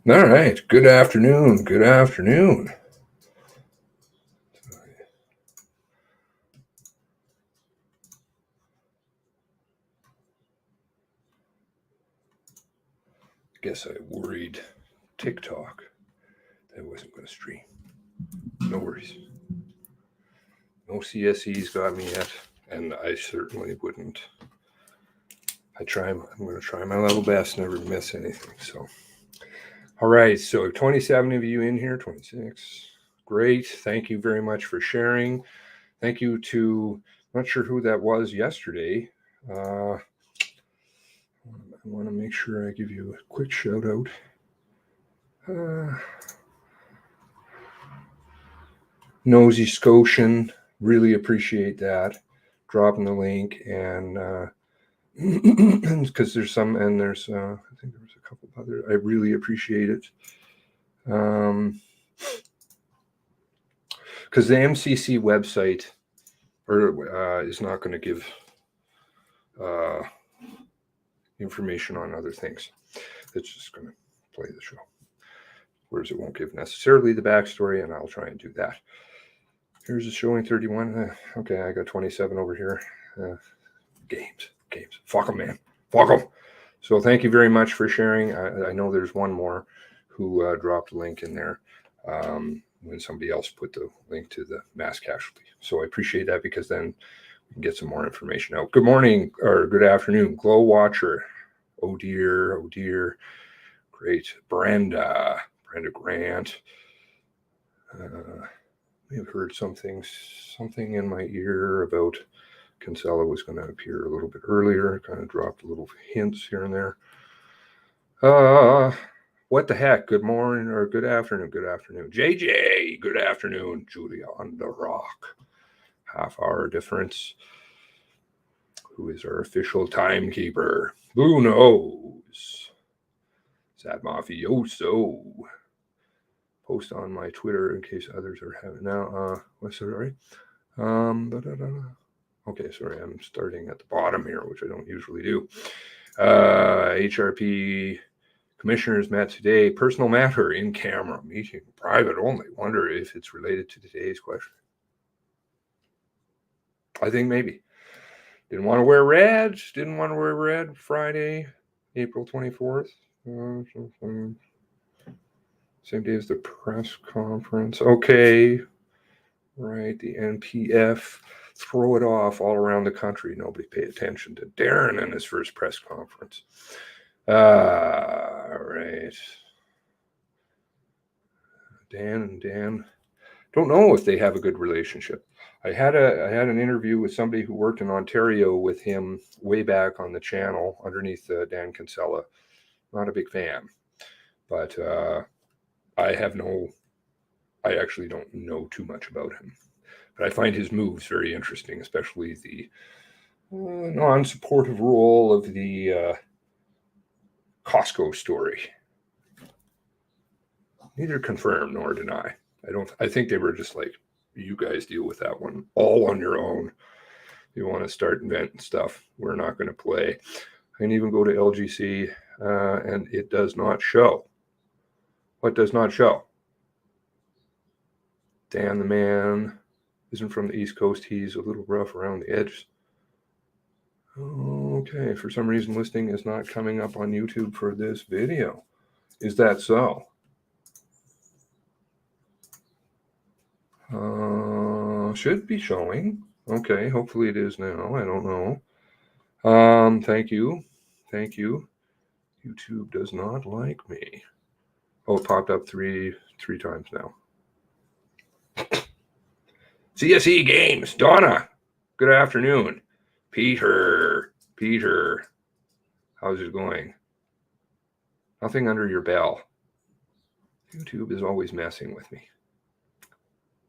All right. Good afternoon. Good afternoon. Guess I worried TikTok that I wasn't going to stream. No worries. No CSEs got me yet, and I certainly wouldn't. I'm going to try my level best, never miss anything. So, all right. So 27 of you in here, 26. Great. Thank you very much for sharing. Thank you to, I'm not sure who that was yesterday. I want to make sure I give you a quick shout out. Nosy Scotian, really appreciate that. Dropping the link, and because there's some, and there's I think there was a couple other. I really appreciate it. Because the MCC website is not going to give information on other things. It's just going to play the show. Whereas it won't give necessarily the backstory, and I'll try and do that. Here's a showing 31. Okay, I got 27 over here. Games. Fuck them, man. Fuck them. So thank you very much for sharing. I know there's one more who dropped a link in there when somebody else put the link to the mass casualty. So I appreciate that, because then we can get some more information out. Good morning, or good afternoon, Glow Watcher. Oh dear. Great. Brenda Grant. We have heard something in my ear about Kinsella was going to appear a little bit earlier. Kind of dropped a little hints here and there. What the heck? Good morning, or good afternoon. JJ, good afternoon. Julia on the Rock. Half-hour difference. Who is our official timekeeper? Who knows? Sad Mafioso. Post on my Twitter in case others are having now. What's that, right? Okay, sorry, I'm starting at the bottom here, which I don't usually do. Hrp commissioners met today. Personal matter in camera meeting, private only. Wonder if it's related to today's question. I think maybe. Didn't want to wear red. Friday, April 24th. Same day as the press conference. Okay. Right. The NPF. Throw it off all around the country. Nobody pay attention to Darren in his first press conference. Right. Dan. Don't know if they have a good relationship. I had an interview with somebody who worked in Ontario with him way back on the channel underneath Dan Kinsella. Not a big fan, but I actually don't know too much about him. But I find his moves very interesting, especially the non-supportive role of the Costco story. Neither confirm nor deny. I think they were just like, you guys deal with that one all on your own. You want to start inventing stuff, we're not going to play. I can even go to LGC, and it does not show. What does not show? Dan the man isn't from the East Coast. He's a little rough around the edges. Okay, for some reason listing is not coming up on YouTube for this video. Is that so? Should be showing. Okay, hopefully it is now. I don't know. Thank you. YouTube does not like me. Oh, it popped up three times now. CSE Games. Donna, good afternoon. Peter, how's it going? Nothing under your bell. YouTube is always messing with me.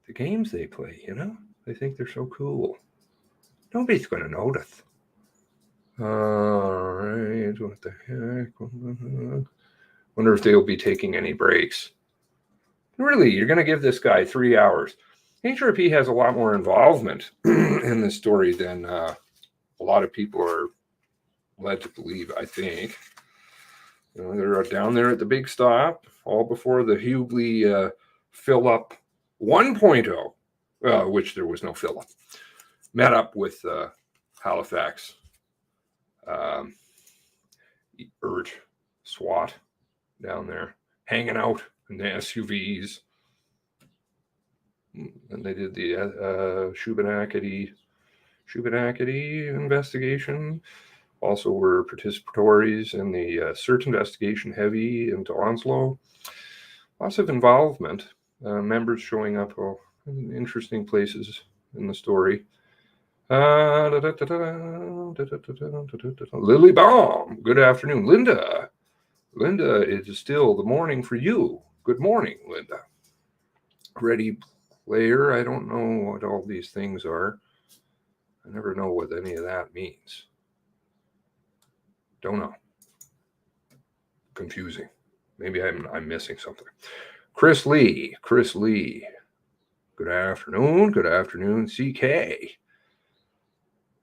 The games they play, they think they're so cool. Nobody's going to notice. All right, what the heck? Wonder if they'll be taking any breaks. Really, you're going to give this guy 3 hours. Hrp has a lot more involvement in this story than a lot of people are led to believe, I think. They're down there at the big stop. all before the Hughley fill-up 1.0, which there was no fill-up. Met up with Halifax, SWAT down there, hanging out in the SUVs. And they did the Shubenacadie investigation. Also were participatories in the search investigation heavy into Onslow. Lots of involvement. Members showing up in interesting places in the story. Lily Baum, good afternoon. Linda, it is still the morning for you. Good morning, Linda. Ready player, I don't know what all these things are. I never know what any of that means. Don't know. Confusing. Maybe I'm missing something. Chris Lee. Good afternoon. CK.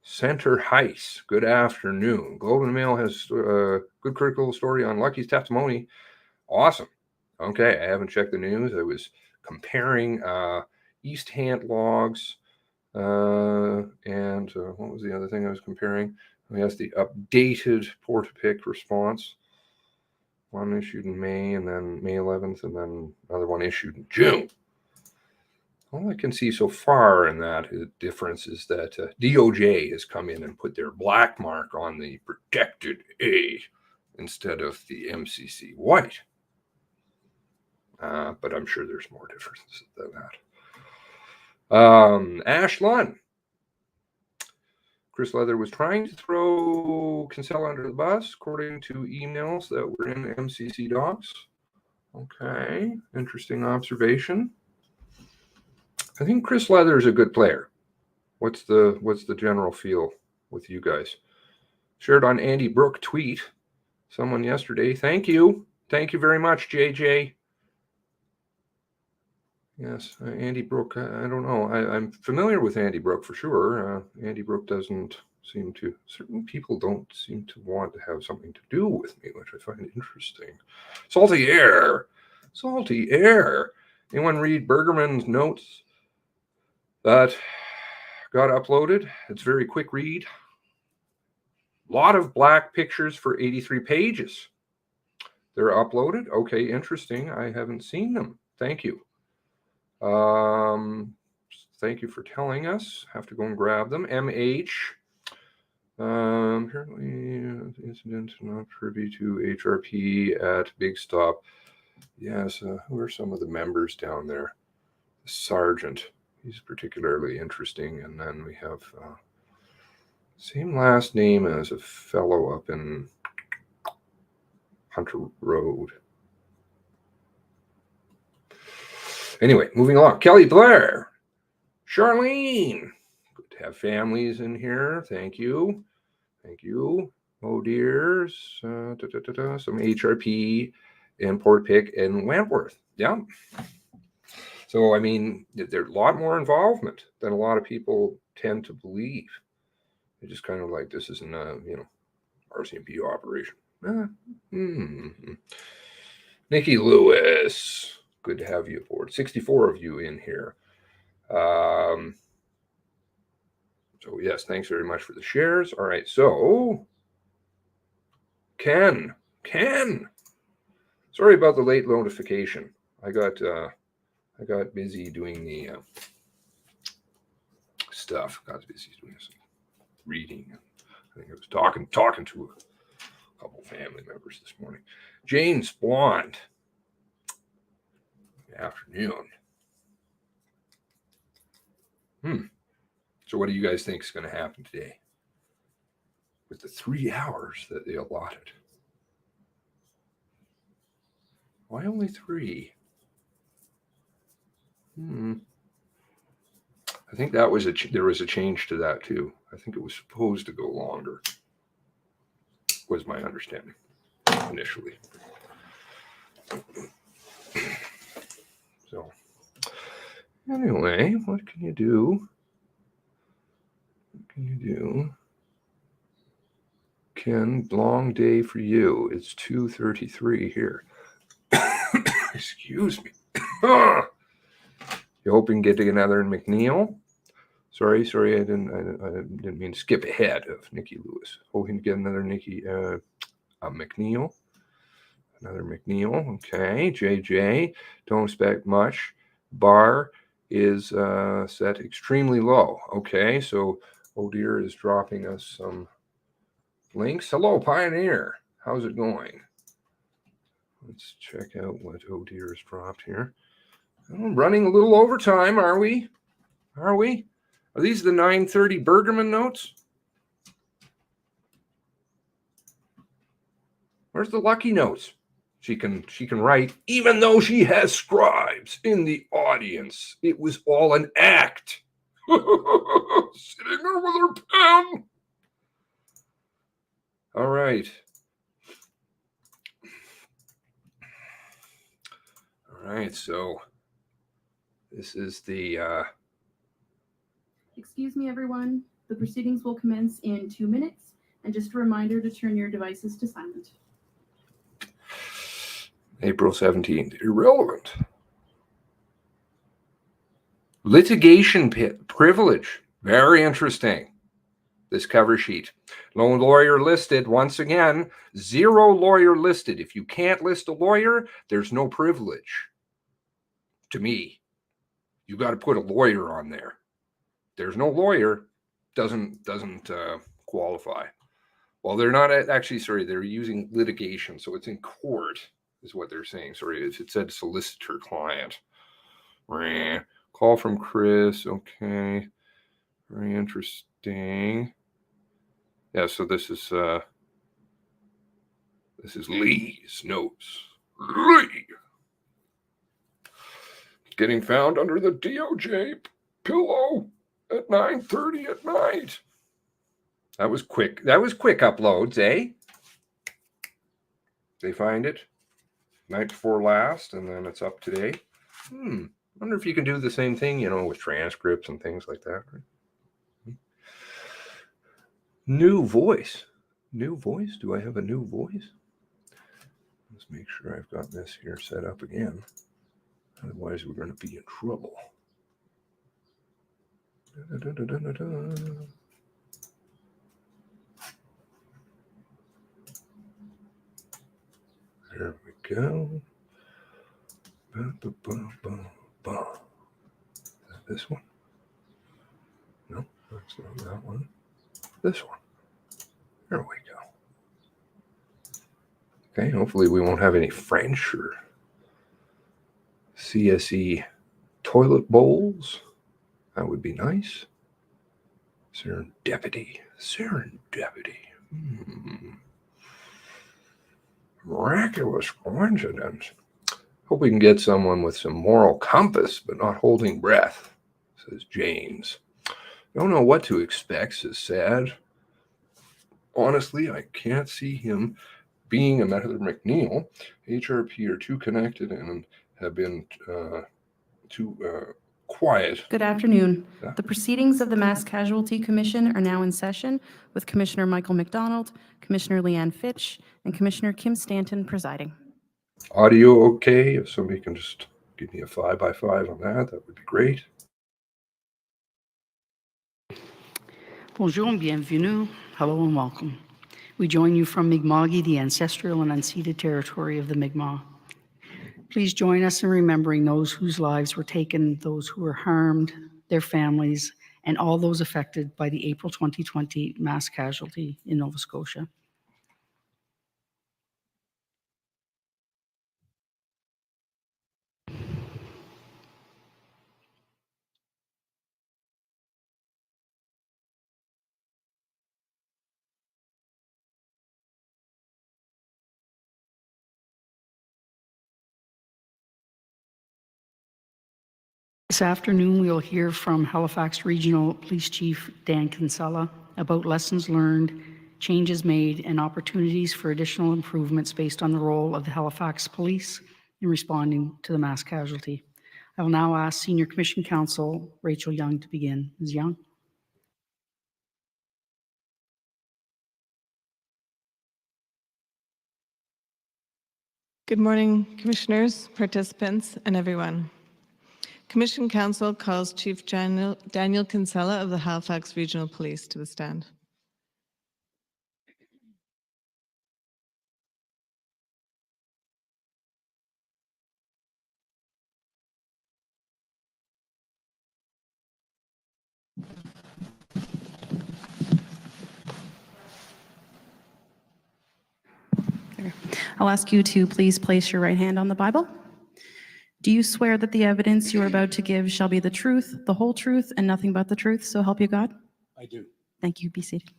Center Heiss. Good afternoon. Globe and Mail has a good critical story on Lucky's testimony. Awesome. Okay, I haven't checked the news. I was comparing East Hant logs and what was the other thing I was comparing? Yes, the updated Portapic response. One issued in May, and then May 11th, and then another one issued in June. All I can see so far in that difference is that DOJ has come in and put their black mark on the protected A instead of the MCC white. But I'm sure there's more differences than that. Ash Lunn. Chris Leather was trying to throw Kinsella under the bus, according to emails that were in MCC docs. Okay, interesting observation. I think Chris Leather is a good player. What's the general feel with you guys? Shared on Andy Brook tweet. Someone yesterday. Thank you very much, JJ. Yes, Andy Brook. I don't know. I'm familiar with Andy Brook for sure. Andy Brook doesn't seem to. Certain people don't seem to want to have something to do with me, which I find interesting. Salty air. Anyone read Bergerman's notes that got uploaded? It's a very quick read. A lot of black pictures for 83 pages. They're uploaded. Okay, interesting. I haven't seen them. Thank you. Thank you for telling us. Have to go and grab them. MH. Apparently, the incident not privy to Hrp at Big Stop. Yes, who are some of the members down there? The sergeant. He's particularly interesting. And then we have same last name as a fellow up in Hunter Road. Anyway, moving along. Kelly Blair. Charlene. Good to have families in here. Thank you. Oh, dears. Some Hrp in Portapic and Wentworth. Yeah. So, I mean, there's a lot more involvement than a lot of people tend to believe. They're just kind of like, this isn't a, Rcmp operation. Nikki Lewis. Good to have you aboard. 64 of you in here. So, yes, thanks very much for the shares. All right, so Ken. Sorry about the late notification. I got busy doing the stuff. Got busy doing some reading. I think I was talking to a couple family members this morning. James Blonde. Afternoon. So what do you guys think is going to happen today with the 3 hours that they allotted? Why only 3? I think that was there was a change to that too. I think it was supposed to go longer, was my understanding initially. So anyway, what can you do? Ken, long day for you. It's 2:33 here. Excuse me. You hoping to get another McNeil? Sorry, I didn't mean to skip ahead of Nikki Lewis. Hoping to get another McNeil. Another McNeil. Okay, JJ. Don't expect much. Bar is set extremely low. Okay, so Oh Dear is dropping us some links. Hello, Pioneer. How's it going? Let's check out what Oh Dear has dropped here. Oh, running a little overtime, are we? Are these the 9:30 Bergerman notes? Where's the lucky notes? She can write, even though she has scribes in the audience. It was all an act. Sitting there with her pen. All right. All right, so this is the... Excuse me, everyone. The proceedings will commence in 2 minutes. And just a reminder to turn your devices to silent. April 17th. Irrelevant. Litigation privilege. Very interesting. This cover sheet. Lone lawyer listed. Once again, 0 lawyer listed. If you can't list a lawyer, there's no privilege. To me, you got to put a lawyer on there. There's no lawyer, doesn't qualify. Well, they're not actually, sorry, they're using litigation, so it's in court is what they're saying. Sorry, it said solicitor client. Call from Chris. Okay, very interesting. Yeah, so this is Lee's notes. Lee getting found under the DOJ pillow at 9:30 at night. That was quick. That was quick uploads, eh? They find it night before last, and then it's up today. Wonder if you can do the same thing, with transcripts and things like that. Right? New voice. New voice? Do I have a new voice? Let's make sure I've got this here set up again. Otherwise, we're going to be in trouble. There we go. Is that this one? No, that's not that one. This one. There we go. Okay, hopefully we won't have any French or CSE toilet bowls. That would be nice. Serendipity. Miraculous coincidence. Hope we can get someone with some moral compass, but not holding breath, says James. Don't know what to expect, says Sad. Honestly, I can't see him being another McNeil. HRP are too connected and have been too quiet. Good afternoon. The proceedings of the Mass Casualty Commission are now in session with Commissioner Michael McDonald, Commissioner Leanne Fitch, and Commissioner Kim Stanton presiding. Audio okay? If somebody can just give me a 5x5 on that would be great. Bonjour and bienvenue. Hello and welcome. We join you from Mi'kma'ki, the ancestral and unceded territory of the Mi'kmaq. Please join us in remembering those whose lives were taken, those who were harmed, their families, and all those affected by the April 2020 mass casualty in Nova Scotia. This afternoon, we will hear from Halifax Regional Police Chief Dan Kinsella about lessons learned, changes made, and opportunities for additional improvements based on the role of the Halifax Police in responding to the mass casualty. I will now ask Senior Commission Counsel Rachel Young to begin. Ms. Young. Good morning, commissioners, participants, and everyone. Commission Council calls Chief Daniel Kinsella of the Halifax Regional Police to the stand. I'll ask you to please place your right hand on the Bible. Do you swear that the evidence you are about to give shall be the truth, the whole truth, and nothing but the truth, so help you God? I do. Thank you. Be seated.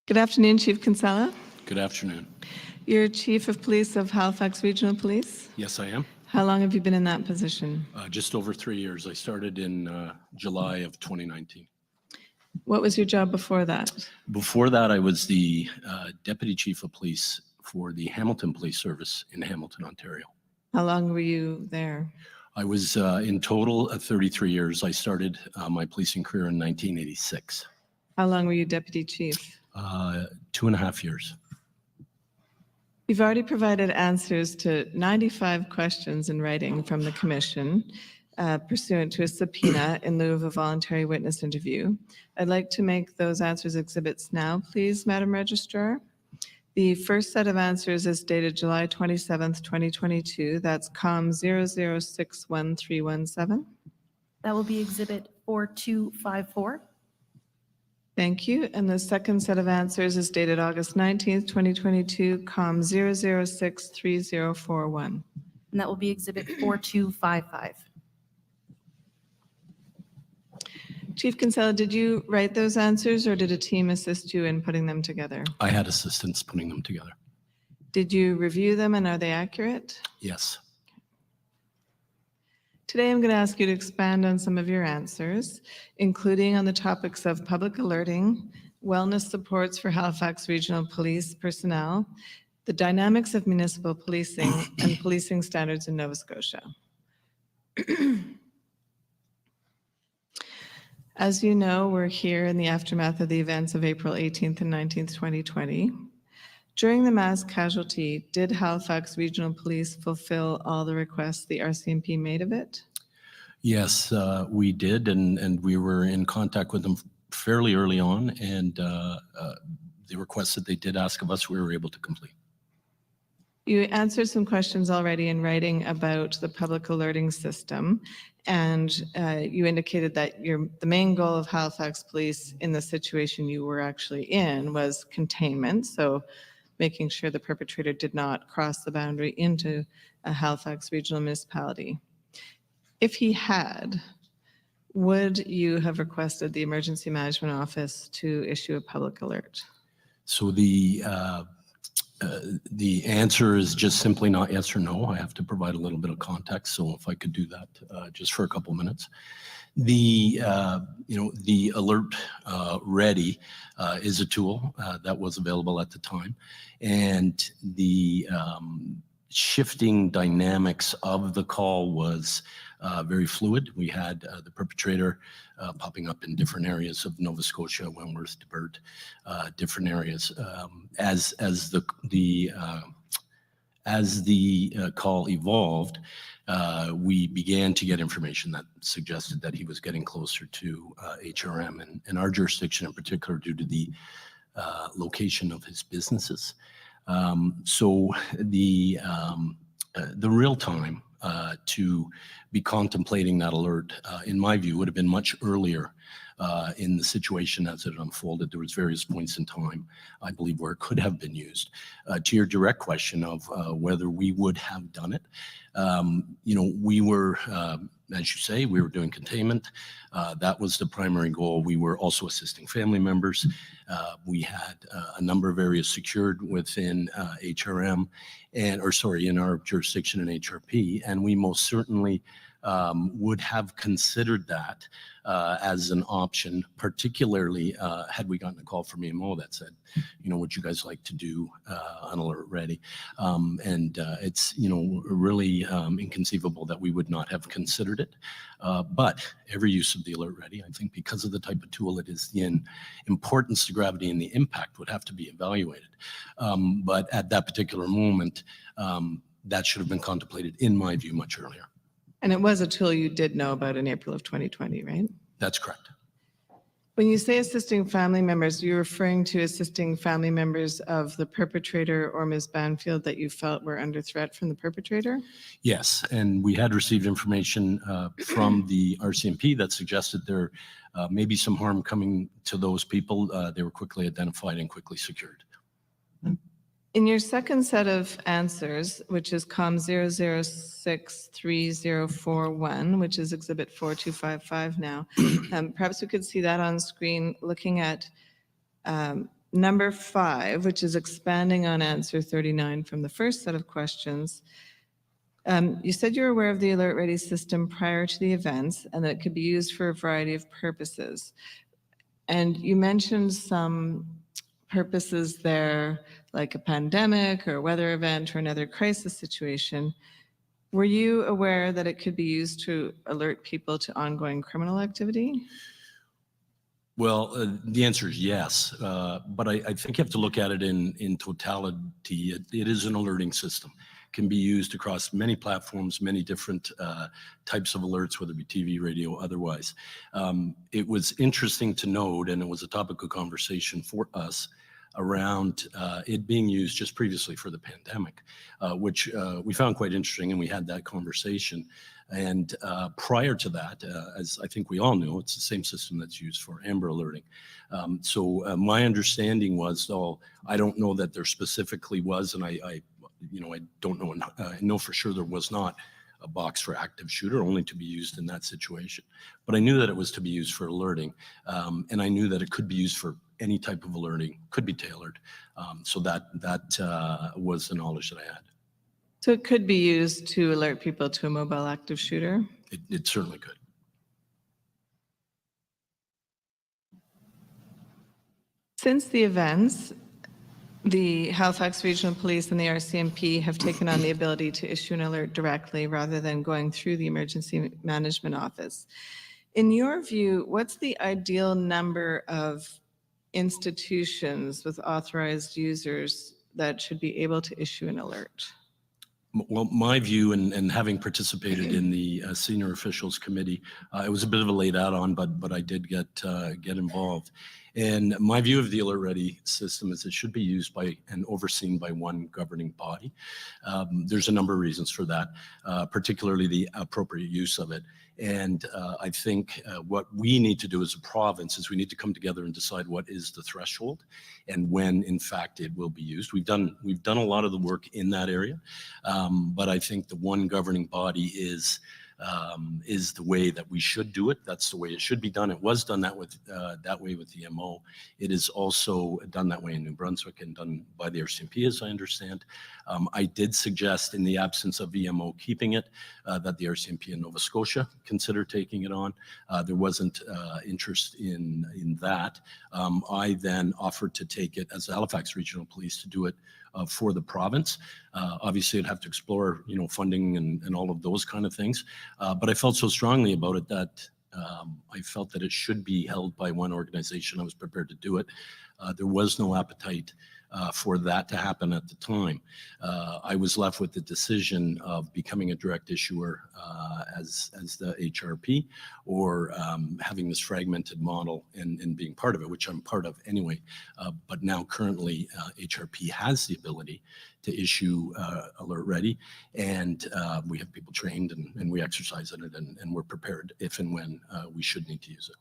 Good afternoon, Chief Kinsella. Good afternoon. You're Chief of Police of Halifax Regional Police. Yes, I am. How long have you been in that position? Just over 3 years. I started in July of 2019. What was your job before that? Before that, I was the Deputy Chief of Police for the Hamilton Police Service in Hamilton, Ontario. How long were you there? I was in total 33 years. I started my policing career in 1986. How long were you Deputy Chief? 2.5 years. You've already provided answers to 95 questions in writing from the Commission pursuant to a subpoena in lieu of a voluntary witness interview. I'd like to make those answers exhibits now, please, Madam Registrar. The first set of answers is dated July 27th, 2022. That's COM 00611317. That will be Exhibit 4254. Thank you. And the second set of answers is dated August 19th, 2022, COM 0063041. And that will be Exhibit 4255. Chief Kinsella, did you write those answers or did a team assist you in putting them together? I had assistants putting them together. Did you review them and are they accurate? Yes. Today, I'm going to ask you to expand on some of your answers, including on the topics of public alerting, wellness supports for Halifax Regional Police personnel, the dynamics of municipal policing, and policing standards in Nova Scotia. As you know, we're here in the aftermath of the events of April 18th and 19th, 2020. During the mass casualty, did Halifax Regional Police fulfill all the requests the RCMP made of it? Yes, we did, and we were in contact with them fairly early on, and the requests that they did ask of us, we were able to complete. You answered some questions already in writing about the public alerting system, and you indicated that the main goal of Halifax Police in the situation you were actually in was containment, so making sure the perpetrator did not cross the boundary into a Halifax regional municipality. If he had, would you have requested the Emergency Management Office to issue a public alert? So the answer is just simply not yes or no. I have to provide a little bit of context. So if I could do that just for a couple of minutes. The alert ready is a tool that was available at the time, and the shifting dynamics of the call was very fluid. We had the perpetrator popping up in different areas of Nova Scotia, Wentworth, Debert, different areas. As the call evolved, we began to get information that suggested that he was getting closer to HRM, and in our jurisdiction in particular, due to the location of his businesses. So the real time to be contemplating that alert, in my view, would have been much earlier in the situation as it unfolded. There was various points in time, I believe, where it could have been used. To your direct question of whether we would have done it, we were, as you say, we were doing containment. That was the primary goal. We were also assisting family members. We had a number of areas secured within HRM, in our jurisdiction in HRP, and we most certainly would have considered that as an option, particularly had we gotten a call from EMO that said, would you guys like to do an alert ready? And it's, really inconceivable that we would not have considered it. But every use of the alert ready, I think because of the type of tool it is, the importance to gravity and the impact would have to be evaluated. But at that particular moment, that should have been contemplated, in my view, much earlier. And it was a tool you did know about in April of 2020, right? That's correct. When you say assisting family members, you're referring to assisting family members of the perpetrator or Ms. Banfield that you felt were under threat from the perpetrator? Yes, and we had received information from the Rcmp that suggested there may be some harm coming to those people. They were quickly identified and quickly secured. In your second set of answers, which is COM 0063041, which is Exhibit 4255 now, perhaps we could see that on screen looking at number 5, which is expanding on answer 39 from the first set of questions. You said you were aware of the Alert Ready system prior to the events and that it could be used for a variety of purposes. And you mentioned some purposes there, like a pandemic or a weather event or another crisis situation. Were you aware that it could be used to alert people to ongoing criminal activity? Well, the answer is yes, but I think you have to look at it in totality. It is an alerting system. It can be used across many platforms, many different types of alerts, whether it be TV, radio, otherwise. It was interesting to note, and it was a topic of conversation for us, around it being used just previously for the pandemic, which we found quite interesting, and we had that conversation. And prior to that, as I think we all know, it's the same system that's used for Amber Alerting. So my understanding was, though, I don't know that there specifically was, and I don't know, I know for sure there was not a box for active shooter, only to be used in that situation. But I knew that it was to be used for alerting, and I knew that it could be used for any type of alerting, could be tailored. So that was the knowledge that I had. So it could be used to alert people to a mobile active shooter? It certainly could. Since the events, the Halifax Regional Police and the Rcmp have taken on the ability to issue an alert directly rather than going through the Emergency Management Office. In your view, what's the ideal number of institutions with authorized users that should be able to issue an alert? Well, my view, and having participated in the senior officials committee, it was a bit of a late add-on, but I did get involved. And my view of the Alert Ready system is it should be used by and overseen by one governing body. There's a number of reasons for that, particularly the appropriate use of it. And I think what we need to do as a province is we need to come together and decide what is the threshold and when, in fact, it will be used. We've done a lot of the work in that area, but I think the one governing body is the way that we should do it. That's the way it should be done. It was done that way with the MO. It is also done that way in New Brunswick and done by the Rcmp, as I understand. I did suggest, in the absence of EMO keeping it, that the Rcmp in Nova Scotia consider taking it on. There wasn't interest in that. I then offered to take it as the Halifax Regional Police to do it for the province. Obviously, I'd have to explore, funding and all of those kind of things. But I felt so strongly about it that I felt that it should be held by one organization. I was prepared to do it. There was no appetite for that to happen at the time. I was left with the decision of becoming a direct issuer as the Hrp, or having this fragmented model and being part of it, which I'm part of anyway. But now currently Hrp has the ability to issue Alert Ready, and we have people trained and we exercise in it, and we're prepared if and when we should need to use it.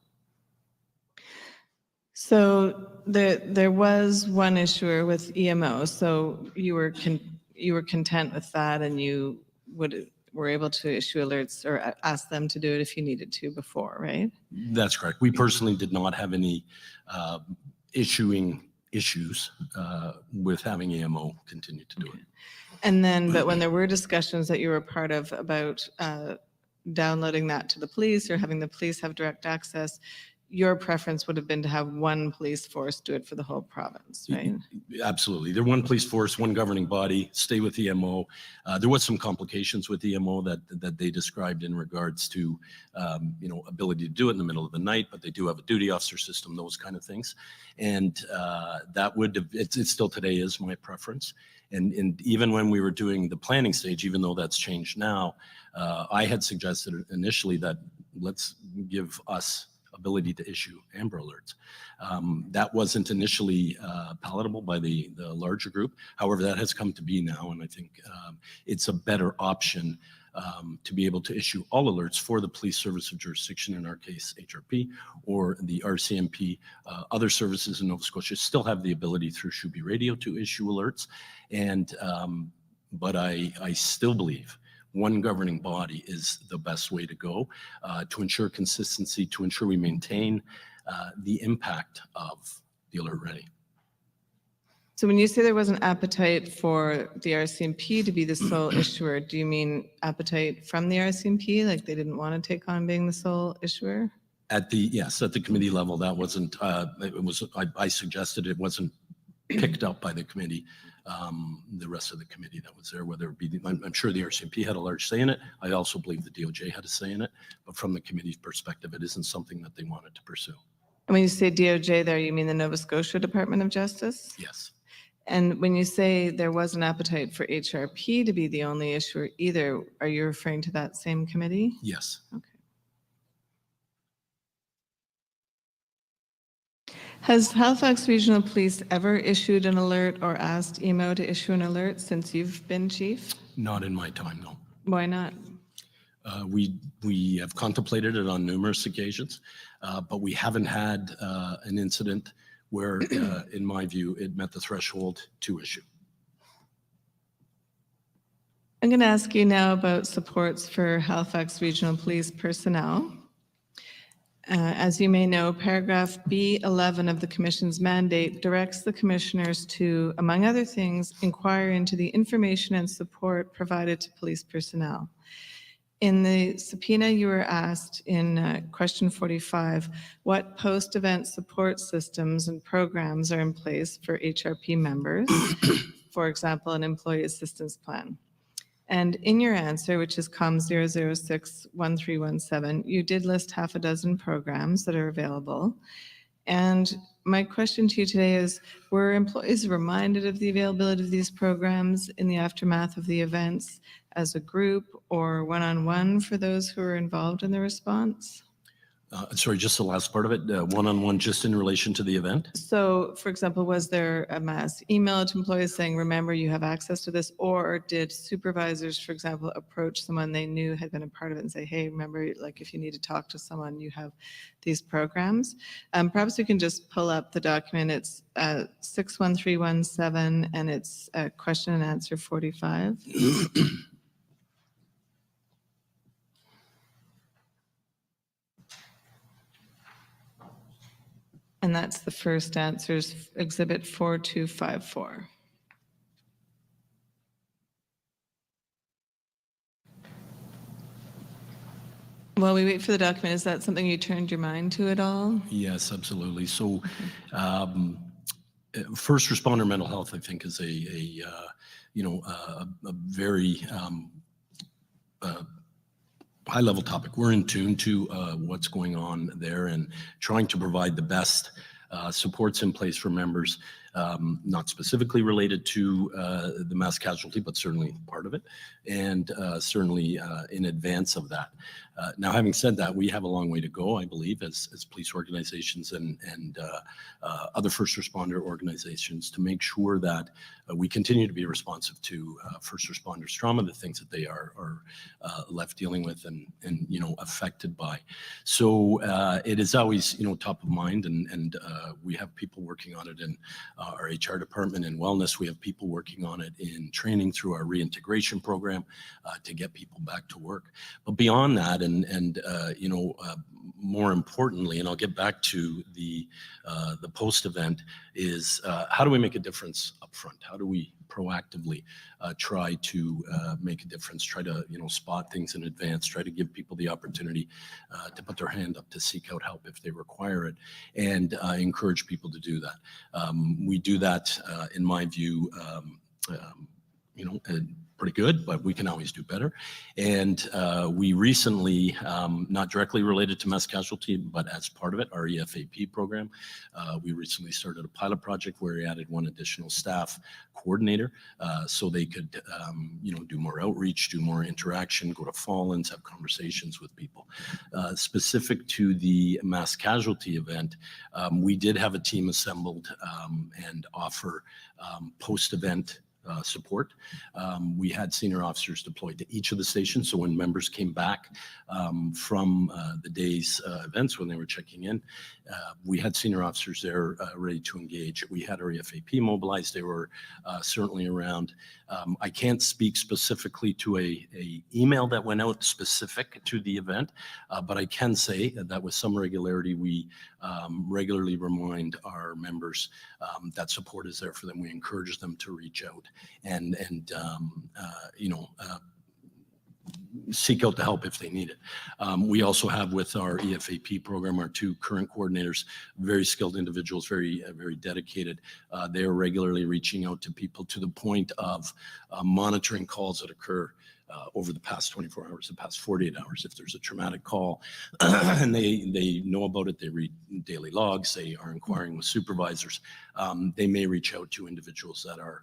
So there was one issuer with EMO, so you were content with that, and you were able to issue alerts or ask them to do it if you needed to before, right? That's correct. We personally did not have any issuing issues with having EMO continue to do it. And then, but when there were discussions that you were part of about downloading that to the police or having the police have direct access, your preference would have been to have one police force do it for the whole province, right? Absolutely. They're one police force, one governing body, stay with the MO. There was some complications with the MO that they described in regards to, ability to do it in the middle of the night, but they do have a duty officer system, those kind of things. And that would have, it still today is my preference. And even when we were doing the planning stage, even though that's changed now, I had suggested initially that let's give us ability to issue Amber Alerts. That wasn't initially palatable by the larger group. However, that has come to be now, and I think it's a better option to be able to issue all alerts for the police service of jurisdiction, in our case, Hrp, or the Rcmp. Other services in Nova Scotia still have the ability through Shubi Radio to issue alerts, and but I still believe one governing body is the best way to go to ensure consistency, to ensure we maintain the impact of the alert ready. So when you say there was an appetite for the Rcmp to be the sole issuer, do you mean appetite from the Rcmp, like they didn't want to take on being the sole issuer? At the committee level, that wasn't, I suggested it wasn't picked up by the committee, the rest of the committee that was there, whether it be, I'm sure the Rcmp had a large say in it. I also believe the DOJ had a say in it, but from the committee's perspective, it isn't something that they wanted to pursue. And when you say DOJ there, you mean the Nova Scotia Department of Justice? Yes. And when you say there was an appetite for Hrp to be the only issuer either, are you referring to that same committee? Yes. Okay. Has Halifax Regional Police ever issued an alert or asked EMO to issue an alert since you've been chief? Not in my time, no. Why not? We have contemplated it on numerous occasions, but we haven't had an incident where, in my view, it met the threshold to issue. I'm going to ask you now about supports for Halifax Regional Police personnel. As you may know, paragraph B11 of the Commission's mandate directs the Commissioners to, among other things, inquire into the information and support provided to police personnel. In the subpoena, you were asked in question 45, what post-event support systems and programs are in place for Hrp members, for example, an employee assistance plan. And in your answer, which is COM 006-1317, you did list half a dozen programs that are available. And my question to you today is, were employees reminded of the availability of these programs in the aftermath of the events as a group or one-on-one for those who were involved in the response? Sorry, just the last part of it, one-on-one just in relation to the event? So, for example, was there a mass email to employees saying, remember, you have access to this? Or did supervisors, for example, approach someone they knew had been a part of it and say, hey, remember, like if you need to talk to someone, you have these programs? Perhaps we can just pull up the document. It's 61317 and it's question and answer 45. And that's the first answers, exhibit 4254. While we wait for the document, is that something you turned your mind to at all? Yes, absolutely. So first responder mental health, I think, is a very high-level topic. We're in tune to what's going on there and trying to provide the best supports in place for members, not specifically related to the mass casualty, but certainly part of it, and certainly in advance of that. Now, having said that, we have a long way to go, I believe, as police organizations and other first responder organizations to make sure that we continue to be responsive to first responders' trauma, the things that they are left dealing with and affected by. So it is always top of mind, and we have people working on it in our HR department and wellness. We have people working on it in training through our Reintegration Program to get people back to work. But beyond that, and more importantly, and I'll get back to the post event, is how do we make a difference up front? How do we proactively try to make a difference, try to, spot things in advance, try to give people the opportunity to put their hand up to seek out help if they require it, and encourage people to do that. We do that, in my view, pretty good, but we can always do better. And we recently, not directly related to mass casualty, but as part of it, our EFAP program, we recently started a pilot project where we added one additional staff coordinator so they could, do more outreach, do more interaction, go to fall-ins, have conversations with people. Specific to the mass casualty event, we did have a team assembled and offer post-event support. We had senior officers deployed to each of the stations. So when members came back from the day's events, when they were checking in, we had senior officers there ready to engage. We had our EFAP mobilized. They were certainly around. I can't speak specifically to a email that went out specific to the event, but I can say that with some regularity, we regularly remind our members that support is there for them. We encourage them to reach out and seek out the help if they need it. We also have with our EFAP program, our two current coordinators, very skilled individuals, very dedicated. They are regularly reaching out to people to the point of monitoring calls that occur over the past 24 hours, the past 48 hours. If there's a traumatic call and they know about it, they read daily logs, they are inquiring with supervisors, they may reach out to individuals that are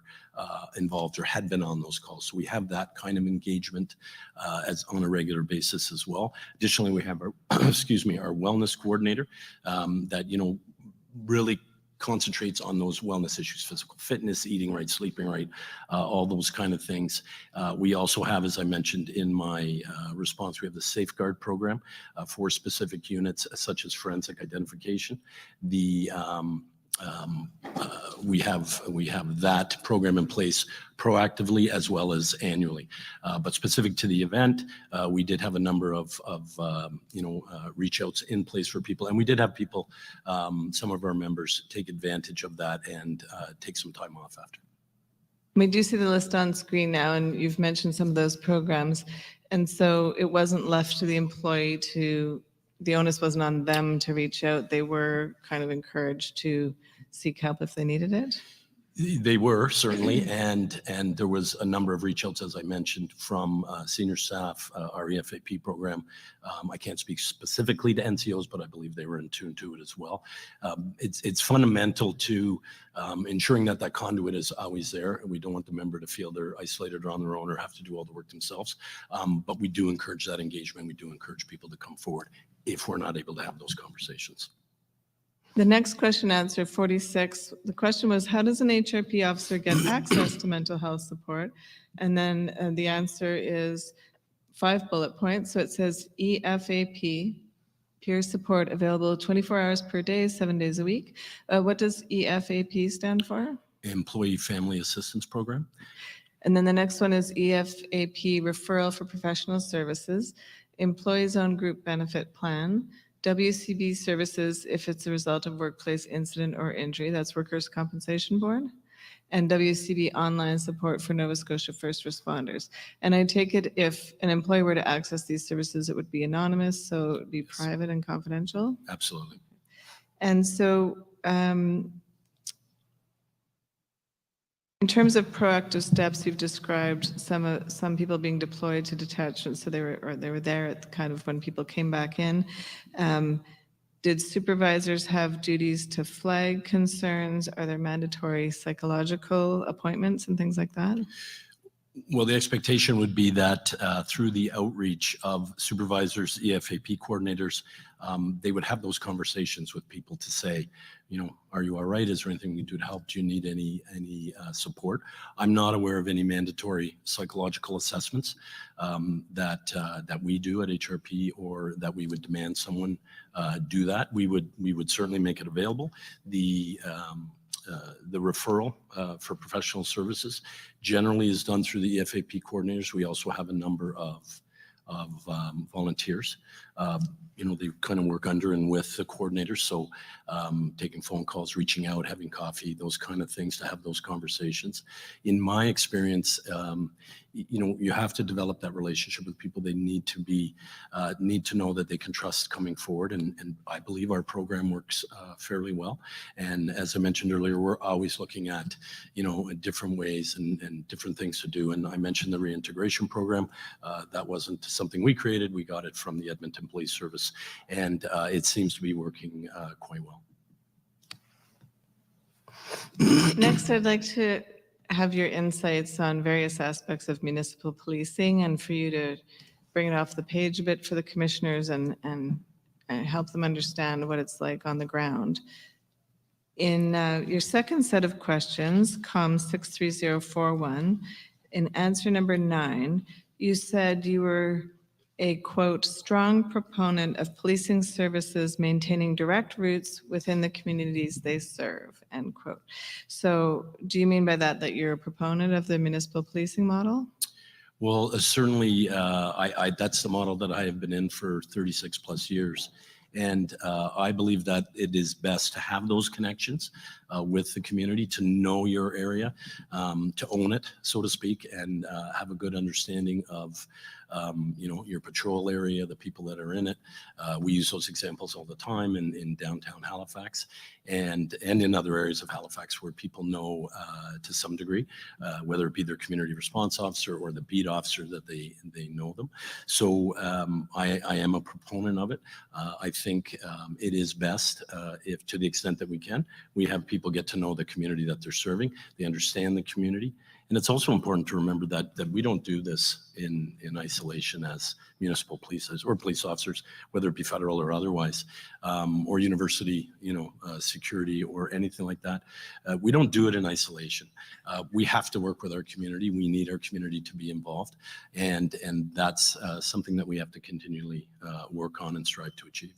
involved or had been on those calls. So we have that kind of engagement as on a regular basis as well. Additionally, we have our, our wellness coordinator that, really concentrates on those wellness issues, physical fitness, eating right, sleeping right, all those kind of things. We also have, as I mentioned in my response, we have the Safeguard program for specific units such as forensic identification. We have that program in place proactively as well as annually. But specific to the event, we did have a number of reach outs in place for people. And we did have people, some of our members, take advantage of that and take some time off after. We do see the list on screen now, and you've mentioned some of those programs. And so it wasn't left to the employee the onus wasn't on them to reach out. They were kind of encouraged to seek help if they needed it. They were, certainly, and there was a number of reach outs, as I mentioned, from senior staff, our EFAP program. I can't speak specifically to NCOs, but I believe they were in tune to it as well. It's fundamental to ensuring that conduit is always there. We don't want the member to feel they're isolated or on their own or have to do all the work themselves. But we do encourage that engagement. We do encourage people to come forward if we're not able to have those conversations. The next question, answer 46, the question was, how does an HRP officer get access to mental health support? And then the answer is 5 bullet points. So it says EFAP, peer support available 24 hours per day, 7 days a week. What does EFAP stand for? Employee Family Assistance Program. And then the next one is EFAP, referral for professional services, employees own group benefit plan, WCB services if it's a result of workplace incident or injury, that's Workers' Compensation Board, and WCB online support for Nova Scotia first responders. And I take it if an employee were to access these services, it would be anonymous, so it would be private and confidential? Absolutely. And so in terms of proactive steps, you've described some people being deployed to detachments, so they were there at kind of when people came back in. Did supervisors have duties to flag concerns? Are there mandatory psychological appointments and things like that? Well, the expectation would be that through the outreach of supervisors, EFAP coordinators, they would have those conversations with people to say, are you all right? Is there anything we can do to help? Do you need any support? I'm not aware of any mandatory psychological assessments that we do at HRP or that we would demand someone do that. We would certainly make it available. The referral for professional services generally is done through the EFAP coordinators. We also have a number of volunteers. they kind of work under and with the coordinators. So taking phone calls, reaching out, having coffee, those kind of things to have those conversations. In my experience, you have to develop that relationship with people. They need to know that they can trust coming forward. And I believe our program works fairly well. And as I mentioned earlier, we're always looking at, different ways and different things to do. And I mentioned the Reintegration Program. That wasn't something we created. We got it from the Edmonton Police Service. And it seems to be working quite well. Next, I'd like to have your insights on various aspects of municipal policing and for you to bring it off the page a bit for the commissioners and help them understand what it's like on the ground. In your second set of questions, COM 63041, in answer number 9, you said you were a, quote, strong proponent of policing services maintaining direct roots within the communities they serve, end quote. So do you mean by that you're a proponent of the municipal policing model? Well, certainly, that's the model that I have been in for 36 plus years. And I believe that it is best to have those connections with the community, to know your area, to own it, so to speak, and have a good understanding of, your patrol area, the people that are in it. We use those examples all the time in downtown Halifax and in other areas of Halifax where people know to some degree, whether it be their community response officer or the beat officer, that they know them. So I am a proponent of it. I think it is best if, to the extent that we can, we have people get to know the community that they're serving. They understand the community. And it's also important to remember that we don't do this in isolation as municipal police or police officers, whether it be federal or otherwise, or university, security or anything like that. We don't do it in isolation. We have to work with our community. We need our community to be involved. And that's something that we have to continually work on and strive to achieve.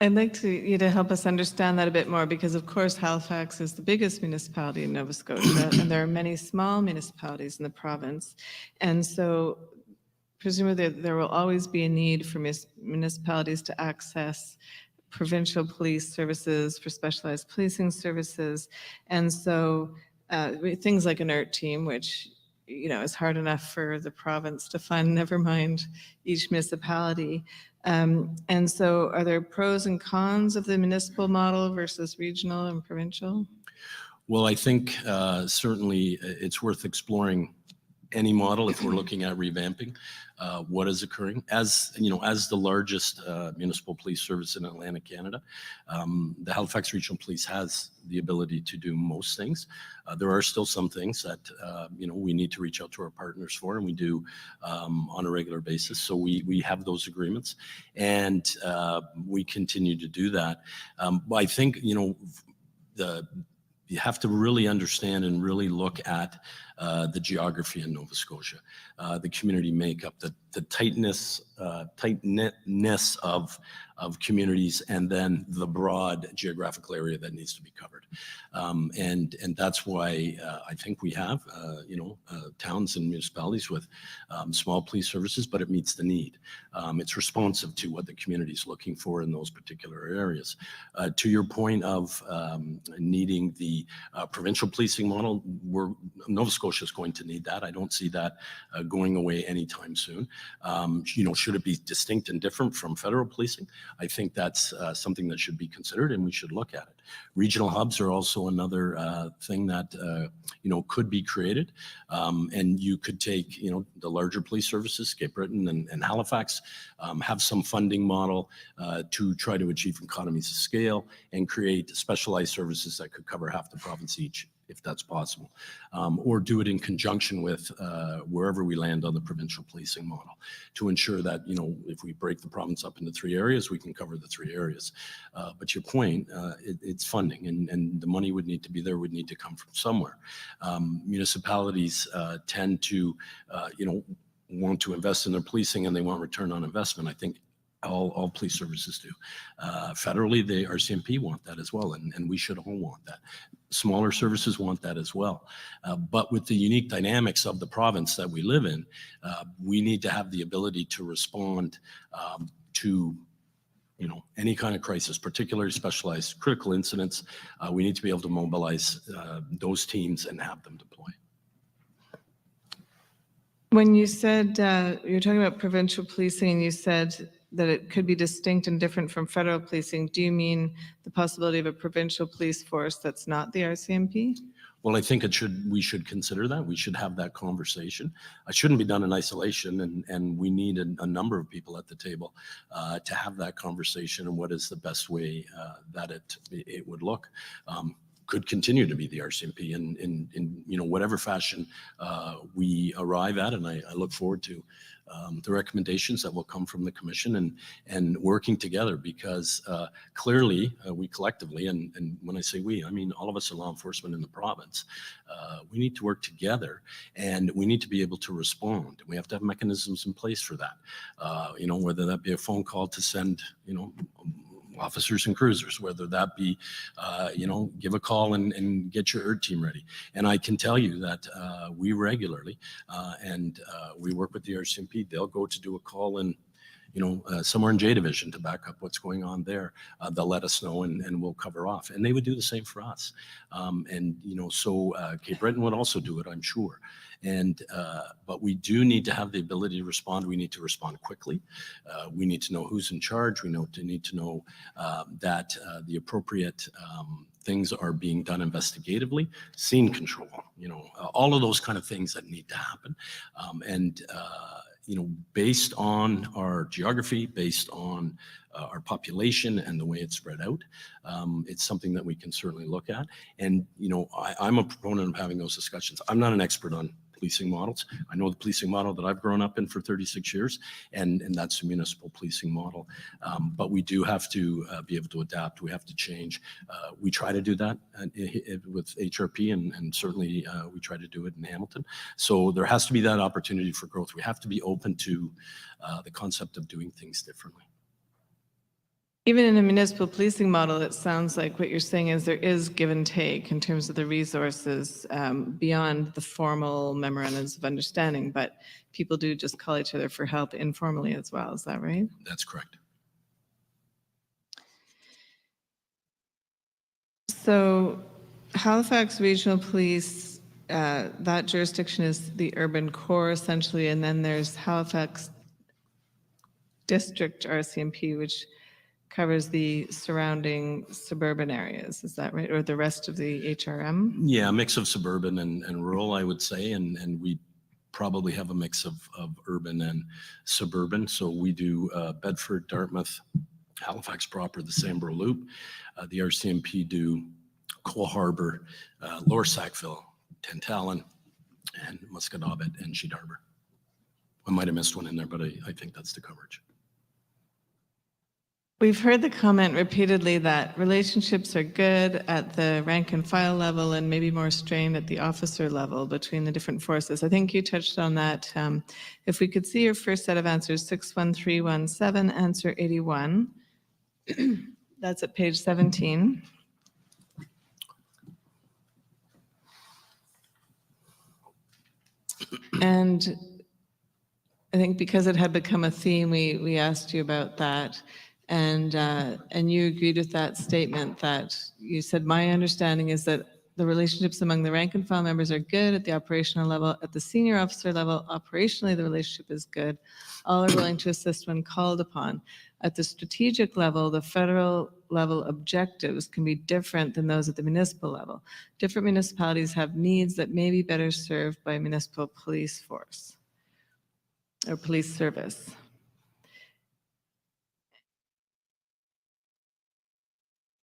I'd like you to help us understand that a bit more because, of course, Halifax is the biggest municipality in Nova Scotia, and there are many small municipalities in the province. And so presumably there will always be a need for municipalities to access provincial police services, for specialized policing services. And so things like an Hrp team, which is hard enough for the province to fund, never mind each municipality. And so are there pros and cons of the municipal model versus regional and provincial? Well, I think certainly it's worth exploring any model if we're looking at revamping what is occurring. As the largest municipal police service in Atlantic Canada, the Halifax Regional Police has the ability to do most things. There are still some things that we need to reach out to our partners for, and we do on a regular basis. So we have those agreements, and we continue to do that. I think you have to really understand and really look at the geography in Nova Scotia, the community makeup, the tightness of communities, and then the broad geographical area that needs to be covered. And that's why I think we have, towns and municipalities with small police services, but it meets the need. It's responsive to what the community is looking for in those particular areas. To your point of needing the provincial policing model, Nova Scotia is going to need that. I don't see that going away anytime soon. Should it be distinct and different from federal policing? I think that's something that should be considered, and we should look at it. Regional hubs are also another thing that could be created, and you could take the larger police services, Cape Breton and Halifax, have some funding model to try to achieve economies of scale and create specialized services that could cover half the province each, if that's possible, or do it in conjunction with wherever we land on the provincial policing model to ensure that, if we break the province up into 3 areas, we can cover the 3 areas. But your point, it's funding, and the money would need to be there, would need to come from somewhere. Municipalities tend to, want to invest in their policing, and they want return on investment. I think All police services do. Federally, the RCMP want that as well, and we should all want that. Smaller services want that as well. But with the unique dynamics of the province that we live in, we need to have the ability to respond to any kind of crisis, particularly specialized critical incidents. We need to be able to mobilize those teams and have them deploy. When you said, you're talking about provincial policing, and you said that it could be distinct and different from federal policing, do you mean the possibility of a provincial police force that's not the RCMP? Well, I think we should consider that. We should have that conversation. It shouldn't be done in isolation, and we need a number of people at the table to have that conversation and what is the best way that it would look. Could continue to be the RCMP in whatever fashion we arrive at, and I look forward to the recommendations that will come from the commission and working together, because clearly we collectively, and when I say we, I mean all of us in law enforcement in the province, we need to work together, and we need to be able to respond. We have to have mechanisms in place for that. Whether that be a phone call to send officers and cruisers, whether that be, give a call and get your Hrp team ready. And I can tell you that we regularly, and we work with the RCMP, they'll go to do a call in, somewhere in J Division to back up what's going on there. They'll let us know and we'll cover off. And they would do the same for us. Cape Breton would also do it, I'm sure. But we do need to have the ability to respond. We need to respond quickly. We need to know who's in charge. We need to know that the appropriate things are being done investigatively, scene control, all of those kind of things that need to happen. Based on our geography, based on our population and the way it's spread out, it's something that we can certainly look at. And, I'm a proponent of having those discussions. I'm not an expert on policing models. I know the policing model that I've grown up in for 36 years, and that's the municipal policing model. But we do have to be able to adapt. We have to change. We try to do that with Hrp, and certainly we try to do it in Hamilton. So there has to be that opportunity for growth. We have to be open to the concept of doing things differently. Even in a municipal policing model, it sounds like what you're saying is there is give and take in terms of the resources beyond the formal memorandums of understanding, but people do just call each other for help informally as well. Is that right? That's correct. So Halifax Regional Police, that jurisdiction is the urban core essentially, and then there's Halifax District RCMP, which covers the surrounding suburban areas. Is that right? Or the rest of the HRM? Yeah, a mix of suburban and rural, I would say, and we probably have a mix of urban and suburban. So we do Bedford, Dartmouth, Halifax proper, the Sambro Loop. The RCMP do Cole Harbour, Lower Sackville, Tantallon, and Musquodoboit and Sheet Harbour. I might have missed one in there, but I think that's the coverage. We've heard the comment repeatedly that relationships are good at the rank and file level and maybe more strained at the officer level between the different forces. I think you touched on that. If we could see your first set of answers, 61317, answer 81. That's at page 17. And I think because it had become a theme, we asked you about that. And you agreed with that statement that you said, my understanding is that the relationships among the rank and file members are good at the operational level. At the senior officer level, operationally, the relationship is good. All are willing to assist when called upon. At the strategic level, the federal level objectives can be different than those at the municipal level. Different municipalities have needs that may be better served by a municipal police force or police service.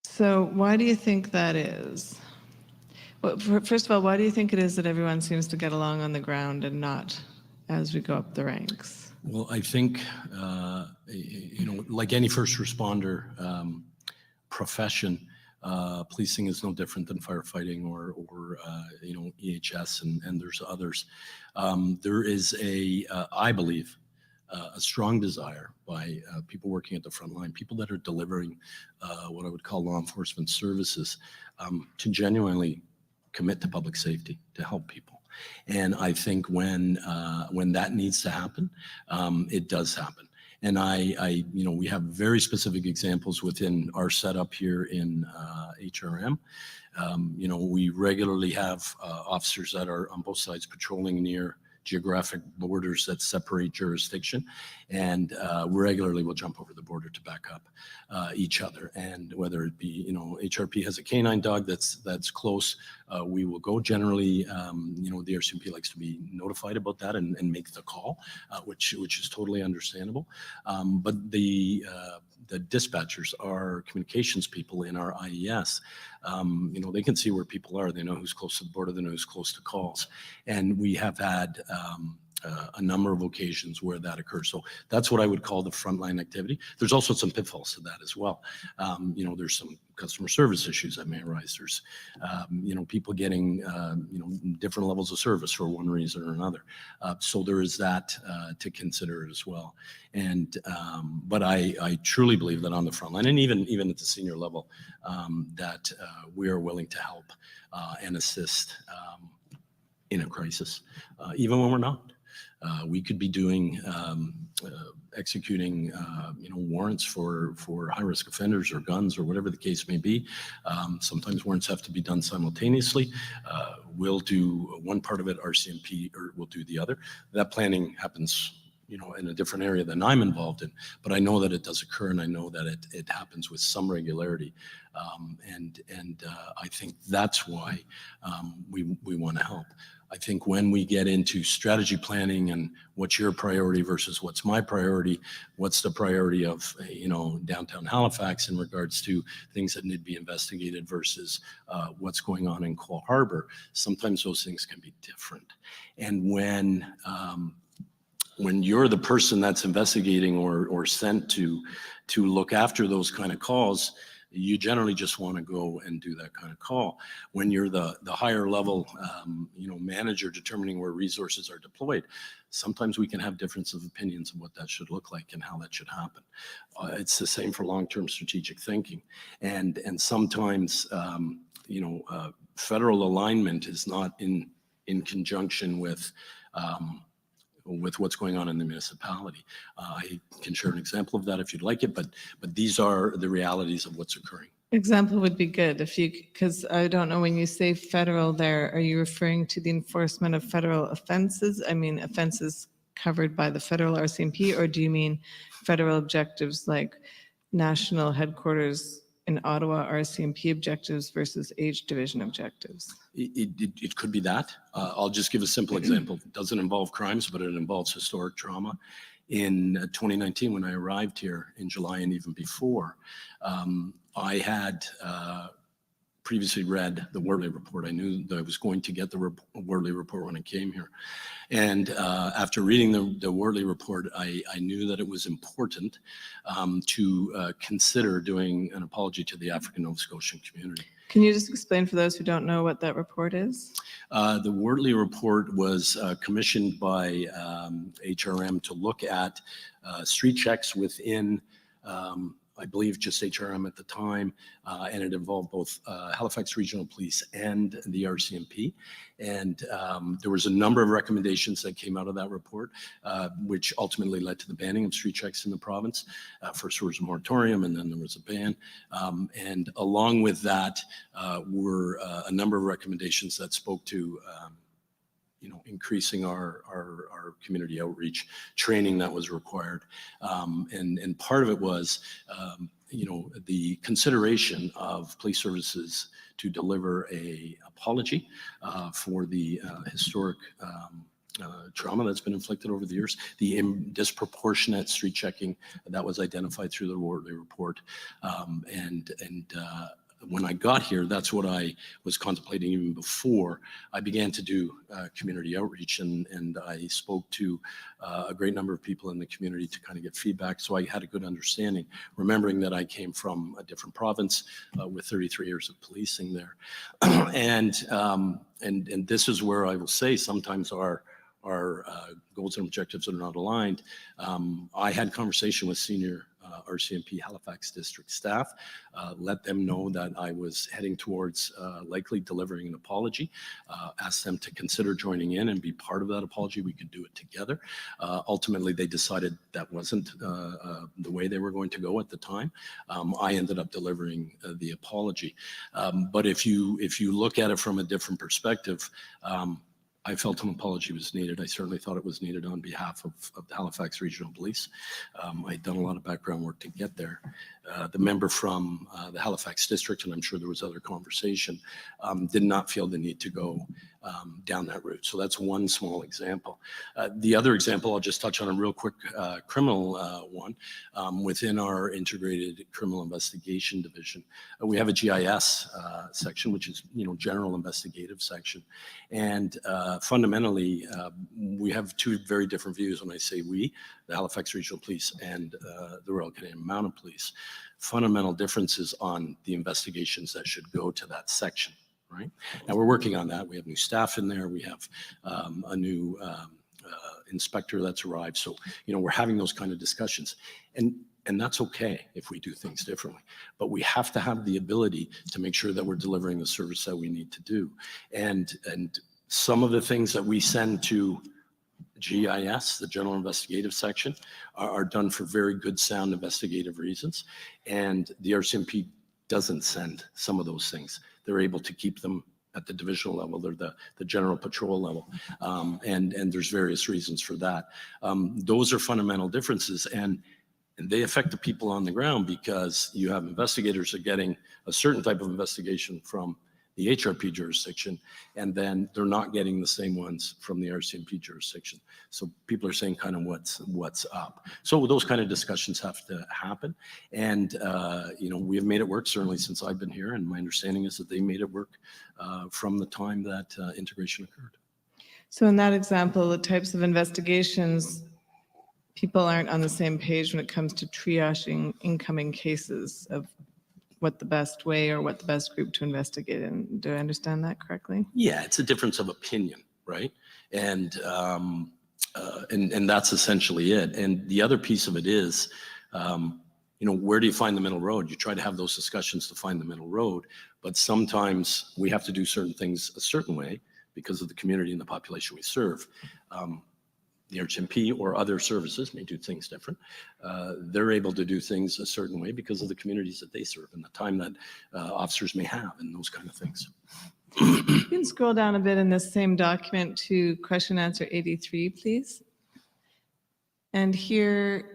So why do you think that is? Well, first of all, why do you think it is that everyone seems to get along on the ground and not as we go up the ranks? Well, I think, like any first responder profession, policing is no different than firefighting or EHS, and there's others. There is I believe, a strong desire by people working at the front line, people that are delivering what I would call law enforcement services, to genuinely commit to public safety, to help people. And I think when that needs to happen, it does happen. And we have very specific examples within our setup here in HRM. We regularly have officers that are on both sides patrolling near geographic borders that separate jurisdiction, and regularly will jump over the border to back up each other. And whether it be, HRP has a canine dog that's close, we will go. Generally, the Rcmp likes to be notified about that and make the call, which is totally understandable. But the dispatchers are communications people in our IES. They can see where people are. They know who's close to the border. They know who's close to calls. And we have had a number of occasions where that occurs. So that's what I would call the frontline activity. There's also some pitfalls to that as well. There's some customer service issues that may arise. There's, people getting, different levels of service for one reason or another. So there is that to consider as well. And, but I truly believe that on the front line, and even at the senior level, that we are willing to help and assist in a crisis, even when we're not. We could be doing, executing, warrants for high-risk offenders or guns or whatever the case may be. Sometimes warrants have to be done simultaneously. We'll do one part of it, Rcmp, or we'll do the other. That planning happens, in a different area than I'm involved in, but I know that it does occur, and I know that it happens with some regularity. And I think that's why we want to help. I think when we get into strategy planning and what's your priority versus what's my priority, what's the priority of, downtown Halifax in regards to things that need to be investigated versus what's going on in Cole Harbour, sometimes those things can be different. And when you're the person that's investigating or sent to look after those kind of calls, you generally just want to go and do that kind of call. When you're the higher level, manager determining where resources are deployed, sometimes we can have difference of opinions of what that should look like and how that should happen. It's the same for long-term strategic thinking. And sometimes, federal alignment is not in conjunction with what's going on in the municipality. I can share an example of that if you'd like it, but these are the realities of what's occurring. Example would be good because I don't know, when you say federal there, are you referring to the enforcement of federal offenses? I mean, offenses covered by the federal Rcmp, or do you mean federal objectives like national headquarters in Ottawa Rcmp objectives versus H division objectives? It could be that. I'll just give a simple example. It doesn't involve crimes, but it involves historic trauma. In 2019, when I arrived here in July and even before, I had previously read the Wortley report. I knew that I was going to get the Wortley report when I came here. And after reading the Wortley report, I knew that it was important to consider doing an apology to the African Nova Scotian community. Can you just explain for those who don't know what that report is? The Wortley report was commissioned by HRM to look at street checks within I believe just HRM at the time, and it involved both Halifax Regional Police and the Rcmp. And there was a number of recommendations that came out of that report, which ultimately led to the banning of street checks in the province. First there was a moratorium, and then there was a ban. And along with that were a number of recommendations that spoke to increasing our community outreach training that was required. And part of it was, the consideration of police services to deliver a apology for the historic trauma that's been inflicted over the years, the disproportionate street checking that was identified through the Wortley report. When I got here, that's what I was contemplating even before I began to do community outreach, and I spoke to a great number of people in the community to kind of get feedback, so I had a good understanding, remembering that I came from a different province with 33 years of policing there. And this is where I will say sometimes our our goals and objectives are not aligned. I had conversation with senior Rcmp Halifax district staff, let them know that I was heading towards likely delivering an apology, asked them to consider joining in and be part of that apology. We could do it together. Ultimately, they decided that wasn't the way they were going to go at the time. I ended up delivering the apology. But if you look at it from a different perspective, I felt an apology was needed. I certainly thought it was needed on behalf of the Halifax Regional Police. I'd done a lot of background work to get there. The member from the Halifax district, and I'm sure there was other conversation, did not feel the need to go down that route. So that's one small example. The other example, I'll just touch on a real quick criminal one. Within our integrated criminal investigation division, we have a GIS section, which is, general investigative section. And fundamentally, we have two very different views. When I say we, the Halifax Regional Police and the Royal Canadian Mounted Police, fundamental differences on the investigations that should go to that section. Right now, we're working on that. We have new staff in there. We have a new inspector that's arrived. So, we're having those kind of discussions, and that's okay if we do things differently. But we have to have the ability to make sure that we're delivering the service that we need to do. And some of the things that we send to GIS, the General Investigative Section, are done for very good, sound investigative reasons. And the RCMP doesn't send some of those things. They're able to keep them at the divisional level. They're the general patrol level. And there's various reasons for that. Those are fundamental differences. And they affect the people on the ground, because you have investigators are getting a certain type of investigation from the Hrp jurisdiction, and then they're not getting the same ones from the RCMP jurisdiction. So people are saying kind of what's up. So those kind of discussions have to happen. And, we have made it work, certainly since I've been here. And my understanding is that they made it work from the time that integration occurred. So in that example, the types of investigations, people aren't on the same page when it comes to triaging incoming cases of what the best way or what the best group to investigate in. Do I understand that correctly? Yeah, it's a difference of opinion, right? And that's essentially it. And the other piece of it is, where do you find the middle road? You try to have those discussions to find the middle road, but sometimes we have to do certain things a certain way because of the community and the population we serve. The Rcmp or other services may do things different. They're able to do things a certain way because of the communities that they serve and the time that officers may have and those kind of things. You can scroll down a bit in this same document to question answer 83, please. And here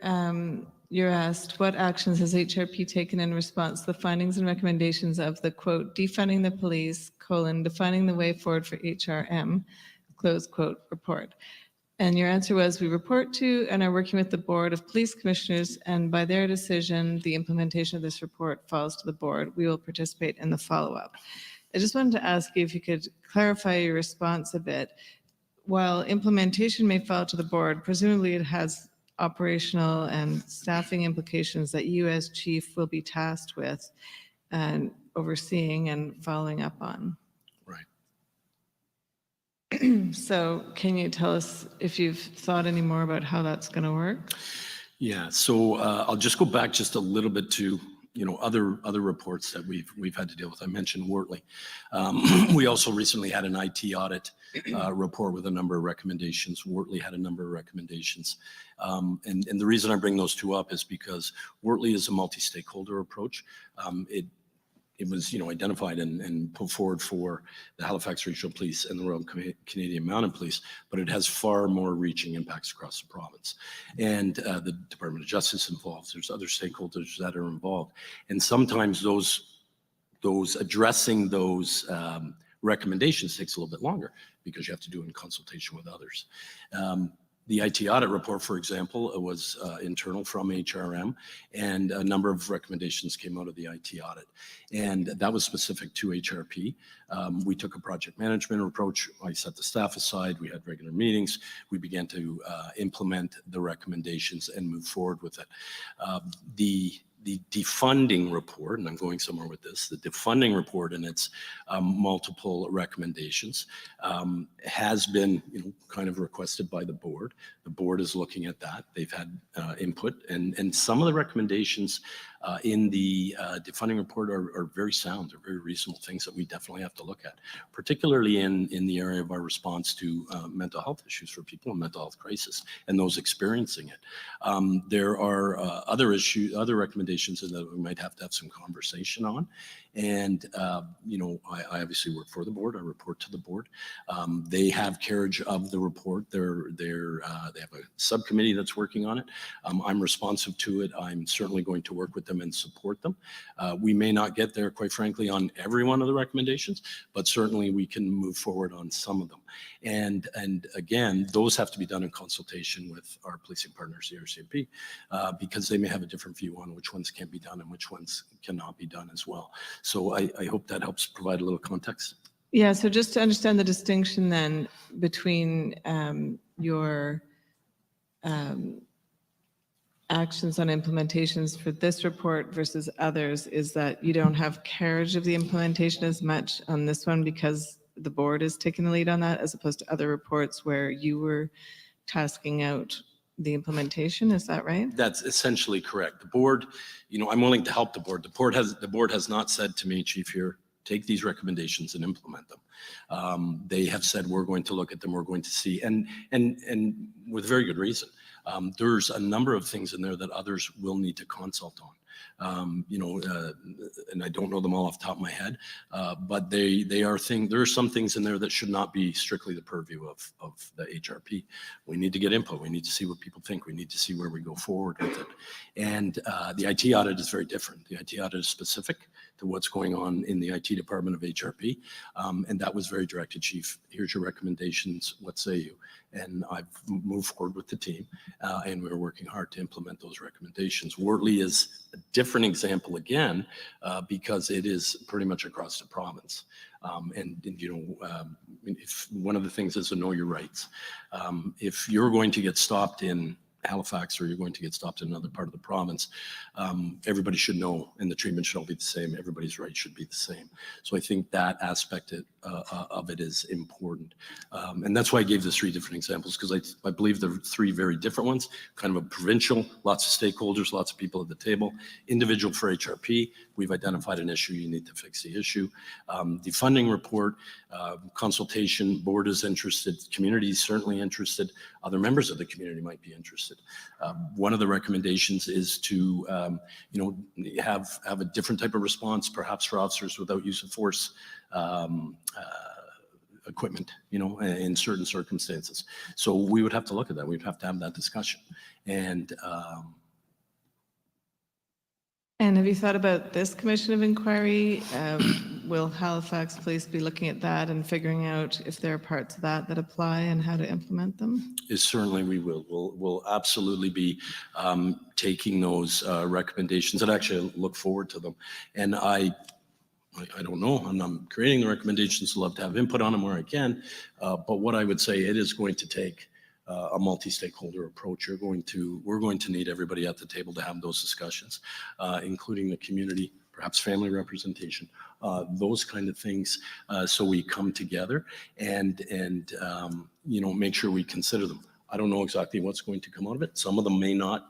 you're asked, what actions has Hrp taken in response to the findings and recommendations of the, quote, defunding the police, defining the way forward for HRM, close quote, report. And your answer was, we report to and are working with the Board of Police Commissioners, and by their decision, the implementation of this report falls to the board. We will participate in the follow-up. I just wanted to ask you if you could clarify your response a bit. While implementation may fall to the board, presumably it has operational and staffing implications that you as chief will be tasked with and overseeing and following up on. So can you tell us if you've thought any more about how that's going to work? Yeah, so I'll just go back just a little bit to other reports that we've had to deal with. I mentioned Wortley. We also recently had an IT audit report with a number of recommendations. Wortley had a number of recommendations. And the reason I bring those two up is because Wortley is a multi-stakeholder approach. It was, identified and put forward for the Halifax Regional Police and the Royal Canadian Mounted Police, but it has far more reaching impacts across the province. And the Department of Justice involved. There's other stakeholders that are involved, and sometimes those addressing those recommendations takes a little bit longer because you have to do it in consultation with others. The IT audit report, for example, was internal from HRM, and a number of recommendations came out of the IT audit. And that was specific to Hrp. We took a project management approach. I set the staff aside. We had regular meetings. We began to implement the recommendations and move forward with it. the defunding report, and I'm going somewhere with this, the defunding report and its multiple recommendations has been, kind of requested by the board. The board is looking at that. They've had input, and some of the recommendations in the defunding report are very sound. They're very reasonable things that we definitely have to look at, particularly in the area of our response to mental health issues for people in mental health crisis and those experiencing it. There are other recommendations that we might have to have some conversation on. And, I obviously work for the board. I report to the board. They have carriage of the report. They have a subcommittee that's working on it. I'm responsive to it. I'm certainly going to work with them and support them. We may not get there, quite frankly, on every one of the recommendations, but certainly we can move forward on some of them. And again, those have to be done in consultation with our policing partners, the Rcmp, because they may have a different view on which ones can be done and which ones cannot be done as well. So I hope that helps provide a little context. Yeah, so just to understand the distinction then between your actions on implementations for this report versus others is that you don't have carriage of the implementation as much on this one because the board is taking the lead on that, as opposed to other reports where you were tasking out the implementation. Is that right? That's essentially correct. The board, I'm willing to help the board. The board has not said to me, Chief, here, take these recommendations and implement them. They have said, we're going to look at them, we're going to see, and with very good reason. There's a number of things in there that others will need to consult on. And I don't know them all off the top of my head, but there are some things in there that should not be strictly the purview of the HRP. We need to get input. We need to see what people think. We need to see where we go forward with it. And the IT audit is very different. The IT audit is specific to what's going on in the IT department of HRP. And that was very directed, Chief. Here's your recommendations. What say you? And I've moved forward with the team, and we're working hard to implement those recommendations. Wortley is a different example again, because it is pretty much across the province. If one of the things is to know your rights. If you're going to get stopped in Halifax or you're going to get stopped in another part of the province, everybody should know, and the treatment should all be the same. Everybody's rights should be the same. So I think that aspect of it is important. And that's why I gave the three different examples, because I believe there are three very different ones, kind of a provincial, lots of stakeholders, lots of people at the table, individual for HRP. We've identified an issue, you need to fix the issue. The funding report, consultation, board is interested, community is certainly interested, other members of the community might be interested. One of the recommendations is to have a different type of response, perhaps for officers without use of force equipment, in certain circumstances. So we would have to look at that. We'd have to have that discussion. And have you thought about this commission of inquiry? Will Halifax Police be looking at that and figuring out if there are parts of that apply and how to implement them? Certainly we will. We'll absolutely be taking those recommendations, and actually look forward to them. And I don't know, I'm not creating the recommendations, love to have input on them where I can, but what I would say, it is going to take a multi-stakeholder approach. We're going to need everybody at the table to have those discussions, including the community, perhaps family representation, those kind of things, so we come together and make sure we consider them. I don't know exactly what's going to come out of it. Some of them may not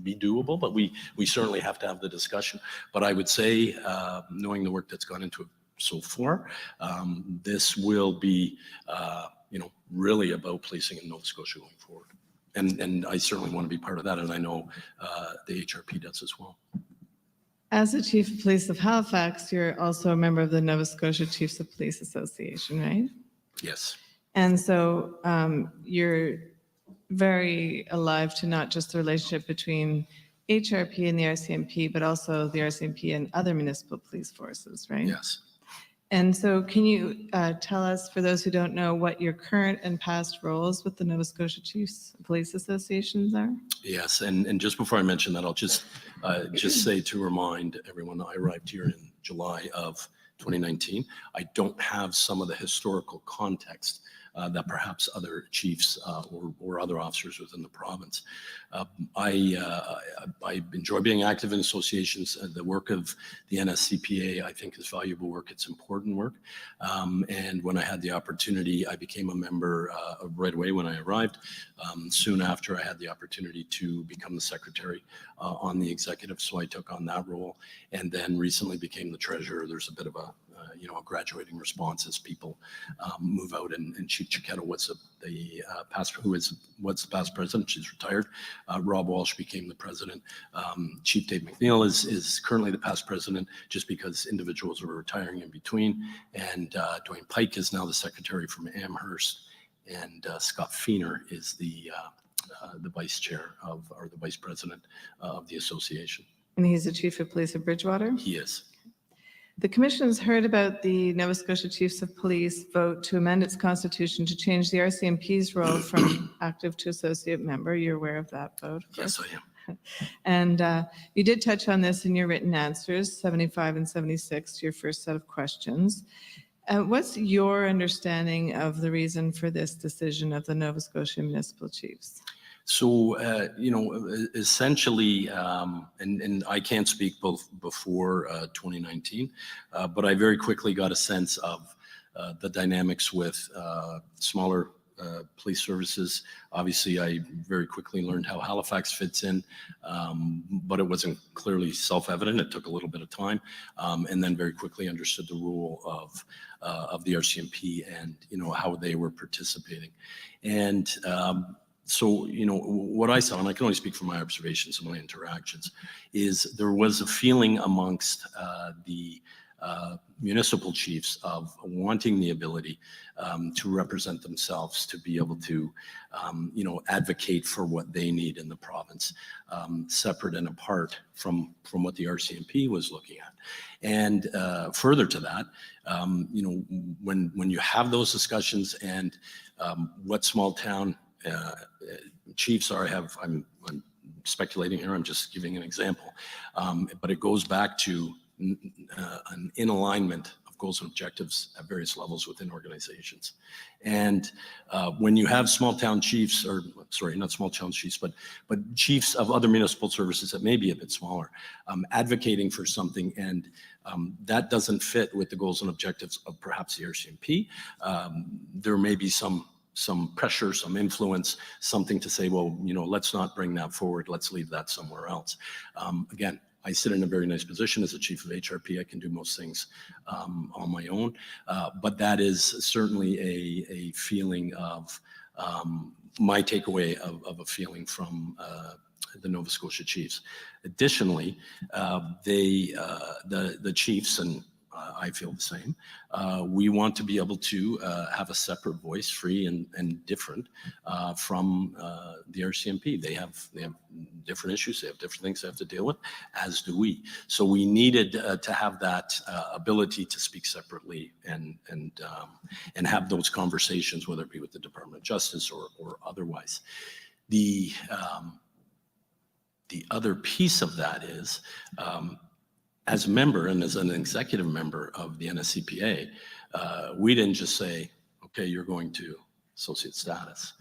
be doable, but we certainly have to have the discussion. But I would say, knowing the work that's gone into it so far, this will be really about policing in Nova Scotia going forward. And I certainly want to be part of that, and I know the HRP does as well. As the Chief of Police of Halifax, you're also a member of the Nova Scotia Chiefs of Police Association, right? Yes. And so you're very alive to not just the relationship between HRP and the Rcmp, but also the Rcmp and other municipal police forces, right? Yes. And so can you tell us, for those who don't know, what your current and past roles with the Nova Scotia Chiefs Police Associations are? Yes, and just before I mention that, I'll just say to remind everyone, I arrived here in July of 2019. I don't have some of the historical context that perhaps other chiefs or other officers within the province. I enjoy being active in associations. The work of the NSCPA, I think, is valuable work. It's important work. And when I had the opportunity, I became a member right away when I arrived. Soon after, I had the opportunity to become the secretary on the executive, so I took on that role, and then recently became the treasurer. There's a bit of a a graduating response as people move out, and Chief Chiquetto was the past president. She's retired. Rob Walsh became the president. Chief Dave McNeil is currently the past president, just because individuals are retiring in between, and Dwayne Pike is now the secretary from Amherst, and Scott Feener is the vice chair or the vice president of the association. And he's the chief of police of Bridgewater? He is. The commission has heard about the Nova Scotia Chiefs of Police vote to amend its constitution to change the RCMP's role from active to associate member. You're aware of that vote? Of Yes, I am. And you did touch on this in your written answers, 75 and 76, to your first set of questions. What's your understanding of the reason for this decision of the Nova Scotia Municipal Chiefs? So, essentially, and I can't speak both before 2019, but I very quickly got a sense of the dynamics with smaller police services. Obviously, I very quickly learned how Halifax fits in, but it wasn't clearly self-evident. It took a little bit of time, and then very quickly understood the role of the RCMP and how they were participating. And so, what I saw, and I can only speak from my observations and my interactions, is there was a feeling amongst the municipal chiefs of wanting the ability to represent themselves, to be able to, advocate for what they need in the province, separate and apart from what the RCMP was looking at. And further to that, when you have those discussions and what small town chiefs are, I'm speculating here, I'm just giving an example, but it goes back to an in alignment of goals and objectives at various levels within organizations. And when you have small town chiefs, or sorry, not small town chiefs, but chiefs of other municipal services that may be a bit smaller, advocating for something, and that doesn't fit with the goals and objectives of perhaps the RCMP, there may be some pressure, some influence, something to say, well, let's not bring that forward. Let's leave that somewhere else. Again, I sit in a very nice position as a chief of Hrp. I can do most things on my own, but that is certainly a feeling of my takeaway of a feeling from the Nova Scotia Chiefs. Additionally, the Chiefs, and I feel the same. We want to be able to have a separate voice, free and different from the RCMP. They have different issues. They have different things they have to deal with, as do we. So we needed to have that ability to speak separately and have those conversations, whether it be with the Department of Justice or otherwise. The other piece of that is, as a member and as an executive member of the NSCPA, we didn't just say, okay, you're going to associate status.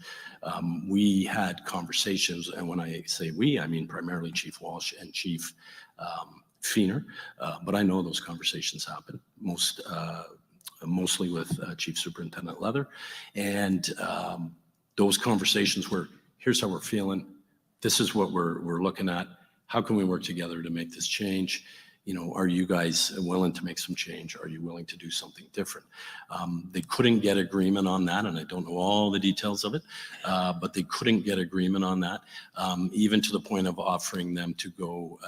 We had conversations, and when I say we, I mean primarily Chief Walsh and Chief Feener, but I know those conversations happen mostly with Chief Superintendent Leather, and those conversations were, here's how we're feeling, this is what we're looking at, how can we work together to make this change? Are you guys willing to make some change? Are you willing to do something different? They couldn't get agreement on that, and I don't know all the details of it, but they couldn't get agreement on that, even to the point of offering them to go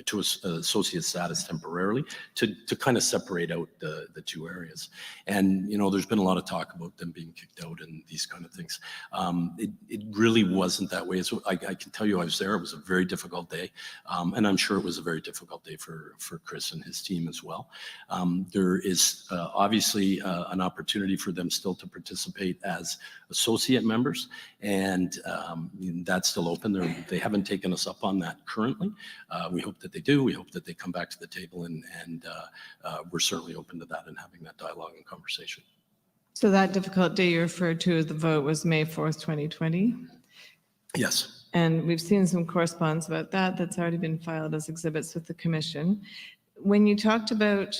to associate status temporarily to kind of separate out the two areas. And, there's been a lot of talk about them being kicked out and these kind of things. It really wasn't that way. So I can tell you I was there. It was a very difficult day. And I'm sure it was a very difficult day for Chris and his team as well. There is obviously an opportunity for them still to participate as associate members, and that's still open. They haven't taken us up on that currently. We hope that they do. We hope that they come back to the table, and we're certainly open to that and having that dialogue and conversation. So that difficult day you referred to as the vote was May 4th, 2020? Yes. And we've seen some correspondence about that that's already been filed as exhibits with the commission. When you talked about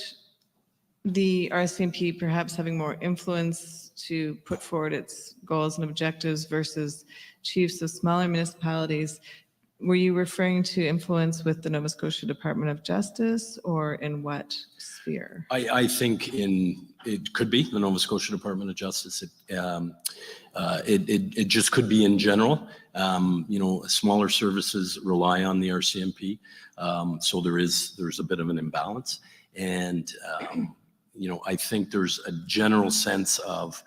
the RCMP perhaps having more influence to put forward its goals and objectives versus chiefs of smaller municipalities, were you referring to influence with the Nova Scotia Department of Justice, or in what sphere? I think it could be the Nova Scotia Department of Justice. It just could be in general. Smaller services rely on the RCMP, so there's a bit of an imbalance. And I think there's a general sense of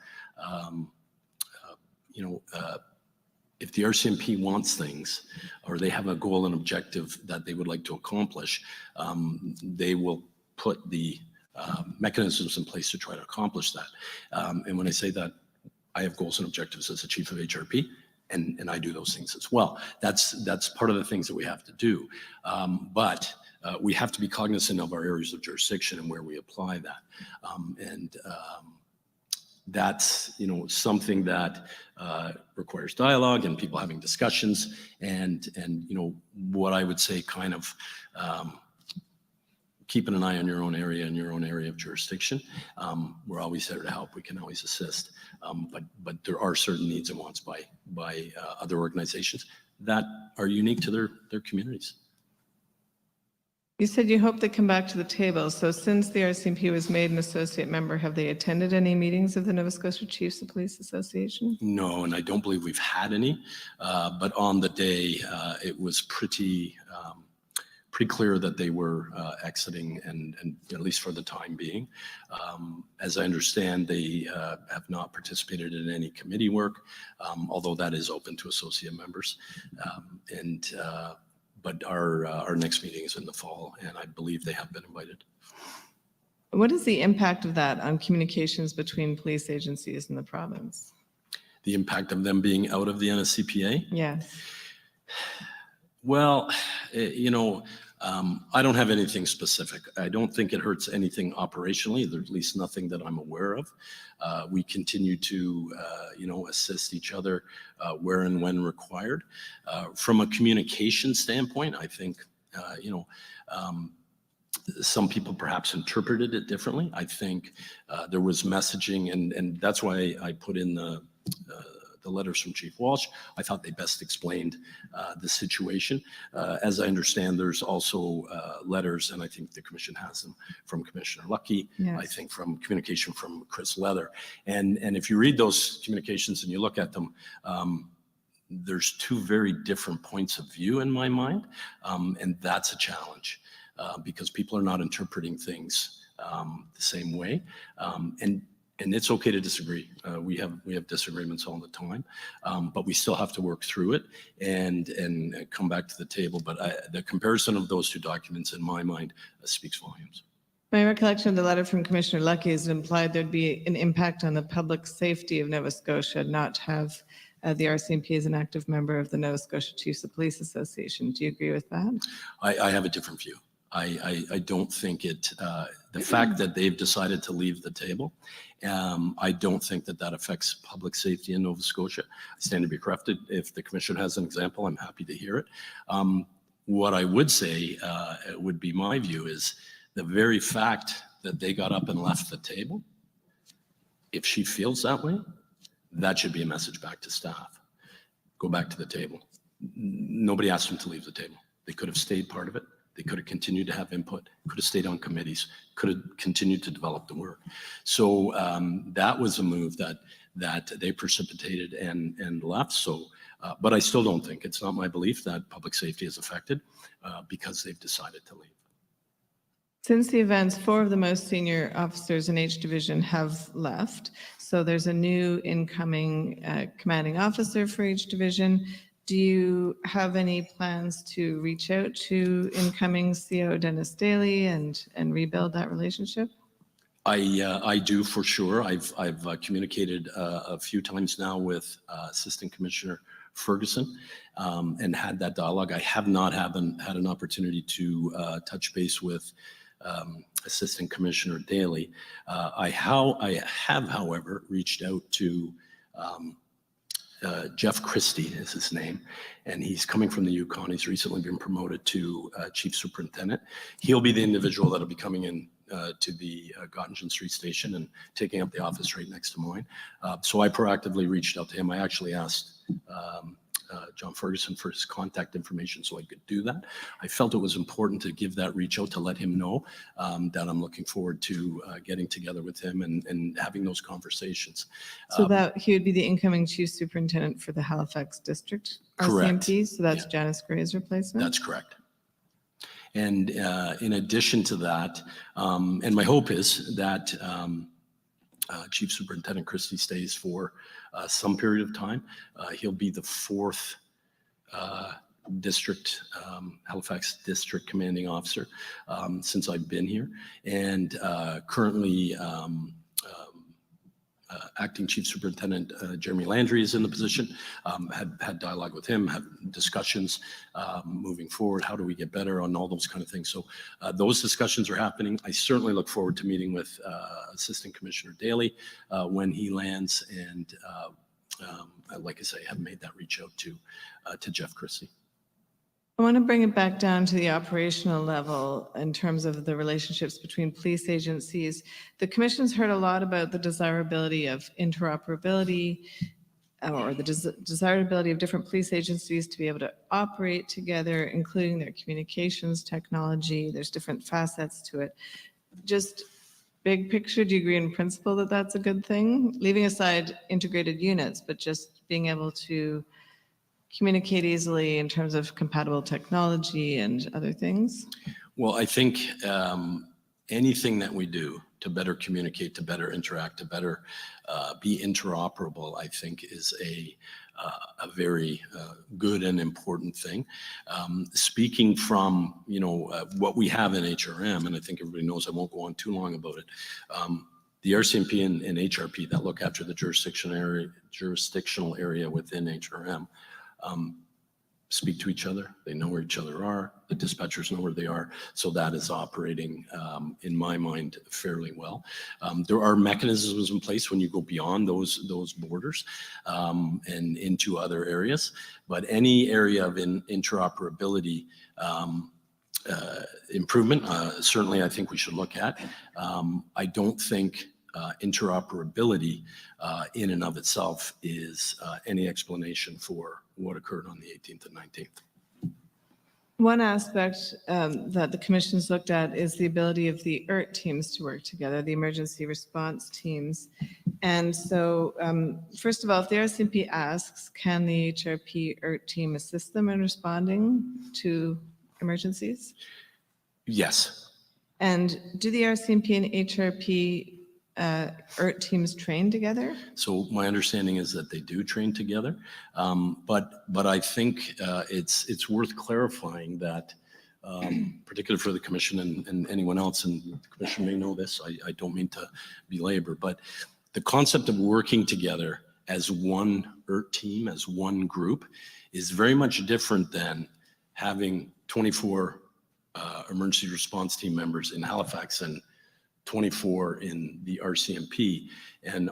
if the RCMP wants things, or they have a goal and objective that they would like to accomplish, they will put the mechanisms in place to try to accomplish that. And when I say that, I have goals and objectives as the chief of Hrp, and I do those things as well. That's part of the things that we have to do. But we have to be cognizant of our areas of jurisdiction and where we apply that. That's something that requires dialogue and people having discussions, and what I would say kind of keeping an eye on your own area and your own area of jurisdiction. We're always there to help. We can always assist, but there are certain needs and wants by other organizations that are unique to their communities. You said you hope they come back to the table. So since the RCMP was made an associate member, have they attended any meetings of the Nova Scotia Chiefs of Police Association? No, and I don't believe we've had any. But on the day, it was pretty clear that they were exiting, and at least for the time being. As I understand, they have not participated in any committee work, although that is open to associate members. But our next meeting is in the fall, and I believe they have been invited. What is the impact of that on communications between police agencies in the province? The impact of them being out of the NSCPA? Yes. Well, I don't have anything specific. I don't think it hurts anything operationally. There's at least nothing that I'm aware of. We continue to, assist each other where and when required. From a communication standpoint, I think, some people perhaps interpreted it differently. I think there was messaging, and that's why I put in the letters from Chief Walsh. I thought they best explained the situation. As I understand, there's also letters, and I think the commission has them, from Commissioner Lucky, Yes. I think from communication from Chris Leather. And if you read those communications and you look at them, there's two very different points of view in my mind, and that's a challenge because people are not interpreting things the same way. And it's okay to disagree. We have disagreements all the time, but we still have to work through it and come back to the table. But the comparison of those two documents, in my mind, speaks volumes. My recollection of the letter from Commissioner Lucky is it implied there'd be an impact on the public safety of Nova Scotia not to have the RCMP as an active member of the Nova Scotia Chiefs of Police Association. Do you agree with that? I have a different view. I don't think the fact that they've decided to leave the table, I don't think that affects public safety in Nova Scotia. I stand to be corrected. If the commission has an example, I'm happy to hear it. What I would say would be my view is the very fact that they got up and left the table, if she feels that way, that should be a message back to staff. Go back to the table. Nobody asked them to leave the table. They could have stayed part of it. They could have continued to have input, could have stayed on committees, could have continued to develop the work. So that was a move that they precipitated and left. So, but I still don't think, it's not my belief that public safety is affected because they've decided to leave. Since the events, 4 of the most senior officers in H Division have left. So there's a new incoming commanding officer for each division. Do you have any plans to reach out to incoming CO Dennis Daly and rebuild that relationship? I do, for sure. I've communicated a few times now with Assistant Commissioner Ferguson and had that dialogue. I have not had an opportunity to touch base with Assistant Commissioner Daly. I have, however, reached out to Jeff Christie is his name, and he's coming from the Yukon. He's recently been promoted to Chief Superintendent. He'll be the individual that'll be coming in to the Gottingen Street Station and taking up the office right next to mine. So I proactively reached out to him. I actually asked John Ferguson for his contact information so I could do that. I felt it was important to give that reach out to let him know that I'm looking forward to getting together with him and having those conversations. So that he would be the incoming chief superintendent for the Halifax district Correct. RCMP. So that's Yeah. Janice Gray's replacement. That's correct. And in addition to that, and my hope is that Chief Superintendent Christie stays for some period of time. He'll be the 4th district, Halifax district commanding officer since I've been here. And currently Acting Chief Superintendent Jeremy Landry is in the position. Had dialogue with him, had discussions moving forward. How do we get better on all those kind of things? So those discussions are happening. I certainly look forward to meeting with Assistant Commissioner Daly when he lands. And like I say, I have made that reach out to Jeff Christie. I want to bring it back down to the operational level in terms of the relationships between police agencies. The Commission's heard a lot about the desirability of interoperability or the desirability of different police agencies to be able to operate together, including their communications technology. There's different facets to it. Just big picture, do you agree in principle that that's a good thing? Leaving aside integrated units, but just being able to communicate easily in terms of compatible technology and other things? Well, I think anything that we do to better communicate, to better interact, to better be interoperable, I think is a very good and important thing. Speaking from, what we have in HRM, and I think everybody knows, I won't go on too long about it. The RCMP and HRP that look after the jurisdictional area within HRM speak to each other. They know where each other are. The dispatchers know where they are. So that is operating, in my mind, fairly well. There are mechanisms in place when you go beyond those borders and into other areas. But any area of interoperability improvement, certainly I think we should look at. I don't think interoperability in and of itself is any explanation for what occurred on the 18th and 19th. One aspect that the Commission's looked at is the ability of the ERT teams to work together, the emergency response teams. And so, first of all, if the RCMP asks, can the HRP ERT team assist them in responding to emergencies? Yes. And do the RCMP and HRP ERT teams train together? So my understanding is that they do train together, but I think it's worth clarifying that, particularly for the Commission and anyone else, and the Commission may know this, I don't mean to belabor, but the concept of working together as one ERT team, as one group, is very much different than having 24 emergency response team members in Halifax and 24 in the RCMP, and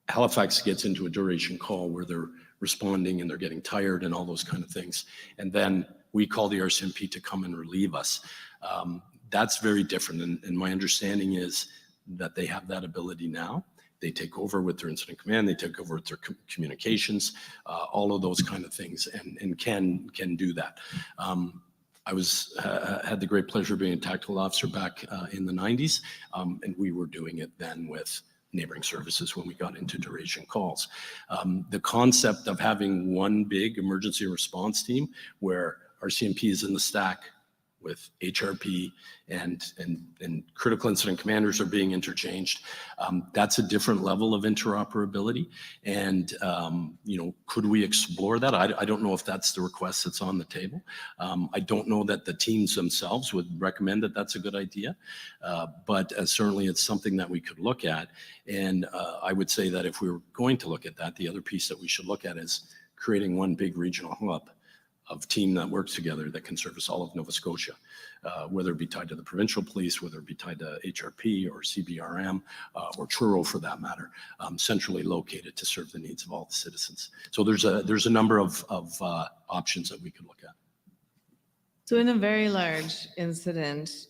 Halifax gets into a duration call where they're responding and they're getting tired and all those kind of things. And then we call the RCMP to come and relieve us. That's very different. And my understanding is that they have that ability now. They take over with their incident command, they take over with their communications, all of those kind of things, and can do that. I had the great pleasure of being a tactical officer back in the 90s, and we were doing it then with neighboring services when we got into duration calls. The concept of having one big emergency response team where RCMP is in the stack with HRP and critical incident commanders are being interchanged. That's a different level of interoperability. And, could we explore that? I don't know if that's the request that's on the table. I don't know that the teams themselves would recommend that that's a good idea, but certainly it's something that we could look at. And I would say that if we were going to look at that, the other piece that we should look at is creating one big regional hub team that works together that can service all of Nova Scotia, whether it be tied to the provincial police, whether it be tied to HRP or CBRM or Truro for that matter, centrally located to serve the needs of all the citizens. So there's a number of options that we could look at. So in a very large incident,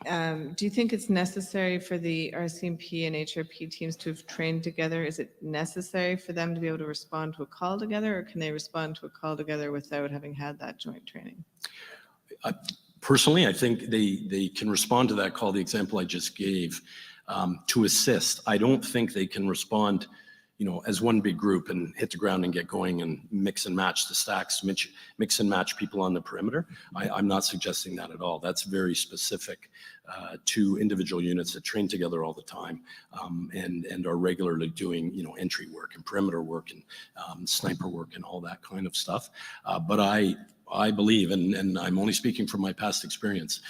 do you think it's necessary for the Rcmp and Hrp teams to have trained together? Is it necessary for them to be able to respond to a call together, or can they respond to a call together without having had that joint training? Personally, I think they can respond to that call, the example I just gave, to assist. I don't think they can respond, as one big group and hit the ground and get going and mix and match the stacks, mix and match people on the perimeter. I'm not suggesting that at all. That's very specific to individual units that train together all the time and are regularly doing, entry work and perimeter work and sniper work and all that kind of stuff. But I believe, and I'm only speaking from my past experience,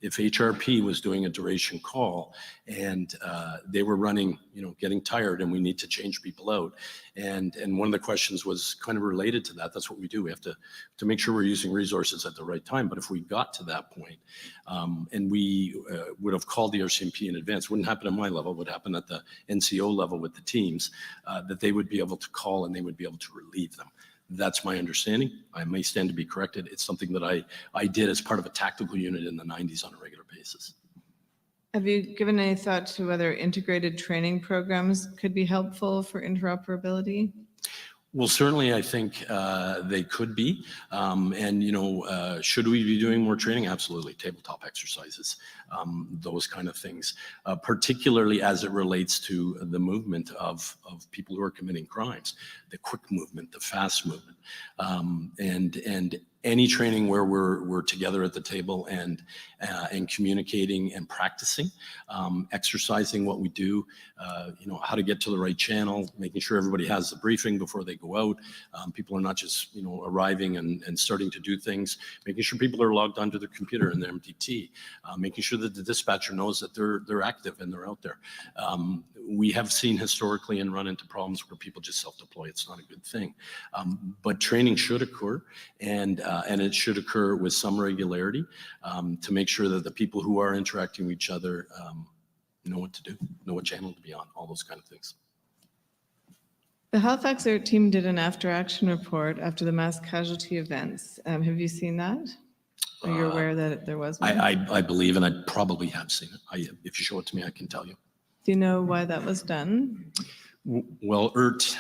if HRP was doing a duration call and they were running, getting tired and we need to change people out. And one of the questions was kind of related to that. That's what we do. We have to make sure we're using resources at the right time. But if we got to that point and we would have called the Rcmp in advance, wouldn't happen at my level, would happen at the NCO level with the teams, that they would be able to call and they would be able to relieve them. That's my understanding. I may stand to be corrected. It's something that I did as part of a tactical unit in the 90s on a regular basis. Have you given any thought to whether integrated training programs could be helpful for interoperability? Well, certainly I think they could be. Should we be doing more training? Absolutely. Tabletop exercises, those kind of things, particularly as it relates to the movement of people who are committing crimes, the quick movement, the fast movement, and any training where we're together at the table and communicating and practicing, exercising what we do, how to get to the right channel, making sure everybody has the briefing before they go out. People are not just, arriving and starting to do things, making sure people are logged onto their computer and their MDT, making sure that the dispatcher knows that they're active and they're out there. We have seen historically and run into problems where people just self-deploy. It's not a good thing. But training should occur and it should occur with some regularity to make sure that the people who are interacting with each other know what to do, know what channel to be on, all those kind of things. The Halifax Art team did an after-action report after the mass casualty events. Have you seen that? Are you aware that there was one? I believe, and I probably have seen it. If you show it to me, I can tell you. Do you know why that was done? Well, ERT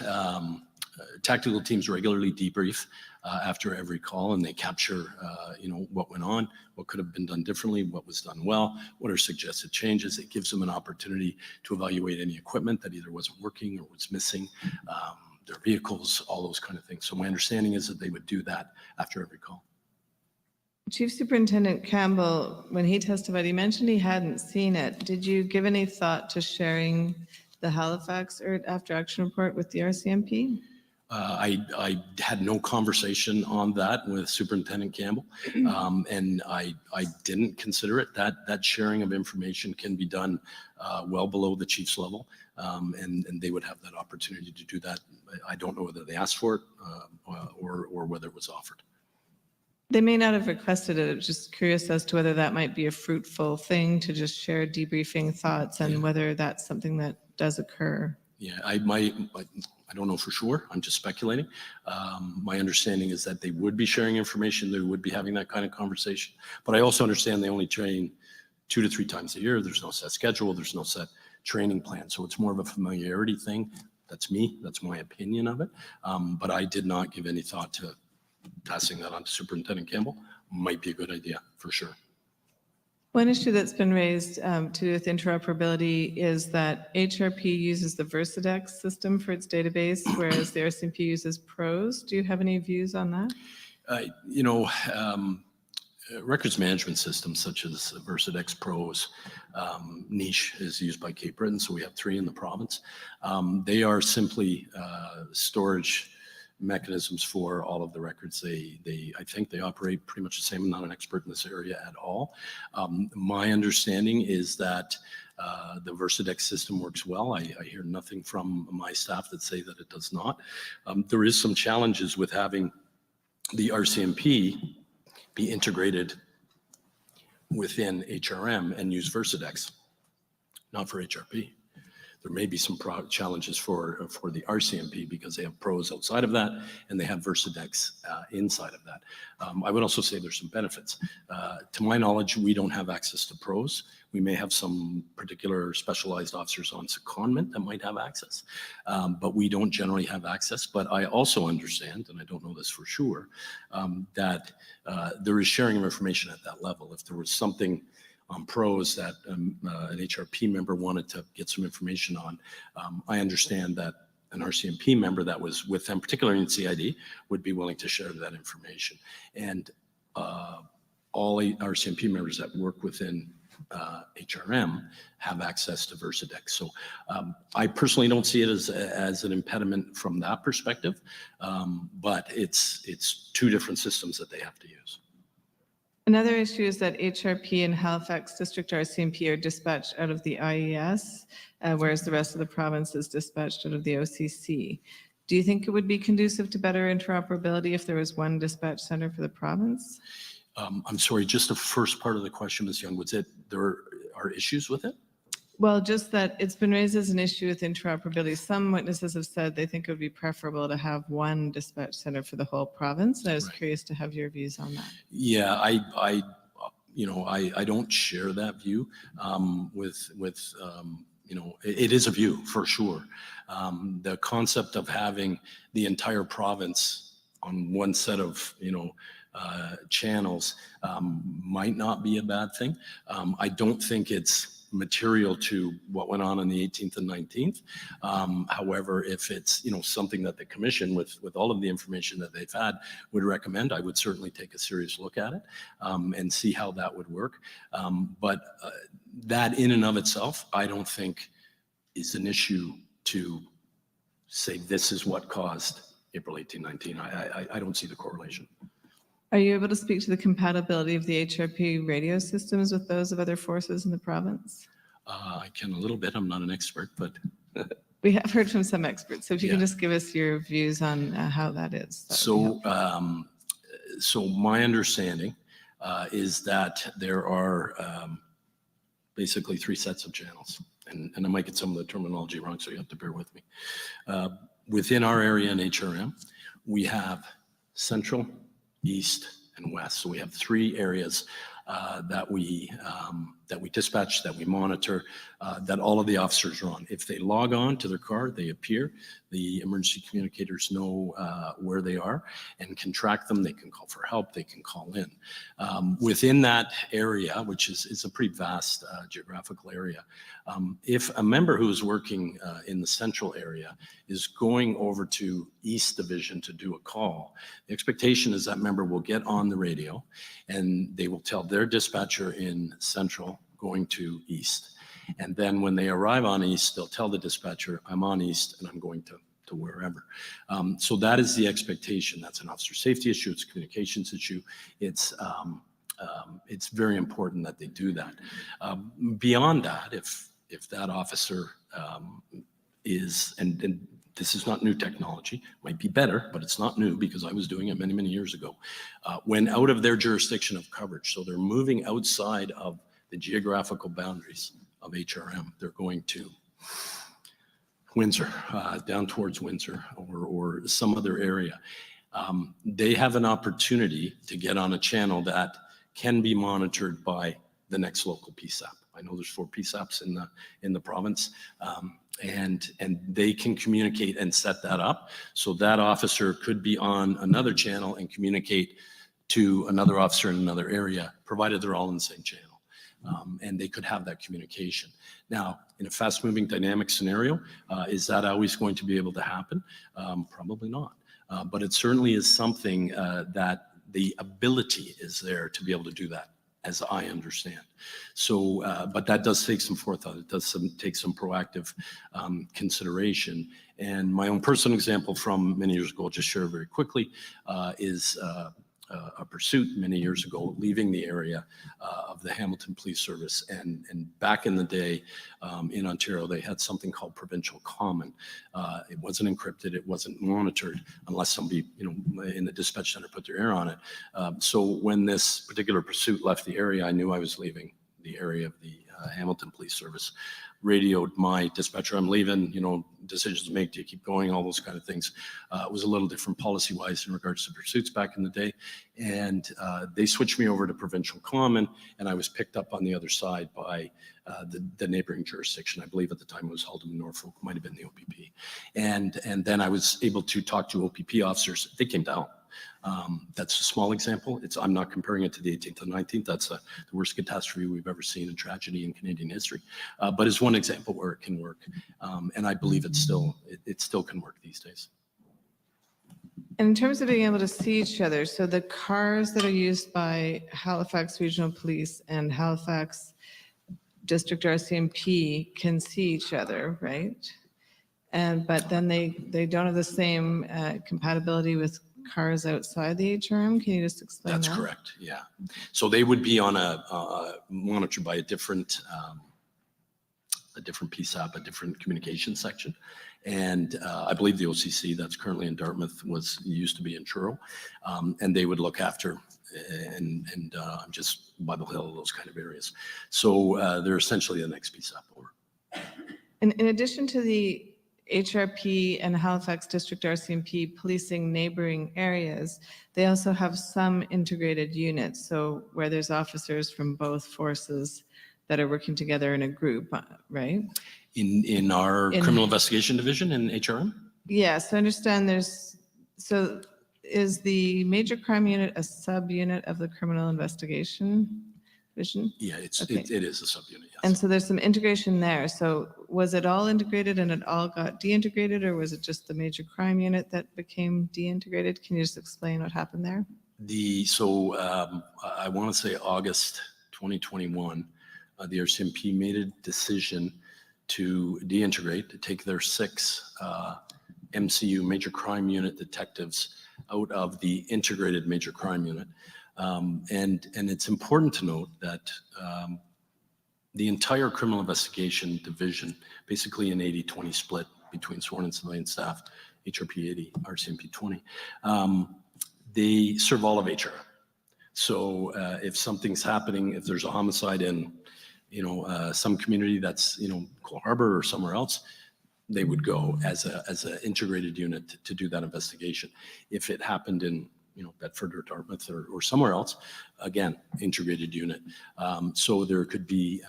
tactical teams regularly debrief after every call, and they capture, what went on, what could have been done differently, what was done well, what are suggested changes. It gives them an opportunity to evaluate any equipment that either wasn't working or was missing, their vehicles, all those kind of things. So my understanding is that they would do that after every call. Chief Superintendent Campbell, when he testified, he mentioned he hadn't seen it. Did you give any thought to sharing the Halifax after action report with the Rcmp? I had no conversation on that with Superintendent Campbell, and I didn't consider it. That sharing of information can be done well below the chief's level, and they would have that opportunity to do that. I don't know whether they asked for it or whether it was offered. They may not have requested it. I'm just curious as to whether that might be a fruitful thing to just share debriefing thoughts and whether that's something that does occur. Yeah, I don't know for sure. I'm just speculating. My understanding is that they would be sharing information. They would be having that kind of conversation. But I also understand they only train 2 to 3 times a year. There's no set schedule. There's no set training plan. So it's more of a familiarity thing. That's me. That's my opinion of it. But I did not give any thought to passing that on to Superintendent Campbell. Might be a good idea for sure. One issue that's been raised to do with interoperability is that HRP uses the Versadex system for its database, whereas the Rcmp uses PROS. Do you have any views on that? Records management systems such as Versadex, PROS, Niche is used by Cape Breton, so we have 3 in the province. They are simply storage mechanisms for all of the records. I think they operate pretty much the same. I'm not an expert in this area at all. My understanding is that the Versadex system works well. I hear nothing from my staff that say that it does not. There is some challenges with having the RCMP be integrated within HRM and use Versadex, not for HRP. There may be some challenges for the RCMP because they have pros outside of that and they have Versadex inside of that. I would also say there's some benefits. To my knowledge, we don't have access to pros. We may have some particular specialized officers on secondment that might have access, but we don't generally have access. But I also understand, and I don't know this for sure, that there is sharing of information at that level. If there was something on pros that an HRP member wanted to get some information on, I understand that an RCMP member that was with them, particularly in CID, would be willing to share that information. And all RCMP members that work within HRM have access to Versadex. So I personally don't see it as an impediment from that perspective, but it's two different systems that they have to use. Another issue is that HRP and Halifax District RCMP are dispatched out of the IES, whereas the rest of the province is dispatched out of the OCC. Do you think it would be conducive to better interoperability if there was one dispatch center for the province? I'm sorry, just the first part of the question, Ms. Young, was it there are issues with it? Well, just that it's been raised as an issue with interoperability. Some witnesses have said they think it would be preferable to have one dispatch center for the whole province. And I was curious to have your views on that. Yeah, I don't share that view it is a view for sure. The concept of having the entire province on one set of, channels might not be a bad thing. I don't think it's material to what went on the 18th and 19th. However, if it's something that the commission, with all of the information that they've had, would recommend, I would certainly take a serious look at it and see how that would work. But that in and of itself, I don't think is an issue to say this is what caused April 18-19. I don't see the correlation. Are you able to speak to the compatibility of the HRP radio systems with those of other forces in the province? I can a little bit. I'm not an expert, but we have heard from some experts. So if you can just give us your views on how that is. So my understanding is that there are basically three sets of channels, and I might get some of the terminology wrong, so you have to bear with me. Within our area in HRM, we have central, east, and west. So we have three areas that we dispatch, that we monitor, that all of the officers are on. If they log on to their car, they appear. The emergency communicators know where they are and can track them. They can call for help. They can call in. Within that area, which is a pretty vast geographical area, if a member who is working in the central area is going over to East Division to do a call, the expectation is that member will get on the radio and they will tell their dispatcher in Central going to East. And then when they arrive on East, they'll tell the dispatcher, I'm on East and I'm going to wherever. So that is the expectation. That's an officer safety issue. It's a communications issue. It's very important that they do that. Beyond that, if that officer is, and this is not new technology, might be better, but it's not new because I was doing it many, many years ago. When out of their jurisdiction of coverage, so they're moving outside of the geographical boundaries of HRM, they're going to Windsor, down towards Windsor or some other area. They have an opportunity to get on a channel that can be monitored by the next local PSAP. I know there's 4 PSAPs in the province, and they can communicate and set that up. So that officer could be on another channel and communicate to another officer in another area, provided they're all in the same channel. And they could have that communication. Now, in a fast-moving dynamic scenario, is that always going to be able to happen? Probably not. But it certainly is something that the ability is there to be able to do that, as I understand. So, but that does take some forethought. It does take some proactive consideration. And my own personal example from many years ago, I'll just share very quickly, is a pursuit many years ago, leaving the area of the Hamilton Police Service. And back in the day in Ontario, they had something called Provincial Common. It wasn't encrypted, it wasn't monitored unless somebody, in the dispatch center put their ear on it. So when this particular pursuit left the area, I knew I was leaving the area of the Hamilton Police Service. Radioed my dispatcher, I'm leaving, decisions to make, do you keep going, all those kind of things. It was a little different policy-wise in regards to pursuits back in the day. And they switched me over to Provincial Common, and I was picked up on the other side by the neighboring jurisdiction. I believe at the time it was Halton Norfolk, might have been the OPP. And then I was able to talk to OPP officers. They came down. That's a small example. I'm not comparing it to the 18th and 19th. That's the worst catastrophe we've ever seen in tragedy in Canadian history. But it's one example where it can work. And I believe it still can work these days. And in terms of being able to see each other, so the cars that are used by Halifax Regional Police and Halifax District Rcmp can see each other, right? But then they don't have the same compatibility with cars outside the HRM. Can you just explain that? That's correct, yeah. So they would be on monitored by a different PSAP, a different communication section. And I believe the OCC that's currently in Dartmouth used to be in Truro. And they would look after and just Bible Hill, those kind of areas. So they're essentially the next PSAP over. And in addition to the HRP and Halifax District Rcmp policing neighboring areas, they also have some integrated units. So where there's officers from both forces that are working together in a group, right? In our criminal investigation division in HRM? Yes, I understand so is the major crime unit a subunit of the criminal investigation division? Yeah, it is a subunit, yes. And so there's some integration there. So was it all integrated and it all got deintegrated, or was it just the major crime unit that became deintegrated? Can you just explain what happened there? I want to say August 2021, the Rcmp made a decision to deintegrate, to take their 6 MCU major crime unit detectives out of the integrated major crime unit. And it's important to note that the entire criminal investigation division, basically an 80-20 split between sworn and civilian staff, HRP 80, Rcmp 20, they serve all of HR. So if something's happening, if there's a homicide in some community that's Cole Harbour or somewhere else, they would go as an integrated unit to do that investigation. If it happened in Bedford or Dartmouth or somewhere else, again, integrated unit. So there could be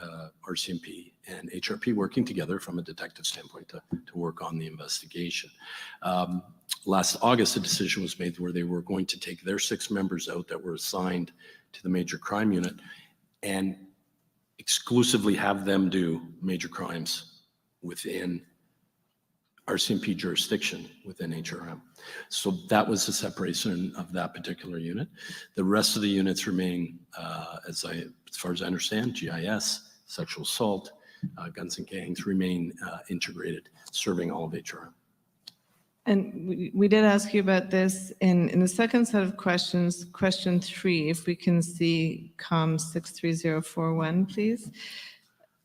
Rcmp and HRP working together from a detective standpoint to work on the investigation. Last August, a decision was made where they were going to take their 6 members out that were assigned to the major crime unit and exclusively have them do major crimes within Rcmp jurisdiction within HRM. So that was the separation of that particular unit. The rest of the units remain, as far as I understand, GIS, sexual assault, guns and gangs remain integrated, serving all of HRM. And we did ask you about this in the second set of questions, question 3, if we can see COM 63041, please.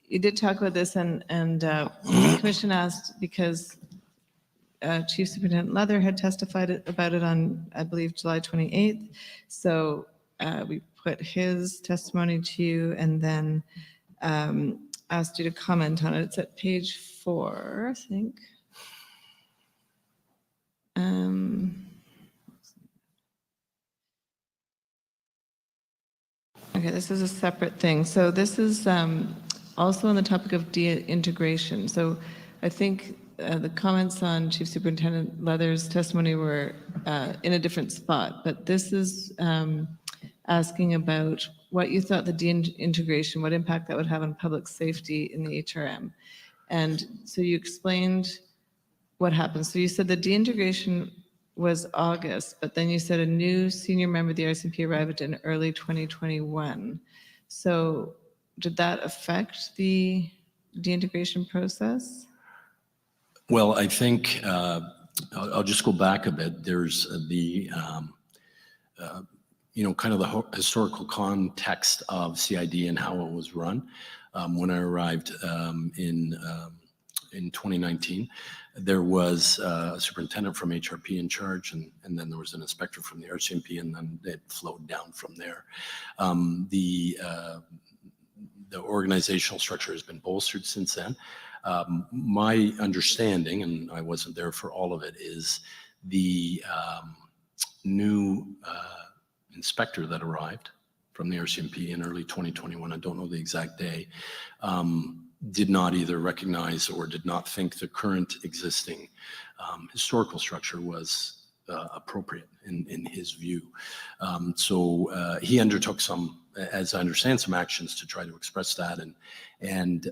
You did talk about this and the commission asked because Chief Superintendent Leather had testified about it on, I believe, July 28th. So we put his testimony to you and then asked you to comment on it. It's at page 4, I think. Okay, this is a separate thing. So this is also on the topic of de-integration. So I think the comments on Chief Superintendent Leather's testimony were in a different spot, but this is asking about what you thought the de-integration, what impact that would have on public safety in the HRM. And so you explained what happened. So you said the de-integration was August, but then you said a new senior member of the Rcmp arrived in early 2021. So did that affect the de-integration process? Well, I think I'll just go back a bit. There's kind of the historical context of CID and how it was run. When I arrived in 2019, there was a superintendent from HRP in charge, and then there was an inspector from the Rcmp, and then it flowed down from there. The organizational structure has been bolstered since then. My understanding, and I wasn't there for all of it, is the new inspector that arrived from the Rcmp in early 2021, I don't know the exact day, did not either recognize or did not think the current existing historical structure was appropriate in his view. So he undertook some, as I understand, some actions to try to express that, and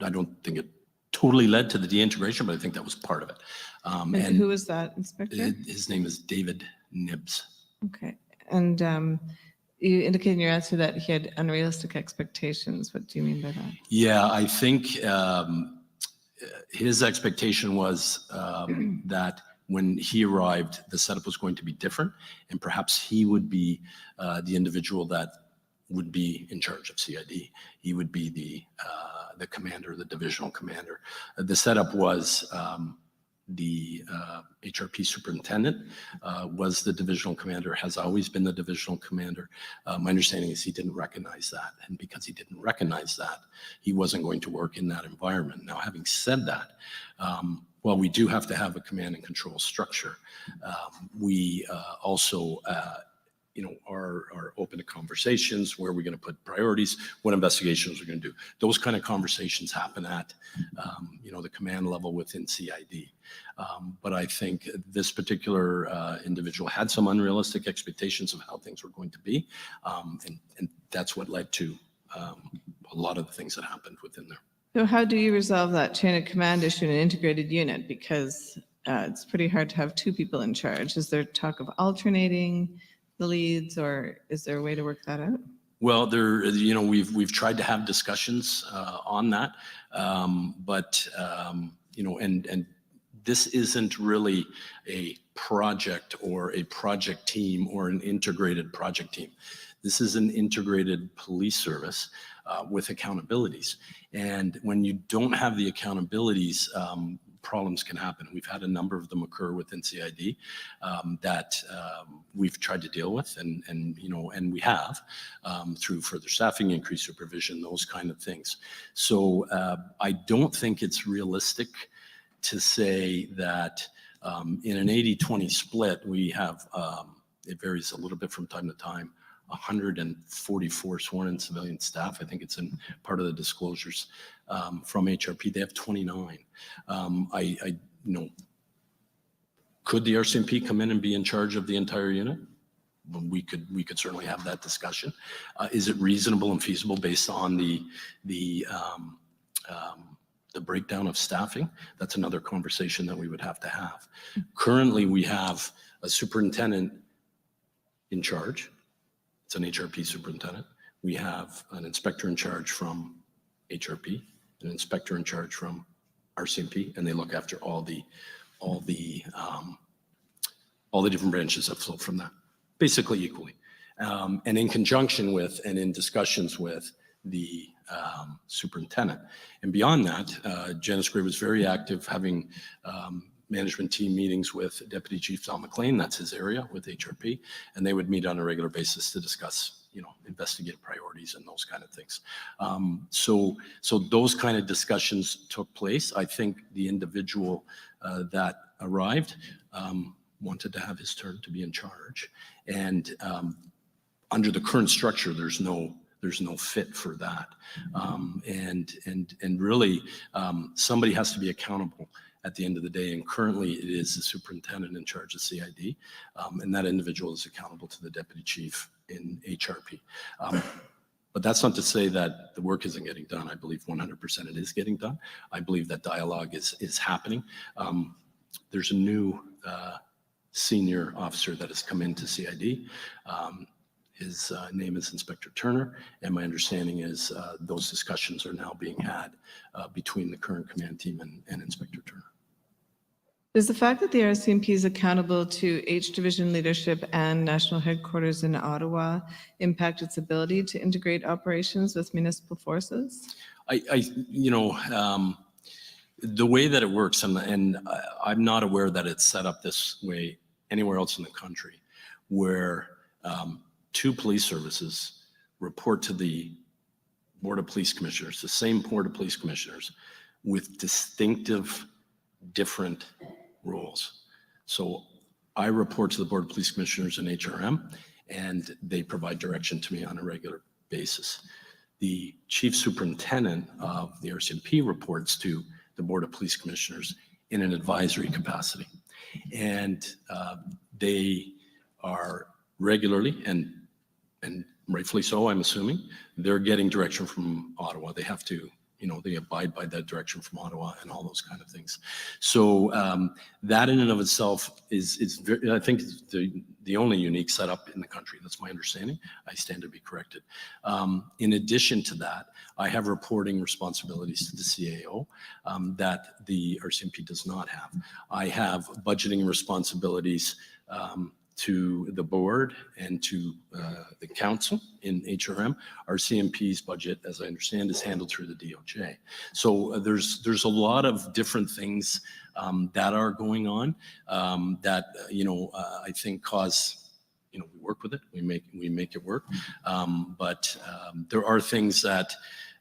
I don't think it totally led to the deintegration, but I think that was part of it. And who was that inspector? His name is David Nibbs. Okay. And you indicated in your answer that he had unrealistic expectations. What do you mean by that? Yeah, I think his expectation was that when he arrived, the setup was going to be different, and perhaps he would be the individual that would be in charge of CID. He would be the commander, the divisional commander. The setup was the HRP superintendent was the divisional commander, has always been the divisional commander. My understanding is he didn't recognize that, and because he didn't recognize that, he wasn't going to work in that environment. Now, having said that, while we do have to have a command and control structure, we also are open to conversations. Where are we going to put priorities? What investigations we're going to do? Those kind of conversations happen at, the command level within CID. But I think this particular individual had some unrealistic expectations of how things were going to be, and that's what led to a lot of the things that happened within there. So how do you resolve that chain of command issue in an integrated unit? Because it's pretty hard to have two people in charge. Is there talk of alternating the leads, or is there a way to work that out? Well, we've tried to have discussions on that, but and this isn't really a project or a project team or an integrated project team. This is an integrated police service with accountabilities, and when you don't have the accountabilities, problems can happen. We've had a number of them occur within CID that we've tried to deal with, and we have through further staffing, increased supervision, those kind of things. So I don't think it's realistic to say that in an 80-20 split, we have, it varies a little bit from time to time, 144 sworn in civilian staff. I think it's in part of the disclosures from HRP. They have 29. Could the Rcmp come in and be in charge of the entire unit? We could certainly have that discussion. Is it reasonable and feasible based on the breakdown of staffing? That's another conversation that we would have to have. Currently, we have a superintendent in charge. It's an HRP superintendent. We have an inspector in charge from HRP, an inspector in charge from Rcmp, and they look after all the different branches that flow from that, basically equally. And in conjunction with and in discussions with the superintendent. And beyond that, Janice Gray was very active, having management team meetings with Deputy Chief Don McLean, that's his area with HRP, and they would meet on a regular basis to discuss, investigative priorities and those kind of things. So those kind of discussions took place. I think the individual that arrived wanted to have his turn to be in charge, and under the current structure, there's no fit for that, and really somebody has to be accountable at the end of the day, and currently it is the superintendent in charge of CID, and that individual is accountable to the deputy chief in HRP. But that's not to say that the work isn't getting done. I believe 100% it is getting done. I believe that dialogue is happening. There's a new senior officer that has come into CID. His name is Inspector Turner, and my understanding is those discussions are now being had between the current command team and Inspector Turner. Does the fact that the RCMP is accountable to H Division leadership and national headquarters in Ottawa impact its ability to integrate operations with municipal forces? The way that it works, and I'm not aware that it's set up this way anywhere else in the country, where two police services report to the Board of Police Commissioners, the same Board of Police Commissioners, with distinctive, different roles. So I report to the Board of Police Commissioners in HRM, and they provide direction to me on a regular basis. The Chief Superintendent of the RCMP reports to the Board of Police Commissioners in an advisory capacity. And they are regularly, and rightfully so, I'm assuming, they're getting direction from Ottawa. They have to, they abide by that direction from Ottawa and all those kind of things. So that in and of itself is very, I think, the only unique setup in the country. That's my understanding. I stand to be corrected. In addition to that, I have reporting responsibilities to the CAO that the RCMP does not have. I have budgeting responsibilities to the board and to the council in HRM. Our CMP's budget, as I understand, is handled through the DOJ. So there's a lot of different things that are going on that I think cause, we work with it, we make it work, but there are things that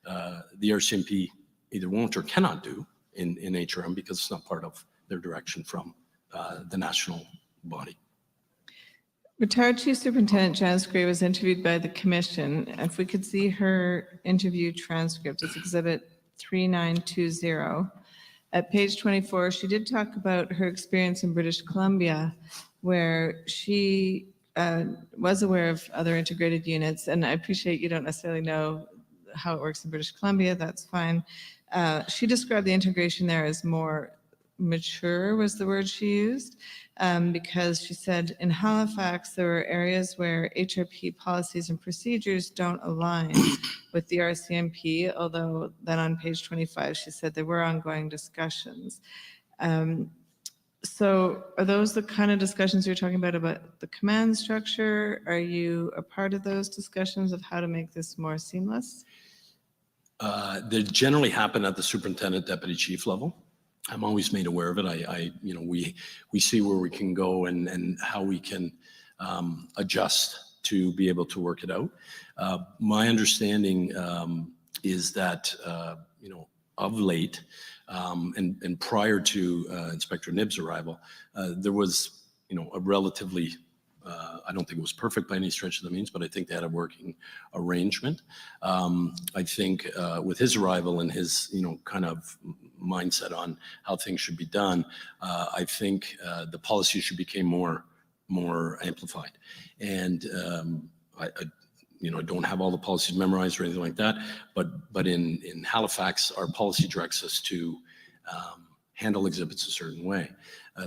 the RCMP either won't or cannot do in HRM because it's not part of their direction from the national body. Retired Chief Superintendent Janice Gray was interviewed by the Commission. If we could see her interview transcript, it's Exhibit 3920. At page 24, she did talk about her experience in British Columbia, where she was aware of other integrated units. And I appreciate you don't necessarily know how it works in British Columbia. That's fine. She described the integration there as more mature, was the word she used, because she said in Halifax there were areas where Hrp policies and procedures don't align with the RCMP, although then on page 25 she said there were ongoing discussions. So are those the kind of discussions you're talking about the command structure? Are you a part of those discussions of how to make this more seamless? They generally happen at the superintendent deputy chief level. I'm always made aware of it. We see where we can go and how we can adjust to be able to work it out. My understanding is that of late and prior to Inspector Nibb's arrival, there was a relatively I don't think it was perfect by any stretch of the means, but I think they had a working arrangement. I think with his arrival and his, kind of mindset on how things should be done, I think the policy should become more amplified. And I don't have all the policies memorized or anything like that, but in Halifax, our policy directs us to handle exhibits a certain way.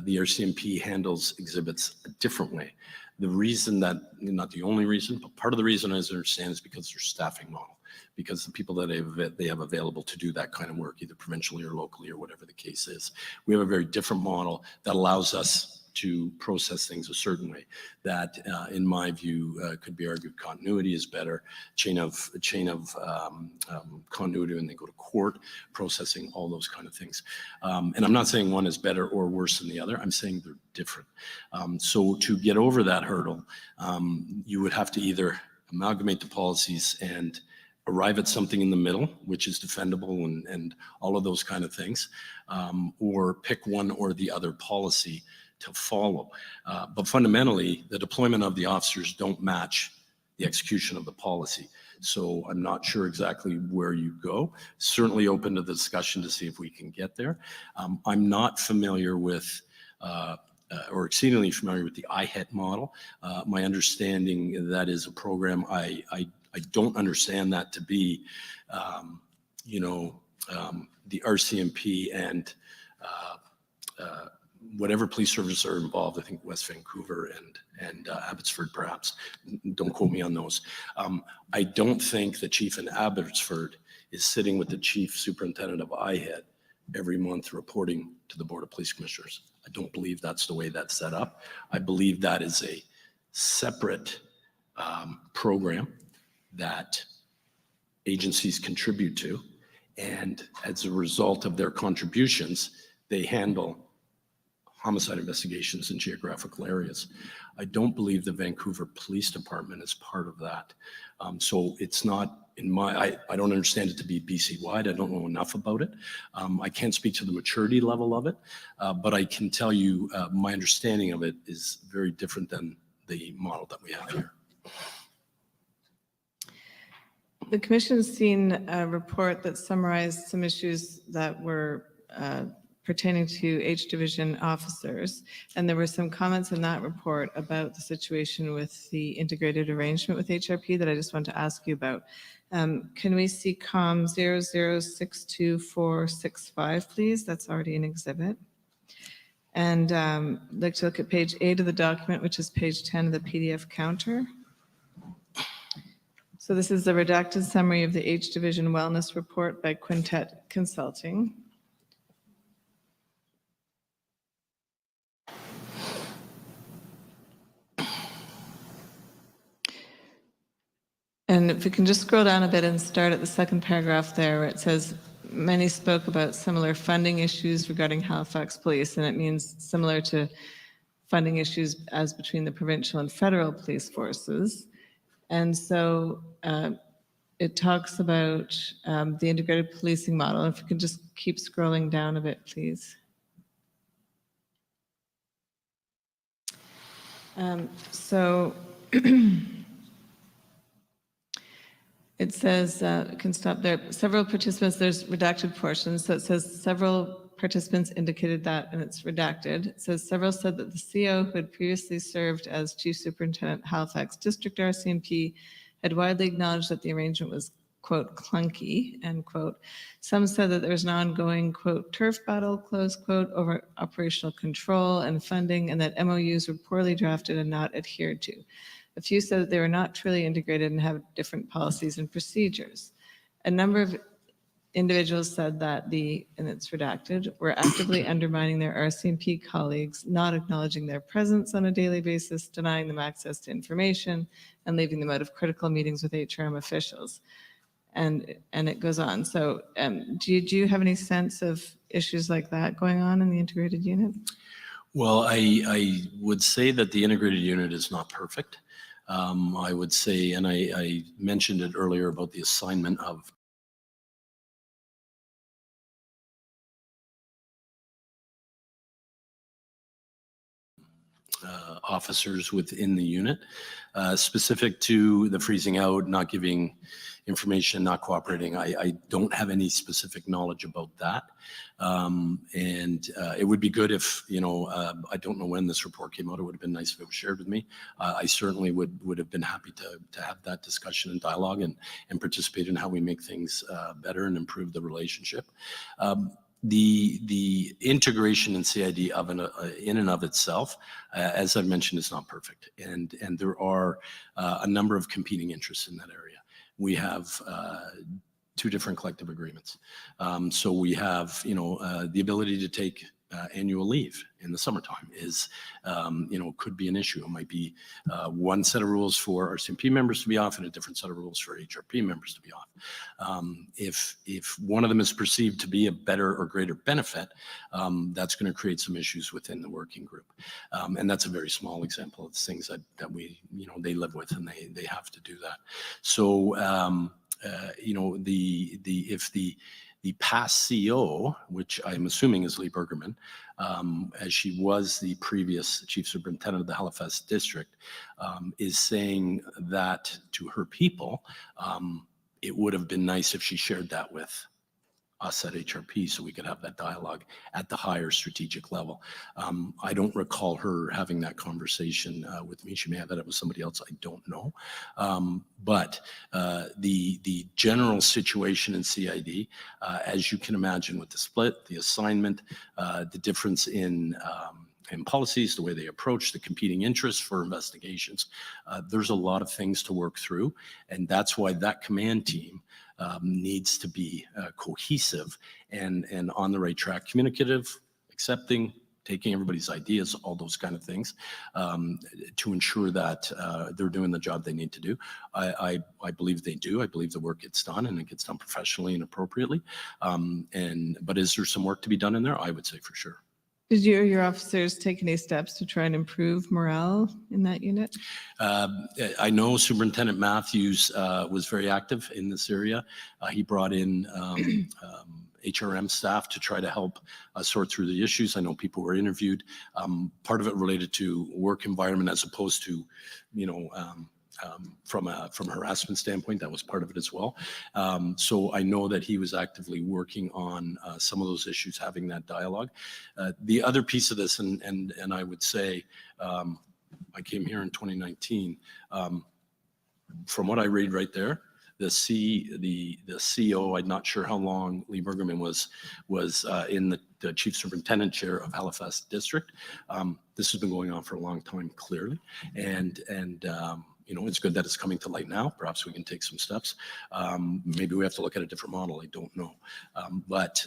The RCMP handles exhibits a different way. The reason that, not the only reason, but part of the reason, as I understand, is because their staffing model, because the people that they have available to do that kind of work, either provincially or locally or whatever the case is. We have a very different model that allows us to process things a certain way that, in my view, could be argued continuity is better, chain of continuity when they go to court, processing, all those kind of things. And I'm not saying one is better or worse than the other. I'm saying they're different. So to get over that hurdle, you would have to either amalgamate the policies and arrive at something in the middle, which is defendable and all of those kind of things, or pick one or the other policy to follow. But fundamentally, the deployment of the officers don't match the execution of the policy. So I'm not sure exactly where you go. Certainly open to the discussion to see if we can get there. I'm not familiar with, or exceedingly familiar with the IHET model. My understanding that is a program, I don't understand that to be, the RCMP and whatever police services are involved. I think West Vancouver and Abbotsford, perhaps. Don't quote me on those. I don't think the chief in Abbotsford is sitting with the chief superintendent of IHET every month reporting to the Board of Police Commissioners. I don't believe that's the way that's set up. I believe that is a separate program that agencies contribute to. And as a result of their contributions, they handle homicide investigations in geographical areas. I don't believe the Vancouver Police Department is part of that. So it's not in my, I don't understand it to be BC-wide. I don't know enough about it. I can't speak to the maturity level of it, but I can tell you my understanding of it is very different than the model that we have here. The Commission's seen a report that summarized some issues that were pertaining to H Division officers, and there were some comments in that report about the situation with the integrated arrangement with HRP that I just want to ask you about. Can we see COM 00624565, please? That's already an exhibit. And I'd like to look at page 8 of the document, which is page 10 of the PDF counter. So this is the redacted summary of the H Division Wellness Report by Quintet Consulting. And if we can just scroll down a bit and start at the second paragraph there, where it says, many spoke about similar funding issues regarding Halifax Police, and it means similar to funding issues as between the provincial and federal police forces. And so it talks about the integrated policing model. If you could just keep scrolling down a bit, please. It says, can stop there, several participants, there's redacted portions. So it says several participants indicated that, and it's redacted. It says several said that the CO who had previously served as Chief Superintendent Halifax District RCMP had widely acknowledged that the arrangement was, quote, clunky, end quote. Some said that there was an ongoing, quote, turf battle, close quote, over operational control and funding, and that MOUs were poorly drafted and not adhered to. A few said that they were not truly integrated and have different policies and procedures. A number of individuals said that and it's redacted, were actively undermining their RCMP colleagues, not acknowledging their presence on a daily basis, denying them access to information, and leaving them out of critical meetings with HRM officials. And it goes on. So do you have any sense of issues like that going on in the integrated unit? Well, I would say that the integrated unit is not perfect. I would say, and I mentioned it earlier about the assignment of officers within the unit, specific to the freezing out, not giving information, not cooperating. I don't have any specific knowledge about that. It would be good if, I don't know when this report came out. It would have been nice if it was shared with me. I certainly would have been happy to have that discussion and dialogue and participate in how we make things better and improve the relationship. The integration in CID in and of itself, as I've mentioned, is not perfect. And there are a number of competing interests in that area. We have two different collective agreements. So we have, the ability to take annual leave in the summertime is, could be an issue. It might be one set of rules for RCMP members to be off and a different set of rules for HRP members to be off. If one of them is perceived to be a better or greater benefit, that's going to create some issues within the working group. And that's a very small example of things that we, they live with and they have to do that. So, if the past CEO, which I'm assuming is Lee Bergerman, as she was the previous Chief Superintendent of the Halifax District, is saying that to her people, it would have been nice if she shared that with us at HRP so we could have that dialogue at the higher strategic level. I don't recall her having that conversation with me. She may have had it with somebody else. I don't know. But the general situation in CID, as you can imagine with the split, the assignment, the difference in policies, the way they approach the competing interests for investigations, there's a lot of things to work through. And that's why that command team needs to be cohesive and on the right track, communicative, accepting, taking everybody's ideas, all those kind of things, to ensure that they're doing the job they need to do. I believe they do. I believe the work gets done and it gets done professionally and appropriately. But is there some work to be done in there? I would say for sure. Did you or your officers take any steps to try and improve morale in that unit? I know Superintendent Matthews was very active in this area. He brought in HRM staff to try to help sort through the issues. I know people were interviewed. Part of it related to work environment as opposed to, from a harassment standpoint, that was part of it as well. So I know that he was actively working on some of those issues, having that dialogue. The other piece of this, and I would say, I came here in 2019. From what I read right there, the CO, I'm not sure how long Lee Bergerman was in the chief superintendent chair of Halifax district. This has been going on for a long time, clearly, and it's good that it's coming to light now. Perhaps we can take some steps. Maybe we have to look at a different model. I don't know. But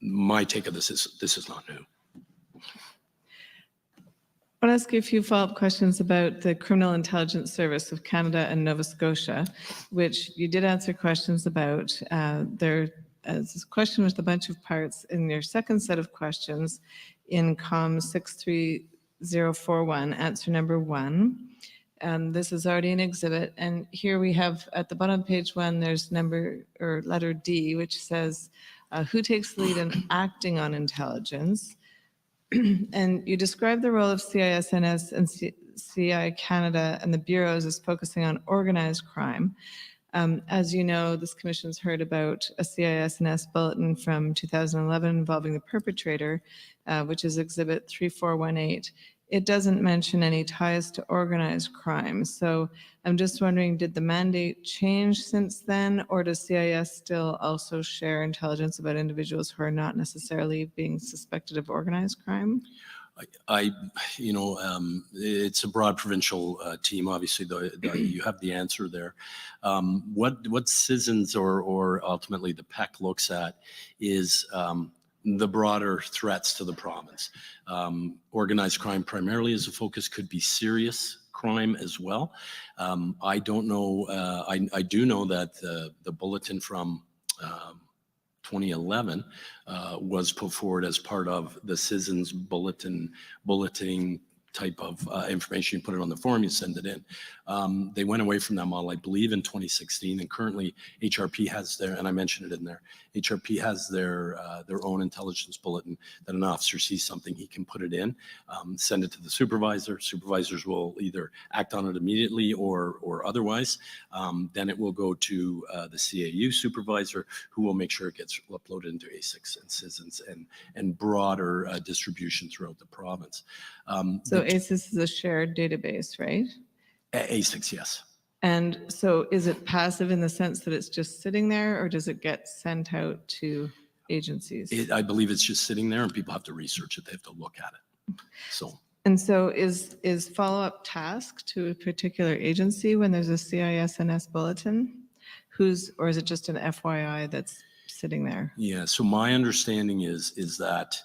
my take of this is not new. I want to ask you a few follow-up questions about the Criminal Intelligence Service of Canada and Nova Scotia, which you did answer questions about. There's a question with a bunch of parts in your second set of questions in COM 63041, answer number 1. And this is already an exhibit. And here we have at the bottom of page 1, there's letter D, which says, who takes lead in acting on intelligence? And you describe the role of CISNS and CI Canada and the bureaus as focusing on organized crime. As you know, this commission's heard about a CISNS bulletin from 2011 involving the perpetrator, which is Exhibit 3418. It doesn't mention any ties to organized crime. So I'm just wondering, did the mandate change since then, or does CIS still also share intelligence about individuals who are not necessarily being suspected of organized crime? It's a broad provincial team. Obviously, you have the answer there. What Citizens or ultimately the PEC looks at is the broader threats to the province. Organized crime primarily as a focus, could be serious crime as well. I don't know. I do know that the bulletin from 2011 was put forward as part of the Citizens bulleting type of information. You put it on the form, you send it in. They went away from that model, I believe, in 2016, and currently Hrp has their, and I mentioned it in there, Hrp has their own intelligence bulletin that an officer sees something, he can put it in, send it to the supervisor. Supervisors will either act on it immediately or otherwise. Then it will go to the CAU supervisor, who will make sure it gets uploaded into ASICs and Citizens and broader distribution throughout the province. So ASIS is a shared database, right? ASICs, yes. And so is it passive in the sense that it's just sitting there, or does it get sent out to agencies? I believe it's just sitting there and people have to research it. They have to look at it. And so is follow-up task to a particular agency when there's a CISNS bulletin? Or is it just an FYI that's sitting there? Yeah, so my understanding is that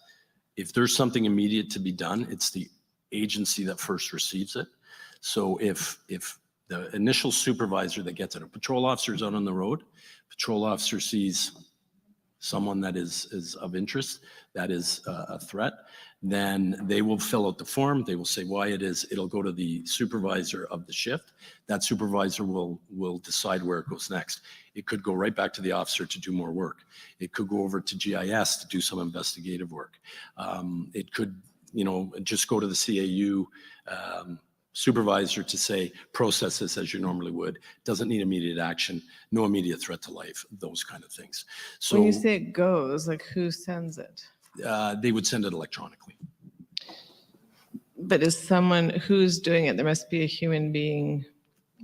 if there's something immediate to be done, it's the agency that first receives it. So if the initial supervisor that gets it, a patrol officer is out on the road, patrol officer sees someone that is of interest, that is a threat, then they will fill out the form. They will say why it is. It'll go to the supervisor of the shift. That supervisor will decide where it goes next. It could go right back to the officer to do more work. It could go over to GIS to do some investigative work. It could, just go to the CAU supervisor to say, process this as you normally would. Doesn't need immediate action, no immediate threat to life, those kind of things. So when you say it goes, like who sends it? They would send it electronically. But is someone who's doing it? There must be a human being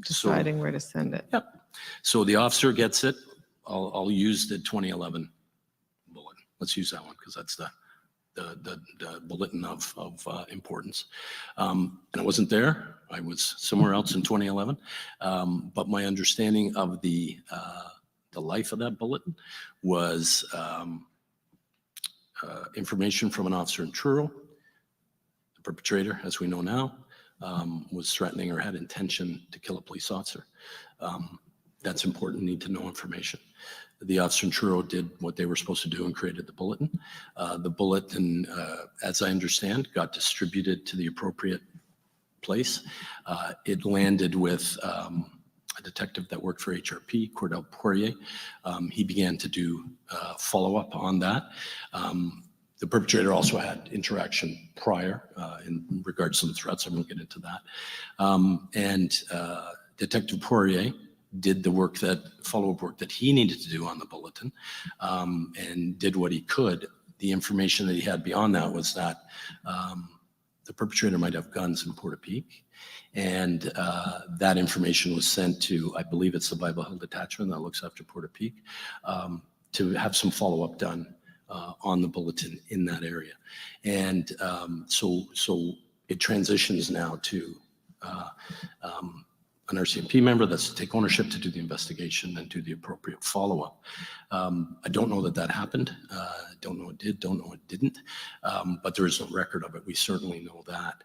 deciding where to send it. Yep. So the officer gets it. I'll use the 2011 bulletin. Let's use that one because that's the bulletin of importance. And I wasn't there. I was somewhere else in 2011. But my understanding of the life of that bulletin was information from an officer in Truro. The perpetrator, as we know now, was threatening or had intention to kill a police officer. That's important, need to know information. The officer in Truro did what they were supposed to do and created the bulletin. The bulletin, as I understand, got distributed to the appropriate place. It landed with a detective that worked for HRP, Cordell Poirier. He began to do follow-up on that. The perpetrator also had interaction prior in regards to the threats. I won't get into that. Detective Poirier did the work follow-up work that he needed to do on the bulletin, and did what he could. The information that he had beyond that was that the perpetrator might have guns in Portapique, and that information was sent to, I believe it's the Bible Hill Detachment that looks after Portapique, to have some follow-up done on the bulletin in that area. And so it transitions now to an Rcmp member that's to take ownership to do the investigation and do the appropriate follow-up. I don't know that happened. Don't know it did, don't know it didn't, but there is no record of it. We certainly know that.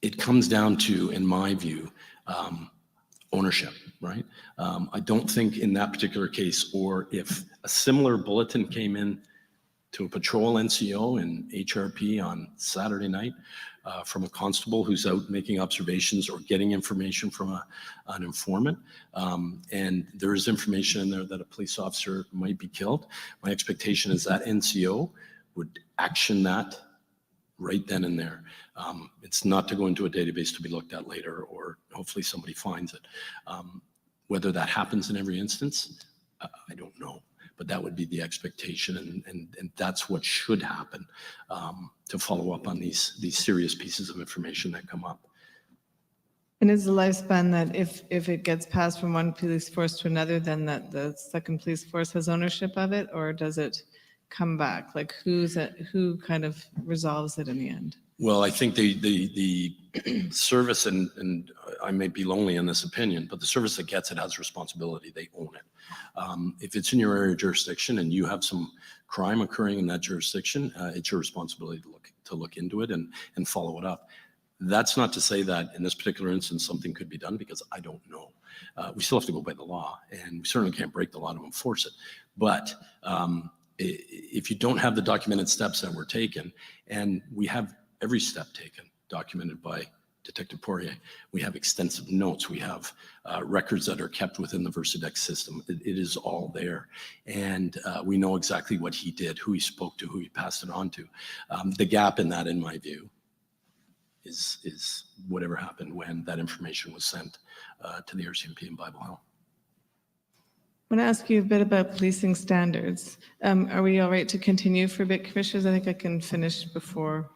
It comes down to, in my view, ownership, right? I don't think in that particular case, or if a similar bulletin came in to a patrol NCO in HRP on Saturday night from a constable who's out making observations or getting information from an informant, and there is information in there that a police officer might be killed, my expectation is that NCO would action that right then and there. It's not to go into a database to be looked at later, or hopefully somebody finds it. Whether that happens in every instance, I don't know, but that would be the expectation, and that's what should happen to follow up on these serious pieces of information that come up. And is the lifespan that if it gets passed from one police force to another, then that the second police force has ownership of it, or does it come back? Like who kind of resolves it in the end? Well, I think the service, and I may be lonely in this opinion, but the service that gets it has responsibility. They own it. If it's in your area of jurisdiction and you have some crime occurring in that jurisdiction, it's your responsibility to look into it and follow it up. That's not to say that in this particular instance something could be done, because I don't know. We still have to go by the law, and we certainly can't break the law to enforce it. But if you don't have the documented steps that were taken, and we have every step taken documented by Detective Poirier, we have extensive notes, we have records that are kept within the Versadex system. It is all there, and we know exactly what he did, who he spoke to, who he passed it on to. The gap in that, in my view, is whatever happened when that information was sent to the Rcmp in Bible Hill. I want to ask you a bit about policing standards. Are we all right to continue for a bit, Commissioners? I think I can finish before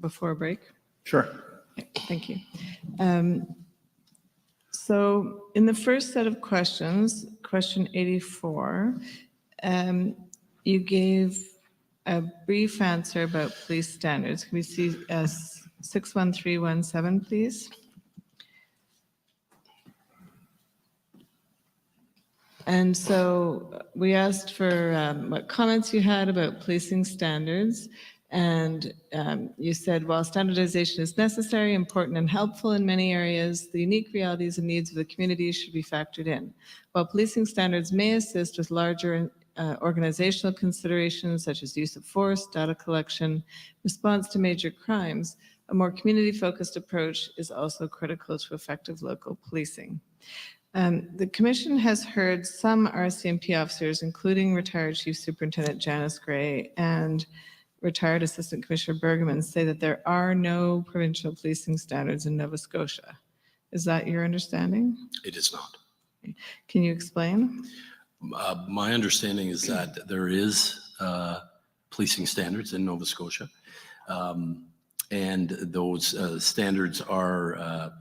a break. Sure. Okay, thank you. So in the first set of questions, question 84, you gave a brief answer about police standards. Can we see 61317, please? And so we asked for what comments you had about policing standards. And you said, while standardization is necessary, important, and helpful in many areas, the unique realities and needs of the community should be factored in. While policing standards may assist with larger organizational considerations such as use of force, data collection, response to major crimes, a more community-focused approach is also critical to effective local policing. The Commission has heard some RCMP officers, including retired Chief Superintendent Janice Gray and retired Assistant Commissioner Bergman, say that there are no provincial policing standards in Nova Scotia. Is that your understanding? It is not. Can you explain? My understanding is that there is policing standards in Nova Scotia, and those standards are,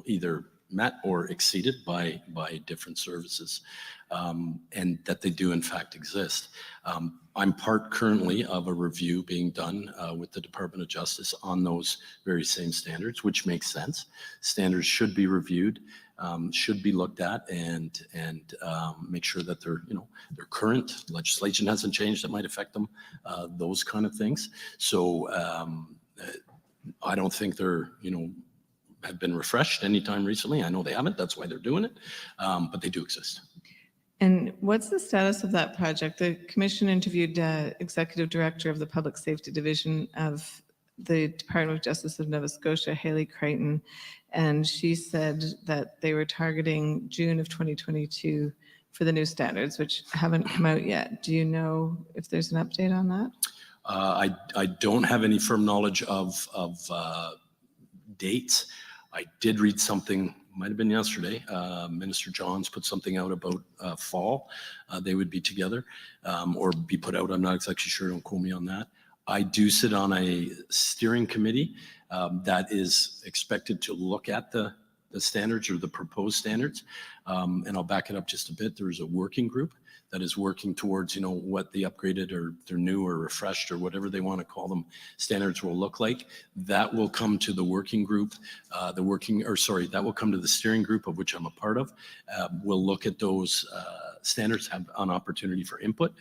either met or exceeded by different services, and that they do in fact exist. I'm part currently of a review being done with the Department of Justice on those very same standards, which makes sense. Standards should be reviewed should be looked at and make sure that they're current. Legislation hasn't changed that might affect them, those kind of things. So I don't think they're, have been refreshed anytime recently. I know they haven't. That's why they're doing it. But they do exist. And what's the status of that project? The commission interviewed Executive Director of the Public Safety Division of the Department of Justice of Nova Scotia, Haley Crichton, and she said that they were targeting June of 2022 for the new standards, which haven't come out yet. Do you know if there's an update on that? I don't have any firm knowledge of dates. I did read something, might have been yesterday, Minister Johns put something out about fall. They would be together or be put out. I'm not exactly sure. Don't quote me on that. I do sit on a steering committee that is expected to look at the standards or the proposed standards. And I'll back it up just a bit. There's a working group that is working towards, what the upgraded or their new or refreshed or whatever they want to call them standards will look like. That will come to the working group, that will come to the steering group of which I'm a part of. We'll look at those standards, have an opportunity for input.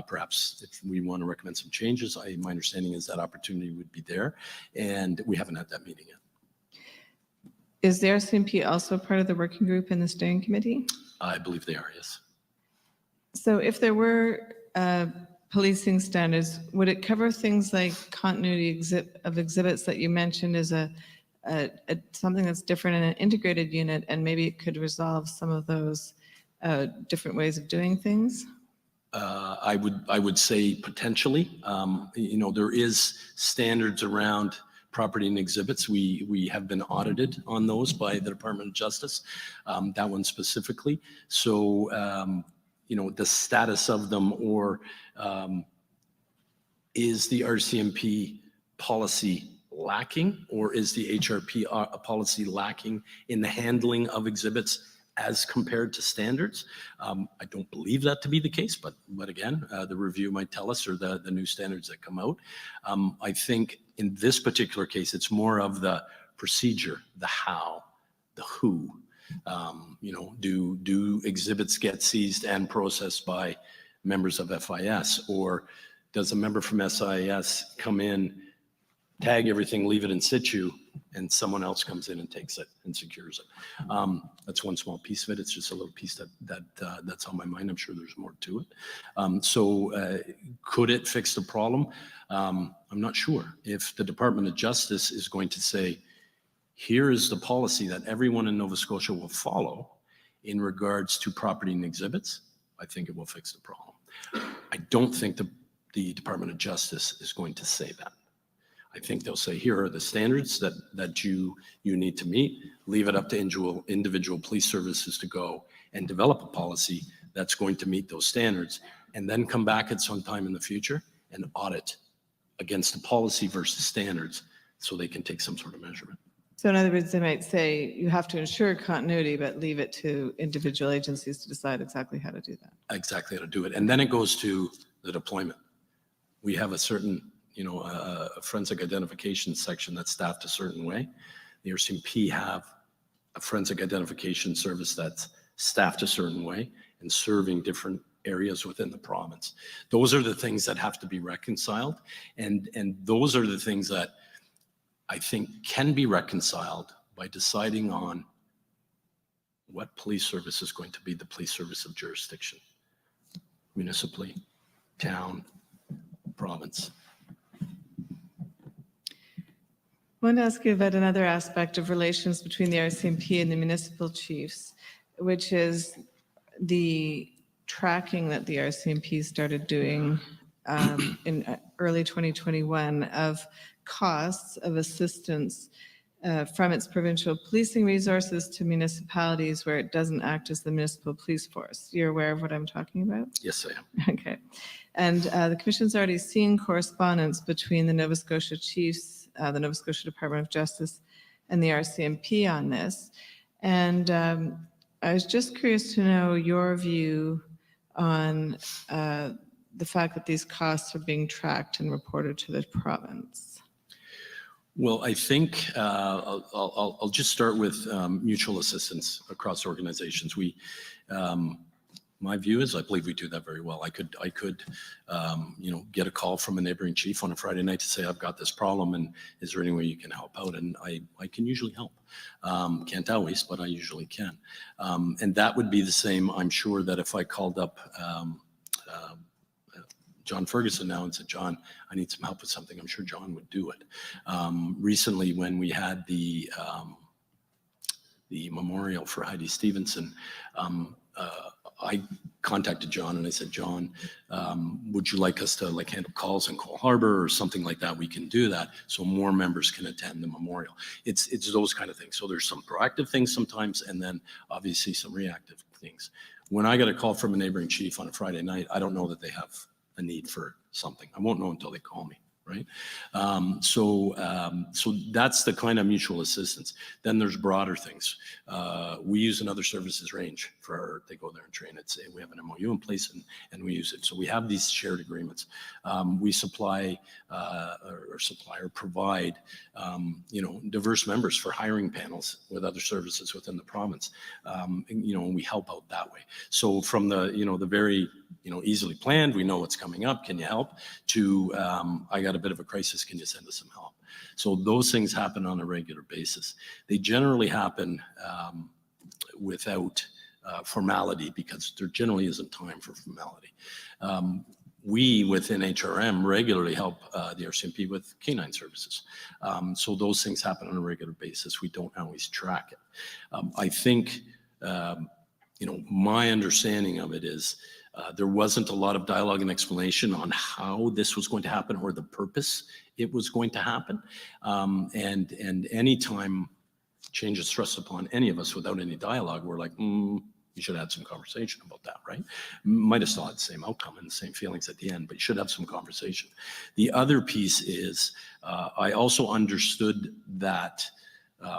Perhaps if we want to recommend some changes, my understanding is that opportunity would be there, and we haven't had that meeting yet. Is the Rcmp also part of the working group in the steering committee? I believe they are, yes. So if there were policing standards, would it cover things like continuity of exhibits that you mentioned as something that's different in an integrated unit, and maybe it could resolve some of those different ways of doing things? I would say potentially. There is standards around property and exhibits. We have been audited on those by the Department of Justice, that one specifically. So, the status of them, or is the RCMP policy lacking, or is the Hrp policy lacking in the handling of exhibits as compared to standards? I don't believe that to be the case, but again, the review might tell us, or the new standards that come out. I think in this particular case, it's more of the procedure, the how, the who. Do exhibits get seized and processed by members of FIS, or does a member from SIS come in, tag everything, leave it in situ, and someone else comes in and takes it and secures it? That's one small piece of it. It's just a little piece that's on my mind. I'm sure there's more to it. So could it fix the problem? I'm not sure. If the Department of Justice is going to say, here is the policy that everyone in Nova Scotia will follow in regards to property and exhibits, I think it will fix the problem. I don't think the Department of Justice is going to say that. I think they'll say, here are the standards that you need to meet. Leave it up to individual police services to go and develop a policy that's going to meet those standards, and then come back at some time in the future and audit against the policy versus standards so they can take some sort of measurement. So in other words, they might say you have to ensure continuity, but leave it to individual agencies to decide exactly how to do that. Exactly how to do it. And then it goes to the deployment. We have a certain, a forensic identification section that's staffed a certain way. The Rcmp have a forensic identification service that's staffed a certain way and serving different areas within the province. Those are the things that have to be reconciled. And those are the things that I think can be reconciled by deciding on what police service is going to be the police service of jurisdiction, municipally, town, province. I want to ask you about another aspect of relations between the Rcmp and the municipal chiefs, which is the tracking that the Rcmp started doing in early 2021 of costs of assistance from its provincial policing resources to municipalities where it doesn't act as the municipal police force. You're aware of what I'm talking about? Yes, I am. Okay. And the Commission's already seen correspondence between the Nova Scotia Chiefs, the Nova Scotia Department of Justice, and the Rcmp on this. And I was just curious to know your view on the fact that these costs are being tracked and reported to the province. Well, I think I'll just start with mutual assistance across organizations. My view is I believe we do that very well. I could get a call from a neighboring chief on a Friday night to say, I've got this problem and is there any way you can help out? And I can usually help. Can't always, but I usually can. And that would be the same, I'm sure, that if I called up John Ferguson now and said, John, I need some help with something, I'm sure John would do it. Recently, when we had the memorial for Heidi Stevenson, I contacted John and I said, John, would you like us to handle calls in Cole Harbour or something like that? We can do that so more members can attend the memorial. It's those kind of things. So there's some proactive things sometimes, and then obviously some reactive things. When I get a call from a neighboring chief on a Friday night, I don't know that they have a need for something. I won't know until they call me. Right. So that's the kind of mutual assistance. Then there's broader things. We use another services range they go there and train. We have an MOU in place and we use it. So we have these shared agreements. We supply or provide, diverse members for hiring panels with other services within the province. And we help out that way. So from the very, easily planned, we know what's coming up. Can you help? To, I got a bit of a crisis. Can you send us some help? So those things happen on a regular basis. They generally happen without formality because there generally isn't time for formality. We within HRM regularly help the Rcmp with canine services. So those things happen on a regular basis. We don't always track it. I think, my understanding of it is there wasn't a lot of dialogue and explanation on how this was going to happen or the purpose it was going to happen. And anytime change is thrust upon any of us without any dialogue, we're like, you should have had some conversation about that, right? Might have saw the same outcome and the same feelings at the end, but you should have some conversation. The other piece is I also understood that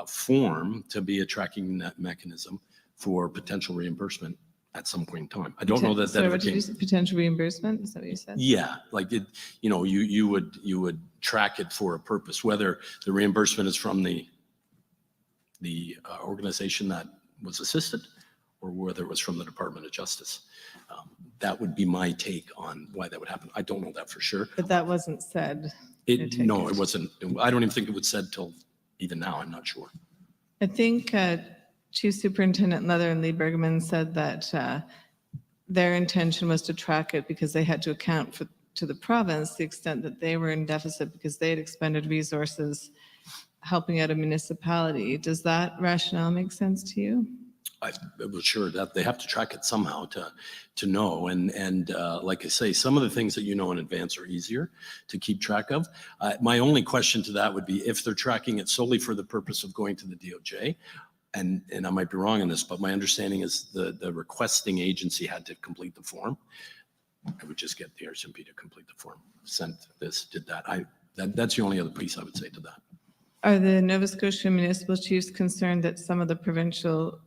form to be a tracking mechanism for potential reimbursement at some point in time. I don't know that what did you say? Potential reimbursement? Is that what you said? Yeah, like it, you would track it for a purpose, whether the reimbursement is from the organization that was assisted or whether it was from the Department of Justice. That would be my take on why that would happen. I don't know that for sure. But that wasn't said. No, it wasn't. I don't even think it was said till even now. I'm not sure. I think Chief Superintendent Leather and Lee Bergman said that their intention was to track it because they had to account to the province the extent that they were in deficit because they had expended resources helping out a municipality. Does that rationale make sense to you? I was sure that they have to track it somehow to know. And like I say, some of the things that you know in advance are easier to keep track of. My only question to that would be if they're tracking it solely for the purpose of going to the DOJ, and I might be wrong in this, but my understanding is the requesting agency had to complete the form. I would just get the Rcmp to complete the form, sent this, did that. That's the only other piece I would say to that. Are the Nova Scotia municipal chiefs concerned that some of the provincial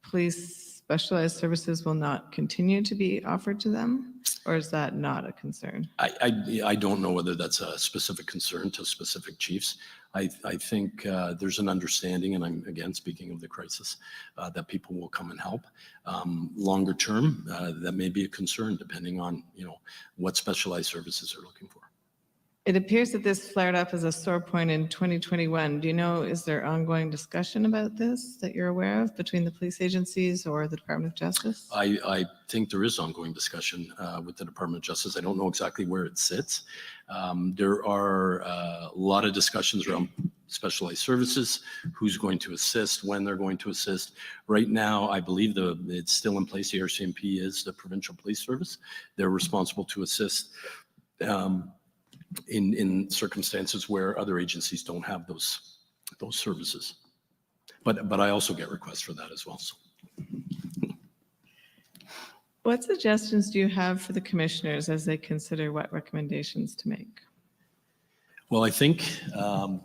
police specialized services will not continue to be offered to them? Or is that not a concern? I don't know whether that's a specific concern to specific chiefs. I think there's an understanding, and I'm again speaking of the crisis, that people will come and help. Longer term, that may be a concern depending on what specialized services they're looking for. It appears that this flared up as a sore point in 2021. Do you know, is there ongoing discussion about this that you're aware of between the police agencies or the Department of Justice? I think there is ongoing discussion with the Department of Justice. I don't know exactly where it sits. There are a lot of discussions around specialized services, who's going to assist, when they're going to assist. Right now, I believe it's still in place. The Rcmp is the Provincial Police Service. They're responsible to assist in circumstances where other agencies don't have those services. But I also get requests for that as well. So. What suggestions do you have for the commissioners as they consider what recommendations to make? Well, I think, and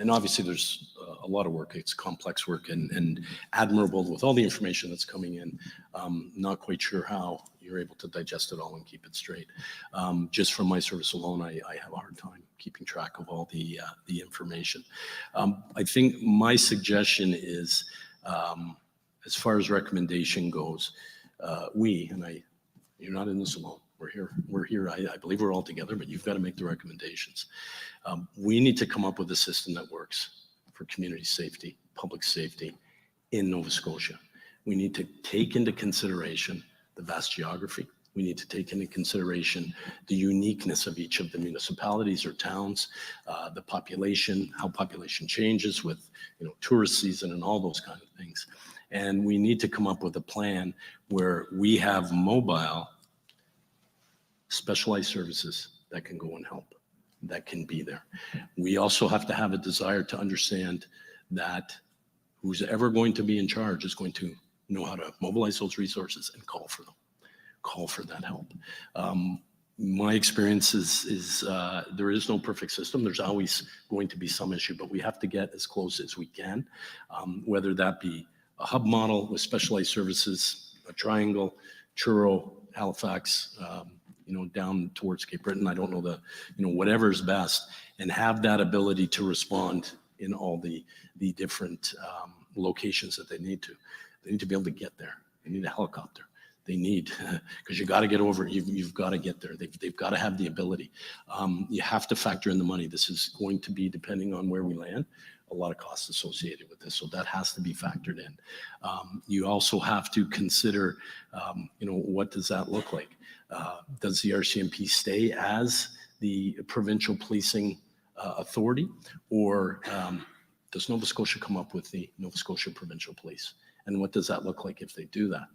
obviously there's a lot of work. It's complex work and admirable with all the information that's coming in. Not quite sure how you're able to digest it all and keep it straight. Just from my service alone, I have a hard time keeping track of all the information. I think my suggestion is, as far as recommendation goes, you're not in this alone. We're here. I believe we're all together, but you've got to make the recommendations. We need to come up with a system that works for community safety, public safety in Nova Scotia. We need to take into consideration the vast geography. We need to take into consideration the uniqueness of each of the municipalities or towns, the population, how population changes with, tourist season and all those kind of things. And we need to come up with a plan where we have mobile, specialized services that can go and help, that can be there. We also have to have a desire to understand that who's ever going to be in charge is going to know how to mobilize those resources and call for them, call for that help. My experience is there is no perfect system. There's always going to be some issue, but we have to get as close as we can, whether that be a hub model with specialized services, a triangle, Truro, Halifax, down towards Cape Breton. I don't know whatever's best, and have that ability to respond in all the different locations that they need to. They need to be able to get there. They need a helicopter. They need, because you got to get over, you've got to get there. They've got to have the ability. You have to factor in the money. This is going to be, depending on where we land, a lot of costs associated with this. So that has to be factored in. You also have to consider, what does that look like? Does the Rcmp stay as the provincial policing authority, or does Nova Scotia come up with the Nova Scotia Provincial Police? And what does that look like if they do that?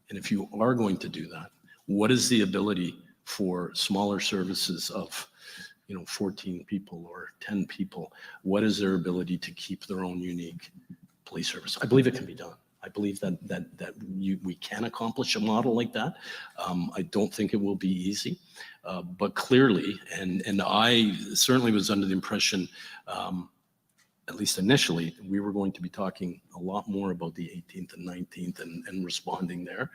And if you are going to do that, what is the ability for smaller services of 14 people or 10 people? What is their ability to keep their own unique police service? I believe it can be done. I believe that we can accomplish a model like that. I don't think it will be easy, but clearly, and I certainly was under the impression, at least initially, we were going to be talking a lot more about the 18th and 19th and responding there.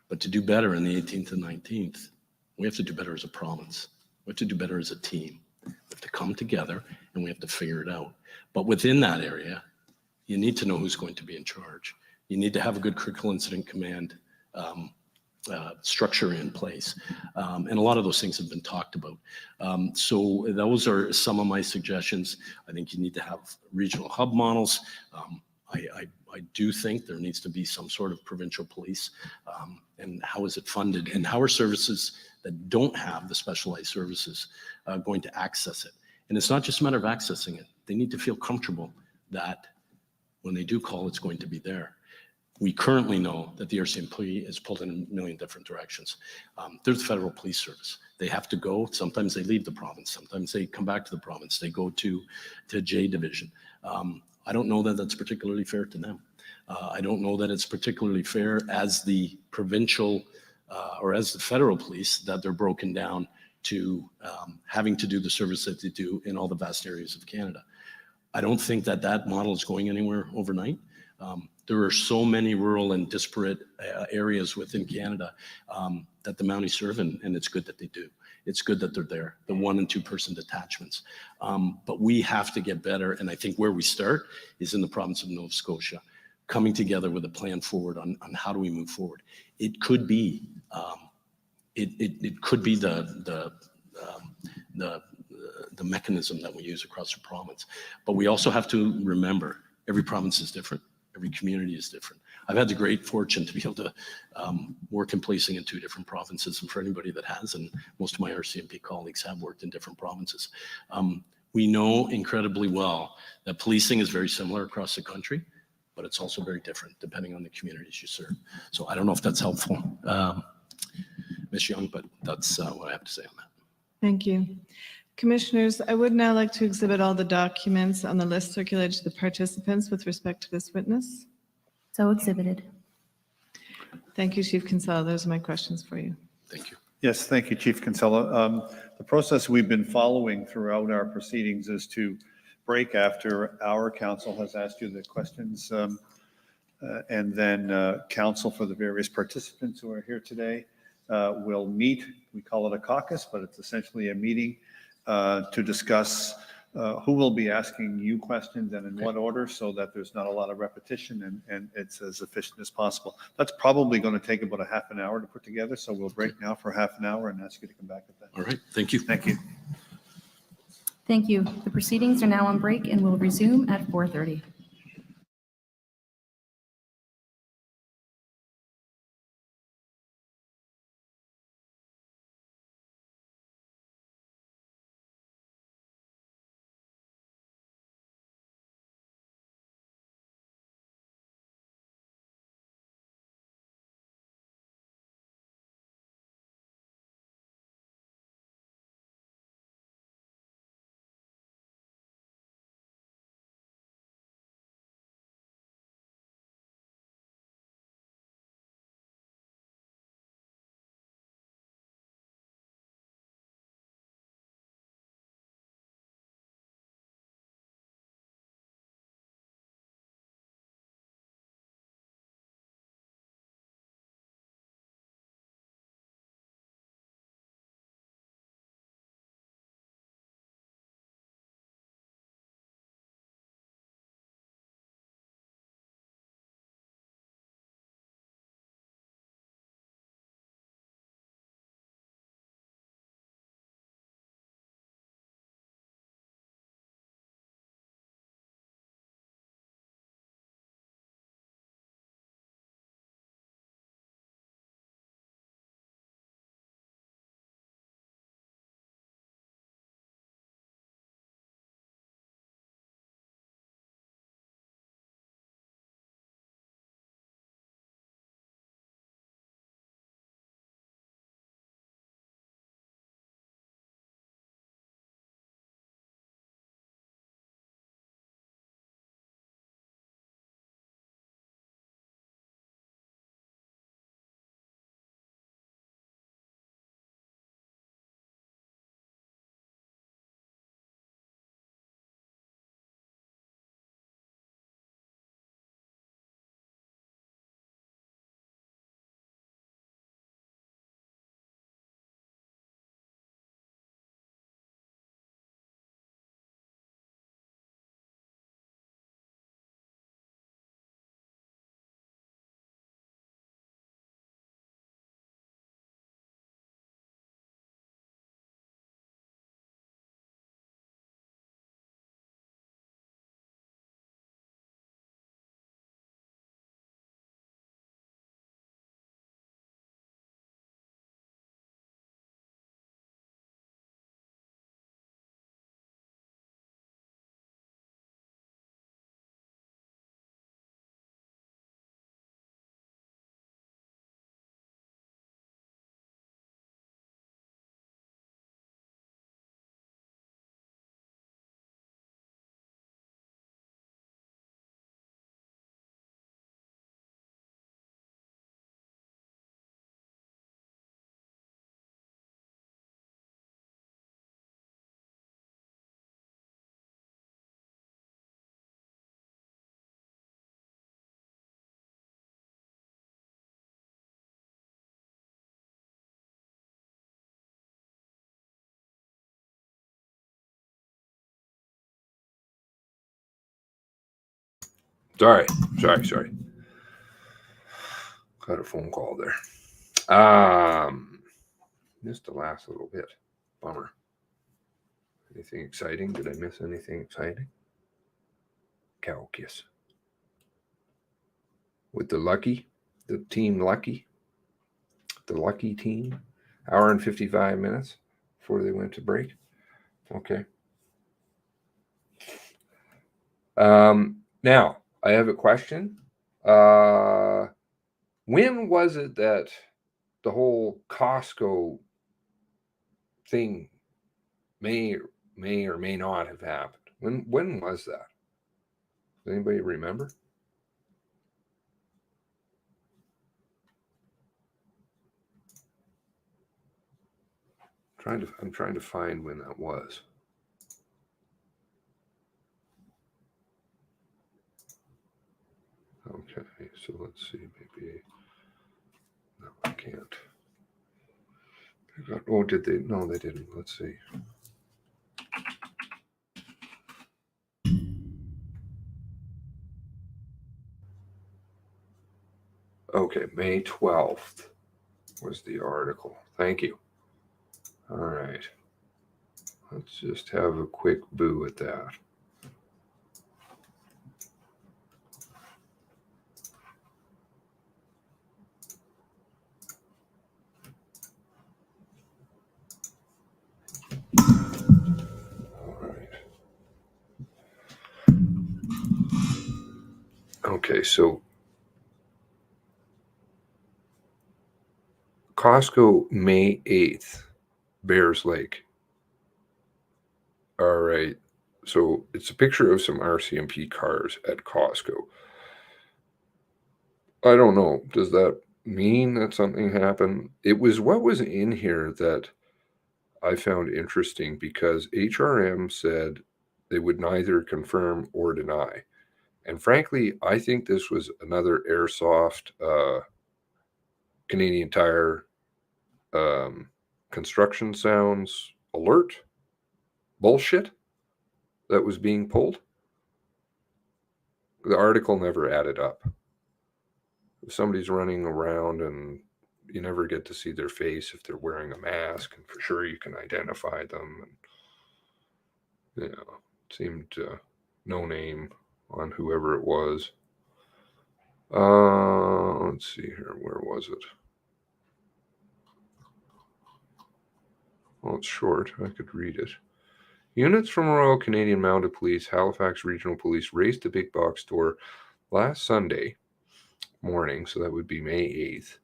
But to do better in the 18th and 19th, we have to do better as a province. We have to do better as a team. We have to come together and we have to figure it out. But within that area, you need to know who's going to be in charge. You need to have a good critical incident command structure in place. And a lot of those things have been talked about. So those are some of my suggestions. I think you need to have regional hub models. I do think there needs to be some sort of provincial police. And how is it funded? And how are services that don't have the specialized services going to access it? And it's not just a matter of accessing it. They need to feel comfortable that when they do call, it's going to be there. We currently know that the Rcmp is pulled in a million different directions. There's the federal police service. They have to go. Sometimes they leave the province. Sometimes they come back to the province. They go to J Division. I don't know that that's particularly fair to them. I don't know that it's particularly fair as the provincial or as the federal police that they're broken down to having to do the service that they do in all the vast areas of Canada. I don't think that model is going anywhere overnight. There are so many rural and disparate areas within Canada that the Mounties serve, and it's good that they do. It's good that they're there, the 1- and 2-person detachments. But we have to get better, and I think where we start is in the province of Nova Scotia, coming together with a plan forward on how do we move forward. It could be it could be the mechanism that we use across the province. But we also have to remember every province is different. Every community is different. I've had the great fortune to be able to work in policing in 2 different provinces. And for anybody that has, and most of my Rcmp colleagues have worked in different provinces, we know incredibly well that policing is very similar across the country, but it's also very different depending on the communities you serve. So I don't know if that's helpful, Ms. Young, but that's what I have to say on that. Thank you. Commissioners, I would now like to exhibit all the documents on the list circulated to the participants with respect to this witness. So exhibited. Thank you, Chief Kinsella. Those are my questions for you. Thank you. Yes, thank you, Chief Kinsella. The process we've been following throughout our proceedings is to break after our counsel has asked you the questions And then council for the various participants who are here today will meet. We call it a caucus, but it's essentially a meeting to discuss who will be asking you questions and in what order, so that there's not a lot of repetition and it's as efficient as possible. That's probably going to take about a half an hour to put together, so we'll break now for half an hour and ask you to come back at that. All right, thank you. Thank you. Thank you. The proceedings are now on break and will resume at 4:30. Sorry. Got a phone call there. Missed the last little bit. Bummer. Anything exciting? Did I miss anything exciting? Cow kiss. With the team Lucky, the Lucky team, hour and 55 minutes before they went to break. Okay. Now I have a question. When was it that the whole Costco thing may or may not have happened? When was that? Does anybody remember? I'm trying to find when that was. Okay, so let's see, maybe, no, I can't. Oh, did they? No, they didn't. Let's see. Okay, May 12th was the article. Thank you. All right. Let's just have a quick boo at that. All right. Okay, so Costco, May 8th, Bears Lake. All right. So it's a picture of some RCMP cars at Costco. I don't know. Does that mean that something happened? It was what was in here that I found interesting, because HRM said they would neither confirm or deny. And frankly, I think this was another airsoft Canadian Tire construction sounds alert bullshit that was being pulled. The article never added up. If somebody's running around and you never get to see their face if they're wearing a mask, and for sure you can identify them. And, you know, it seemed no name on whoever it was. Let's see here. Where was it? Well, it's short. I could read it. Units from Royal Canadian Mounted Police, Halifax Regional Police raced a big box store last Sunday morning, so that would be May 8th.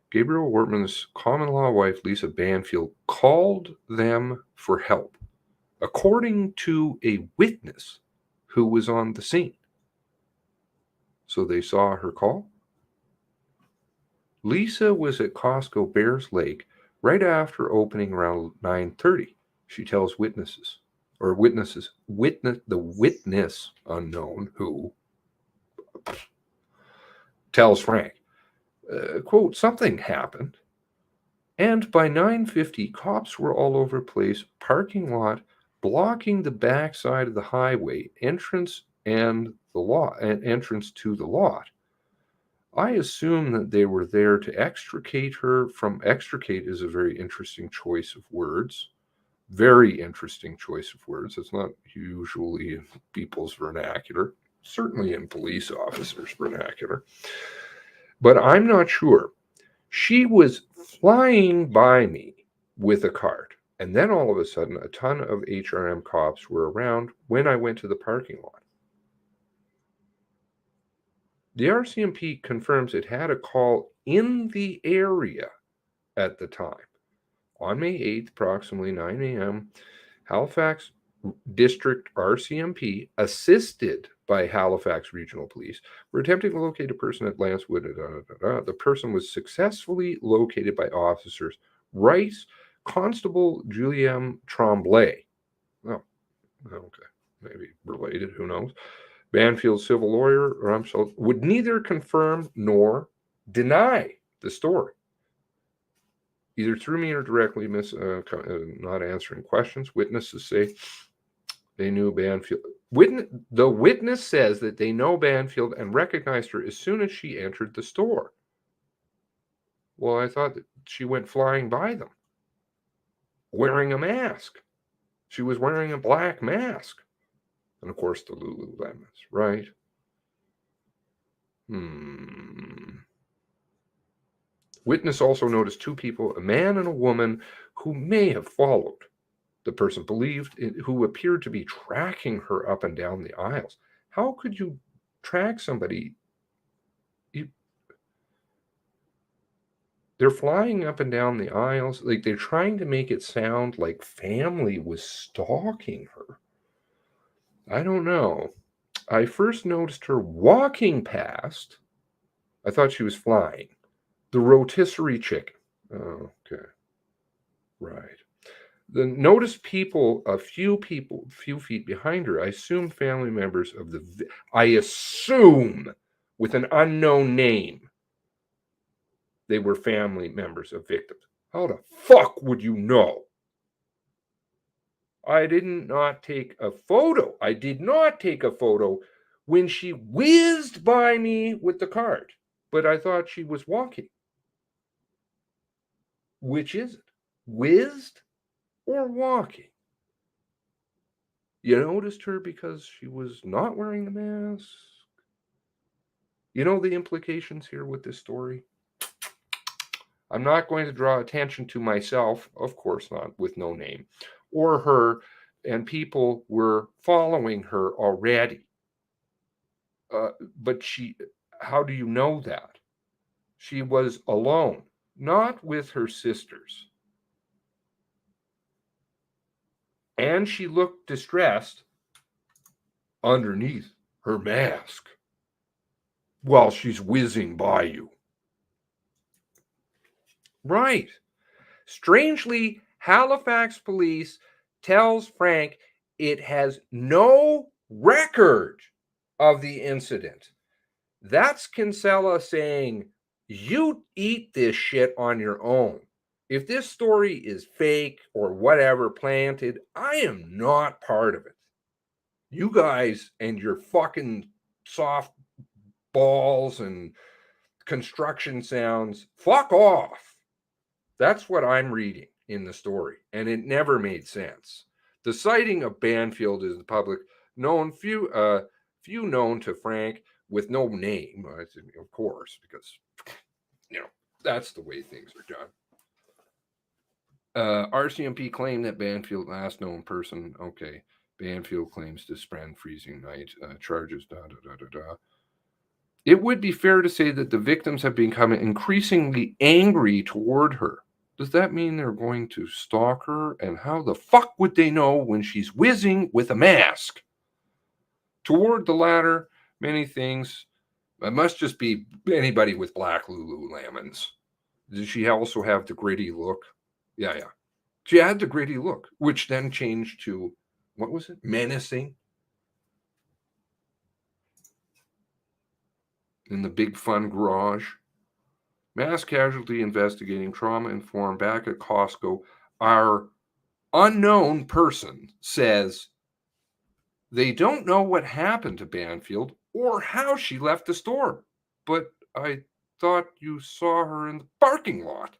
Gabriel Wortman's common-law wife, Lisa Banfield, called them for help, according to a witness who was on the scene. So they saw her call. Lisa was at Costco Bears Lake right after opening around 9:30. She tells witness the witness unknown, who tells Frank, quote, something happened. And by 9:50, cops were all over the place, parking lot, blocking the backside of the highway entrance and the lot, and entrance to the lot. I assume that they were there to extricate her from. Extricate is a very interesting choice of words. Very interesting choice of words. It's not usually in people's vernacular, certainly in police officers' vernacular. But I'm not sure. She was flying by me with a cart, and then all of a sudden, a ton of HRM cops were around when I went to the parking lot. The RCMP confirms it had a call in the area at the time. On May 8th, approximately 9 a.m., Halifax District RCMP, assisted by Halifax Regional Police, were attempting to locate a person at Lancewood. The person was successfully located by officers Rice, Constable Julien Tremblay. Oh, okay. Maybe related, who knows? Banfield's civil lawyer, Rcmp, would neither confirm nor deny the story, either through me or directly, not answering questions. Witnesses say they knew Banfield. The witness says that they know Banfield and recognized her as soon as she entered the store. Well, I thought that she went flying by them, wearing a mask. She was wearing a black mask. And of course, the Lululemons, right? Witness also noticed two people, a man and a woman, who may have followed. The person believed, who appeared to be tracking her up and down the aisles. How could you track somebody? They're flying up and down the aisles. Like, they're trying to make it sound like family was stalking her. I don't know. I first noticed her walking past. I thought she was flying. The rotisserie chicken. Oh, okay. Right. Notice people, a few feet behind her. I assume family members of I assume with an unknown name. They were family members of victims. How the fuck would you know? I did not take a photo. I did not take a photo when she whizzed by me with the cart, but I thought she was walking. Which is it? Whizzed or walking? You noticed her because she was not wearing a mask? You know the implications here with this story? I'm not going to draw attention to myself, of course not, with no name, or her, and people were following her already. But how do you know that? She was alone, not with her sisters. And she looked distressed underneath her mask while she's whizzing by you. Right. Strangely, Halifax police tells Frank it has no record of the incident. That's Kinsella saying, you eat this shit on your own. If this story is fake or whatever planted, I am not part of it. You guys and your fucking soft balls and construction sounds, fuck off. That's what I'm reading in the story, and it never made sense. The sighting of Banfield is the public known, few known to Frank with no name, of course, because that's the way things are done. Rcmp claimed that Banfield last known person. Okay, Banfield claims to spend freezing night charges. It would be fair to say that the victims have become increasingly angry toward her. Does that mean they're going to stalk her? And how the fuck would they know when she's whizzing with a mask? Toward the latter, many things. It must just be anybody with black Lululemons. Did she also have the gritty look? Yeah. She had the gritty look, which then changed to, what was it? Menacing. In the big fun garage. Mass casualty investigating trauma informed back at Costco. Our unknown person says they don't know what happened to Banfield or how she left the store, but I thought you saw her in the parking lot.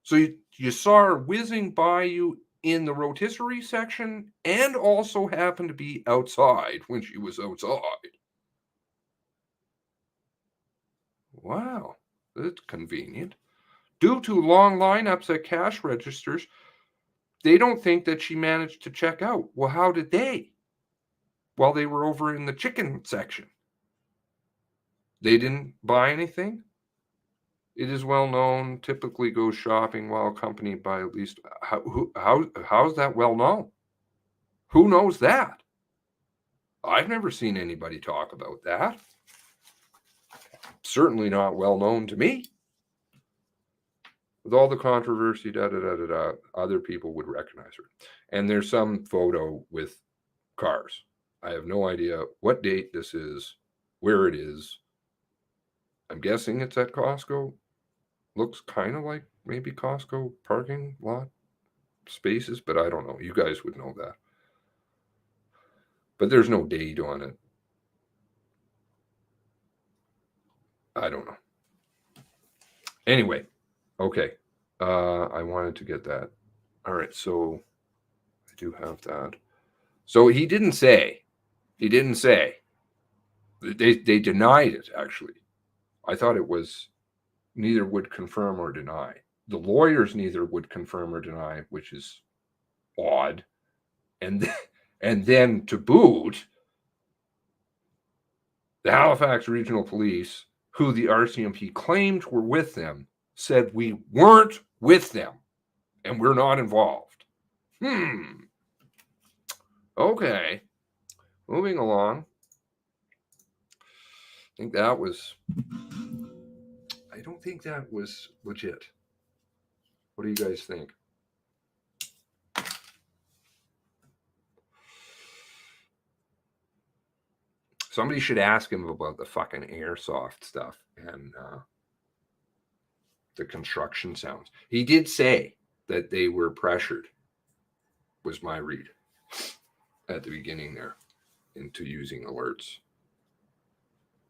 So you saw her whizzing by you in the rotisserie section and also happened to be outside when she was outside. Wow, that's convenient. Due to long lineups at cash registers, they don't think that she managed to check out. Well, how did they? While they were over in the chicken section. They didn't buy anything? It is well known, typically goes shopping while accompanied by at least, how's that well known? Who knows that? I've never seen anybody talk about that. Certainly not well known to me. With all the controversy, other people would recognize her. And there's some photo with cars. I have no idea what date this is, where it is. I'm guessing it's at Costco. Looks kind of like maybe Costco parking lot spaces, but I don't know. You guys would know that. But there's no date on it. I don't know. Anyway, okay. I wanted to get that. All right, so I do have that. So he didn't say. They denied it, actually. I thought it was neither would confirm or deny. The lawyers neither would confirm or deny, which is odd. And then to boot, the Halifax Regional Police, who the RCMP claimed were with them, said we weren't with them and we're not involved. Okay. Moving along. I don't think that was legit. What do you guys think? Somebody should ask him about the fucking airsoft stuff and the construction sounds. He did say that they were pressured, was my read at the beginning there, into using alerts.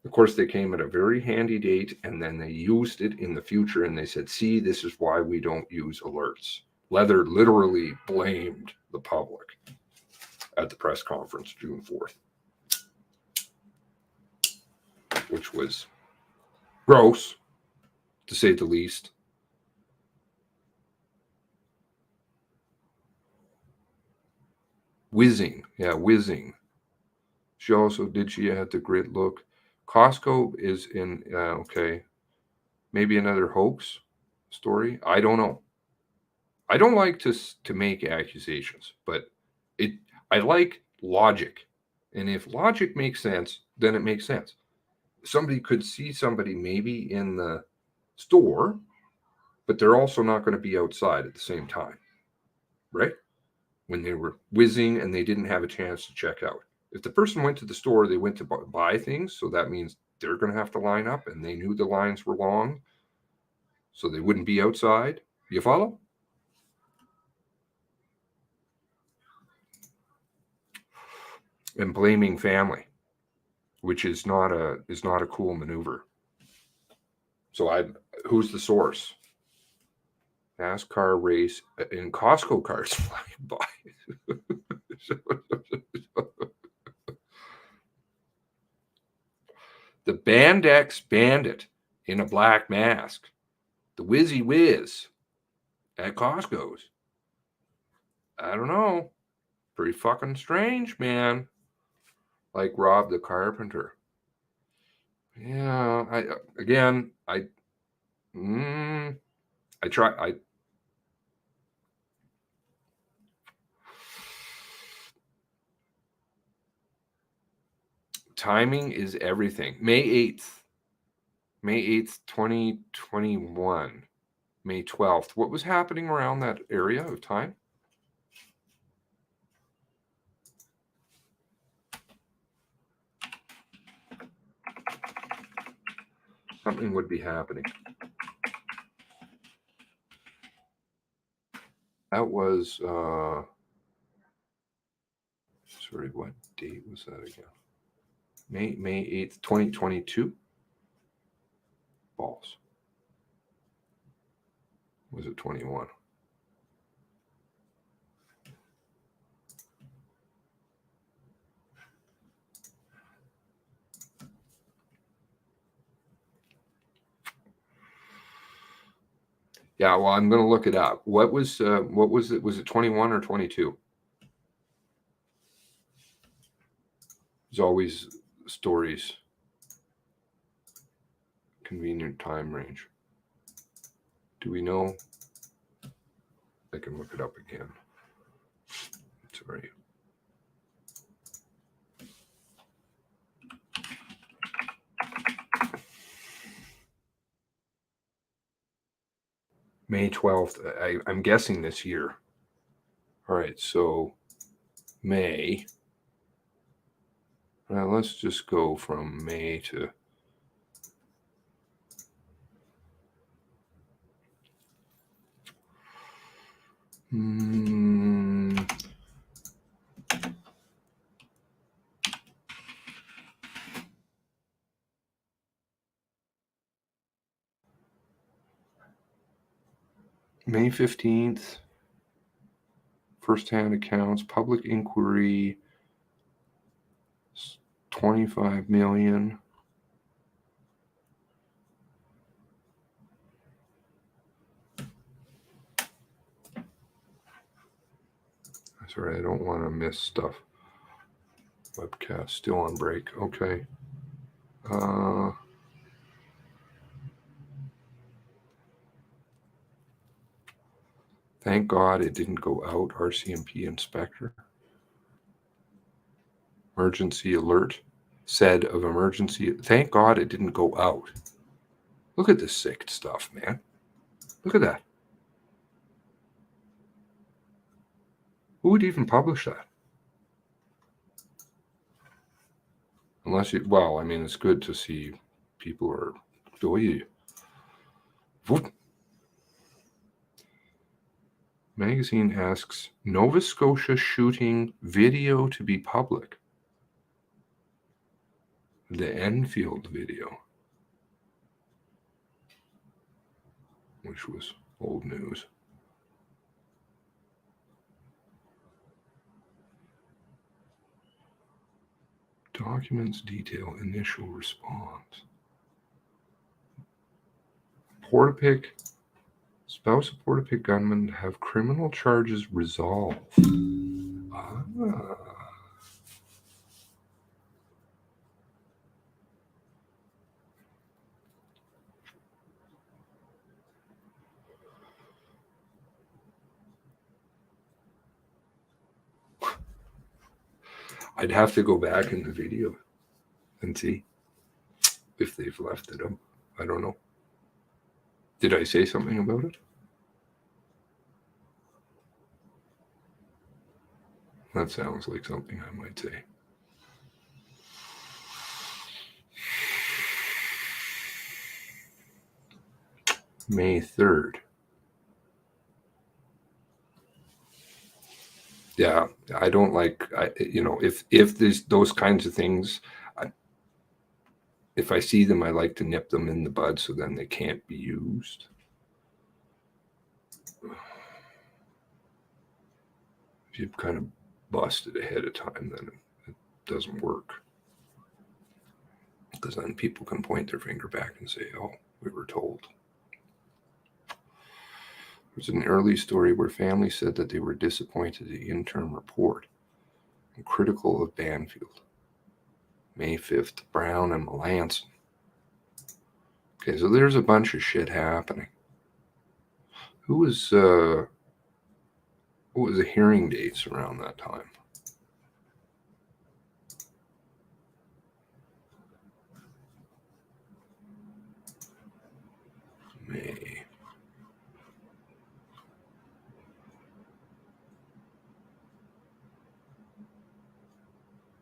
Of course, they came at a very handy date, and then they used it in the future, and they said, see, this is why we don't use alerts. Leather literally blamed the public at the press conference June 4th, which was gross, to say the least. Whizzing. Yeah, whizzing. She had the grid look. Costco is in, okay, maybe another hoax story. I don't know. I don't like to make accusations, but I like logic. And if logic makes sense, then it makes sense. Somebody could see somebody maybe in the store, but they're also not going to be outside at the same time, right? When they were whizzing and they didn't have a chance to check out. If the person went to the store, they went to buy things, so that means they're going to have to line up, and they knew the lines were long, so they wouldn't be outside. You follow? And blaming family, which is not a cool maneuver. So who's the source? NASCAR race in Costco cars flying by. The Bandex Bandit in a black mask. The Whizzy Whiz at Costco's. I don't know. Pretty fucking strange, man. Like Rob the Carpenter. Yeah, I timing is everything. May 8th, 2021. May 12th. What was happening around that area of time? Something would be happening. That was, sorry, what date was that again? May 8th, 2022. Balls. Was it 21? Yeah, well, I'm going to look it up. What was it? Was it 21 or 22? There's always stories. Convenient time range. Do we know? I can look it up again. Sorry. May 12th. I'm guessing this year. All right, so May. Let's just go from May to May 15th. First-hand accounts, public inquiry, 25 million. Sorry, I don't want to miss stuff. Webcast still on break. Okay. Thank God it didn't go out. Rcmp inspector. Emergency alert. Said of emergency. Thank God it didn't go out. Look at this sick stuff, man. Look at that. Who would even publish that? Unless you, well, I mean, it's good to see people are, oh, yeah. Whoop. Magazine asks, Nova Scotia shooting video to be public. The Enfield video, which was old news. Documents detail initial response. Portapique, spouse of Portapique gunman have criminal charges resolved. Ah. I'd have to go back in the video and see if they've left it up. I don't know. Did I say something about it? That sounds like something I might say. May 3rd. Yeah, I don't like, if there's those kinds of things, if I see them, I like to nip them in the bud so then they can't be used. If you've kind of busted ahead of time, then it doesn't work. Because then people can point their finger back and say, oh, we were told. There's an early story where families said that they were disappointed at the interim report and critical of Banfield. May 5th, Brown and Melanson. Okay, so there's a bunch of shit happening. What was the hearing dates around that time? May.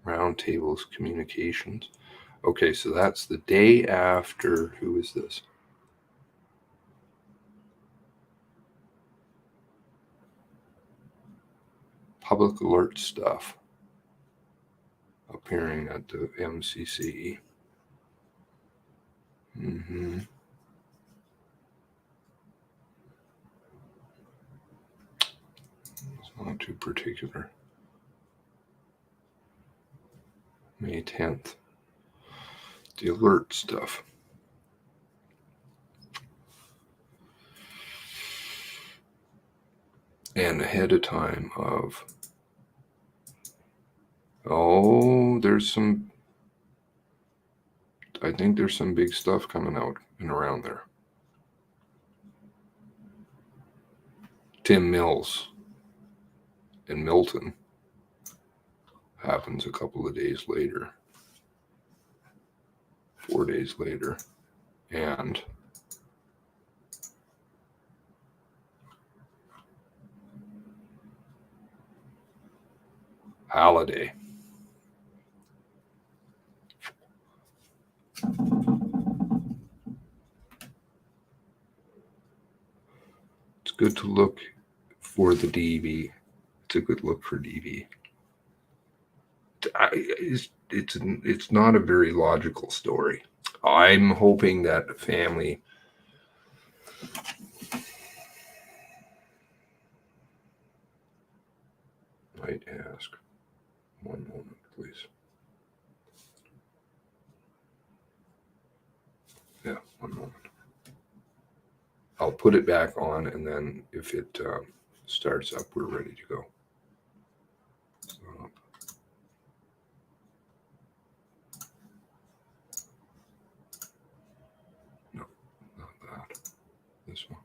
Roundtables, communications. Okay, so that's the day after. Who is this? Public alert stuff appearing at the MCC. It's not too particular. May 10th. The alert stuff. And ahead of time of, I think there's some big stuff coming out and around there. Tim Mills in Milton happens a couple of days later, 4 days later, and Holiday. It's good to look for the DV. It's a good look for DV. It's not a very logical story. I'm hoping that the family might ask. One moment, please. Yeah, one moment. I'll put it back on, and then if it starts up, we're ready to go. Stop. No, not that. This one.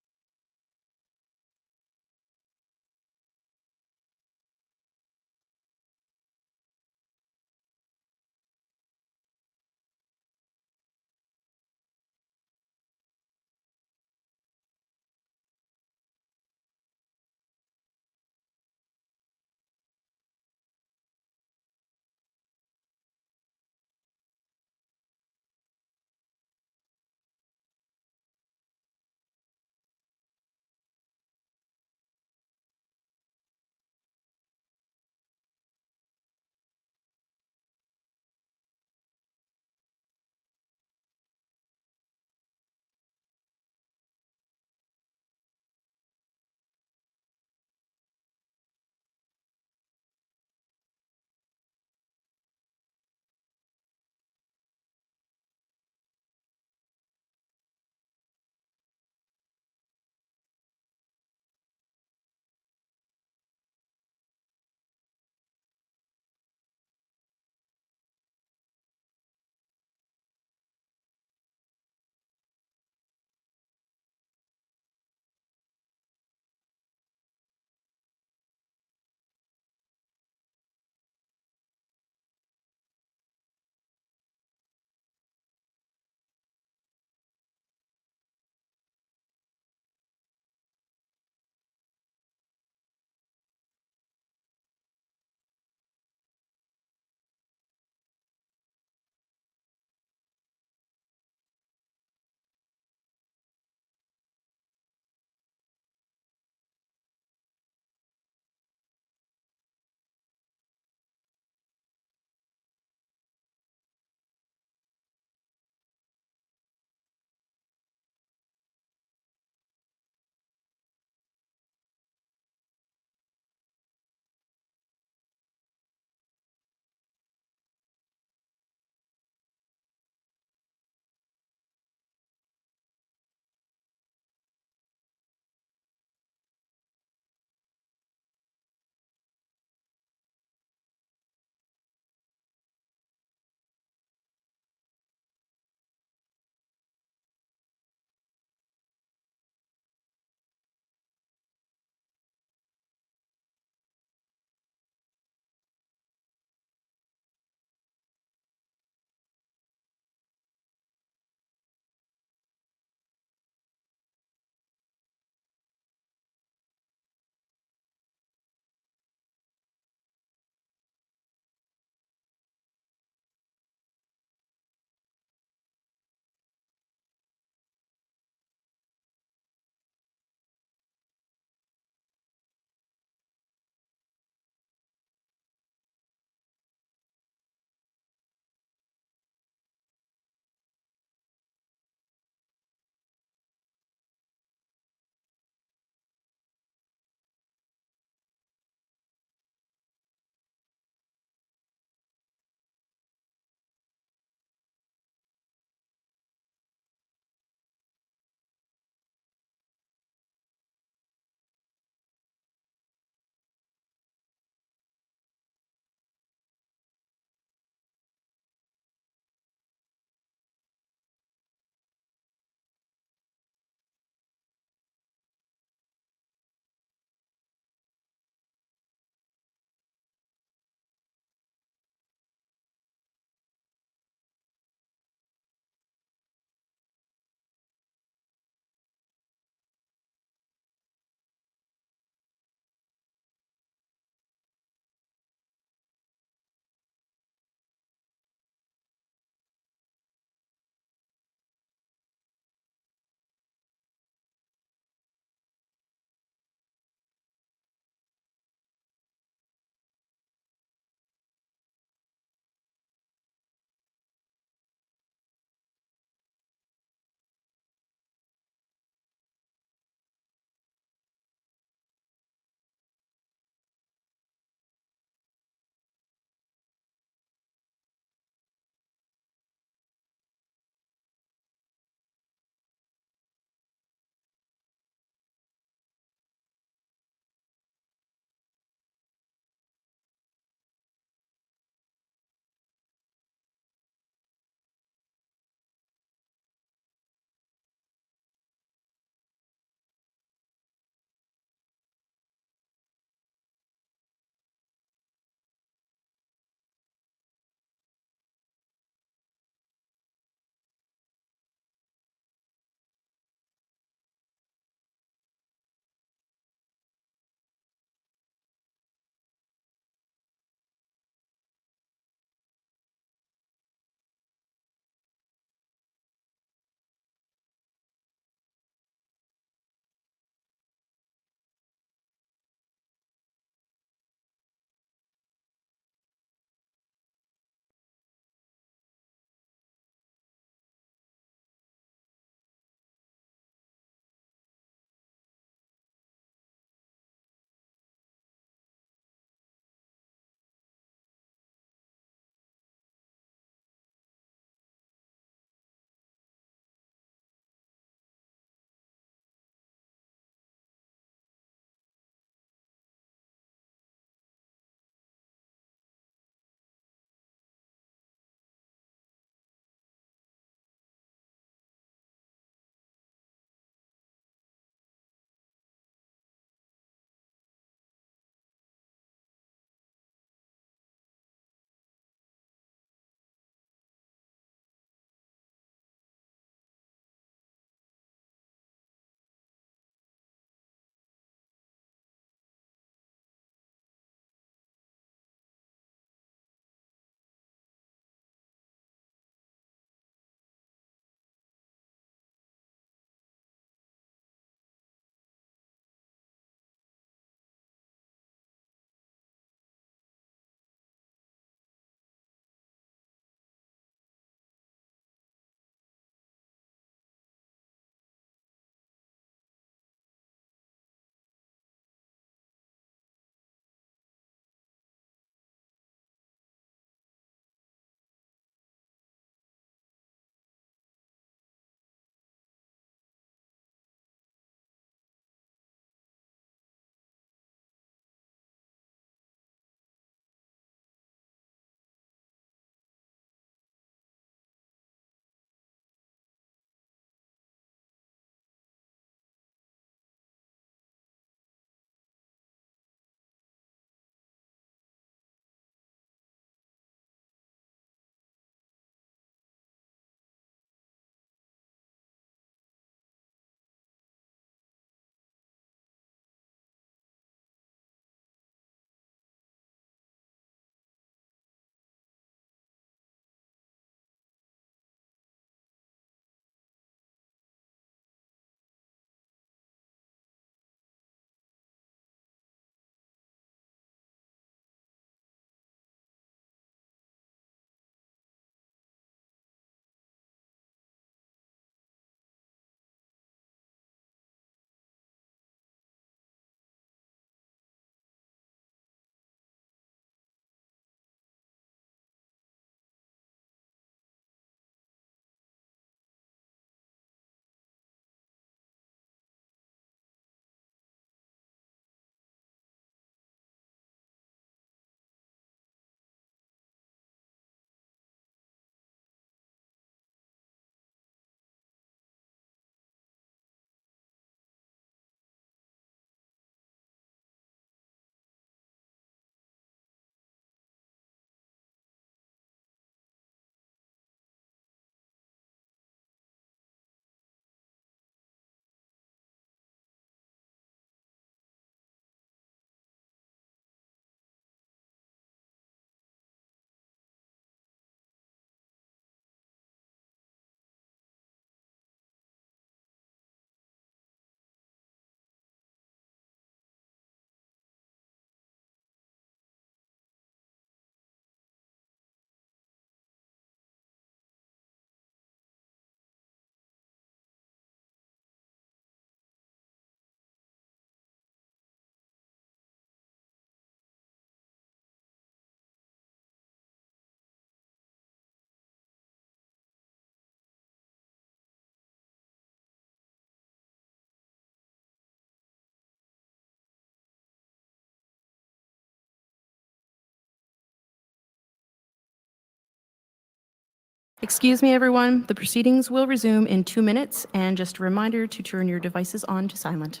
Excuse me, everyone. The proceedings will resume in 2 minutes, and just a reminder to turn your devices on to silent.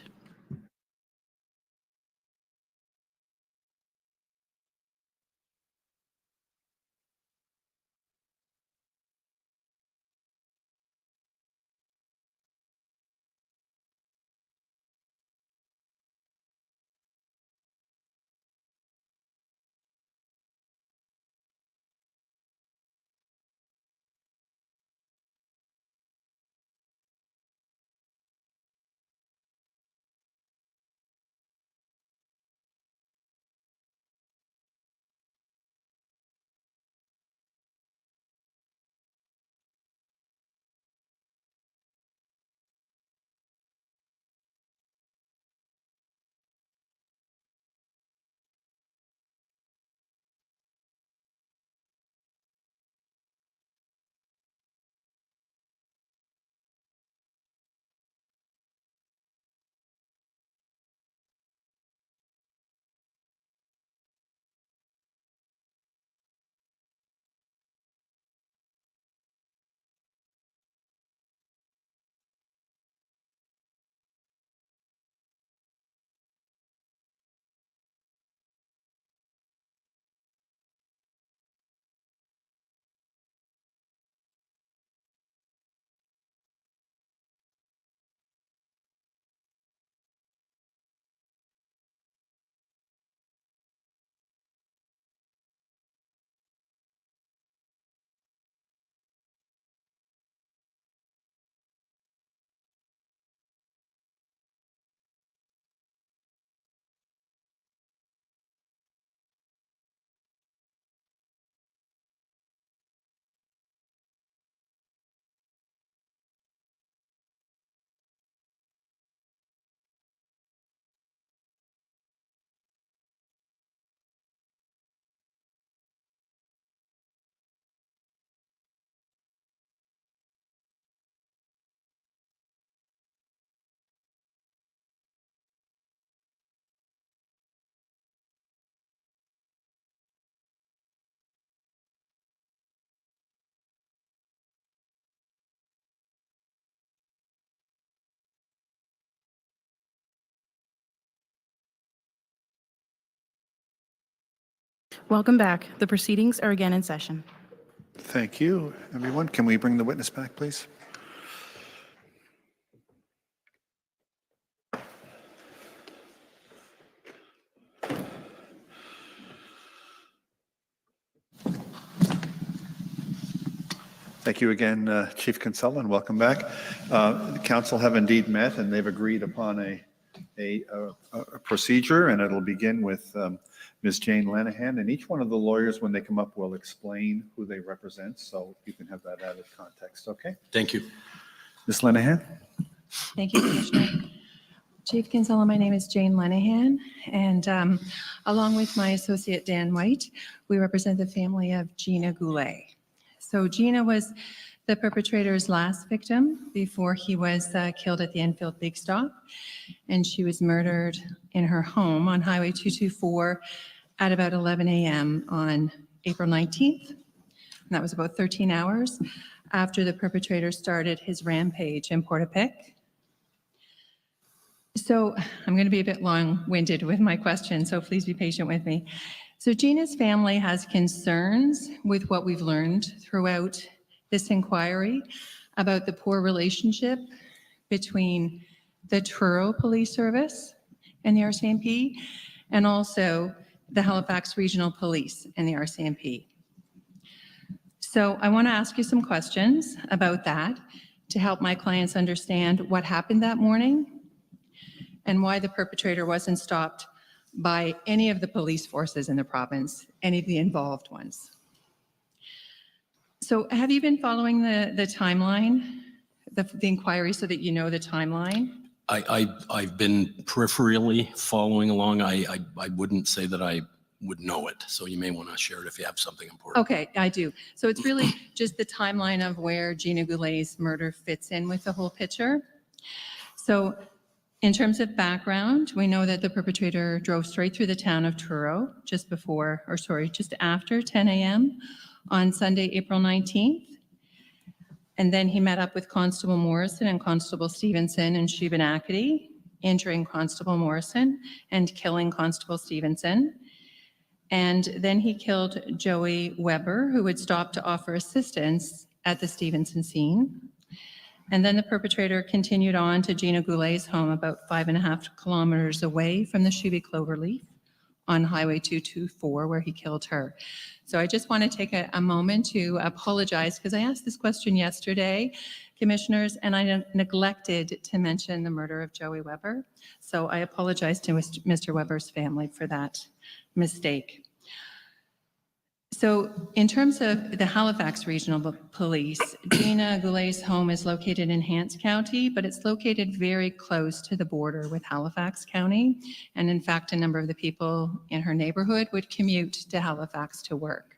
Welcome back. The proceedings are again in session. Thank you, everyone. Can we bring the witness back, please? Thank you again, Chief Kinsella, and welcome back. The council have indeed met, and they've agreed upon a procedure, and it'll begin with Ms. Jane Lenihan, and each one of the lawyers, when they come up, will explain who they represent, so you can have that added context, okay? Thank you. Ms. Lenihan? Thank you, Commissioner. Chief Kinsella, my name is Jane Lenihan, and along with my associate Dan White, we represent the family of Gina Goulet. So Gina was the perpetrator's last victim before he was killed at the Enfield Big Stop, and she was murdered in her home on Highway 224 at about 11 a.m. on April 19th. And that was about 13 hours after the perpetrator started his rampage in Portapique. So I'm going to be a bit long-winded with my question, so please be patient with me. So Gina's family has concerns with what we've learned throughout this inquiry about the poor relationship between the Truro Police Service and the RCMP, and also the Halifax Regional Police and the RCMP. So I want to ask you some questions about that to help my clients understand what happened that morning and why the perpetrator wasn't stopped by any of the police forces in the province, any of the involved ones. So have you been following the timeline, the inquiry, so that you know the timeline? I've been peripherally following along. I wouldn't say that I would know it, so you may want to share it if you have something important. Okay, I do. So it's really just the timeline of where Gina Goulet's murder fits in with the whole picture. So in terms of background, we know that the perpetrator drove straight through the town of Truro just after 10 a.m. on Sunday, April 19th. And then he met up with Constable Morrison and Constable Stevenson in Shubenacadie, injuring Constable Morrison and killing Constable Stevenson. And then he killed Joey Weber, who had stopped to offer assistance at the Stevenson scene. And then the perpetrator continued on to Gina Goulet's home about 5.5 kilometers away from the Shuby Cloverleaf on Highway 224, where he killed her. So I just want to take a moment to apologize because I asked this question yesterday, commissioners, and I neglected to mention the murder of Joey Weber. So I apologize to Mr. Weber's family for that mistake. So in terms of the Halifax Regional Police, Gina Goulet's home is located in Hants County, but it's located very close to the border with Halifax County. And in fact, a number of the people in her neighborhood would commute to Halifax to work.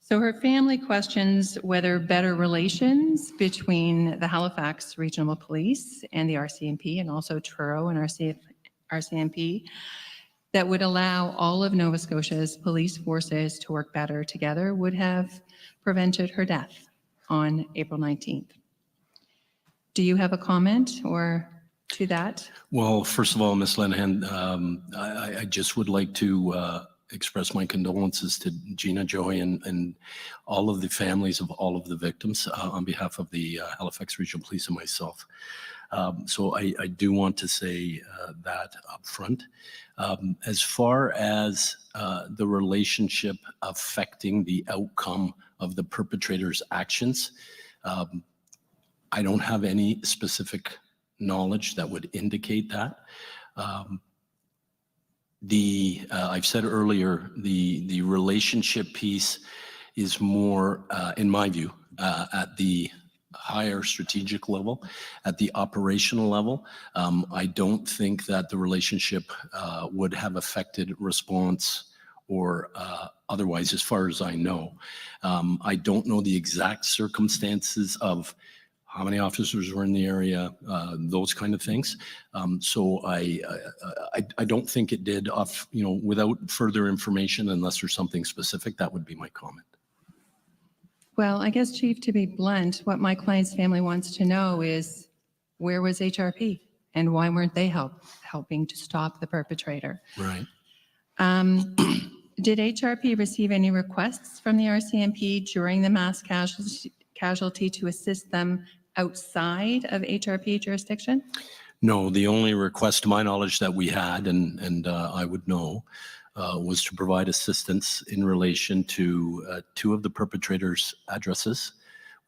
So her family questions whether better relations between the Halifax Regional Police and the RCMP, and also Truro and Rcmp, that would allow all of Nova Scotia's police forces to work better together would have prevented her death on April 19th. Do you have a comment or to that? Well, first of all, Ms. Lenihan, I just would like to express my condolences to Gina, Joey, and all of the families of all of the victims on behalf of the Halifax Regional Police and myself. So I do want to say that up front. As far as the relationship affecting the outcome of the perpetrator's actions, I don't have any specific knowledge that would indicate that. I've said earlier, the relationship piece is more, in my view, at the higher strategic level. At the operational level, I don't think that the relationship would have affected response or otherwise, as far as I know. I don't know the exact circumstances of how many officers were in the area, those kind of things. So I don't think it did without further information, unless there's something specific, that would be my comment. Well, I guess, Chief, to be blunt, what my client's family wants to know is where was HRP and why weren't they helping to stop the perpetrator? Right. Did HRP receive any requests from the RCMP during the mass casualty to assist them outside of HRP jurisdiction? No, the only request to my knowledge that we had, and I would know, was to provide assistance in relation to two of the perpetrators' addresses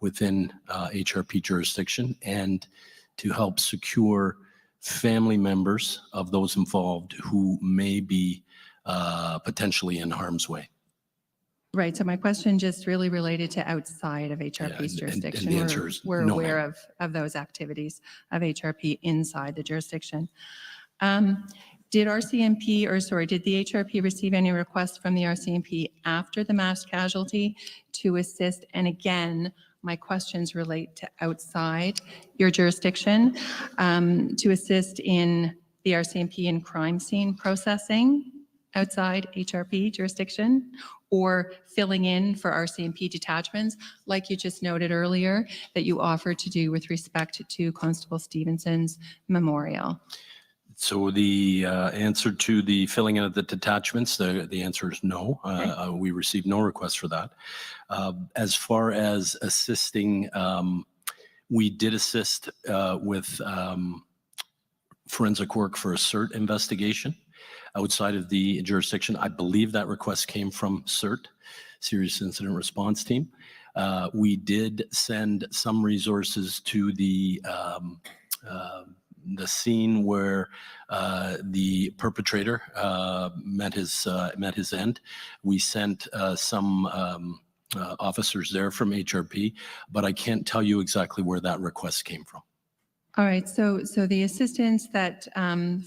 within HRP jurisdiction, and to help secure family members of those involved who may be potentially in harm's way. Right. So my question just really related to outside of HRP's jurisdiction. And the answer is we're no, aware of those activities of HRP inside the jurisdiction. Did the HRP receive any requests from the RCMP after the mass casualty to assist? And again, my questions relate to outside your jurisdiction, to assist in the RCMP in crime scene processing outside HRP jurisdiction, or filling in for RCMP detachments, like you just noted earlier, that you offered to do with respect to Constable Stevenson's memorial? So the answer to the filling in of the detachments, the answer is no. We received no request for that. As far as assisting, we did assist with forensic work for a CERT investigation outside of the jurisdiction. I believe that request came from CERT, Serious Incident Response Team. We did send some resources to the scene where the perpetrator met his end. We sent some officers there from HRP, but I can't tell you exactly where that request came from. All right, so the assistance that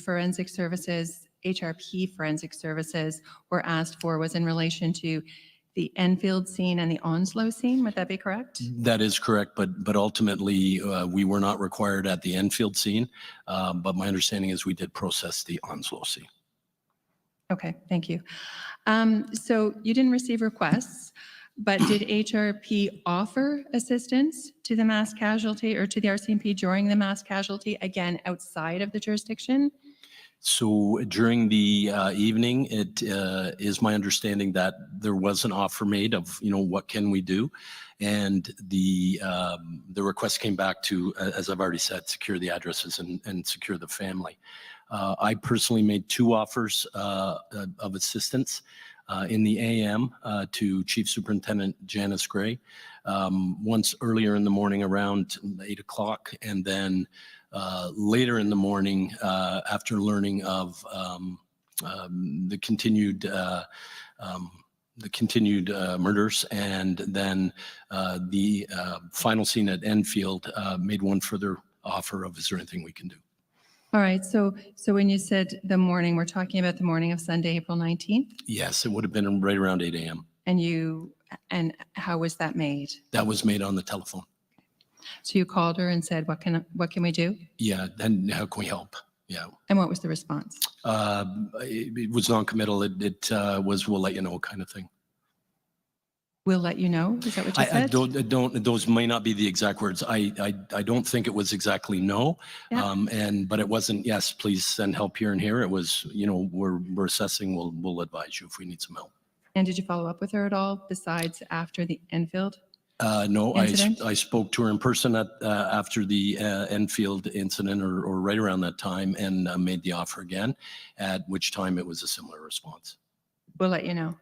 forensic services, HRP forensic services were asked for was in relation to the Enfield scene and the Onslow scene, would that be correct? That is correct, but ultimately we were not required at the Enfield scene, but my understanding is we did process the Onslow scene. Okay, thank you. So you didn't receive requests, But did HRP offer assistance to the mass casualty or to the RCMP during the mass casualty, again, outside of the jurisdiction? So during the evening, it is my understanding that there was an offer made of, what can we do? And the request came back to, as I've already said, secure the addresses and secure the family. I personally made 2 offers of assistance in the AM to Chief Superintendent Janice Gray, once earlier in the morning around 8 o'clock, and then later in the morning after learning of the continued murders, and then the final scene at Enfield, made one further offer of, is there anything we can do? All right, so when you said the morning, we're talking about the morning of Sunday, April 19th? Yes, it would have been right around 8 a.m. And how was that made? That was made on the telephone. So you called her and said, what can we do? Yeah, and how can we help? Yeah. And what was the response? It was non-committal. It was, we'll let you know, kind of thing. We'll let you know? Is that what you I said? don't, those may not be the exact words. I don't think it was exactly no. Yeah. But it wasn't, yes, please send help here and here. It was, we're assessing, we'll advise you if we need some help. And did you follow up with her at all besides after the Enfield? No, Incident? I spoke to her in person after the Enfield incident or right around that time, and made the offer again, at which time it was a similar response. We'll let you know.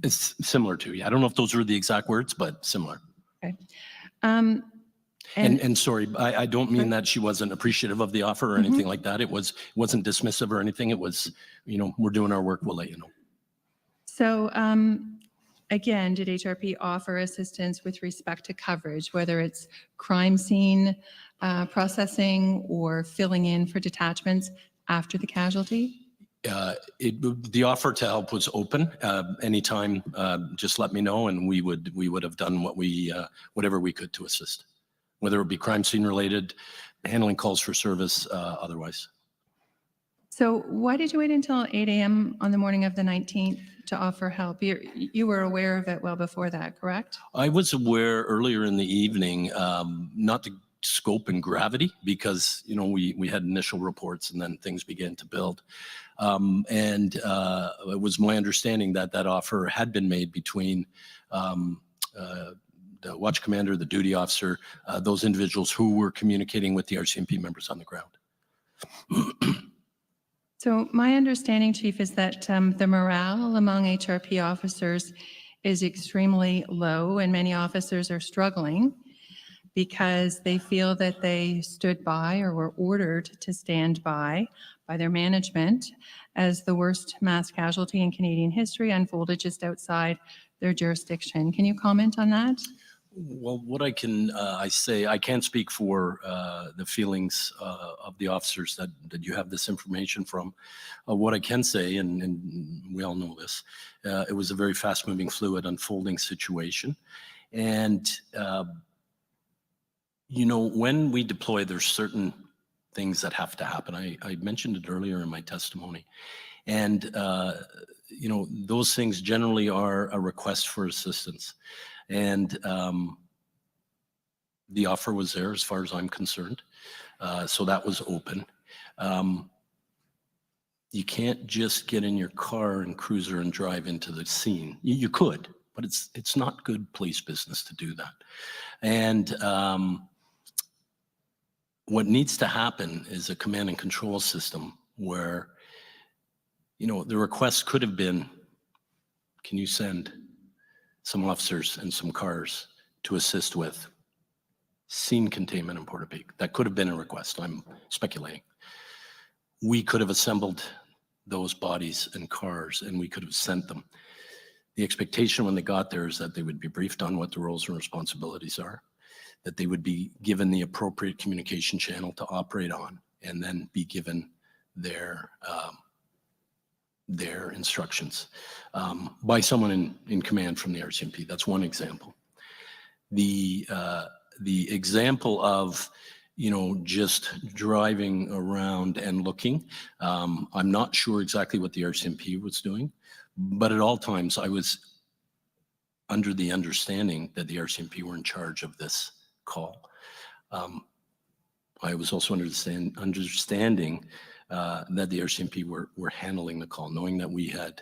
It's similar to, yeah. I don't know if those were the exact words, but similar. Okay. And sorry, I don't mean that she wasn't appreciative of the offer or anything like that. It wasn't dismissive or anything. It was, we're doing our work, we'll let you know. So again, did HRP offer assistance with respect to coverage, whether it's crime scene processing or filling in for detachments after the casualty? The offer to help was open. Anytime, just let me know, and we would have done whatever we could to assist, whether it be crime scene related, handling calls for service, otherwise. So why did you wait until 8 a.m. on the morning of the 19th to offer help? You were aware of it well before that, correct? I was aware earlier in the evening, not the scope and gravity, because we had initial reports and then things began to build. It was my understanding that offer had been made between the watch commander, the duty officer, those individuals who were communicating with the RCMP members on the ground. So my understanding, Chief, is that the morale among HRP officers is extremely low, and many officers are struggling because they feel that they stood by or were ordered to stand by their management as the worst mass casualty in Canadian history unfolded just outside their jurisdiction. Can you comment on that? Well, what I can say, I can't speak for the feelings of the officers that you have this information from. What I can say, and we all know this, it was a very fast-moving, fluid, unfolding situation. And, when we deploy, there's certain things that have to happen. I mentioned it earlier in my testimony. And, those things generally are a request for assistance. And the offer was there as far as I'm concerned. So that was open. You can't just get in your car and cruiser and drive into the scene. You could, but it's not good police business to do that. And what needs to happen is a command and control system where, the request could have been, can you send some officers and some cars to assist with scene containment in Portapique? That could have been a request. I'm speculating. We could have assembled those bodies and cars, and we could have sent them. The expectation when they got there is that they would be briefed on what the roles and responsibilities are, that they would be given the appropriate communication channel to operate on, and then be given their instructions by someone in command from the RCMP. That's one example. The example of, just driving around and looking, I'm not sure exactly what the RCMP was doing, but at all times I under the understanding that the RCMP were in charge of this call. I was also understanding that the RCMP were handling the call, knowing that we had,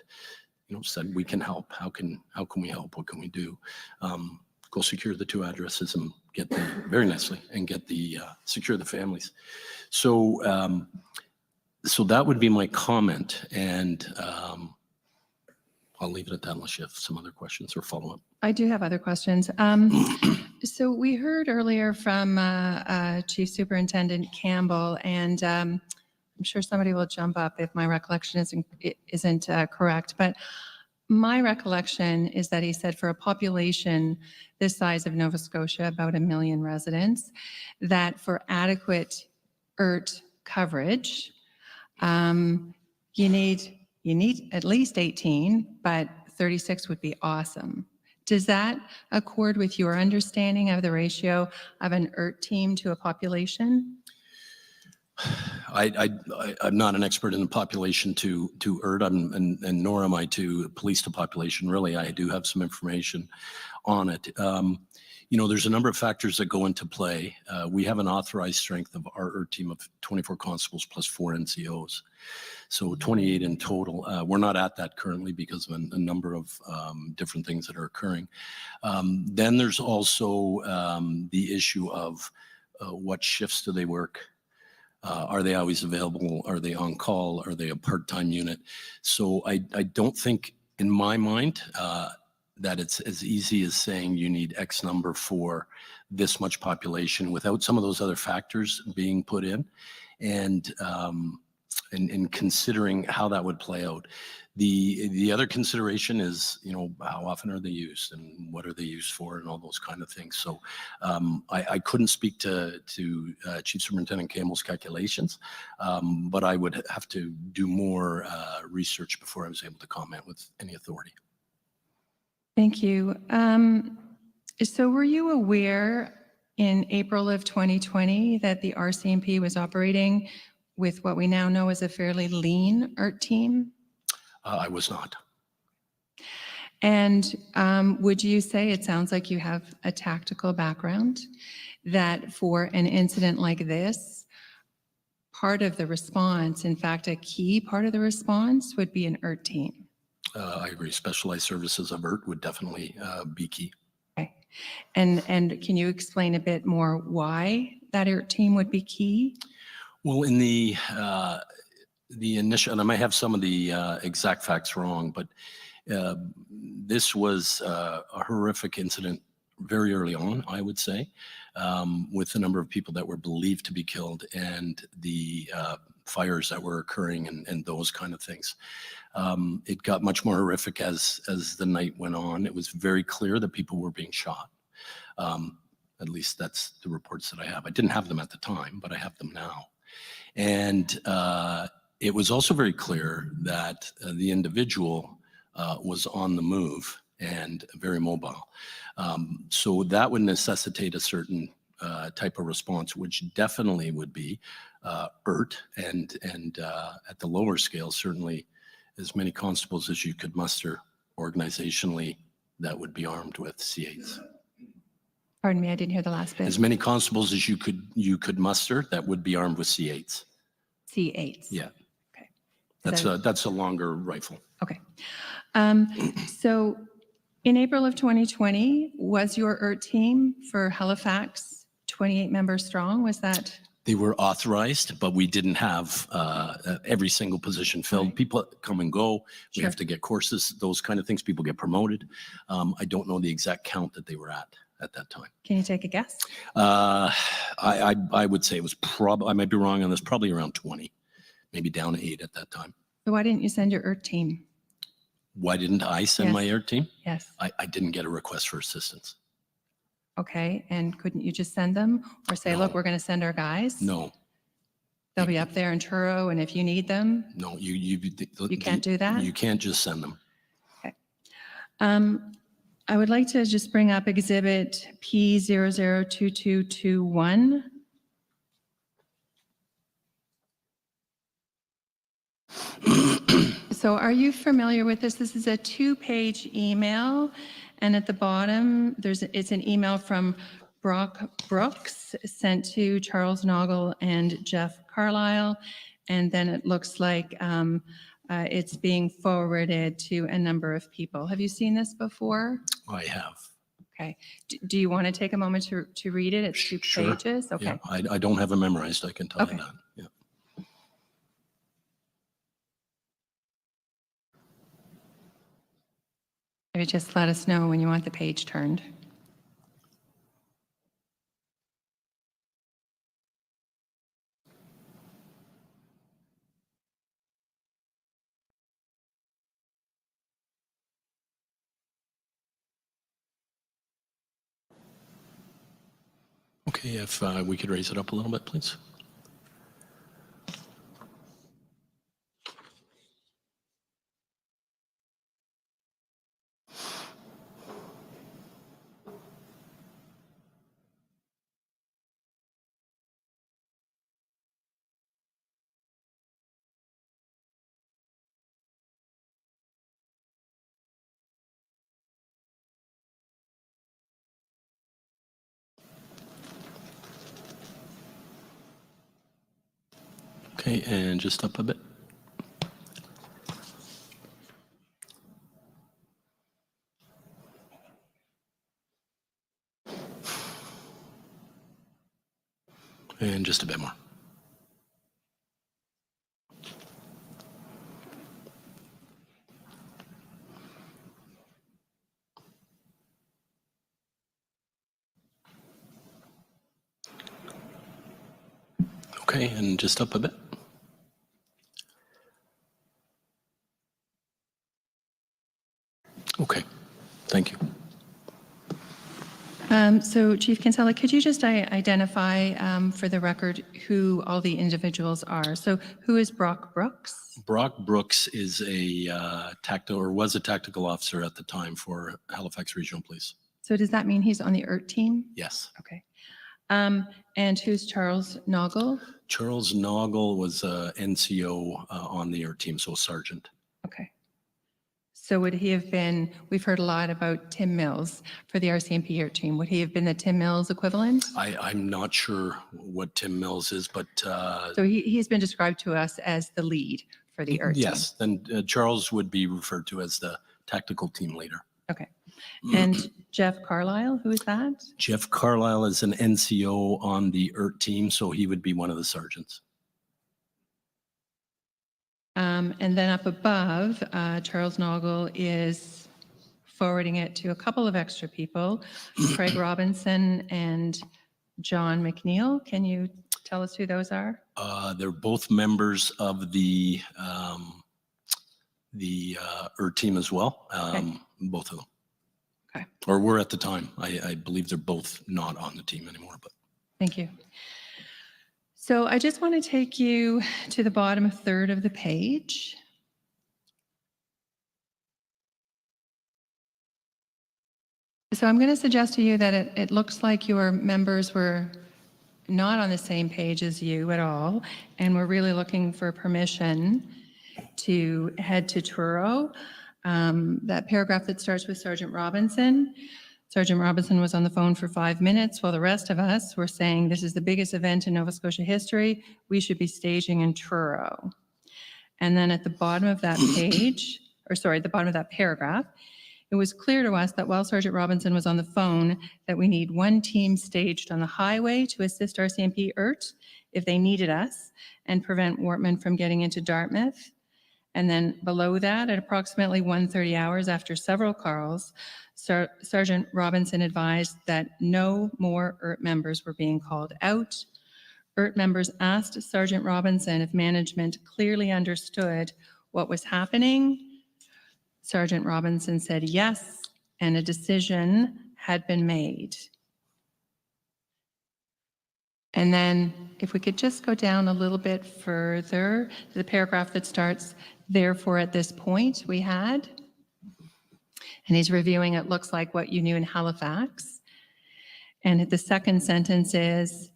said we can help. How can we help? What can we do? Go secure the 2 addresses and get them very nicely and get the secure the families. So so that would be my comment, and I'll leave it at that unless you have some other questions or follow up. I do have other questions. So we heard earlier from Chief Superintendent Campbell, and I'm sure somebody will jump up if my recollection isn't correct, but my recollection is that he said for a population this size of Nova Scotia, about 1 million residents, that for adequate Rt coverage, you need at least 18, but 36 would be awesome. Does that accord with your understanding of the ratio of an Rt team to a population? I'm not an expert in the population to Rt, and nor am I to police to population. Really, I do have some information on it. There's a number of factors that go into play. We have an authorized strength of our Rt team of 24 constables plus 4 NCOs. So 28 in total. We're not at that currently because of a number of different things that are occurring. Then there's also the issue of what shifts do they work? Are they always available? Are they on call? Are they a part-time unit? So I don't think, in my mind, that it's as easy as saying you need X number for this much population without some of those other factors being put in, and considering how that would play out. The other consideration is, how often are they used and what are they used for and all those kind of things. So I couldn't speak to Chief Superintendent Campbell's calculations, but I would have to do more research before I was able to comment with any authority. Thank you. So were you aware in April of 2020 that the RCMP was operating with what we now know as a fairly lean Rt team? I was not. And would you say, it sounds like you have a tactical background, that for an incident like this, part of the response, in fact, a key part of the response would be an Rt team? I agree. Specialized services of Rt would definitely be key. Okay. And can you explain a bit more why that Rt team would be key? Well, in the initial, and I might have some of the exact facts wrong, but this was a horrific incident very early on, I would say, with the number of people that were believed to be killed and the fires that were occurring and those kind of things. It got much more horrific as the night went on. It was very clear that people were being shot. At least that's the reports that I have. I didn't have them at the time, but I have them now. And it was also very clear that the individual was on the move and very mobile. So that would necessitate a certain type of response, which definitely would be Rt, and at the lower scale, certainly as many constables as you could muster organizationally that would be armed with C8s. Pardon me, I didn't hear the last bit. As many constables as you could muster that would be armed with C8s. C8s? Yeah. Okay. That's a longer rifle. Okay. So in April of 2020, was your Rt team for Halifax 28 members strong? Was that? They were authorized, but we didn't have every single position filled. Right. People come and go. We have to get courses, those kind of things. People get promoted. I don't know the exact count that they were at that time. Can you take a guess? I would say it was probably, I might be wrong on this, probably around 20, maybe down to 8 at that time. So why didn't you send your Rt team? Why didn't I send my Rt team? Yes. I didn't get a request for assistance. Okay, and couldn't you just send them or say, look, we're going to send our guys? No. They'll be up there in Truro, and if you need them? No, you can't do that? You can't just send them. Okay. I would like to just bring up Exhibit P002221. So are you familiar with this? This is a 2-page email, And at the bottom, it's an email from Brock Brooks sent to Charles Noggle and Jeff Carlisle. And then it looks like it's being forwarded to a number of people. Have you seen this before? I have. Okay. Do you want to take a moment to read it? It's 2 Sure. pages. Okay. Yeah, I don't have it memorized. I can tell Okay. you that. Yeah. Maybe just let us know when you want the page turned. Okay, if we could raise it up a little bit, please. Okay, and just up a bit. And just a bit more. Okay, and just up a bit. Okay, thank you. So Chief Kinsella, could you just identify for the record who all the individuals are? So who is Brock Brooks? Brock Brooks is a was a tactical officer at the time for Halifax Regional Police. So does that mean he's on the ERT team? Yes. Okay. And who's Charles Noggle? Charles Noggle was a NCO on the ERT team, so sergeant. Okay. So would he have been, we've heard a lot about Tim Mills for the Rcmp ERT team. Would he have been the Tim Mills equivalent? I'm not sure what Tim Mills is, but So he's been described to us as the lead for the ERT team. yes, then Charles would be referred to as the tactical team leader. Okay. And Jeff Carlisle, who is that? Jeff Carlisle is an NCO on the ERT team, so he would be one of the sergeants. And then up above, Charles Noggle is forwarding it to a couple of extra people, Craig Robinson and John McNeil. Can you tell us who those are? They're both members of the ERT team as well, both of them. Okay. Or were at the time. I believe they're both not on the team anymore. But Thank you. So I just want to take you to the bottom third of the page. So I'm going to suggest to you that it looks like your members were not on the same page as you at all, and we're really looking for permission to head to Truro. That paragraph that starts with Sergeant Robinson. Sergeant Robinson was on the phone for 5 minutes while the rest of us were saying this is the biggest event in Nova Scotia history. We should be staging in Truro. And then at the bottom of that page, or sorry, the bottom of that paragraph, it was clear to us that while Sergeant Robinson was on the phone, that we need one team staged on the highway to assist RCMP ERT if they needed us and prevent Wortman from getting into Dartmouth. And then below that, at approximately 1:30 hours after several calls, Sergeant Robinson advised that no more ERT members were being called out. ERT members asked Sergeant Robinson if management clearly understood what was happening. Sergeant Robinson said yes, and a decision had been made. And then if we could just go down a little bit further, the paragraph that starts, therefore at this point we had, and he's reviewing, it looks like what you knew in Halifax. And the second sentence is,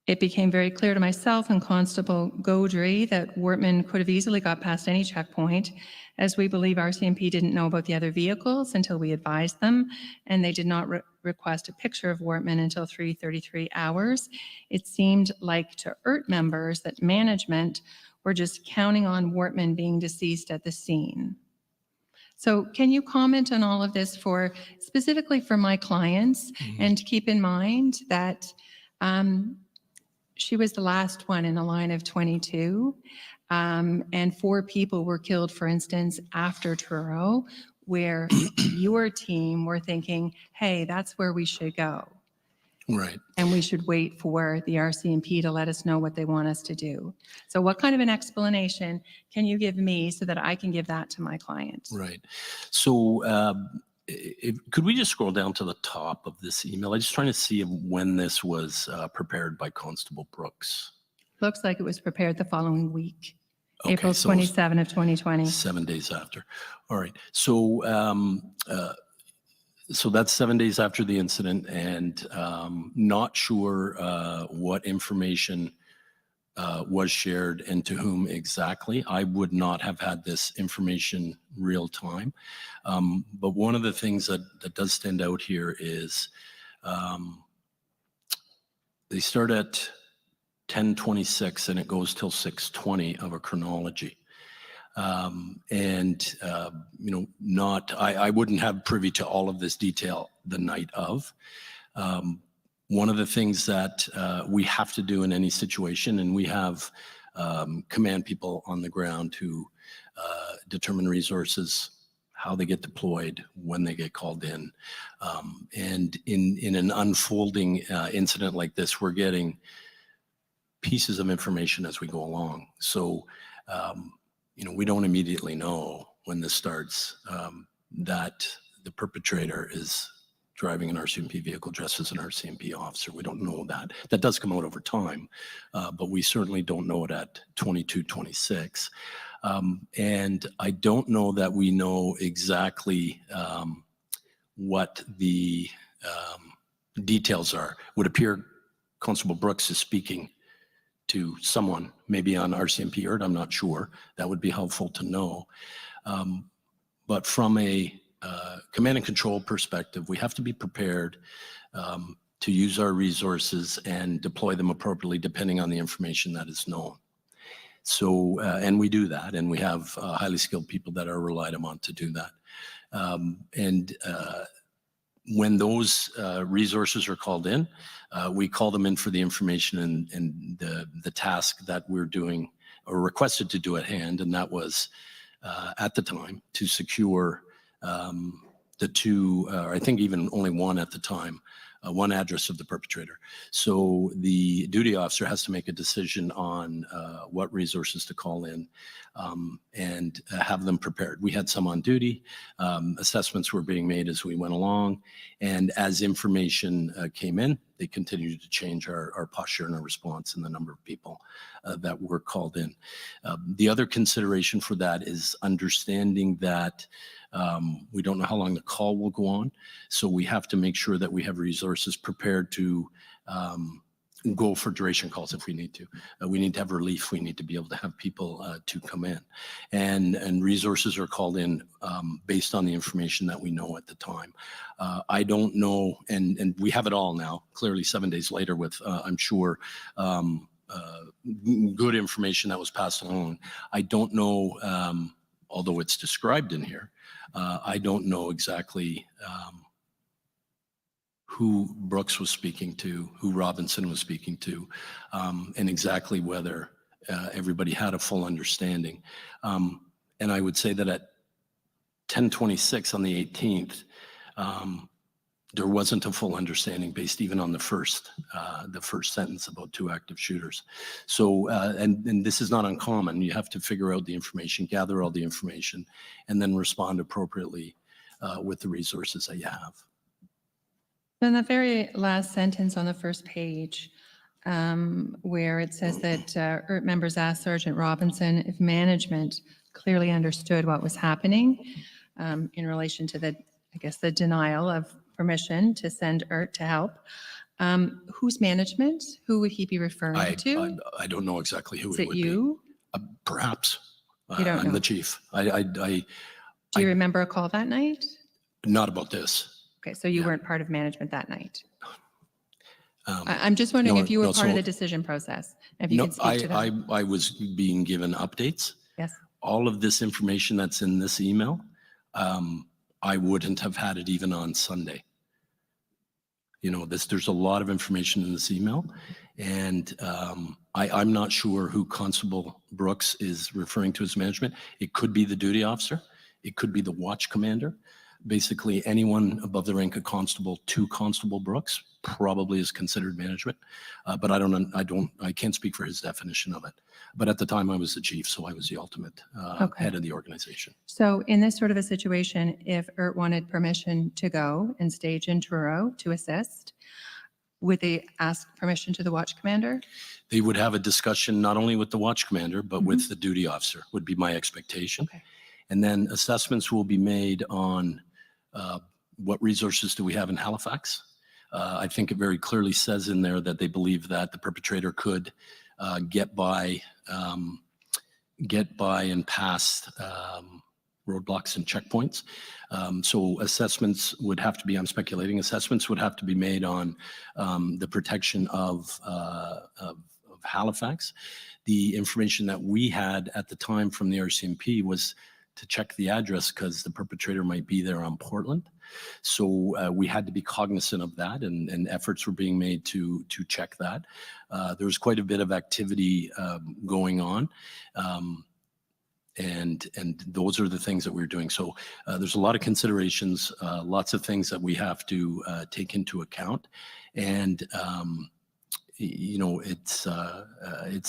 It became very clear to myself and Constable Gaudry that Wortman could have easily got past any checkpoint, as we believe Rcmp didn't know about the other vehicles until we advised them, and they did not request a picture of Wortman until 3:33 hours. It seemed like to Hrp members that management were just counting on Wortman being deceased at the scene. So can you comment on all of this specifically for my clients, and keep in mind that she was the last one in a line of 22, and 4 people were killed, for instance, after Truro, where your team were thinking, hey, that's where we should go. Right. And we should wait for the Rcmp to let us know what they want us to do. So what kind of an explanation can you give me so that I can give that to my client? Right. So could we just scroll down to the top of this email? I'm just trying to see when this was prepared by Constable Brooks. Looks like it was prepared the following week, Okay, April so 27 of 2020. 7 days after. All right. So so that's 7 days after the incident, and not sure what information was shared and to whom exactly. I would not have had this information real time. But one of the things that does stand out here is they start at 10:26 and it goes till 6:20 of a chronology. I wouldn't have privy to all of this detail the night of. One of the things that we have to do in any situation, and we have command people on the ground who determine resources, how they get deployed, when they get called in. And in an unfolding incident like this, we're getting pieces of information as we go along. So, we don't immediately know when this starts that the perpetrator is driving an Rcmp vehicle dressed as an Rcmp officer. We don't know that. That does come out over time, but we certainly don't know it at 22:26. And I don't know that we know exactly what the details are. Would appear Constable Brooks is speaking to someone, maybe on Rcmp Hrp, I'm not sure. That would be helpful to know. But from a command and control perspective, we have to be prepared to use our resources and deploy them appropriately depending on the information that is known. So, and we do that, and we have highly skilled people that are relied upon to do that. When those resources are called in, we call them in for the information and the task that we're doing or requested to do at hand, and that was at the time to secure the 2, I think even only 1 at the time, 1 address of the perpetrator. So the duty officer has to make a decision on what resources to call in and have them prepared. We had some on duty. Assessments were being made as we went along. And as information came in, they continued to change our posture and our response and the number of people that were called in. The other consideration for that is understanding that we don't know how long the call will go on. So we have to make sure that we have resources prepared to go for duration calls if we need to. We need to have relief. We need to be able to have people to come in. And resources are called in based on the information that we know at the time. I don't know, and we have it all now, clearly 7 days later with, I'm sure, good information that was passed along. I don't know, although it's described in here, I don't know exactly who Brooks was speaking to, who Robinson was speaking to, and exactly whether everybody had a full understanding. And I would say that at 10:26 on the 18th, there wasn't a full understanding based even on the first sentence about 2 active shooters. So, and this is not uncommon. You have to figure out the information, gather all the information, and then respond appropriately with the resources that you have. In the very last sentence on the first page, where it says that Hrp members asked Sergeant Robinson if management clearly understood what was happening in relation to the denial of permission to send Hrp to help. Who's management? Who would he be referring to? I don't know exactly who Is it it would you? be. Perhaps. You don't I'm know. the chief. Do you remember a call that night? Not about this. Okay, so you Yeah. weren't part of management that night. Um, I'm just wondering no, if you were no, part of so- the decision process, if you No, can speak to that. I was being given updates. Yes. All of this information that's in this email, I wouldn't have had it even on Sunday. You know, there's a lot of information in this email, and I'm not sure who Constable Brooks is referring to as management. It could be the duty officer. It could be the watch commander. Basically, anyone above the rank of constable to Constable Brooks probably is considered management. But I can't speak for his definition of it. But at the time, I was the chief, so I was the ultimate head of the organization. So in this sort of a situation, if Ert wanted permission to go and stage in Truro to assist, would they ask permission to the watch commander? They would have a discussion not only with the watch commander, but with the duty officer, would be my expectation. Okay. And then assessments will be made on what resources do we have in Halifax. I think it very clearly says in there that they believe that the perpetrator could get by and past roadblocks and checkpoints. So assessments would have to be, I'm speculating, assessments would have to be made on the protection of Halifax. The information that we had at the time from the Rcmp was to check the address because the perpetrator might be there on Portland. So we had to be cognizant of that, and efforts were being made to check that. There was quite a bit of activity going on. And those are the things that we're doing. So there's a lot of considerations, lots of things that we have to take into account. And you know, it's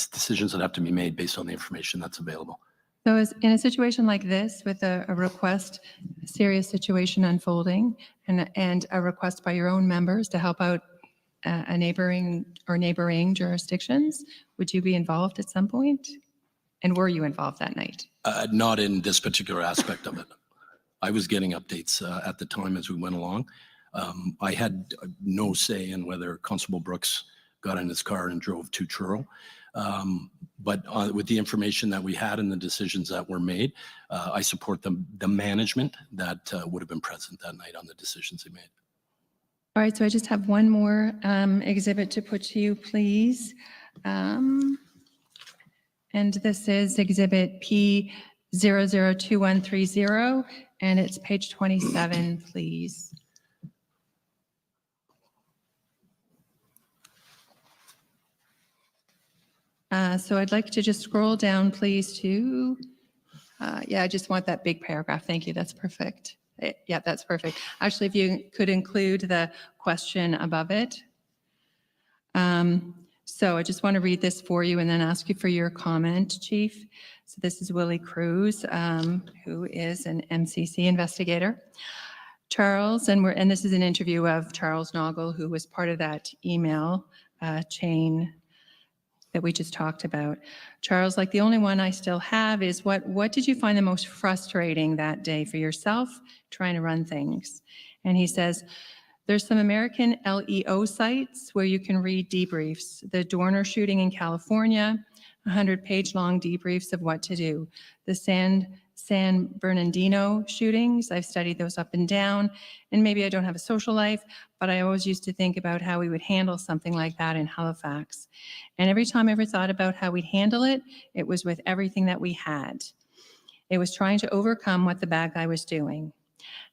decisions that have to be made based on the information that's available. So in a situation like this, with a request, a serious situation unfolding, and a request by your own members to help out a neighboring jurisdictions, would you be involved at some point? And were you involved that night? Not in this particular aspect of it. I was getting updates at the time as we went along. I had no say in whether Constable Brooks got in his car and drove to Truro. But with the information that we had and the decisions that were made, I support the management that would have been present that night on the decisions they made. All right, so I just have one more exhibit to put to you, please. And this is exhibit P002130, and it's page 27, please. So I'd like to just scroll down, please, to, yeah, I just want that big paragraph. Thank you. That's perfect. Yeah, that's perfect. Actually, if you could include the question above it. So I just want to read this for you and then ask you for your comment, Chief. So this is Willie Cruz, who is an MCC investigator. Charles, and this is an interview of Charles Noggle, who was part of that email chain that we just talked about. Charles, like the only one I still have is what did you find the most frustrating that day for yourself trying to run things? And he says, there's some American LEO sites where you can read debriefs. The Dorner shooting in California, 100-page long debriefs of what to do. The San Bernardino shootings, I've studied those up and down, and maybe I don't have a social life, but I always used to think about how we would handle something like that in Halifax. And every time I ever thought about how we'd handle it, it was with everything that we had. It was trying to overcome what the bad guy was doing.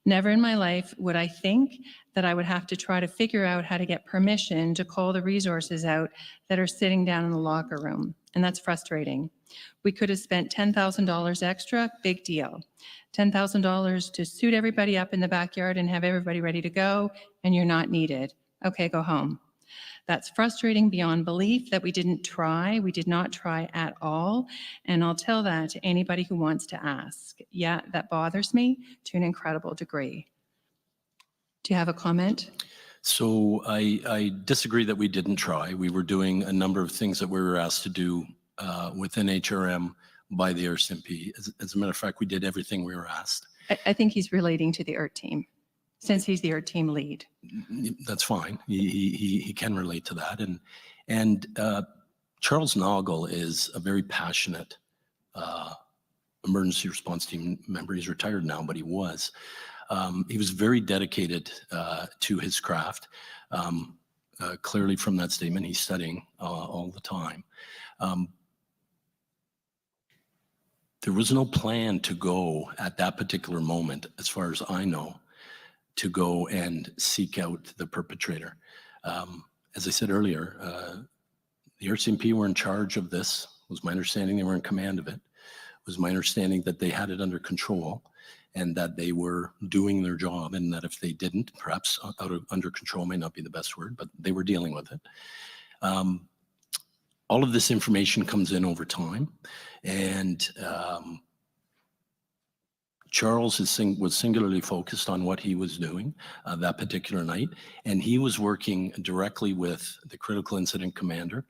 Never in my life would I think that I would have to try to figure out how to get permission to call the resources out that are sitting down in the locker room. And that's frustrating. We could have spent $10,000 extra, big deal. $10,000 to suit everybody up in the backyard and have everybody ready to go, and you're not needed. Okay, go home. That's frustrating beyond belief that we didn't try. We did not try at all. And I'll tell that to anybody who wants to ask. Yeah, that bothers me to an incredible degree. Do you have a comment? So I disagree that we didn't try. We were doing a number of things that we were asked to do within HRM by the Rcmp. As a matter of fact, we did everything we were asked. I think he's relating to the ERT team. since he's your team lead. That's fine. He can relate to that. And Charles Noggle is a very passionate emergency response team member. He's retired now, but he was. He was very dedicated to his craft. Clearly from that statement, he's studying all the time. There was no plan to go at that particular moment, as far as I know, to go and seek out the perpetrator. As I said earlier, the Rcmp were in charge of this. Was my understanding. They were in command of it. Was my understanding that they had it under control and that they were doing their job, and that if they didn't, perhaps under control may not be the best word, but they were dealing with it. All of this information comes in over time, and Charles was singularly focused on what he was doing that particular night, and he was working directly with the critical incident commander,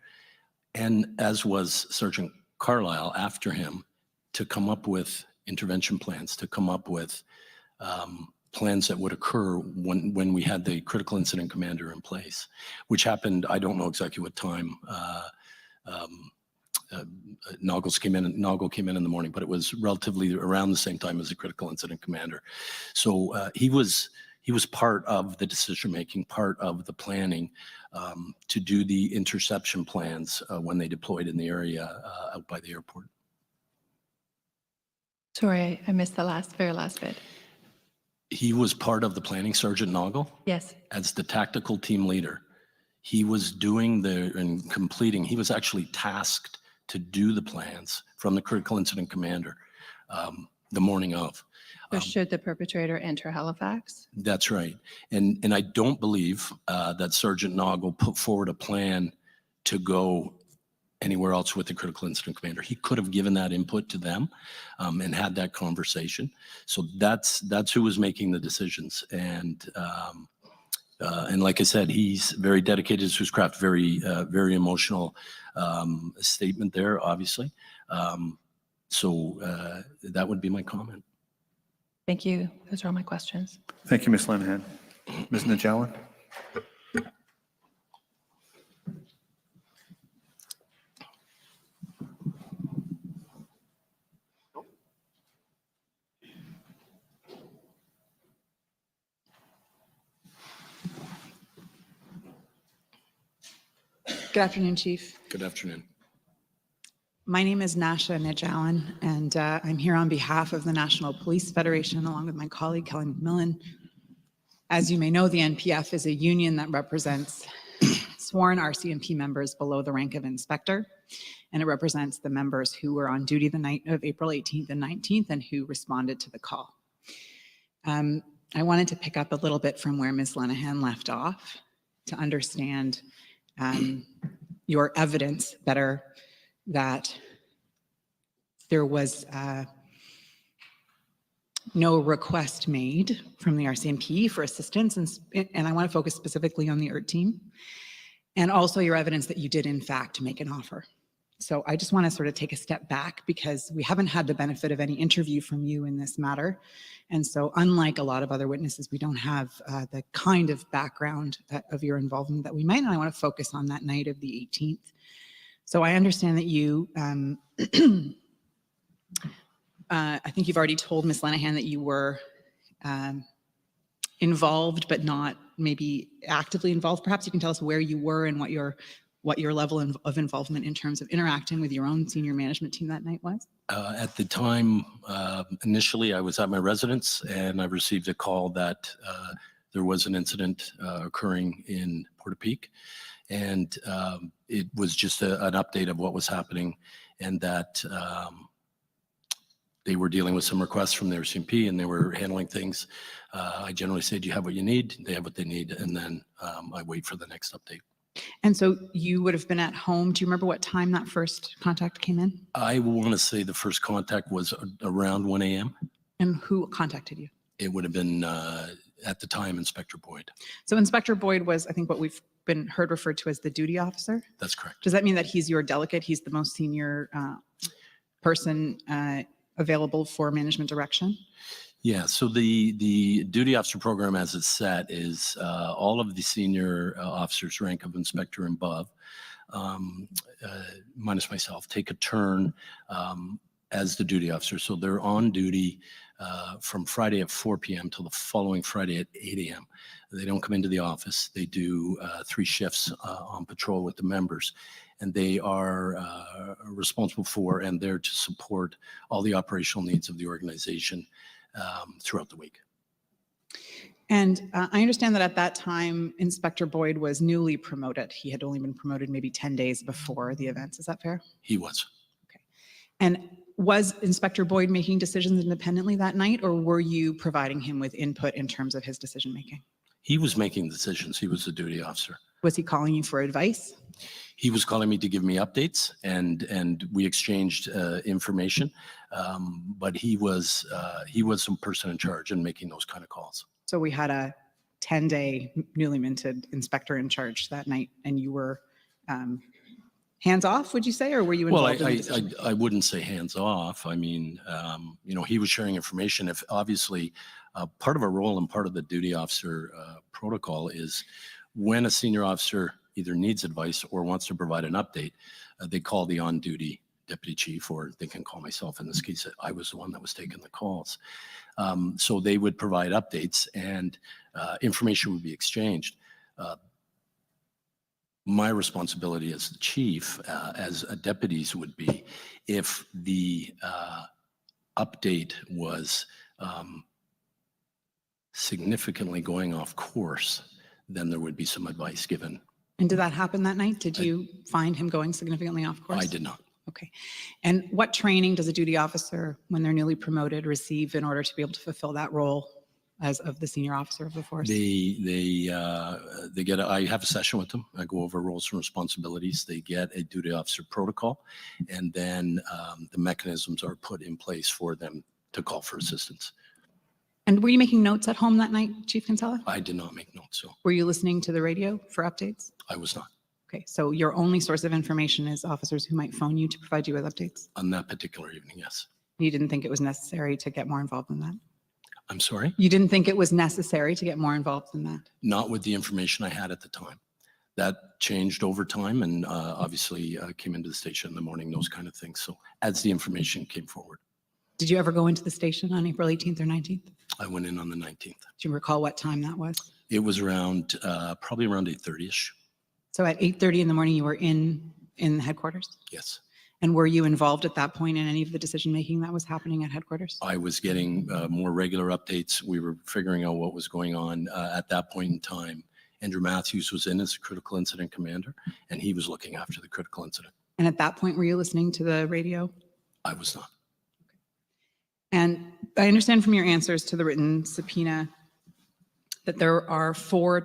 and as was Sergeant Carlisle after him, to come up with intervention plans, to come up with plans that would occur when we had the critical incident commander in place, which happened, I don't know exactly what time. Noggle came in the morning, but it was relatively around the same time as the critical incident commander. So he was part of the decision making, part of the planning to do the interception plans when they deployed in the area out by the airport. Sorry, I missed the very last bit. He was part of the planning, Sergeant Noggle. Yes. As the tactical team leader. He was doing and completing, he was actually tasked to do the plans from the critical incident commander the morning of. So should the perpetrator enter Halifax? That's right. And I don't believe that Sergeant Noggle put forward a plan to go anywhere else with the critical incident commander. He could have given that input to them and had that conversation. So that's who was making the decisions. And like I said, he's very dedicated to his craft, very emotional statement there, obviously. So that would be my comment. Thank you. Those are all my questions. Thank you, Ms. Lenihan. Ms. Najawan? Good afternoon, Chief. Good afternoon. My name is Nasha Najawan, and I'm here on behalf of the National Police Federation, along with my colleague, Kelly McMillan. As you may know, the NPF is a union that represents sworn RCMP members below the rank of inspector, and it represents the members who were on duty the night of April 18th and 19th and who responded to the call. I wanted to pick up a little bit from where Ms. Lenihan left off to understand your evidence better that there was no request made from the RCMP for assistance, and I want to focus specifically on the ERT team, and also your evidence that you did in fact make an offer. So I just want to sort of take a step back because we haven't had the benefit of any interview from you in this matter. And so unlike a lot of other witnesses, we don't have the kind of background of your involvement that we might, and I want to focus on that night of the 18th. So I understand that you, I think you've already told Ms. Lenihan that you were involved, but not maybe actively involved. Perhaps you can tell us where you were and what your level of involvement in terms of interacting with your own senior management team that night was? At the time, initially, I was at my residence and I received a call that there was an incident occurring in Portapique. And it was just an update of what was happening, and that they were dealing with some requests from the Rcmp and they were handling things. I generally say, do you have what you need? They have what they need. And then I wait for the next update. And so you would have been at home. Do you remember what time that first contact came in? I want to say the first contact was around 1 a.m. And who contacted you? It would have been, at the time, Inspector Boyd. So Inspector Boyd was, I think, what we've been heard referred to as the duty officer? That's correct. Does that mean that he's your delegate? He's the most senior person available for management direction? Yeah, so the duty officer program as it's set is all of the senior officers, rank of inspector and above, minus myself, take a turn as the duty officer. So they're on duty from Friday at 4 p.m. till the following Friday at 8 a.m. They don't come into the office. They do 3 shifts on patrol with the members, and they are responsible for and there to support all the operational needs of the organization throughout the week. And I understand that at that time, Inspector Boyd was newly promoted. He had only been promoted maybe 10 days before the events. Is that fair? He was. Okay. And was Inspector Boyd making decisions independently that night, or were you providing him with input in terms of his decision-making? He was making decisions. He was the duty officer. Was he calling you for advice? He was calling me to give me updates, and we exchanged information. But he was some person in charge and making those kind of calls. So we had a 10-day newly minted inspector in charge that night, and you were hands off, would you say, or were you involved in the decision? I wouldn't say hands off. I mean, he was sharing information. If obviously part of our role and part of the duty officer protocol is when a senior officer either needs advice or wants to provide an update, they call the on-duty deputy chief, or they can call myself. In this case, I was the one that was taking the calls. So they would provide updates and information would be exchanged. My responsibility as the chief, as a deputy's would be, if the update was significantly going off course, then there would be some advice given. And did that happen that night? Did you find him going significantly off course? I did not. Okay. And what training does a duty officer, when they're newly promoted, receive in order to be able to fulfill that role as of the senior officer of the force? They get. I have a session with them. I go over roles and responsibilities. They get a duty officer protocol, and then the mechanisms are put in place for them to call for assistance. And were you making notes at home that night, Chief Kinsella? I did not make notes, so Were you listening to the radio for updates? I was not. Okay, so your only source of information is officers who might phone you to provide you with updates? On that particular evening, yes. You didn't think it was necessary to get more involved than that? I'm sorry? You didn't think it was necessary to get more involved than that? Not with the information I had at the time. That changed over time, and obviously came into the station in the morning, those kind of things. So as the information came forward. Did you ever go into the station on April 18th or 19th? I went in on the 19th. Do you recall what time that was? It was around, probably around 8:30ish. So at 8:30 in the morning, you were in headquarters? Yes. And were you involved at that point in any of the decision-making that was happening at headquarters? I was getting more regular updates. We were figuring out what was going on at that point in time. Andrew Matthews was in as a critical incident commander, and he was looking after the critical incident. And at that point, were you listening to the radio? I was not. And I understand from your answers to the written subpoena that there are 4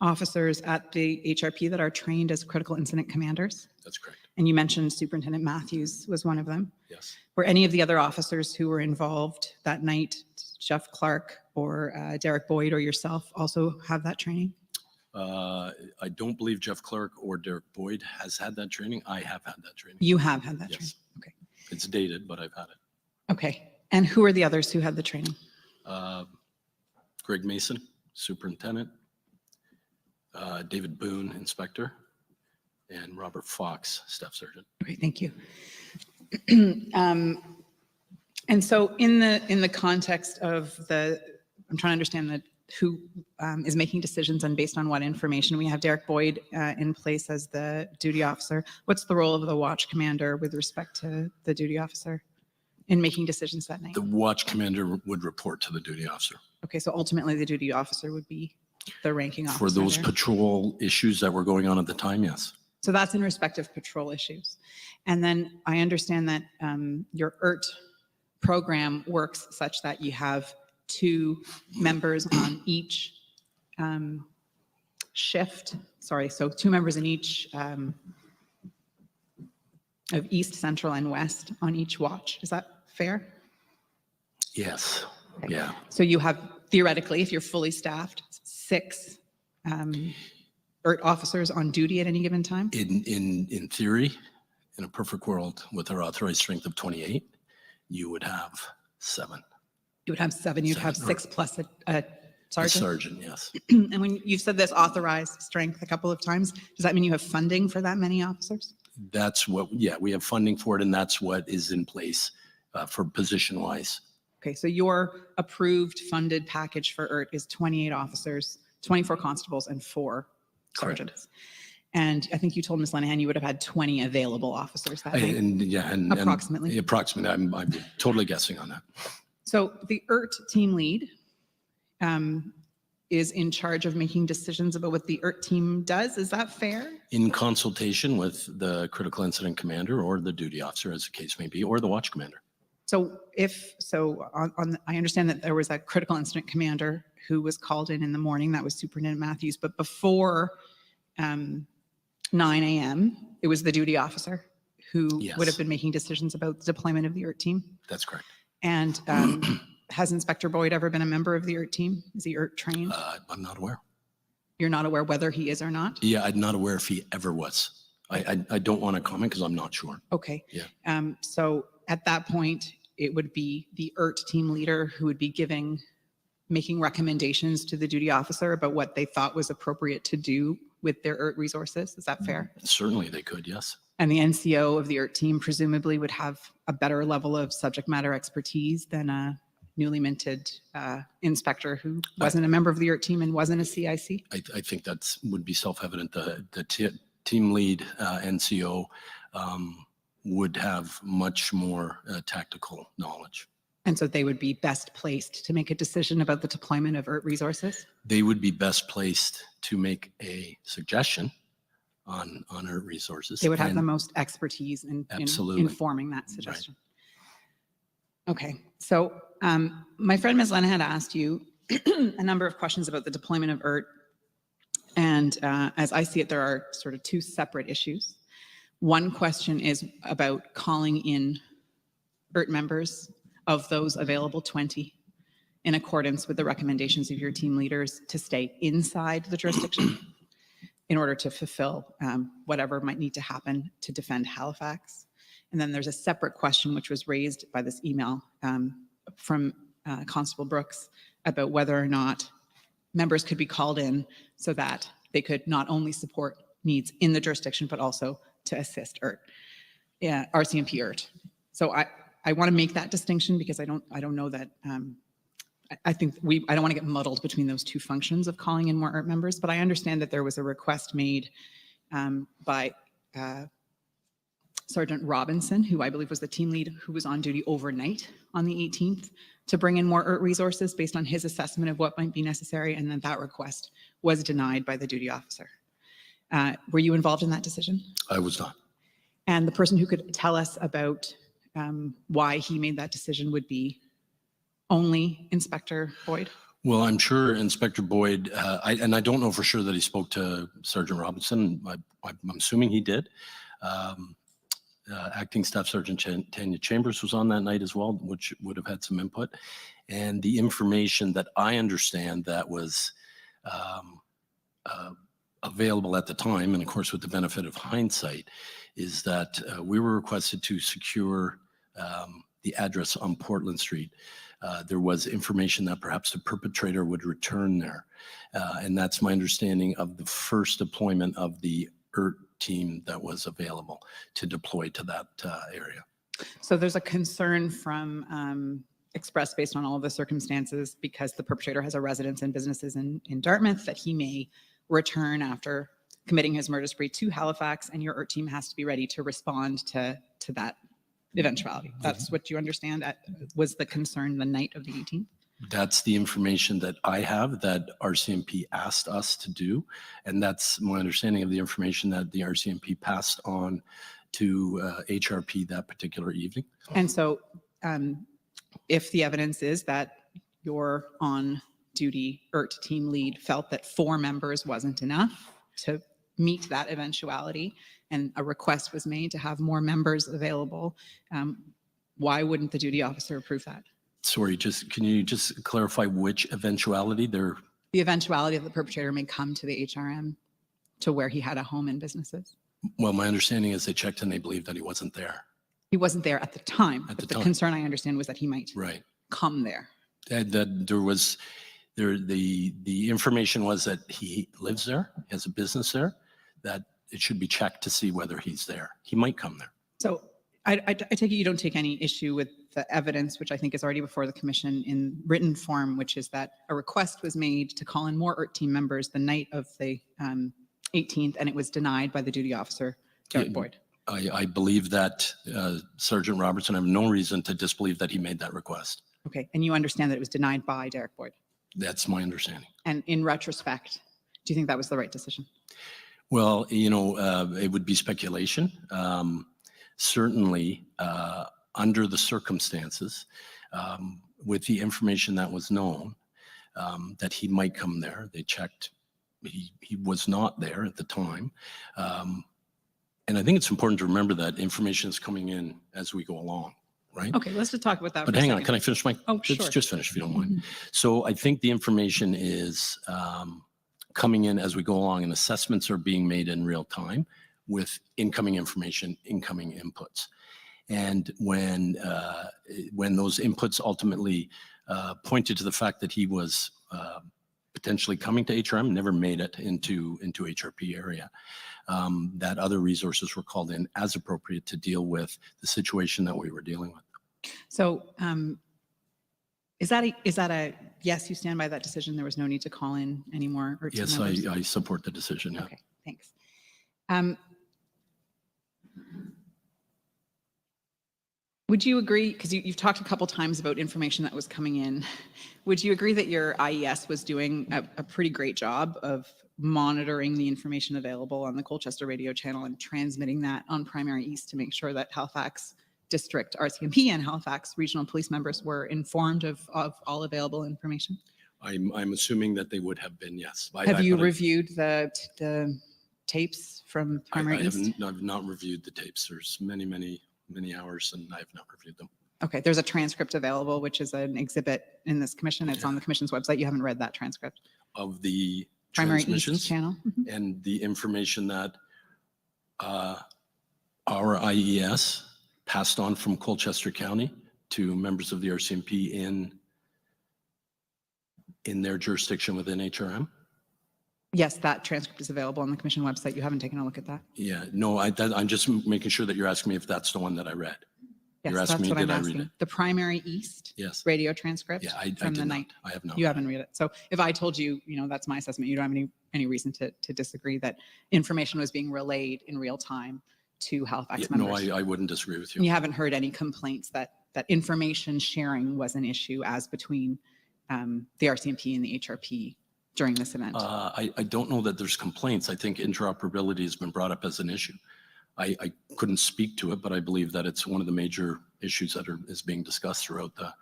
officers at the HRP that are trained as critical incident commanders. That's correct. And you mentioned Superintendent Matthews was one of them. Yes. Were any of the other officers who were involved that night, Jeff Clark or Derek Boyd or yourself, also have that training? I don't believe Jeff Clark or Derek Boyd has had that training. I have had that training. You have had that Yes. training? Okay. It's dated, but I've had it. Okay. And who are the others who had the training? Greg Mason, superintendent, David Boone, inspector, and Robert Fox, staff sergeant. Okay, thank you. And so in the context of I'm trying to understand who is making decisions and based on what information. We have Derek Boyd in place as the duty officer. What's the role of the watch commander with respect to the duty officer in making decisions that night? The watch commander would report to the duty officer. Okay, so ultimately the duty officer would be the ranking officer. For those there. patrol issues that were going on at the time, yes. So that's in respect of patrol issues. And then I understand that your Hrp program works such that you have 2 members on each shift. Sorry, so 2 members in each of East, Central, and West on each watch. Is that fair? Yes. Okay. Yeah. So you have, theoretically, if you're fully staffed, 6 Hrp officers on duty at any given time? In theory, in a perfect world with our authorized strength of 28, you would have 7. You would have 7, you'd have 6 plus a A sergeant? sergeant, yes. And when you've said this authorized strength a couple of times, does that mean you have funding for that many officers? That's what, yeah, we have funding for it, and that's what is in place for position-wise. Okay, so your approved funded package for IRT is 28 officers, 24 constables, and 4 Correct. sergeants. And I think you told Ms. Lenahan you would have had 20 available officers that night. And Approximately. Approximately. I'm totally guessing on that. So the IRT team lead is in charge of making decisions about what the IRT team does. Is that fair? In consultation with the critical incident commander or the duty officer, as the case may be, or the watch commander. So I understand that there was a critical incident commander who was called in the morning. That was Superintendent Matthews. But before 9 a.m., it was the duty officer who Yes. would have been making decisions about the deployment of the IRT team. That's correct. And has Inspector Boyd ever been a member of the IRT team? Is he IRT trained? I'm not aware. You're not aware whether he is or not? Yeah, I'm not aware if he ever was. I don't want to comment because I'm not sure. Okay. Yeah. So at that point, it would be the IRT team leader who would be making recommendations to the duty officer about what they thought was appropriate to do with their IRT resources. Is that fair? Certainly they could, yes. And the NCO of the IRT team presumably would have a better level of subject matter expertise than a newly minted inspector who wasn't a member of the IRT team and wasn't a CIC? I think that would be self-evident. The team lead NCO would have much more tactical knowledge. And so they would be best placed to make a decision about the deployment of IRT resources? They would be best placed to make a suggestion on our resources. They would have and the most expertise in Absolutely. informing that suggestion. Okay, so my friend Ms. Len had asked you a number of questions about the deployment of IRT. And as I see it, there are sort of 2 separate issues. One question is about calling in IRT members of those available 20 in accordance with the recommendations of your team leaders to stay inside the jurisdiction in order to fulfill whatever might need to happen to defend Halifax. And then there's a separate question which was raised by this email from Constable Brooks about whether or not members could be called in so that they could not only support needs in the jurisdiction, but also to assist IRT, Rcmp IRT. So I want to make that distinction because I don't know that, I think I don't want to get muddled between those 2 functions of calling in more IRT members, but I understand that there was a request made by Sergeant Robinson, who I believe was the team lead who was on duty overnight on the 18th, to bring in more IRT resources based on his assessment of what might be necessary, and then that request was denied by the duty officer. Were you involved in that decision? I was not. And the person who could tell us about why he made that decision would be only Inspector Boyd? Well, I'm sure Inspector Boyd, and I don't know for sure that he spoke to Sergeant Robinson. I'm assuming he did. Acting Staff Sergeant Tanya Chambers was on that night as well, which would have had some input. And the information that I understand that was available at the time, and of course with the benefit of hindsight, is that we were requested to secure the address on Portland Street. There was information that perhaps the perpetrator would return there. And that's my understanding of the first deployment of the IRT team that was available to deploy to that area. So there's a concern from expressed based on all of the circumstances because the perpetrator has a residence and businesses in Dartmouth that he may return after committing his murder spree to Halifax, and your IRT team has to be ready to respond to that eventuality. That's what you understand was the concern the night of the 18th? That's the information that I have that RCMP asked us to do. And that's my understanding of the information that the RCMP passed on to HRP that particular evening. And so if the evidence is that your on-duty IRT team lead felt that 4 members wasn't enough to meet that eventuality, and a request was made to have more members available, why wouldn't the duty officer approve that? Sorry, can you just clarify which eventuality there? The eventuality that the perpetrator may come to the HRM to where he had a home and businesses. Well, my understanding is they checked and they believed that he wasn't there. He wasn't there at the time, At but the the time. concern I understand was that he might Right. come there. That there was, the information was that he lives there, has a business there, that it should be checked to see whether he's there. He might come there. So I take it you don't take any issue with the evidence, which I think is already before the commission in written form, which is that a request was made to call in more ERT team members the night of the 18th, and it was denied by the duty officer, Derek Boyd. I believe that Sergeant Robertson, I have no reason to disbelieve that he made that request. Okay, and you understand that it was denied by Derek Boyd. That's my understanding. And in retrospect, do you think that was the right decision? Well, you know, it would be speculation. Certainly, under the circumstances, with the information that was known, that he might come there, they checked, he was not there at the time. And I think it's important to remember that information is coming in as we go along, right? Okay, let's just talk about that But for a hang on, second. can I finish my, Oh, sure. just finish if you don't mind. So I think the information is coming in as we go along, and assessments are being made in real time with incoming information, incoming inputs. And when those inputs ultimately pointed to the fact that he was potentially coming to HRM, never made it into HRP area, that other resources were called in as appropriate to deal with the situation that we were dealing with. So is that a yes, you stand by that decision? There was no need to call in anymore? Or Yes, I support the decision. Yeah. Okay, thanks. Would you agree, because you've talked a couple times about information that was coming in, would you agree that your IES was doing a pretty great job of monitoring the information available on the Colchester radio channel and transmitting that on Primary East to make sure that Halifax District Rcmp and Halifax Regional Police members were informed of all available information? I'm assuming that they would have been, yes. Have you reviewed the tapes from Primary East? I've not reviewed the tapes. There's many hours, and I have not reviewed them. Okay, there's a transcript available, which is an exhibit in this commission. It's on the commission's website. You haven't read that transcript? Of the Primary transmissions East channel? and the information that our IES passed on from Colchester County to members of the RCMP in their jurisdiction within HRM? Yes, that transcript is available on the commission website. You haven't taken a look at that? Yeah, no, I'm just making sure that you're asking me if that's the one that I read. Yes, You're asking that's me, what did I'm I read asking. it? The Primary East Yes. radio transcript Yeah, I from did the not. night. I have not. You haven't read it. So if I told you, that's my assessment, you don't have any reason to disagree that information was being relayed in real time to Halifax Yeah, members? no, I wouldn't disagree with And you. you haven't heard any complaints that information sharing was an issue as between the RCMP and the HRP during this event? I don't know that there's complaints. I think interoperability has been brought up as an issue. I couldn't speak to it, but I believe that it's one of the major issues that is being discussed throughout the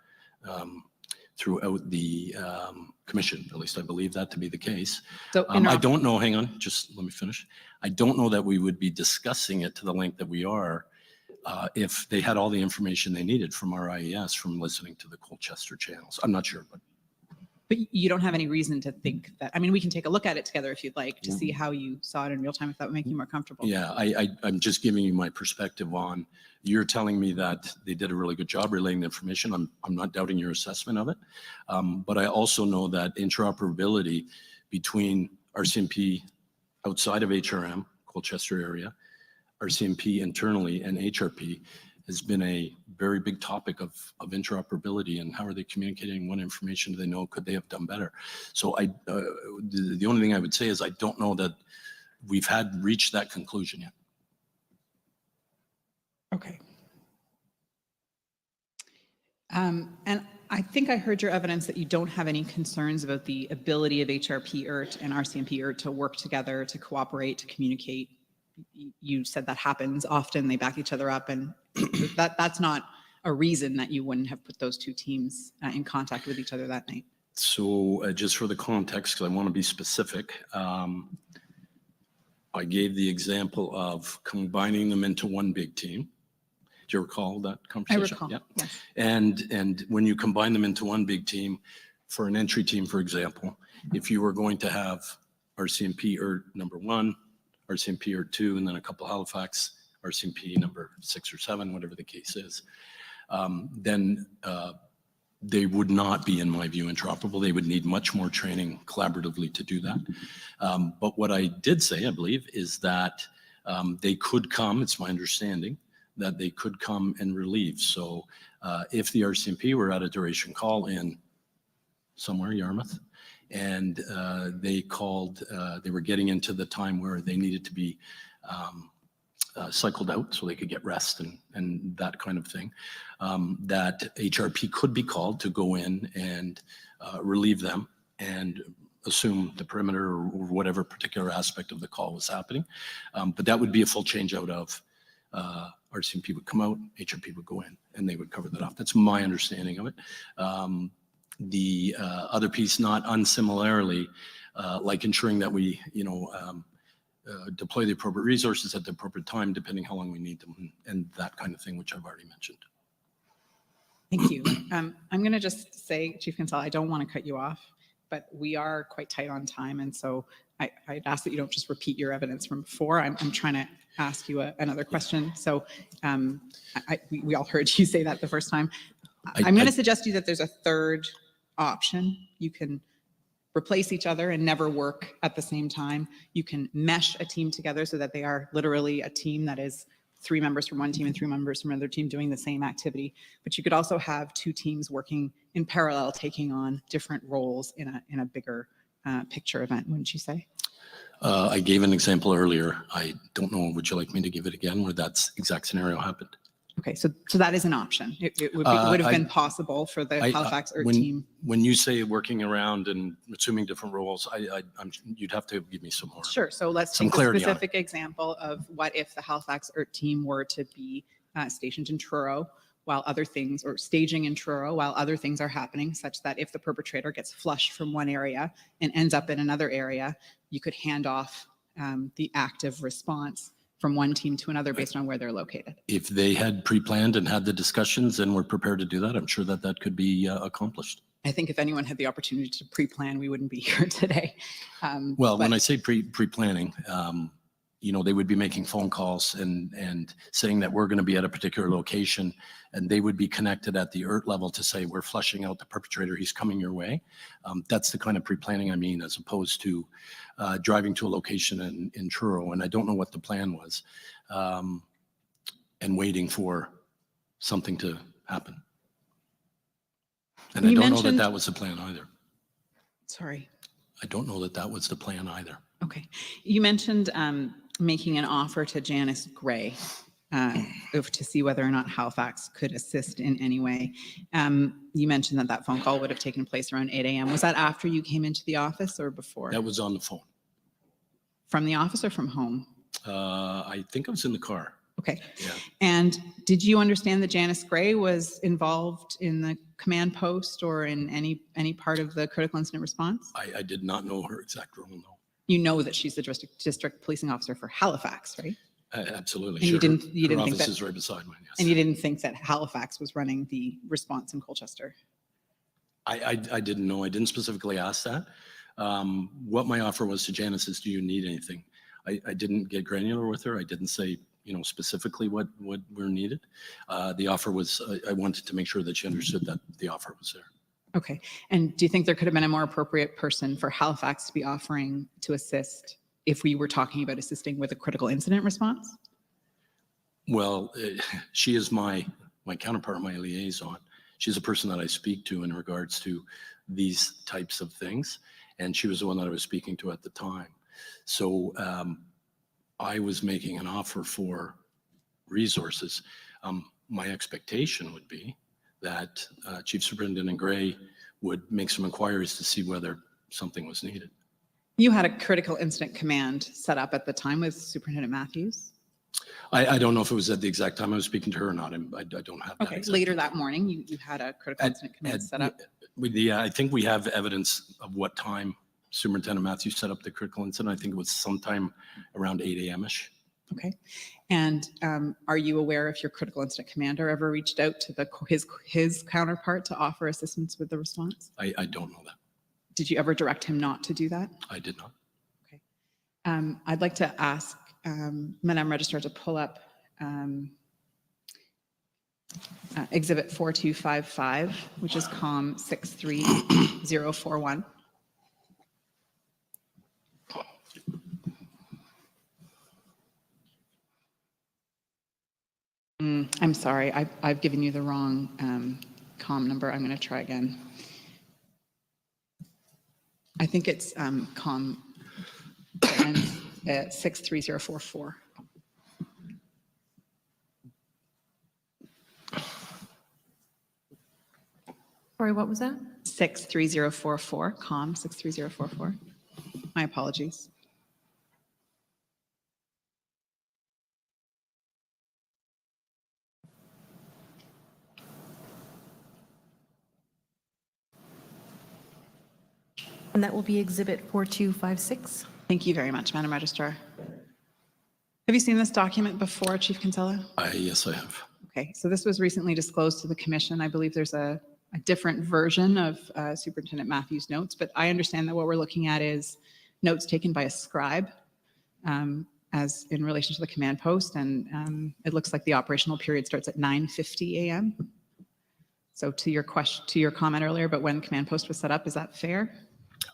commission. At least I believe that to be the case. So I don't know, hang on, just let me finish. I don't know that we would be discussing it to the length that we are if they had all the information they needed from our IES from listening to the Colchester channels. I'm not sure, but you don't have any reason to think that. I mean, we can take a look at it together if you'd like to see how you saw it in real time, if that would make you more comfortable. yeah, I'm just giving you my perspective on, you're telling me that they did a really good job relaying the information. I'm not doubting your assessment of it. But I also know that interoperability between RCMP outside of HRM, Colchester area, RCMP internally, and HRP has been a very big topic of interoperability, and how are they communicating, what information do they know, could they have done better? So the only thing I would say is I don't know that we've reached that conclusion yet. Okay. And I think I heard your evidence that you don't have any concerns about the ability of HRP ERT and RCMP ERT to work together, to cooperate, to communicate. You said that happens often. They back each other up, and that's not a reason that you wouldn't have put those two teams in contact with each other that night. So just for the context, because I want to be specific, I gave the example of combining them into one big team. Do you recall that conversation? I recall, Yeah. yes. And when you combine them into one big team, for an entry team, for example, if you were going to have RCMP ERT number 1, RCMP ERT 2, and then a couple Halifax RCMP number 6 or 7, whatever the case is, then they would not be, in my view, interoperable. They would need much more training collaboratively to do that. But what I did say, I believe, is that they could come, it's my understanding, that they could come and relieve. So if the RCMP were at a duration call in somewhere, Yarmouth, and they were getting into the time where they needed to be cycled out so they could get rest and that kind of thing, that HRP could be called to go in and relieve them and assume the perimeter or whatever particular aspect of the call was happening. But that would be a full change out of RCMP would come out, HRP would go in, and they would cover that off. That's my understanding of it. The other piece, not unsimilarly, like ensuring that we, deploy the appropriate resources at the appropriate time, depending how long we need them, and that kind of thing, which I've already mentioned. Thank you. I'm going to just say, Chief Kinsella, I don't want to cut you off, but we are quite tight on time. And so I'd ask that you don't just repeat your evidence from before. I'm trying to ask you another question. So we all heard you say that the first time. I'm going to suggest to you that there's a third option. You can replace each other and never work at the same time. You can mesh a team together so that they are literally a team that is 3 members from one team and 3 members from another team doing the same activity. But you could also have 2 teams working in parallel, taking on different roles in a bigger picture event, wouldn't you say? I gave an example earlier. I don't know, would you like me to give it again where that exact scenario happened? Okay, so that is an option. It would have been possible for the Halifax ERT team. When you say working around and assuming different roles, you'd have to give me some more. Sure, so let's take a specific example of what if the Halifax ERT team were to be stationed in Truro while other things, or staging in Truro while other things are happening, such that if the perpetrator gets flushed from one area and ends up in another area, you could hand off the active response from one team to another based on where they're located. If they had pre-planned and had the discussions and were prepared to do that, I'm sure that could be accomplished. I think if anyone had the opportunity to pre-plan, we wouldn't be here today. Well, when I say pre-planning, they would be making phone calls and saying that we're going to be at a particular location, and they would be connected at the ERT level to say, we're flushing out the perpetrator, he's coming your way. That's the kind of pre-planning I mean, as opposed to driving to a location in Truro, and I don't know what the plan was, and waiting for something to happen. And I don't know that that was the plan either. Sorry. I don't know that that was the plan either. Okay. You mentioned making an offer to Janice Gray to see whether or not Halifax could assist in any way. You mentioned that phone call would have taken place around 8 a.m. Was that after you came into the office or before? That was on the phone. From the office or from home? I think I was in the car. Okay. Yeah. And did you understand that Janice Gray was involved in the command post or in any part of the critical incident response? I did not know her exact role, no. You know that she's the district policing officer for Halifax, right? Absolutely. And sure. you didn't her think office that is right beside mine, yes. And you didn't think that Halifax was running the response in Colchester? I didn't know. I didn't specifically ask that. What my offer was to Janice is, do you need anything? I didn't get granular with her. I didn't say, specifically what were needed. The offer was, I wanted to make sure that she understood that the offer was there. Okay. And do you think there could have been a more appropriate person for Halifax to be offering to assist if we were talking about assisting with a critical incident response? Well, she is my counterpart, my liaison. She's a person that I speak to in regards to these types of things. And she was the one that I was speaking to at the time. So I was making an offer for resources. My expectation would be that Chief Superintendent Gray would make some inquiries to see whether something was needed. You had a critical incident command set up at the time with Superintendent Matthews? I don't know if it was at the exact time I was speaking to her or not. I don't have that. Okay, later that morning, you had a critical incident command set up? I think we have evidence of what time Superintendent Matthews set up the critical incident. I think it was sometime around 8 a.m.-ish. Okay. And are you aware if your critical incident commander ever reached out to his counterpart to offer assistance with the response? I don't know that. Did you ever direct him not to do that? I did not. Okay. I'd like to ask Madame Registrar to pull up Exhibit 4255, which is COM 63041. I'm sorry, I've given you the wrong COM number. I'm going to try again. I think it's COM 63044. Sorry, what was that? 63044, COM 63044. My apologies. And that will be Exhibit 4256. Thank you very much, Madam Registrar. Have you seen this document before, Chief Kinsella? Yes, I have. Okay, so this was recently disclosed to the Commission. I believe there's a different version of Superintendent Matthews' notes, but I understand that what we're looking at is notes taken by a scribe as in relation to the command post, and it looks like the operational period starts at 9:50 a.m. So to your question, to your comment earlier, but when command post was set up, is that fair?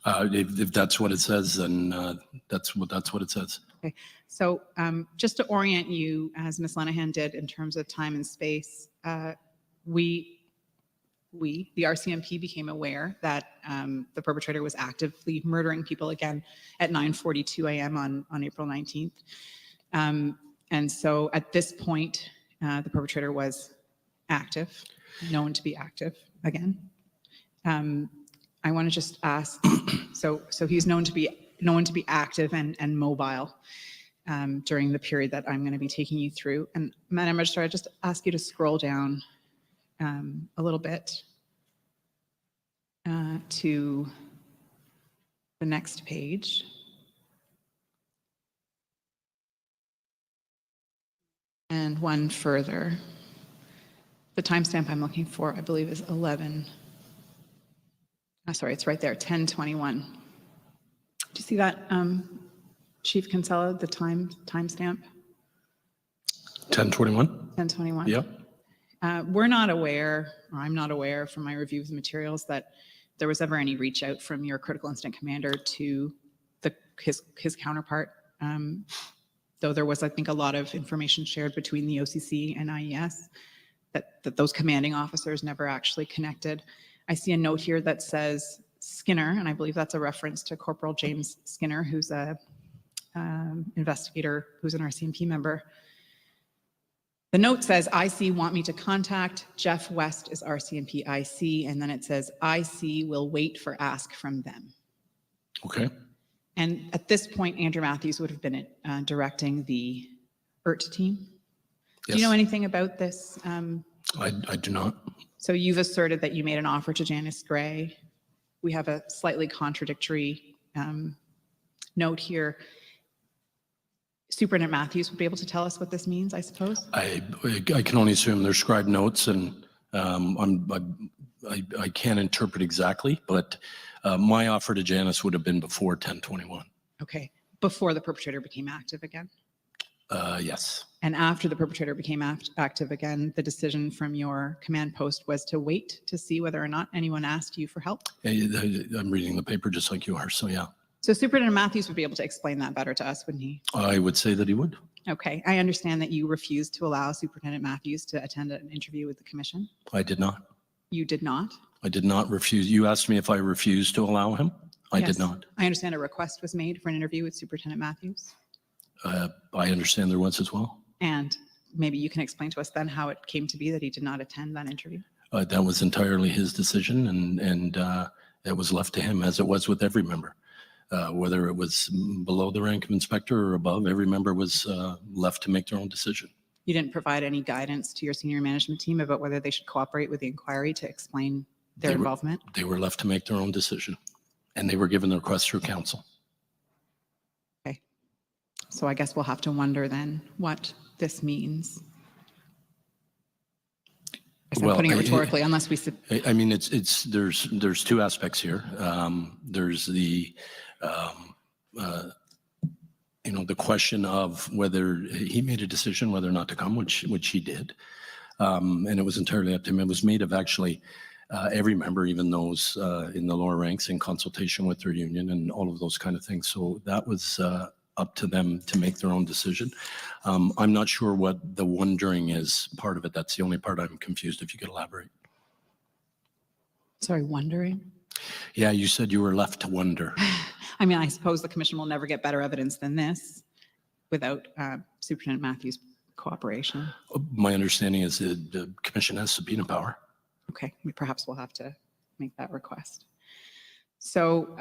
If that's what it says, then that's what it says. Okay, so just to orient you, as Ms. Lenahan did in terms of time and space, we, the RCMP, became aware that the perpetrator was actively murdering people again at 9:42 a.m. on April 19th. And so at this point, the perpetrator was active, known to be active again. I want to just ask, so he's known to be active and mobile during the period that I'm going to be taking you through. And Madam Registrar, I just ask you to scroll down a little bit to the next page. And one further. The timestamp I'm looking for, I believe, is 11. Sorry, it's right there, 10:21. Do you see that, Chief Kinsella, the timestamp? 10:21? 10:21. Yep. We're not aware, or I'm not aware from my review of the materials, that there was ever any reach out from your critical incident commander to his counterpart, though there was, I think, a lot of information shared between the OCC and IES that those commanding officers never actually connected. I see a note here that says Skinner, and I believe that's a reference to Corporal James Skinner, who's a investigator, who's an RCMP member. The note says, IC want me to contact Jeff West is RCMP IC, and then it says, IC will wait for ask from them. Okay. And at this point, Andrew Matthews would have been directing the Hrp team. Yes. Do you know anything about this? I do not. So you've asserted that you made an offer to Janice Gray. We have a slightly contradictory note here. Superintendent Matthews would be able to tell us what this means, I suppose? I can only assume they're scribed notes, and I can't interpret exactly, but my offer to Janice would have been before 10:21. Okay, before the perpetrator became active again? Yes. And after the perpetrator became active again, the decision from your command post was to wait to see whether or not anyone asked you for help? I'm reading the paper just like you are, so yeah. So Superintendent Matthews would be able to explain that better to us, wouldn't he? I would say that he would. Okay, I understand that you refused to allow Superintendent Matthews to attend an interview with the commission. I did not. You did not? I did not refuse. You asked me if I refused to allow him. I Yes. did not. I understand a request was made for an interview with Superintendent Matthews. I understand there was as well. And maybe you can explain to us then how it came to be that he did not attend that interview. That was entirely his decision, and it was left to him, as it was with every member. Whether it was below the rank of inspector or above, every member was left to make their own decision. You didn't provide any guidance to your senior management team about whether they should cooperate with the inquiry to explain their involvement? They were left to make their own decision, and they were given the request through council. Okay. So I guess we'll have to wonder then what this means. I'm Well, putting it rhetorically, unless we... I mean, there's two aspects here. There's the the question of whether he made a decision whether or not to come, which he did. And it was entirely up to him. It was made of actually every member, even those in the lower ranks, in consultation with their union and all of those kind of things. So that was up to them to make their own decision. I'm not sure what the wondering is part of it. That's the only part I'm confused, if you could elaborate. Sorry, wondering? Yeah, you said you were left to wonder. I mean, I suppose the commission will never get better evidence than this without Superintendent Matthews' cooperation. My understanding is that the commission has subpoena power. Okay, we perhaps will have to make that request. So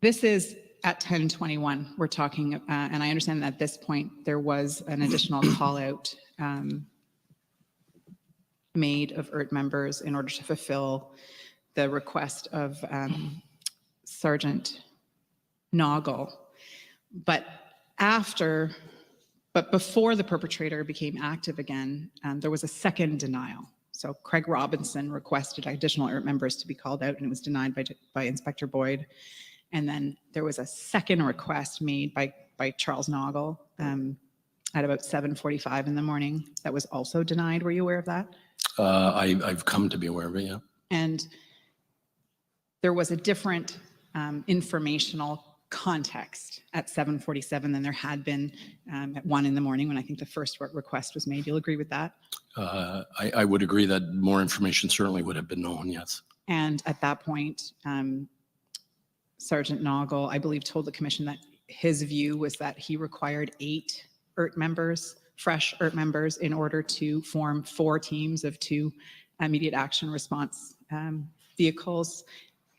this is at 10:21. We're talking, and I understand that at this point there was an additional call out made of IRT members in order to fulfill the request of Sergeant Noggle. But before the perpetrator became active again, there was a second denial. So Craig Robinson requested additional IRT members to be called out, and it was denied by Inspector Boyd. And then there was a second request made by Charles Noggle at about 7:45 in the morning that was also denied. Were you aware of that? I've come to be aware of it, yeah. And there was a different informational context at 7:47 than there had been at 1 in the morning when I think the first request was made. You'll agree with that? I would agree that more information certainly would have been known, yes. And at that point, Sergeant Noggle, I believe, told the commission that his view was that he required 8 IRT members, fresh IRT members, in order to form 4 teams of 2 immediate action response vehicles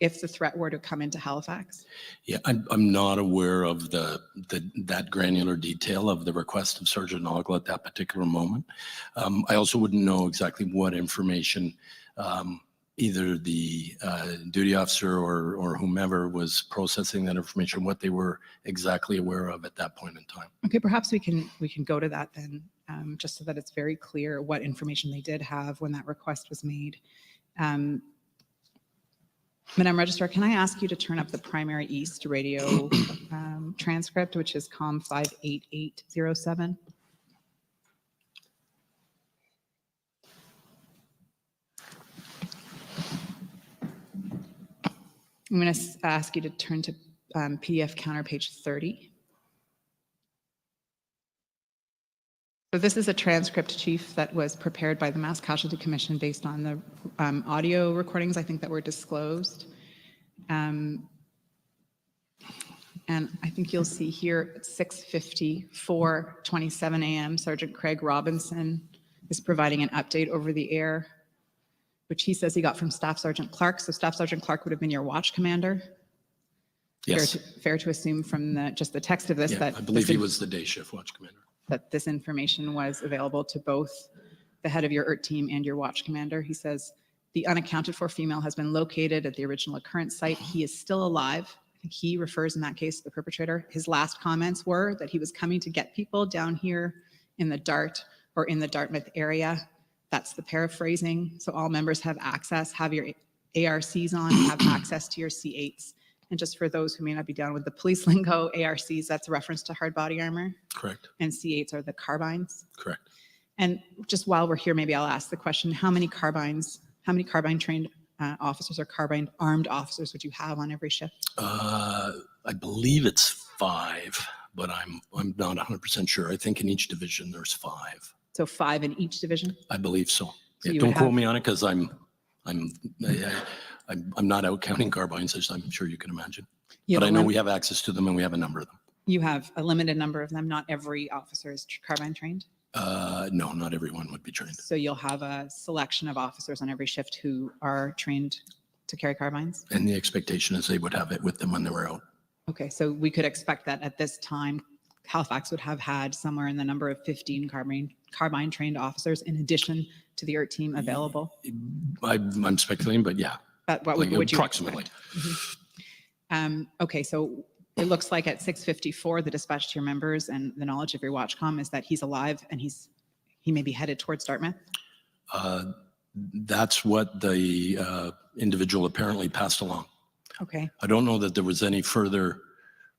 if the threat were to come into Halifax. Yeah, I'm not aware of that granular detail of the request of Sergeant Noggle at that particular moment. I also wouldn't know exactly what information either the duty officer or whomever was processing that information, what they were exactly aware of at that point in time. Okay, perhaps we can go to that then, just so that it's very clear what information they did have when that request was made. Madam Registrar, can I ask you to turn up the Primary East radio transcript, which is COM 58807? I'm going to ask you to turn to PDF counter page 30. So this is a transcript, Chief, that was prepared by the Mass Casualty Commission based on the audio recordings, I think, that were disclosed. And I think you'll see here at 6:54:27 a.m., Sergeant Craig Robinson is providing an update over the air, which he says he got from Staff Sergeant Clark. So Staff Sergeant Clark would have been your watch commander. Yes. Fair to assume from just the text of this Yeah, that I believe he was the day shift watch commander. That this information was available to both the head of your IRT team and your watch commander. He says the unaccounted for female has been located at the original occurrence site. He is still alive. I think he refers in that case to the perpetrator. His last comments were that he was coming to get people down here in the Dart or in the Dartmouth area. That's the paraphrasing. So all members have access, have your ARCs on, have access to your C8s. And just for those who may not be down with the police lingo, ARCs, that's a reference to hard body armor. Correct. And C8s are the carbines. Correct. And just while we're here, maybe I'll ask the question, how many carbine trained officers or carbine armed officers would you have on every shift? I believe it's 5, but I'm not 100% sure. I think in each division there's 5. So 5 in each division? I believe so. So Yeah, don't quote me on it because I'm not out counting carbines, as I'm sure you can imagine. But I know we have access to them and we have a number of them. You have a limited number of them. Not every officer is carbine trained? No, not everyone would be trained. So you'll have a selection of officers on every shift who are trained to carry carbines? And the expectation is they would have it with them when they were out. Okay, so we could expect that at this time, Halifax would have had somewhere in the number of 15 carbine trained officers in addition to the IRT team available? I'm speculating, but yeah. But what would you approximately. Okay, so it looks like at 6:54, the dispatch to your members and the knowledge of your watchcom is that he's alive and he may be headed towards Dartmouth? That's what the individual apparently passed along. Okay. I don't know that there was any further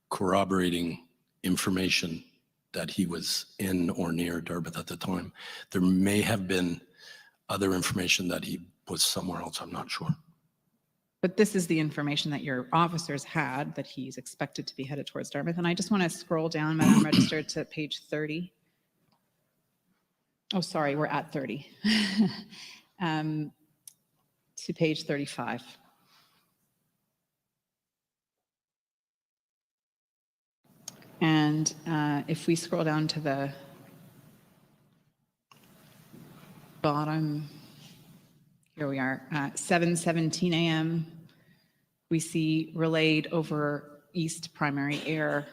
corroborating information that he was in or near Dartmouth at the time. There may have been other information that he was somewhere else, I'm not sure. But this is the information that your officers had, that he's expected to be headed towards Dartmouth. And I just want to scroll down, Madam Register, to page 30. Oh, sorry, we're at 30. To page 35. And if we scroll down to the bottom, here we are, 7:17 a.m. We see relayed over East Primary Air.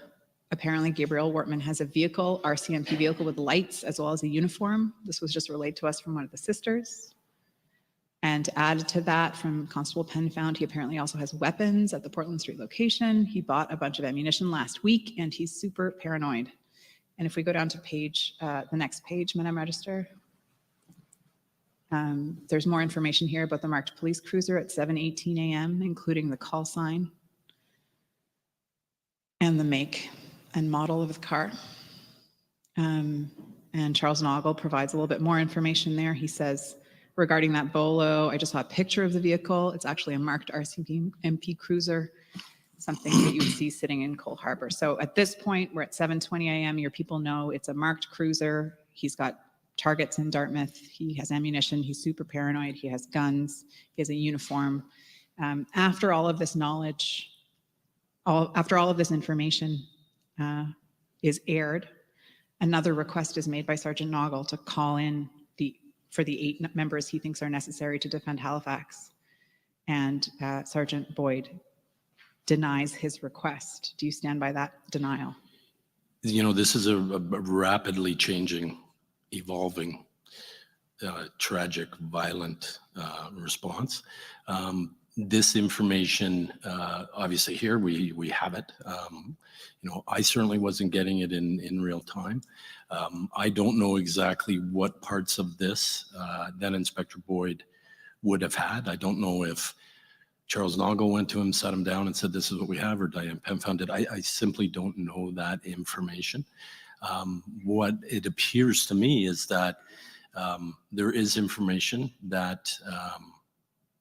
Apparently Gabriel Wortman has a vehicle, Rcmp vehicle with lights as well as a uniform. This was just relayed to us from one of the sisters. And added to that, from Constable Penn found, he apparently also has weapons at the Portland Street location. He bought a bunch of ammunition last week and he's super paranoid. And if we go down to page, the next page, Madam Register, there's more information here about the marked police cruiser at 7:18 a.m., including the call sign and the make and model of the car. And Charles Noggle provides a little bit more information there. He says, regarding that Bolo, I just saw a picture of the vehicle. It's actually a marked Rcmp cruiser, something that you would see sitting in Cole Harbour. So at this point, we're at 7:20 a.m. Your people know it's a marked cruiser. He's got targets in Dartmouth. He has ammunition. He's super paranoid. He has guns. He has a uniform. After all of this knowledge, after all of this information is aired, another request is made by Sergeant Noggle to call in for the 8 members he thinks are necessary to defend Halifax. And Sergeant Boyd denies his request. Do you stand by that denial? You know, this is a rapidly changing, evolving, tragic, violent response. This information, obviously here we have it. You know, I certainly wasn't getting it in real time. I don't know exactly what parts of this then Inspector Boyd would have had. I don't know if Charles Noggle went to him, sat him down and said, this is what we have, or Diane Penn found it. I simply don't know that information. What it appears to me is that there is information that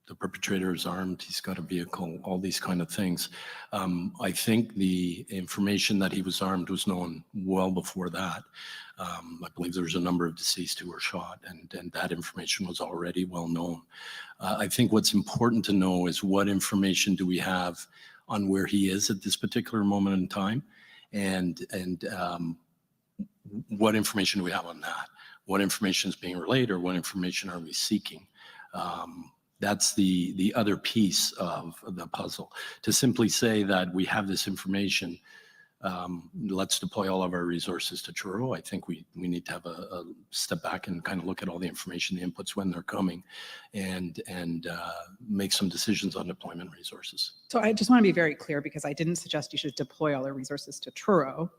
the perpetrator is armed, he's got a vehicle, all these kind of things. I think the information that he was armed was known well before that. I believe there was a number of deceased who were shot, and that information was already well known. I think what's important to know is what information do we have on where he is at this particular moment in time, and what information do we have on that? What information is being relayed, or what information are we seeking? That's the other piece of the puzzle. To simply say that we have this information, let's deploy all of our resources to Truro. I think we need to have a step back and kind of look at all the information, the inputs when they're coming, and make some decisions on deployment resources. So I just want to be very clear, because I didn't suggest you should deploy all our resources to Truro.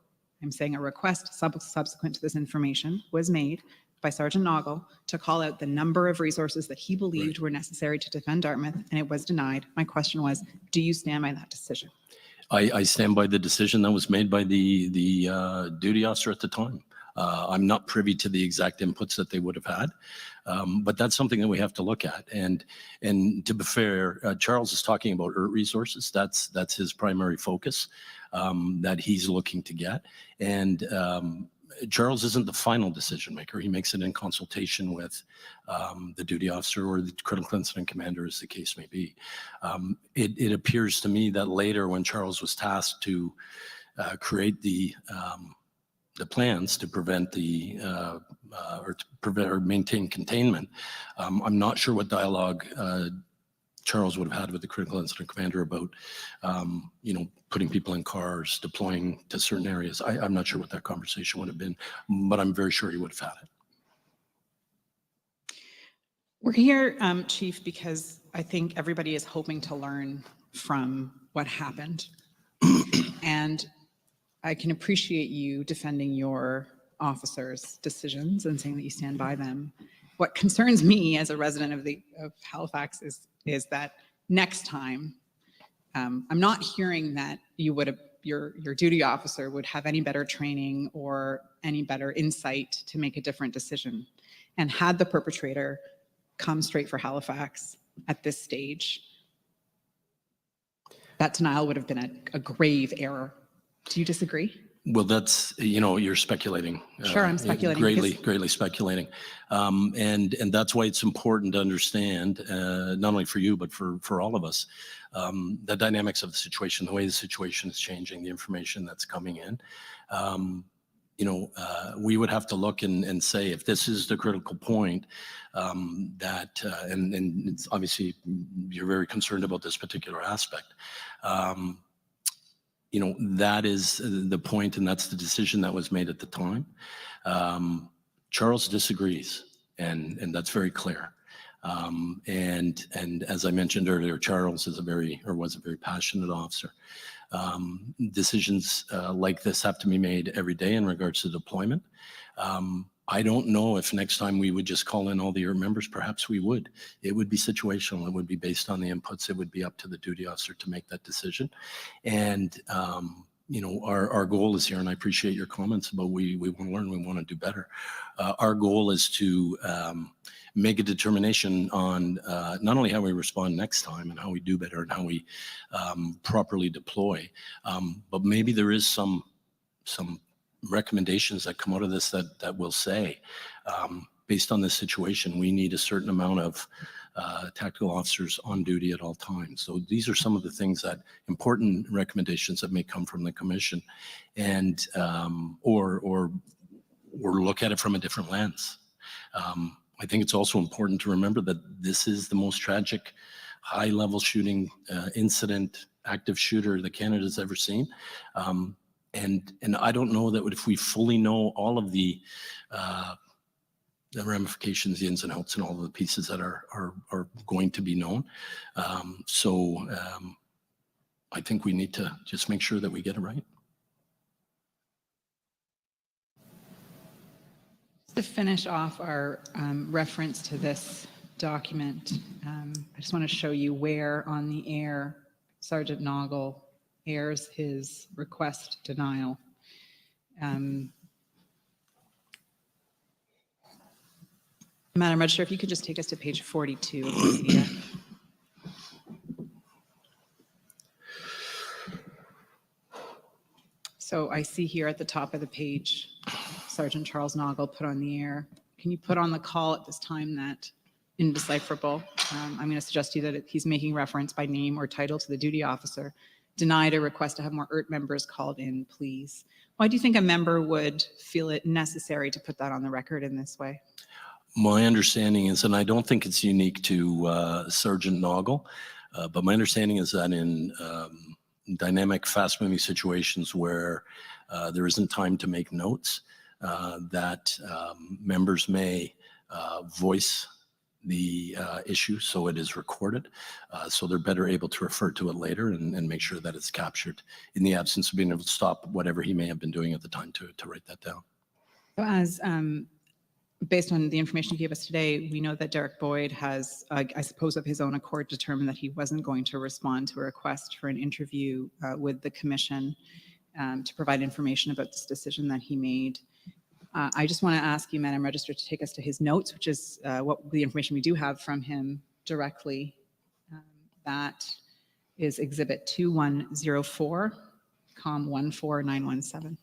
I'm saying a request subsequent to this information was made by Sergeant Noggle to call out the number of resources that he believed were necessary to defend Dartmouth, and it was denied. My question was, do you stand by that decision? I stand by the decision that was made by the duty officer at the time. I'm not privy to the exact inputs that they would have had, but that's something that we have to look at. And to be fair, Charles is talking about Hrp resources. That's his primary focus that he's looking to get. And Charles isn't the final decision maker. He makes it in consultation with the duty officer or the critical incident commander, as the case may be. It appears to me that later, when Charles was tasked to create the plans to prevent or maintain containment, I'm not sure what dialogue Charles would have had with the critical incident commander about, you know, putting people in cars, deploying to certain areas. I'm not sure what that conversation would have been, but I'm very sure he would have had it. We're here, Chief, because I think everybody is hoping to learn from what happened. And I can appreciate you defending your officers' decisions and saying that you stand by them. What concerns me as a resident of Halifax is that next time, I'm not hearing that you would your duty officer would have any better training or any better insight to make a different decision. And had the perpetrator come straight for Halifax at this stage, that denial would have been a grave error. Do you disagree? Well, that's, you're speculating. Sure, I'm speculating. Greatly speculating. And that's why it's important to understand, not only for you, but for all of us, the dynamics of the situation, the way the situation is changing, the information that's coming in. We would have to look and say, if this is the critical point, that, and it's obviously you're very concerned about this particular aspect. That is the point, and that's the decision that was made at the time. Charles disagrees, and that's very clear. And as I mentioned earlier, Charles was a very passionate officer. Decisions like this have to be made every day in regards to deployment. I don't know if next time we would just call in all the members, perhaps we would. It would be situational. It would be based on the inputs. It would be up to the duty officer to make that decision. And, our goal is here, and I appreciate your comments about we want to learn, we want to do better. Our goal is to make a determination on not only how we respond next time and how we do better and how we properly deploy, but maybe there is some recommendations that come out of this that will say, based on this situation, we need a certain amount of tactical officers on duty at all times. So these are some of the things important recommendations that may come from the commission, and or look at it from a different lens. I think it's also important to remember that this is the most tragic high-level shooting incident, active shooter that Canada's ever seen. And I don't know that if we fully know all of the ramifications, the ins and outs, and all of the pieces that are going to be known. So I think we need to just make sure that we get it right. To finish off our reference to this document, I just want to show you where on the air Sergeant Noggle airs his request denial. Madam Registrar, if you could just take us to page 42 of the PDF. So I see here at the top of the page, Sergeant Charles Noggle put on the air. Can you put on the call at this time that indecipherable? I'm going to suggest to you that he's making reference by name or title to the duty officer. Denied a request to have more Hrp members called in, please. Why do you think a member would feel it necessary to put that on the record in this way? My understanding is, and I don't think it's unique to Sergeant Noggle, but my understanding is that in dynamic, fast-moving situations where there isn't time to make notes, that members may voice the issue so it is recorded, so they're better able to refer to it later and make sure that it's captured in the absence of being able to stop whatever he may have been doing at the time to write that down. So as based on the information you gave us today, we know that Derek Boyd has, I suppose of his own accord, determined that he wasn't going to respond to a request for an interview with the commission to provide information about this decision that he made. I just want to ask you, Madam Registrar, to take us to his notes, which is what the information we do have from him directly. That is Exhibit 2104, COM 14917.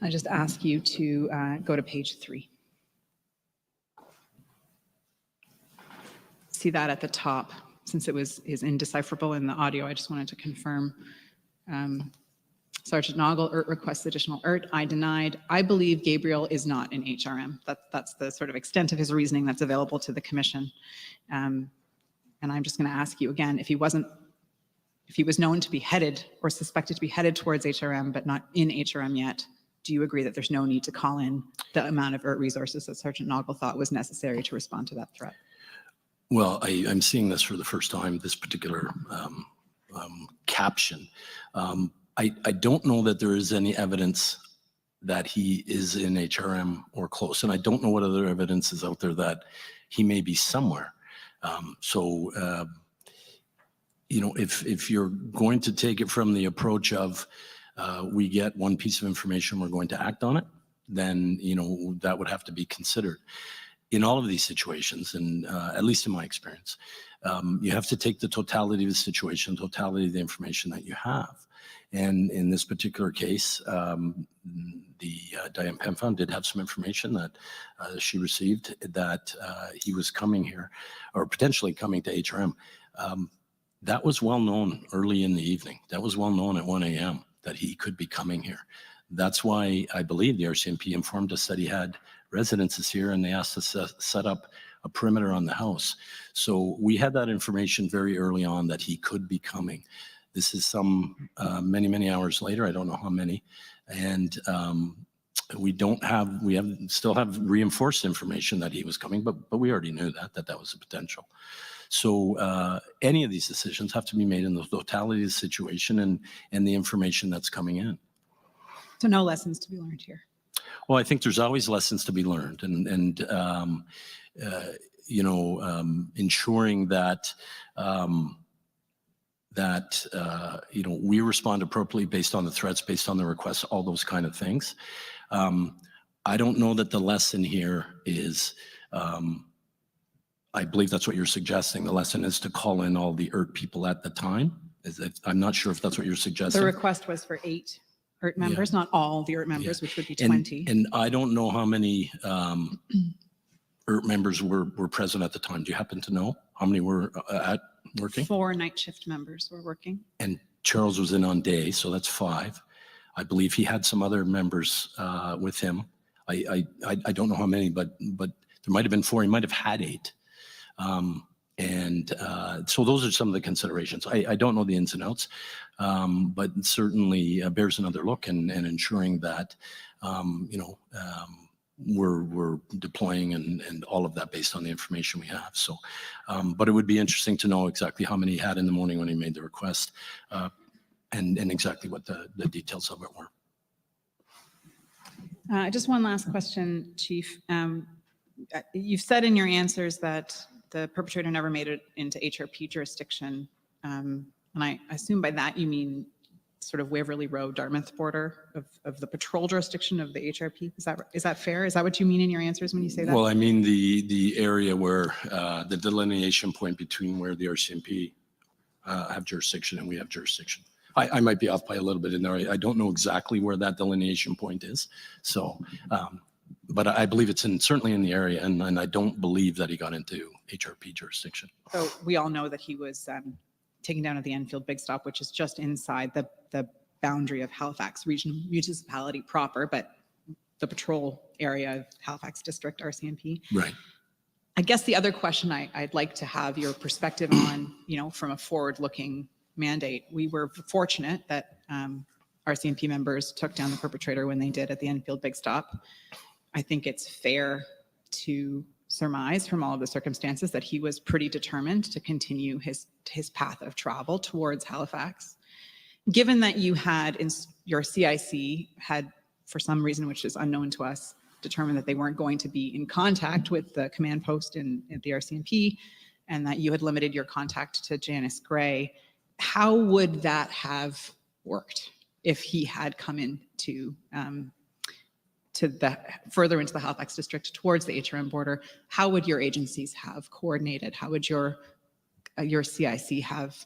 I just ask you to go to page 3. See that at the top. Since it is indecipherable in the audio, I just wanted to confirm. Sergeant Noggle, Hrp requests additional Hrp. I denied. I believe Gabriel is not an HRM. That's the sort of extent of his reasoning that's available to the commission. And I'm just going to ask you again, if he was known to be headed or suspected to be headed towards HRM, but not in HRM yet, do you agree that there's no need to call in the amount of Hrp resources that Sergeant Noggle thought was necessary to respond to that threat? Well, I'm seeing this for the first time, this particular caption. I don't know that there is any evidence that he is in HRM or close. And I don't know what other evidence is out there that he may be somewhere. You know, if you're going to take it from the approach of we get one piece of information, we're going to act on it, then, you know, that would have to be considered. In all of these situations, and at least in my experience, you have to take the totality of the situation, totality of the information that you have. And in this particular case, the Diane Penfound did have some information that she received that he was coming here, or potentially coming to HRM. That was well known early in the evening. That was well known at 1 a.m. that he could be coming here. That's why I believe the RCMP informed us that he had residences here, and they asked us to set up a perimeter on the house. So we had that information very early on that he could be coming. This is some many hours later. I don't know how many. And we still have reinforced information that he was coming, but we already knew that was a potential. So any of these decisions have to be made in the totality of the situation and the information that's coming in. So no lessons to be learned here. Well, I think there's always lessons to be learned, and you know, ensuring that you know, we respond appropriately based on the threats, based on the requests, all those kind of things. I don't know that the lesson here is. I believe that's what you're suggesting. The lesson is to call in all the Hrp people at the time. I'm not sure if that's what you're suggesting. The request was for 8 Hrp members, not all the Hrp members, which would be 20. And I don't know how many Hrp members were present at the time. Do you happen to know how many were working? 4 night shift members were working. And Charles was in on day, so that's 5. I believe he had some other members with him. I don't know how many, but there might have been 4. He might have had 8. So those are some of the considerations. I don't know the ins and outs, but certainly bears another look and ensuring that, you know, we're deploying and all of that based on the information we have. So, but it would be interesting to know exactly how many he had in the morning when he made the request, and exactly what the details of it were. Just one last question, Chief. You've said in your answers that the perpetrator never made it into Hrp jurisdiction. And I assume by that you mean sort of Waverly Road, Dartmouth border of the patrol jurisdiction of the Hrp. Is that fair? Is that what you mean in your answers when you say that? Well, I mean the area where the delineation point between where the RCMP have jurisdiction and we have jurisdiction. I might be off by a little bit in there. I don't know exactly where that delineation point is. So, but I believe it's certainly in the area, and I don't believe that he got into Hrp jurisdiction. So we all know that he was taken down at the Enfield Big Stop, which is just inside the boundary of Halifax Regional Municipality proper, but the patrol area of Halifax District RCMP. Right. I guess the other question I'd like to have your perspective on, you know, from a forward-looking mandate. We were fortunate that RCMP members took down the perpetrator when they did at the Enfield Big Stop. I think it's fair to surmise from all of the circumstances that he was pretty determined to continue his path of travel towards Halifax. Given that you had, your CIC had, for some reason which is unknown to us, determined that they weren't going to be in contact with the command post at the RCMP, and that you had limited your contact to Janice Gray, how would that have worked if he had come into further into the Halifax district towards the HRM border? How would your agencies have coordinated? How would your CIC have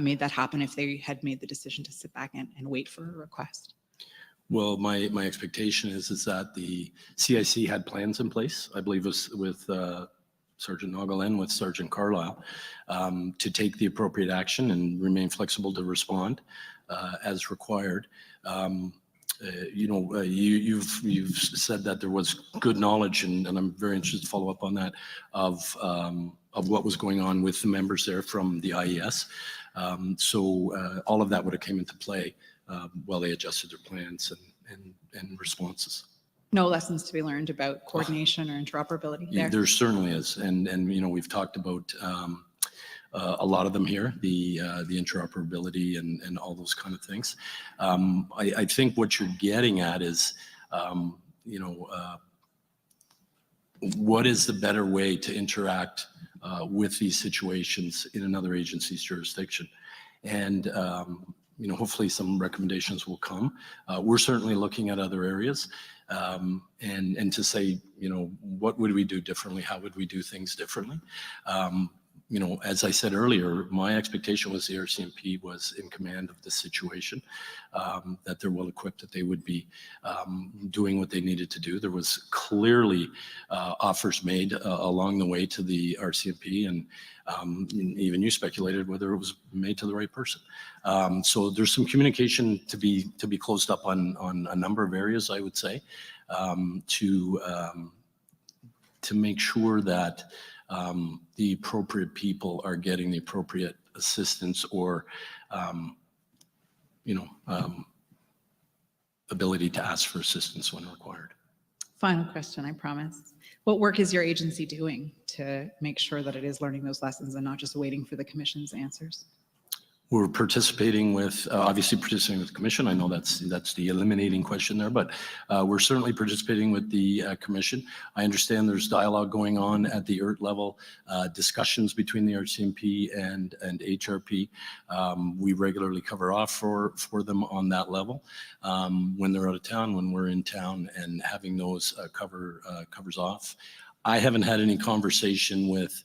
made that happen if they had made the decision to sit back and wait for a request? Well, my expectation is that the CIC had plans in place. I believe it was with Sergeant Noggle and with Sergeant Carlisle to take the appropriate action and remain flexible to respond as required. You know, you've said that there was good knowledge, and I'm very interested to follow up on that, of what was going on with the members there from the IES. So all of that would have came into play while they adjusted their plans and responses. No lessons to be learned about coordination or interoperability there? There certainly is, and you know, we've talked about a lot of them here, the interoperability and all those kind of things. I think what you're getting at is you know, what is the better way to interact with these situations in another agency's jurisdiction? And, you know, hopefully some recommendations will come. We're certainly looking at other areas, and to say, you know, what would we do differently? How would we do things differently? You know, as I said earlier, my expectation was the Rcmp was in command of the situation, that they're well equipped, that they would be doing what they needed to do. There was clearly offers made along the way to the Rcmp, and even you speculated whether it was made to the right person. So there's some communication to be closed up on a number of areas, I would say, to make sure that the appropriate people are getting the appropriate assistance or, you know, ability to ask for assistance when required. Final question, I promise. What work is your agency doing to make sure that it is learning those lessons and not just waiting for the commission's answers? We're participating with, obviously participating with the commission. I know that's the eliminating question there, but we're certainly participating with the commission. I understand there's dialogue going on at the IRT level, discussions between the Rcmp and HRP. We regularly cover off for them on that level when they're out of town, when we're in town, and having those covers off. I haven't had any conversation with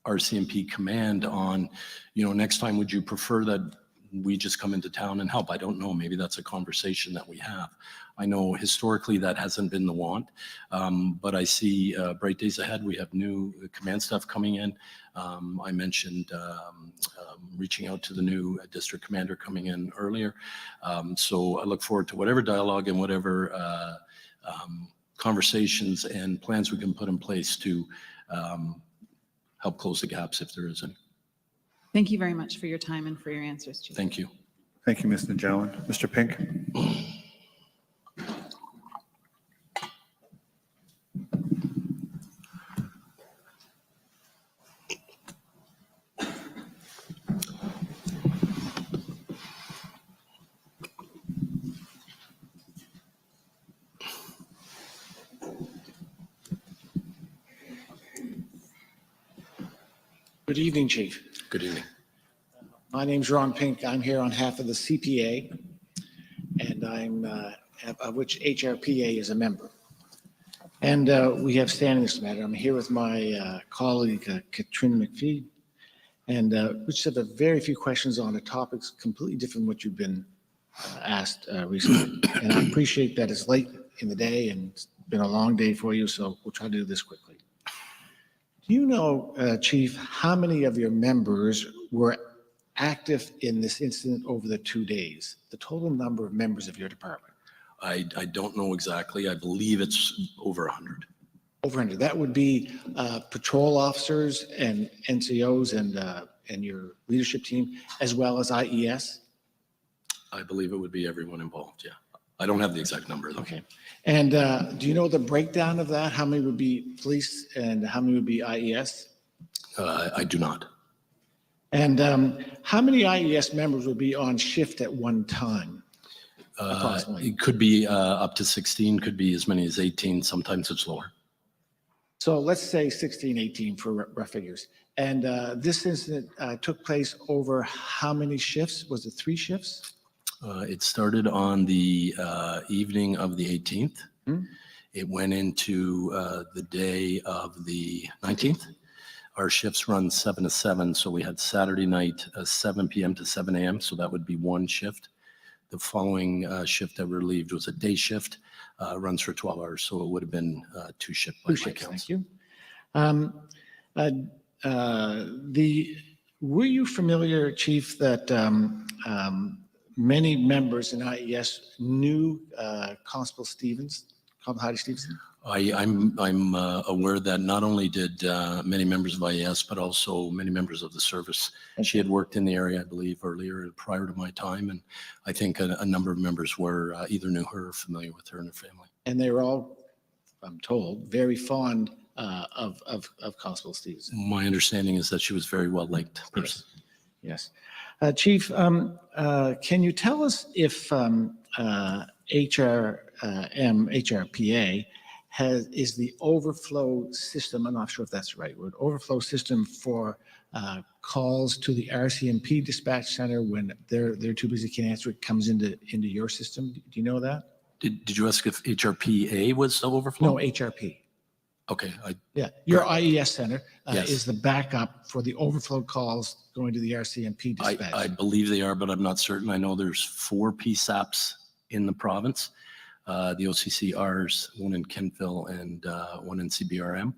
Rcmp command on, you know, next time would you prefer that we just come into town and help? I don't know. Maybe that's a conversation that we have. I know historically that hasn't been the want, but I see bright days ahead. We have new command staff coming in. I mentioned reaching out to the new district commander coming in earlier. So I look forward to whatever dialogue and whatever conversations and plans we can put in place to help close the gaps if there is any. Thank you very much for your time and for your answers, Chief. Thank you. Thank you, Ms. Najalan. Mr. Pink? Good evening, Chief. Good evening. My name's Ron Pink. I'm here on behalf of the CPA, and I'm of which HRPA is a member. And we have standing this matter. I'm here with my colleague, Katrina McPhee, and we just have a very few questions on a topic completely different from what you've been asked recently. And I appreciate that it's late in the day and it's been a long day for you, so we'll try to do this quickly. Do you know, Chief, how many of your members were active in this incident over the 2 days? The total number of members of your department? I don't know exactly. I believe it's over 100. Over 100. That would be patrol officers and NCOs and your leadership team, as well as IES? I believe it would be everyone involved, yeah. I don't have the exact number, though. Okay. And do you know the breakdown of that? How many would be police and how many would be IES? I do not. And how many IES members would be on shift at one time? Approximately. It could be up to 16, could be as many as 18. Sometimes it's lower. So let's say 16, 18 for rough figures. And this incident took place over how many shifts? Was it 3 shifts? It started on the evening of the 18th. It went into the day of the 19th. Our shifts run 7 to 7, so we had Saturday night 7 p.m. to 7 a.m., so that would be 1 shift. The following shift that we relieved was a day shift, runs for 12 hours, so it would have been 2 shifts by my count. Thank you. Were you familiar, Chief, that many members in IES knew Constable Stevens, Constable Heidi Stevenson? I'm aware that not only did many members of IES, but also many members of the service. She had worked in the area, I believe, earlier prior to my time, and I think a number of members were either knew her or familiar with her and her family. And they were all, I'm told, very fond of Constable Stevenson. My understanding is that she was a very well-liked person. Yes. Chief, can you tell us if HRPA is the overflow system. I'm not sure if that's the right word. Overflow system for calls to the RCMP dispatch center when they're too busy, can't answer. It comes into your system. Do you know that? Did you ask if HRPA was the overflow? No, HRP. Okay. Yeah, your IES center Yes. is the backup for the overflow calls going to the RCMP dispatch. I believe they are, but I'm not certain. I know there's 4 PSAPs in the province. The OCCRs, one in Kentville and one in CBRM.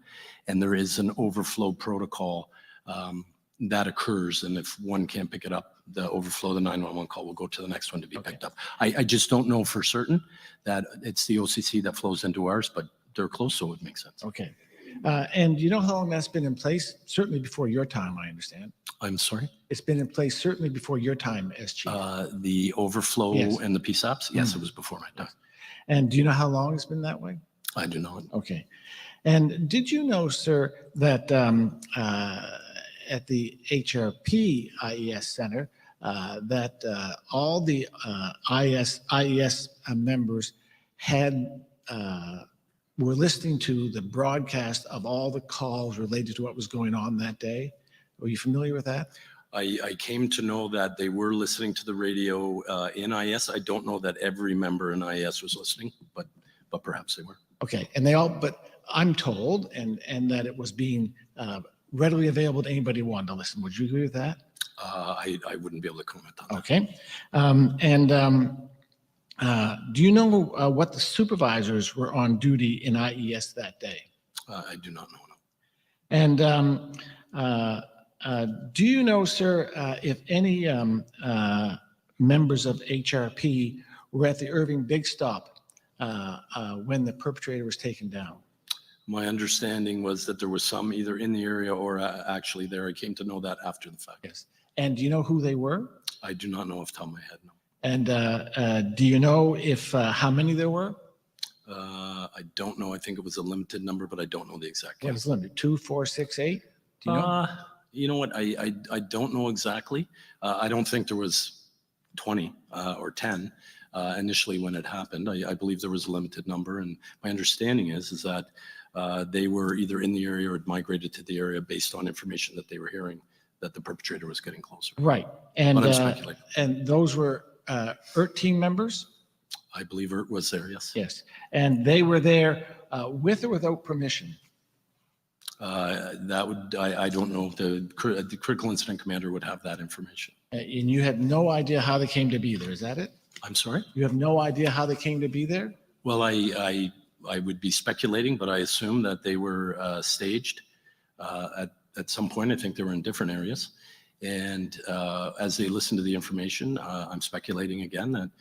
And there is an overflow protocol that occurs. And if one can't pick it up, the overflow, the 911 call will go to the next one to be picked up. I just don't know for certain that it's the OCC that flows into ours, but they're close, so it makes sense. Okay. And you know how long that's been in place? Certainly before your time, I understand. I'm sorry? It's been in place certainly before your time as chief. The overflow Yes. and the PSAPs? Yes, it was before my time. And do you know how long it's been that way? I do not. Okay. And did you know, sir, that at the HRP IES Center, that all the IES members were listening to the broadcast of all the calls related to what was going on that day? Were you familiar with that? I came to know that they were listening to the radio in IS. I don't know that every member in IS was listening, but perhaps they were. Okay, but I'm told, and that it was being readily available to anybody who wanted to listen. Would you agree with that? I wouldn't be able to comment on that. Okay. Do you know what the supervisors were on duty in IES that day? I do not know. No. And do you know, sir, if any members of HRP were at the Irving Big Stop when the perpetrator was taken down? My understanding was that there was some either in the area or actually there. I came to know that after the fact. Yes. And do you know who they were? I do not know off the top of my head, no. And do you know if how many there were? I don't know. I think it was a limited number, but I don't know the exact What count. is limited? 2, 4, 6, 8? Do you know? You know what? I don't know exactly. I don't think there was 20 or 10 initially when it happened. I believe there was a limited number, and my understanding is that they were either in the area or had migrated to the area based on information that they were hearing that the perpetrator was getting closer. Right. And But I'm speculating. and those were ERT team members? I believe it was there, yes. Yes. And they were there with or without permission? That would, I don't know if the critical incident commander would have that information. And you had no idea how they came to be there, is that it? I'm sorry? You have no idea how they came to be there? Well, I would be speculating, but I assume that they were staged at some point. I think they were in different areas. And as they listened to the information, I'm speculating again that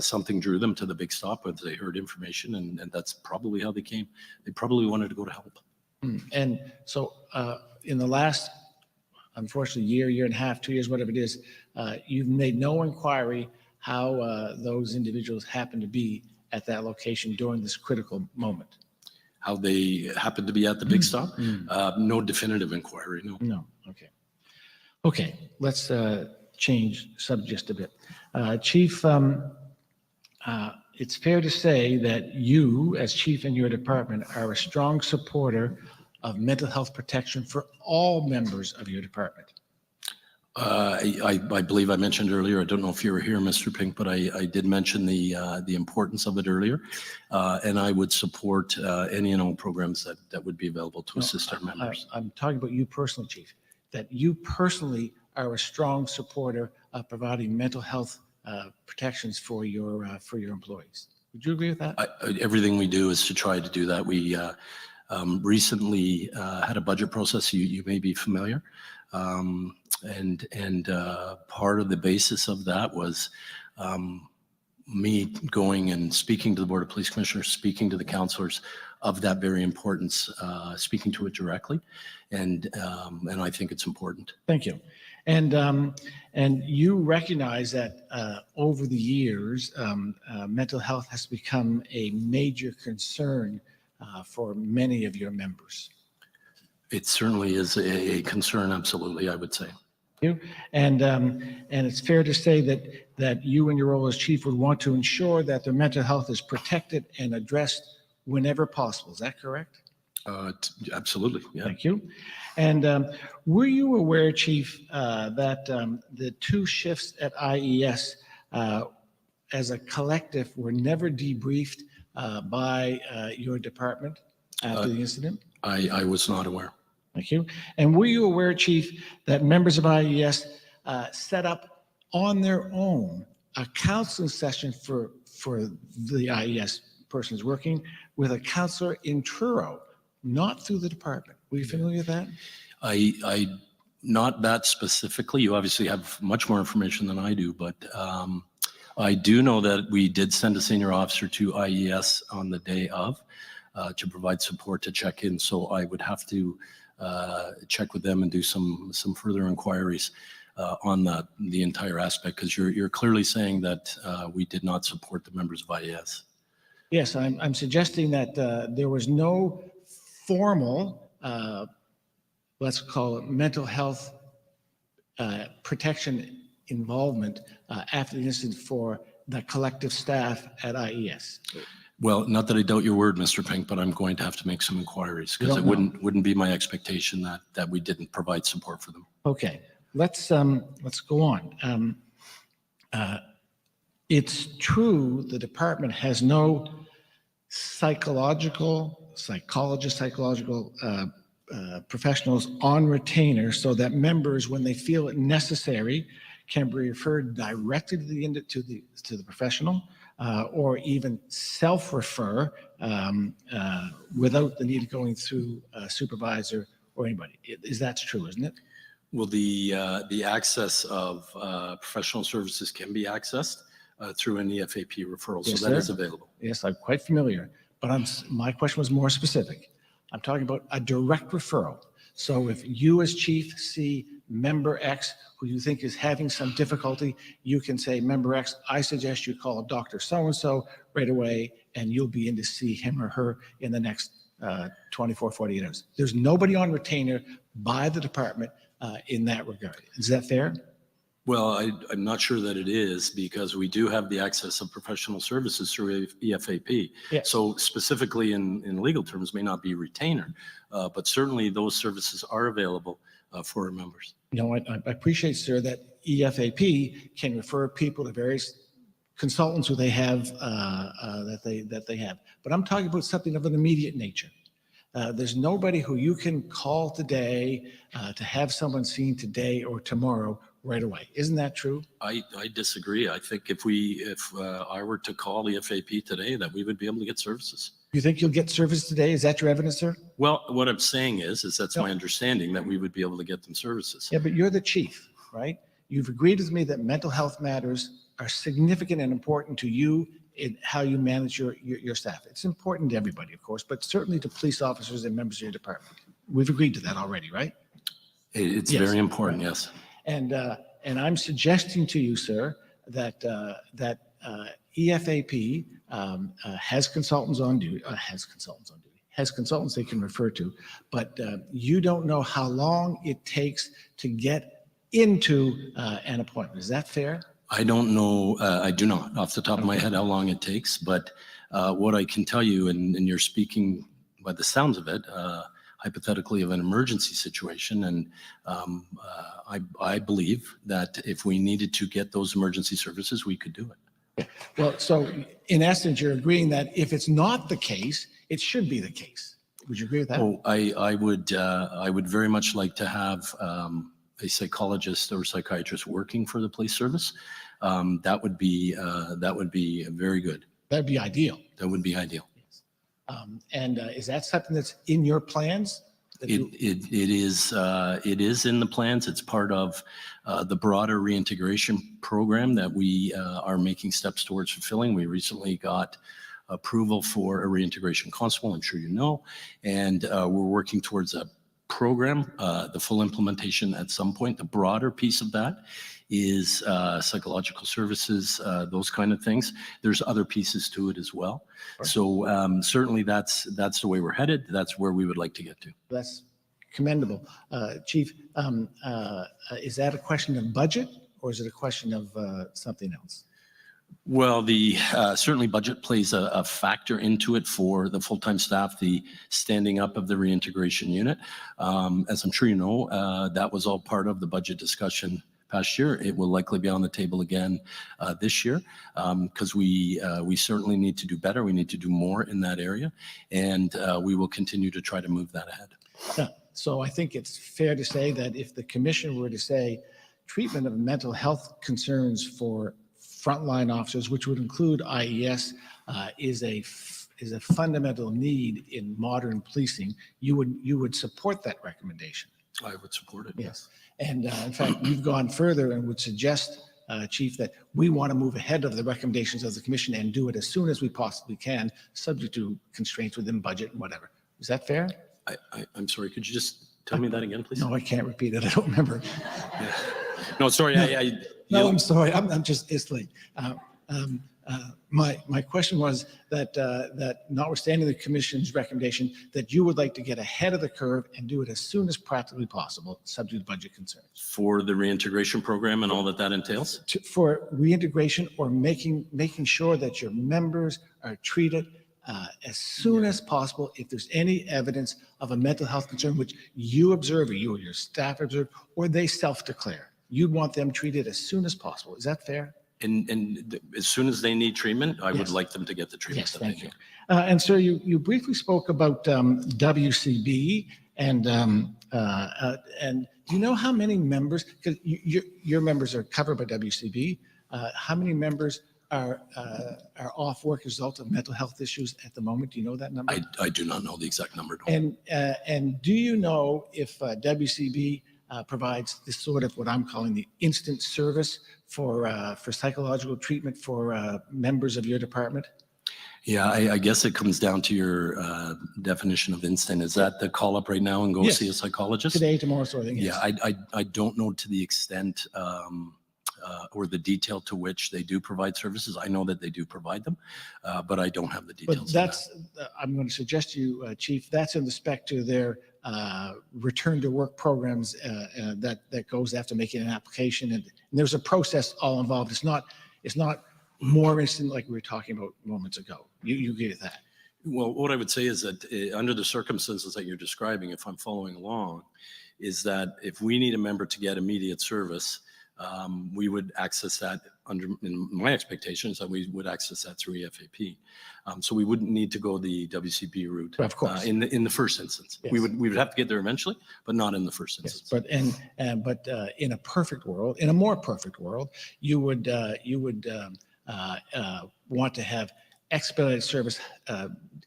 something drew them to the big stop as they heard information, and that's probably how they came. They probably wanted to go to help. And so in the last, unfortunately, year and a half, 2 years, whatever it is, you've made no inquiry how those individuals happened to be at that location during this critical moment? How they happened to be at the big stop? No definitive inquiry, no. No, okay. Okay, let's change subject a bit. Chief, it's fair to say that you, as chief in your department, are a strong supporter of mental health protection for all members of your department. I believe I mentioned earlier, I don't know if you were here, Mr. Pink, but I did mention the importance of it earlier. And I would support any and all programs that would be available to assist our members. I'm talking about you personally, Chief, that you personally are a strong supporter of providing mental health protections for your employees. Would you agree with that? Everything we do is to try to do that. We recently had a budget process, you may be familiar. And part of the basis of that was me going and speaking to the Board of Police Commissioners, speaking to the councillors of that very importance, speaking to it directly. And I think it's important. Thank you. And you recognize that over the years, mental health has become a major concern for many of your members. It certainly is a concern, absolutely, I would say. And it's fair to say that you in your role as chief would want to ensure that their mental health is protected and addressed whenever possible. Is that correct? Absolutely, yeah. Thank you. And were you aware, Chief, that the 2 shifts at IES as a collective were never debriefed by your department after the incident? I was not aware. Thank you. And were you aware, Chief, that members of IES set up on their own a counseling session for the IES persons working with a counselor in Truro, not through the department? Were you familiar with that? I not that specifically. You obviously have much more information than I do, but I do know that we did send a senior officer to IES on the day of to provide support, to check in. So I would have to check with them and do some further inquiries on the entire aspect, because you're clearly saying that we did not support the members of IES. Yes, I'm suggesting that there was no formal, let's call it mental health protection involvement after the incident for the collective staff at IES. Well, not that I doubt your word, Mr. Pink, but I'm going to have to make some inquiries, because it wouldn't be my expectation that we didn't provide support for them. Okay, let's go on. It's true the department has no psychological professionals on retainer, so that members, when they feel it necessary, can be referred directly to the professional, or even self-refer without the need of going through a supervisor or anybody. Is that true, isn't it? Well, the access of professional services can be accessed through an EFAP referral, Yes, so that sir. is available. Yes, I'm quite familiar, but my question was more specific. I'm talking about a direct referral. So if you as chief see member X who you think is having some difficulty, you can say, member X, I suggest you call Dr. So-and-so right away, and you'll be in to see him or her in the next 24, 48 hours. There's nobody on retainer by the department in that regard. Is that fair? Well, I'm not sure that it is, because we do have the access of professional services through EFAP. Yes. So specifically in legal terms may not be retainer, but certainly those services are available for our members. You know, I appreciate, sir, that EFAP can refer people to various consultants who they have, that they have. But I'm talking about something of an immediate nature. There's nobody who you can call today to have someone seen today or tomorrow right away. Isn't that true? I disagree. I think if I were to call the FAP today, that we would be able to get services. You think you'll get service today? Is that your evidence, sir? Well, what I'm saying is that's No. my understanding, that we would be able to get them services. Yeah, but you're the chief, right? You've agreed with me that mental health matters are significant and important to you in how you manage your staff. It's important to everybody, of course, but certainly to police officers and members of your department. We've agreed to that already, right? It's Yes. very important, yes. And I'm suggesting to you, sir, that EFAP has consultants on duty, has consultants they can refer to, but you don't know how long it takes to get into an appointment. Is that fair? I don't know, I do not off the top of my head how long it takes, but what I can tell you, and you're speaking by the sounds of it, hypothetically of an emergency situation, and I believe that if we needed to get those emergency services, we could do it. Well, so in essence, you're agreeing that if it's not the case, it should be the case. Would you agree with that? Oh, I would very much like to have a psychologist or psychiatrist working for the police service. That would be very good. That'd be ideal. That would be ideal. And is that something that's in your plans? It is in the plans. It's part of the broader reintegration program that we are making steps towards fulfilling. We recently got approval for a reintegration constable, I'm sure you know, and we're working towards a program, the full implementation at some point. The broader piece of that is psychological services, those kind of things. There's other pieces to it as well. So certainly that's the way we're headed. That's where we would like to get to. That's commendable. Chief, is that a question of budget, or is it a question of something else? Well, certainly budget plays a factor into it for the full-time staff, the standing up of the reintegration unit. As I'm sure you know, that was all part of the budget discussion past year. It will likely be on the table again this year because we certainly need to do better. We need to do more in that area, and we will continue to try to move that ahead. Yeah. So I think it's fair to say that if the commission were to say treatment of mental health concerns for frontline officers, which would include IES, is a fundamental need in modern policing, you would support that recommendation. I would support it. Yes. And in fact, you've gone further and would suggest, Chief, that we want to move ahead of the recommendations of the commission and do it as soon as we possibly can, subject to constraints within budget and whatever. Is that fair? I'm sorry, could you just tell me that again, please? No, I can't repeat it. I don't remember. Yeah. No, sorry. No, I'm sorry. I'm just, it's late. My question was that notwithstanding the commission's recommendation, that you would like to get ahead of the curve and do it as soon as practically possible, subject to budget concerns. For the reintegration program and all that entails? For reintegration or making sure that your members are treated as soon as possible if there's any evidence of a mental health concern, which you observe or you or your staff observe, or they self-declare. You'd want them treated as soon as possible. Is that fair? And as soon as they need treatment, I would like them to get the treatment. Yes, that thank they you. need. And so you briefly spoke about WCB and do you know how many members, because your members are covered by WCB, how many members are off work as a result of mental health issues at the moment? Do you know that number? I do not know the exact number. No. And do you know if WCB provides this sort of what I'm calling the instant service for psychological treatment for members of your department? Yeah, I guess it comes down to your definition of instant. Is that the call up right now and go Yes. see a psychologist? Today, tomorrow, sort of thing. Yes. Yeah, I don't know to the extent or the detail to which they do provide services. I know that they do provide them, but I don't have the details. But that's, I'm going to suggest to you, Chief, that's in respect to their return to work programs that goes after making an application. And there's a process all involved. It's not more instant like we were talking about moments ago. You get that. Well, what I would say is that under the circumstances that you're describing, if I'm following along, is that if we need a member to get immediate service, we would access that in my expectations that we would access that through EFAP. So we wouldn't need to go the WCP route. Of course. In the first instance. Yes. We would have to get there eventually, but not in the first instance. Yes, but in a perfect world, in a more perfect world, you would want to have expedited service,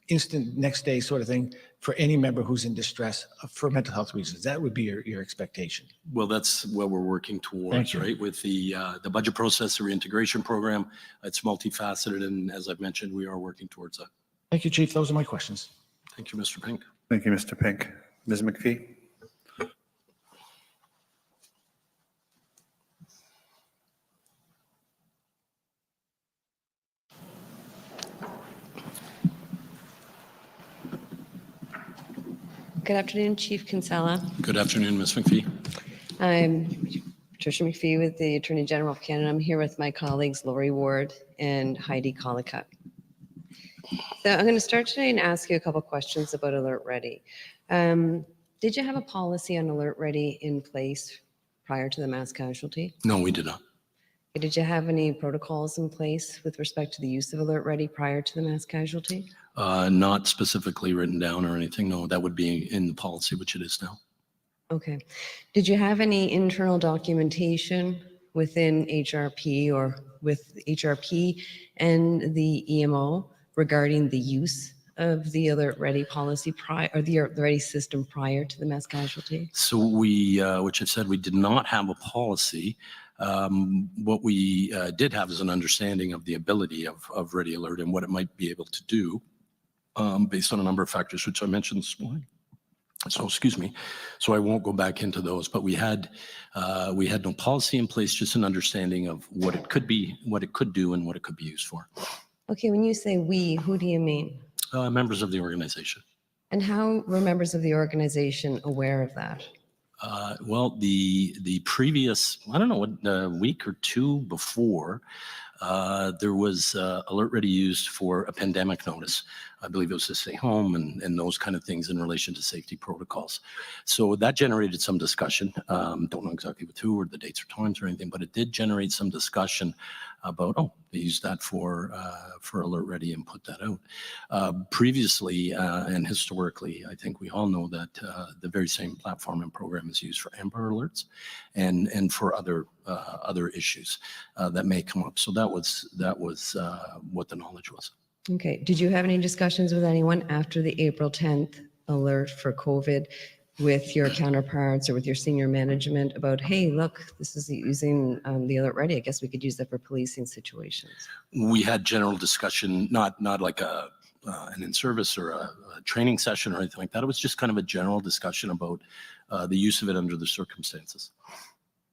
instant next day sort of thing for any member who's in distress for mental health reasons. That would be your expectation. Well, that's what we're working towards, right? With the budget process, the reintegration program, it's multifaceted, and as I've mentioned, we are working towards that. Thank you, Chief. Those are my questions. Thank you, Mr. Pink. Thank you, Mr. Pink. Ms. McPhee? Good afternoon, Chief Kinsella. Good afternoon, Ms. McPhee. I'm Patricia McPhee with the Attorney General of Canada. I'm here with my colleagues Lori Ward and Heidi Collicutt. So I'm going to start today and ask you a couple questions about Alert Ready. Did you have a policy on Alert Ready in place prior to the mass casualty? No, we did not. Did you have any protocols in place with respect to the use of Alert Ready prior to the mass casualty? Not specifically written down or anything. No, that would be in the policy, which it is now. Okay. Did you have any internal documentation within HRP or with HRP and the EMO regarding the use of the Alert Ready policy prior, or the Alert Ready system prior to the mass casualty? So we, which I said, we did not have a policy. What we did have is an understanding of the ability of Ready Alert and what it might be able to do based on a number of factors, which I mentioned this morning. So, excuse me. So I won't go back into those, but we had no policy in place, just an understanding of what it could be, what it could do, and what it could be used for. Okay, when you say we, who do you mean? Members of the organization. And how were members of the organization aware of that? Well, the previous, I don't know, what week or two before, there was Alert Ready used for a pandemic notice. I believe it was to stay home and those kind of things in relation to safety protocols. So that generated some discussion. Don't know exactly with who or the dates or times or anything, but it did generate some discussion about, oh, they used that for Alert Ready and put that out. Previously and historically, I think we all know that the very same platform and program is used for Amber Alerts and for other issues that may come up. So that was what the knowledge was. Okay. Did you have any discussions with anyone after the April 10th alert for COVID with your counterparts or with your senior management about, hey, look, this is using the Alert Ready. I guess we could use that for policing situations. We had general discussion, not like an in-service or a training session or anything like that. It was just kind of a general discussion about the use of it under the circumstances.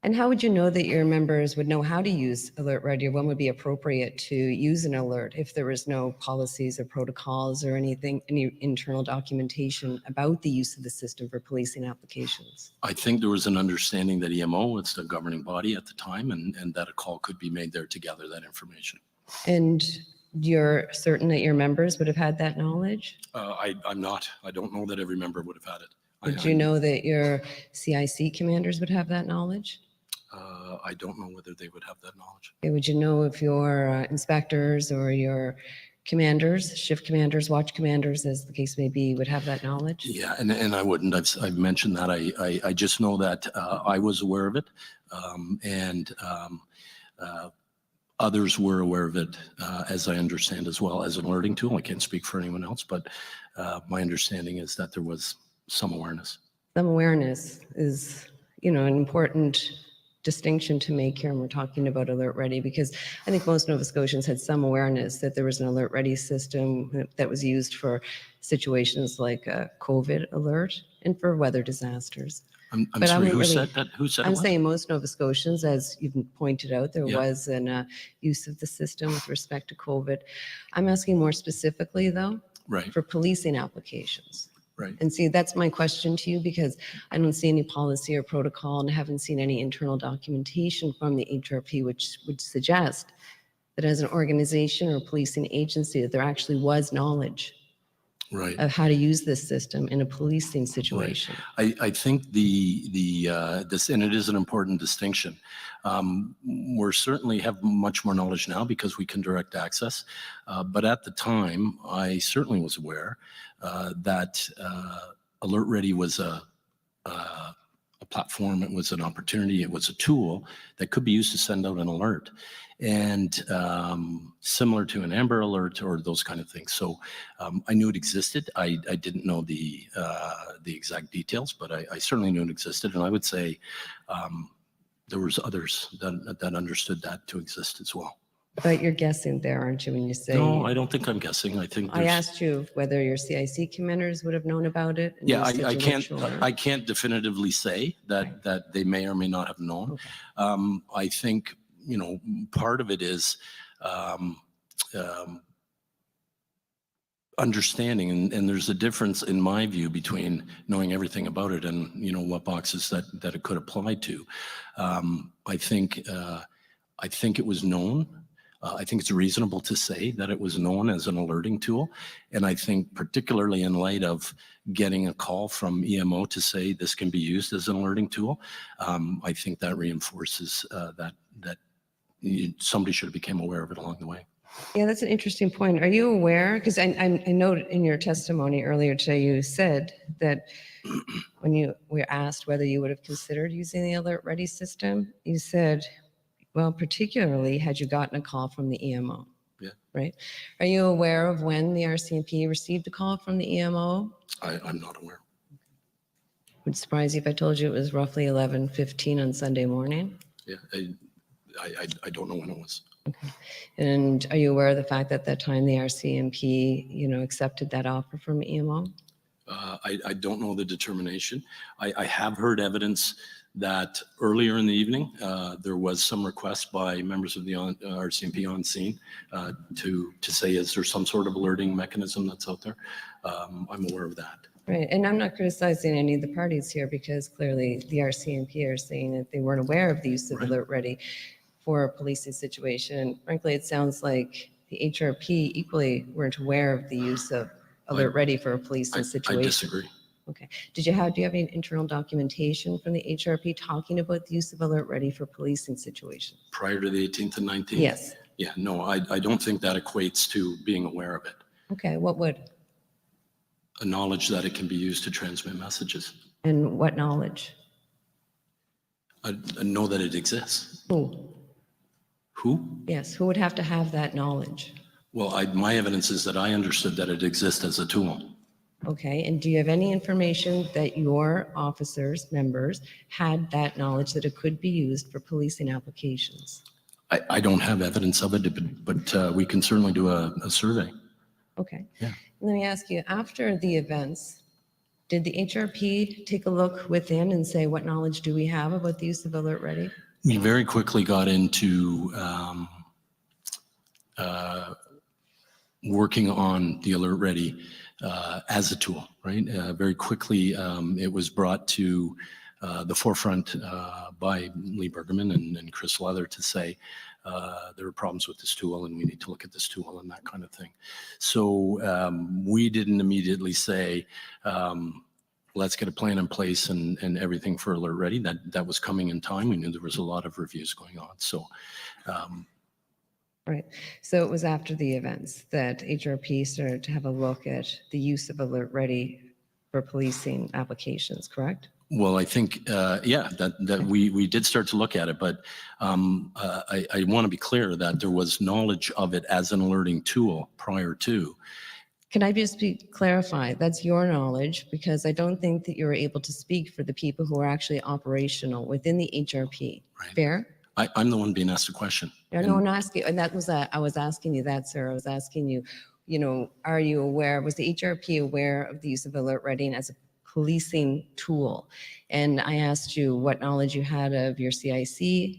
And how would you know that your members would know how to use Alert Ready, or when would be appropriate to use an alert if there was no policies or protocols or anything, any internal documentation about the use of the system for policing applications? I think there was an understanding that EMO, it's the governing body at the time, and that a call could be made there to gather that information. And you're certain that your members would have had that knowledge? I'm not. I don't know that every member would have had it. Would you know that your CIC commanders would have that knowledge? I don't know whether they would have that knowledge. Okay, would you know if your inspectors or your commanders, shift commanders, watch commanders, as the case may be, would have that knowledge? Yeah, and I wouldn't. I've mentioned that. I just know that I was aware of it, and others were aware of it, as I understand, as well as an alerting tool. I can't speak for anyone else, but my understanding is that there was some awareness. Some awareness is, an important distinction to make here when we're talking about Alert Ready, because I think most Nova Scotians had some awareness that there was an Alert Ready system that was used for situations like a COVID alert and for weather disasters. I'm But I sorry, wouldn't who really- said that? Who said it I'm was? saying most Nova Scotians, as you've pointed out, there Yeah. was an use of the system with respect to COVID. I'm asking more specifically, though, Right, for policing applications. right. And see, that's my question to you, because I don't see any policy or protocol and haven't seen any internal documentation from the HRP, which would suggest that as an organization or policing agency, that there actually was knowledge Right. of how to use this system in a policing situation. I think this, and it is an important distinction. We're certainly have much more knowledge now because we can direct access. But at the time, I certainly was aware that Alert Ready was a platform, it was an opportunity, it was a tool that could be used to send out an alert, and similar to an Amber Alert or those kind of things. So I knew it existed. I didn't know the exact details, but I certainly knew it existed, and I would say there was others that understood that to exist as well. But you're guessing there, aren't you, when you say? No, I don't think I'm guessing. I think I there's, asked you whether your CIC commanders would have known about it. and yeah, you said I you weren't can't sure. I can't definitively say that they may or may not have known. Okay. I think, part of it is understanding, and there's a difference in my view between knowing everything about it and what boxes that it could apply to. I think it was known. I think it's reasonable to say that it was known as an alerting tool. And I think particularly in light of getting a call from EMO to say this can be used as an alerting tool, I think that reinforces that somebody should have become aware of it along the way. Yeah, that's an interesting point. Are you aware? Because I know in your testimony earlier today, you said that when you were asked whether you would have considered using the Alert Ready system, you said, well, particularly had you gotten a call from the EMO. Yeah. Right? Are you aware of when the Rcmp received a call from the EMO? I'm not aware. Would surprise you if I told you it was roughly 11:15 on Sunday morning. Yeah, I don't know when it was. Okay. And are you aware of the fact that at that time the Rcmp, accepted that offer from EMO? I don't know the determination. I have heard evidence that earlier in the evening, there was some request by members of the Rcmp on scene to say, is there some sort of alerting mechanism that's out there? I'm aware of that. Right, and I'm not criticizing any of the parties here because clearly the RCMP are saying that they weren't aware of the use of Alert Ready for a policing situation. Frankly, it sounds like the HRP equally weren't aware of the use of Alert Ready for a policing situation. I disagree. Okay. Do you have any internal documentation from the HRP talking about the use of Alert Ready for policing situations? Prior to the 18th and 19th? Yes. Yeah, no, I don't think that equates to being aware of it. Okay, what would? A knowledge that it can be used to transmit messages. And what knowledge? I know that it exists. Who? Who? Yes, who would have to have that knowledge? Well, my evidence is that I understood that it exists as a tool. Okay, and do you have any information that your officers, members, had that knowledge that it could be used for policing applications? I don't have evidence of it, but we can certainly do a survey. Okay. Yeah. Let me ask you, after the events, did the HRP take a look within and say, what knowledge do we have about the use of Alert Ready? We very quickly got into working on the Alert Ready as a tool, right? Very quickly, it was brought to the forefront by Lee Bergerman and Chris Leather to say there are problems with this tool and we need to look at this tool and that kind of thing. So we didn't immediately say, let's get a plan in place and everything for Alert Ready. That was coming in time. We knew there was a lot of reviews going on. So Right. So it was after the events that HRP started to have a look at the use of Alert Ready for policing applications, correct? well, I think, yeah, that we did start to look at it, but I want to be clear that there was knowledge of it as an alerting tool prior to. Can I just clarify, that's your knowledge, because I don't think that you're able to speak for the people who are actually operational within the HRP. Right. Fair? I'm the one being asked a question. No, I'm asking, and that was, I was asking you that, sir. I was asking you, are you aware, was the HRP aware of the use of Alert Ready as a policing tool? And I asked you what knowledge you had of your CIC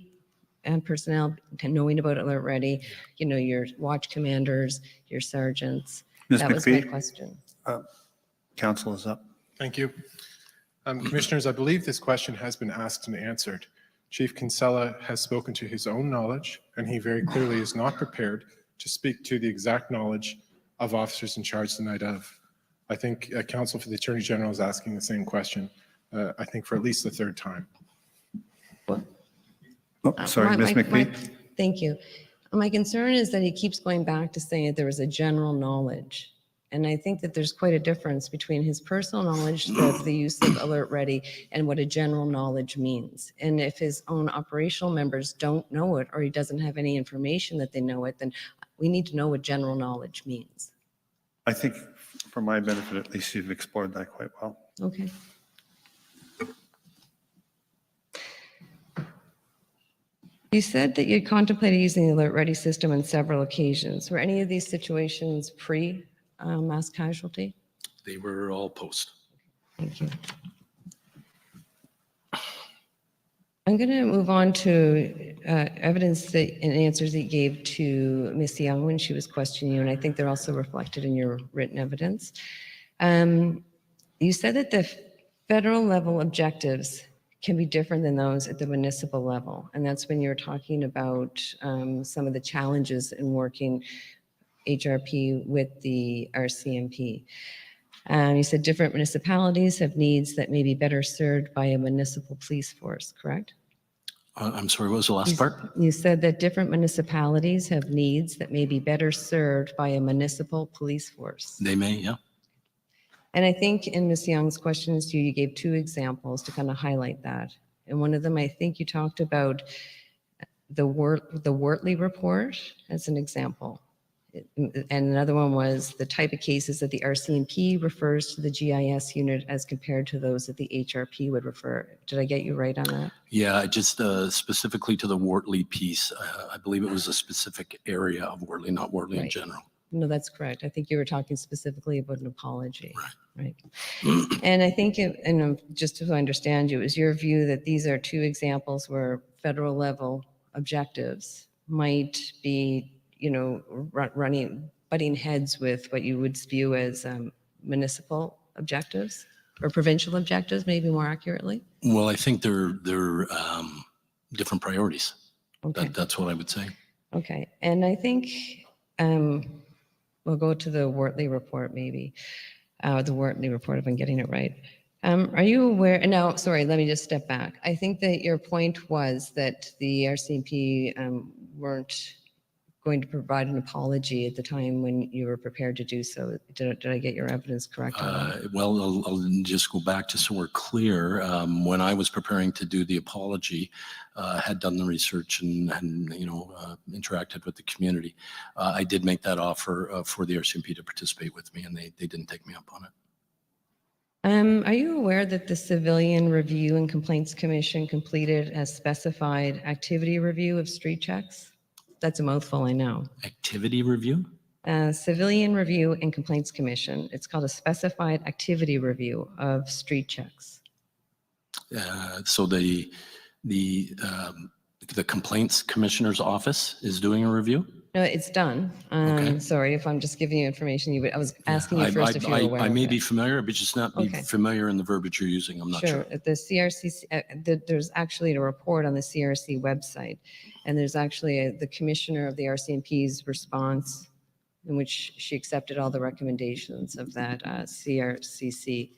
and personnel knowing about Alert Ready, your watch commanders, your sergeants. Ms. That was my McPhee? question. Council is up. Thank you. Commissioners, I believe this question has been asked and answered. Chief Kinsella has spoken to his own knowledge, and he very clearly is not prepared to speak to the exact knowledge of officers in charge the night of. I think counsel for the Attorney General is asking the same question, I think for at least the third time. Oh, sorry, Ms. McPhee? Thank you. My concern is that he keeps going back to saying that there was a general knowledge. And I think that there's quite a difference between his personal knowledge of the use of Alert Ready and what a general knowledge means. And if his own operational members don't know it, or he doesn't have any information that they know it, then we need to know what general knowledge means. I think for my benefit, at least you've explored that quite well. Okay. You said that you contemplated using the Alert Ready system on several occasions. Were any of these situations pre-mass casualty? They were all post. Thank you. I'm going to move on to evidence that and answers that you gave to Ms. Young when she was questioning you, and I think they're also reflected in your written evidence. You said that the federal level objectives can be different than those at the municipal level, and that's when you're talking about some of the challenges in working HRP with the Rcmp. You said different municipalities have needs that may be better served by a municipal police force, correct? I'm sorry, what was the last part? You said that different municipalities have needs that may be better served by a municipal police force. They may, yeah. And I think in Ms. Young's questions to you, you gave two examples to kind of highlight that. And one of them, I think you talked about the Wortley report as an example. And another one was the type of cases that the RCMP refers to the GIS unit as compared to those that the HRP would refer. Did I get you right on that? Yeah, just specifically to the Wortley piece, I believe it was a specific area of Wortley, not Wortley in Right. general. No, that's correct. I think you were talking specifically about an apology. Right. And I think, just so I understand you, it was your view that these are two examples where federal level objectives might be, butting heads with what you would view as municipal objectives or provincial objectives, maybe more accurately? Well, I think they're different priorities. Okay. That's what I would say. Okay, and I think we'll go to the Wortley report maybe, the Wortley report if I'm getting it right. Are you aware, no, sorry, let me just step back. I think that your point was that the RCMP weren't going to provide an apology at the time when you were prepared to do so. Did I get your evidence correct on that? Well, I'll just go back to so we're clear. When I was preparing to do the apology, had done the research and interacted with the community, I did make that offer for the RCMP to participate with me, and they didn't take me up on it. Are you aware that the Civilian Review and Complaints Commission completed a specified activity review of street checks? That's a mouthful, I know. Activity review? Civilian Review and Complaints Commission. It's called a specified activity review of street checks. So the Complaints Commissioner's Office is doing a review? No, it's done. Okay. Sorry if I'm just giving you information. I was asking you first if you were aware I of may it. be familiar, but just not be Okay. familiar in the verbiage you're using. I'm not sure. The CRC, there's actually a report on the CRC website, and there's actually the commissioner of the RCMP's response in which she accepted all the recommendations of that CRCC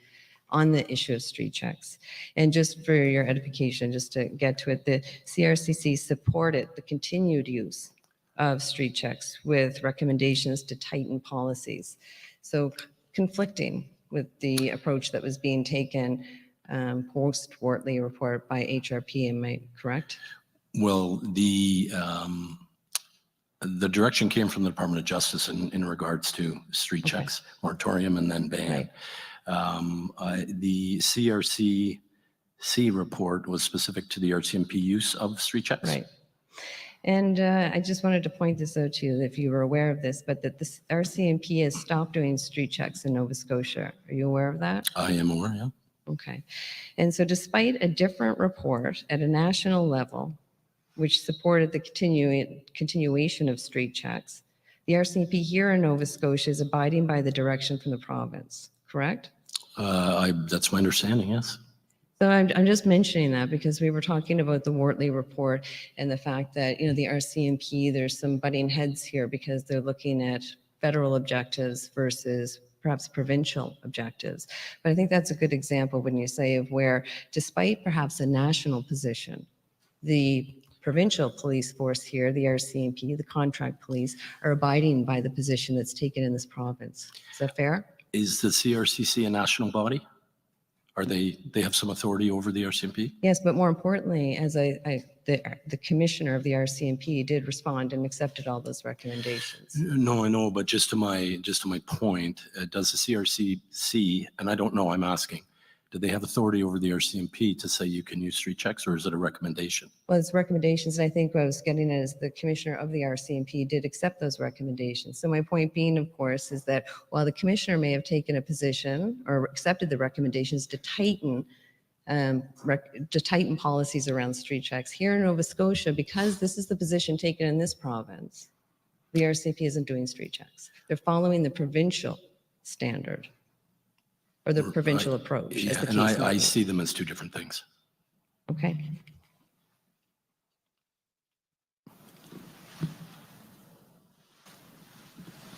on the issue of street checks. And just for your edification, just to get to it, the CRCC supported the continued use of street checks with recommendations to tighten policies. So conflicting with the approach that was being taken post-Wortley report by HRP, am I correct? Well, the direction came from the Department of Justice in regards to street Okay. checks, moratorium, and then ban. Right. The CRCC report was specific to the RCMP use of street checks. Right. And I just wanted to point this out to you, if you were aware of this, but that the RCMP has stopped doing street checks in Nova Scotia. Are you aware of that? I am aware, yeah. Okay. And so despite a different report at a national level, which supported the continuation of street checks, the RCMP here in Nova Scotia is abiding by the direction from the province, correct? That's my understanding, yes. So I'm just mentioning that because we were talking about the Wortley report and the fact that, the RCMP, there's some butting heads here because they're looking at federal objectives versus perhaps provincial objectives. But I think that's a good example when you say of where, despite perhaps a national position, the provincial police force here, the RCMP, the contract police, are abiding by the position that's taken in this province. Is that fair? Is the CRCC a national body? Are they have some authority over the RCMP? Yes, but more importantly, as the commissioner of the RCMP did respond and accepted all those recommendations. No, I know, but just to my point, does the CRCC, and I don't know, I'm asking, do they have authority over the RCMP to say you can use street checks, or is it a recommendation? Well, it's recommendations, and I think what I was getting at is the commissioner of the RCMP did accept those recommendations. So my point being, of course, is that while the commissioner may have taken a position or accepted the recommendations to tighten policies around street checks, here in Nova Scotia, because this is the position taken in this province, the RCMP isn't doing street checks. They're following the provincial standard or the provincial approach. Yeah, as the and case may I be. see them as two different things. Okay.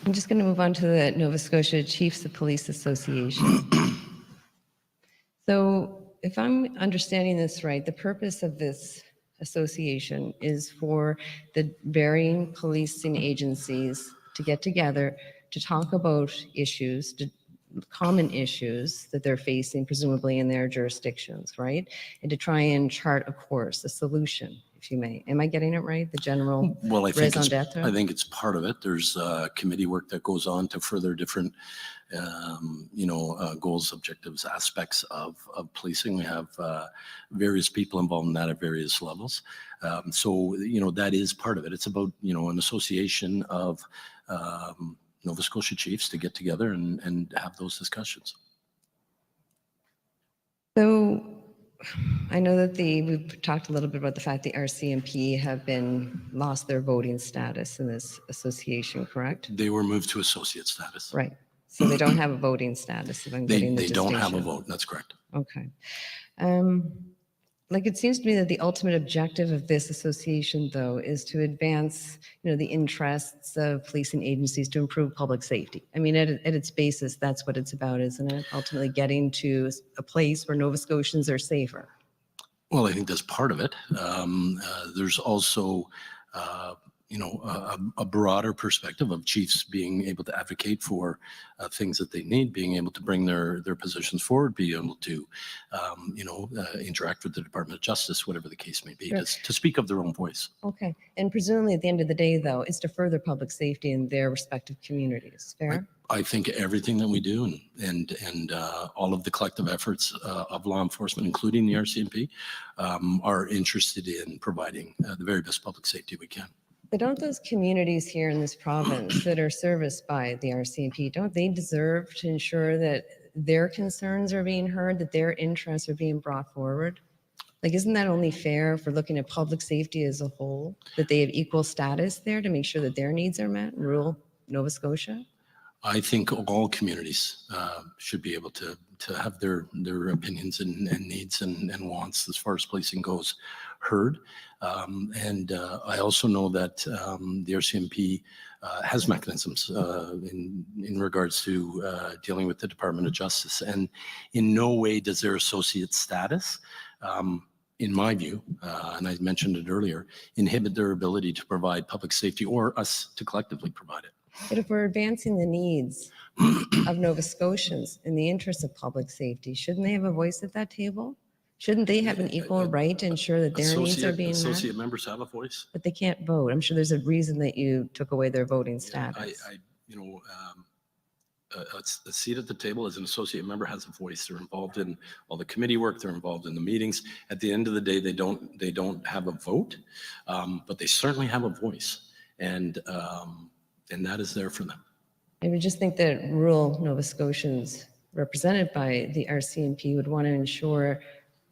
I'm just going to move on to the Nova Scotia Chiefs of Police Association. So if I'm understanding this right, the purpose of this association is for the varying policing agencies to get together to talk about issues, common issues that they're facing, presumably in their jurisdictions, right? And to try and chart a course, a solution, if you may. Am I getting it right? The general Well, I think raison d'etre? it's part of it. There's committee work that goes on to further different, goals, objectives, aspects of policing. We have various people involved in that at various levels. So that is part of it. It's about, an association of Nova Scotia chiefs to get together and have those discussions. So I know that we've talked a little bit about the fact the RCMP have lost their voting status in this association, correct? They were moved to associate status. Right. So they don't have a voting status, if I'm They, getting the they don't have a distinction. vote, that's correct. Okay. Like, it seems to me that the ultimate objective of this association, though, is to advance, the interests of policing agencies to improve public safety. I mean, at its basis, that's what it's about, isn't it? Ultimately getting to a place where Nova Scotians are safer. Well, I think that's part of it. There's also, a broader perspective of chiefs being able to advocate for things that they need, being able to bring their positions forward, be able to, interact with the Department of Justice, whatever the case may be, Sure. to speak of their own voice. Okay. And presumably at the end of the day, though, is to further public safety in their respective communities. Fair? I think everything that we do and all of the collective efforts of law enforcement, including the RCMP, are interested in providing the very best public safety we can. But don't those communities here in this province that are serviced by the RCMP, don't they deserve to ensure that their concerns are being heard, that their interests are being brought forward? Like, isn't that only fair for looking at public safety as a whole, that they have equal status there to make sure that their needs are met in rural Nova Scotia? I think all communities should be able to have their opinions and needs and wants as far as policing goes heard. I also know that the RCMP has mechanisms in regards to dealing with the Department of Justice. And in no way does their associate status, in my view, and I mentioned it earlier, inhibit their ability to provide public safety or us to collectively provide it. But if we're advancing the needs of Nova Scotians in the interest of public safety, shouldn't they have a voice at that table? Shouldn't they have an equal right to ensure that their needs are being met? Associate members have a voice. But they can't vote. I'm sure there's a reason that you took away their voting status. A seat at the table as an associate member has a voice. They're involved in all the committee work. They're involved in the meetings. At the end of the day, they don't have a vote, but they certainly have a voice, and that is there for them. I would just think that rural Nova Scotians represented by the RCMP would want to ensure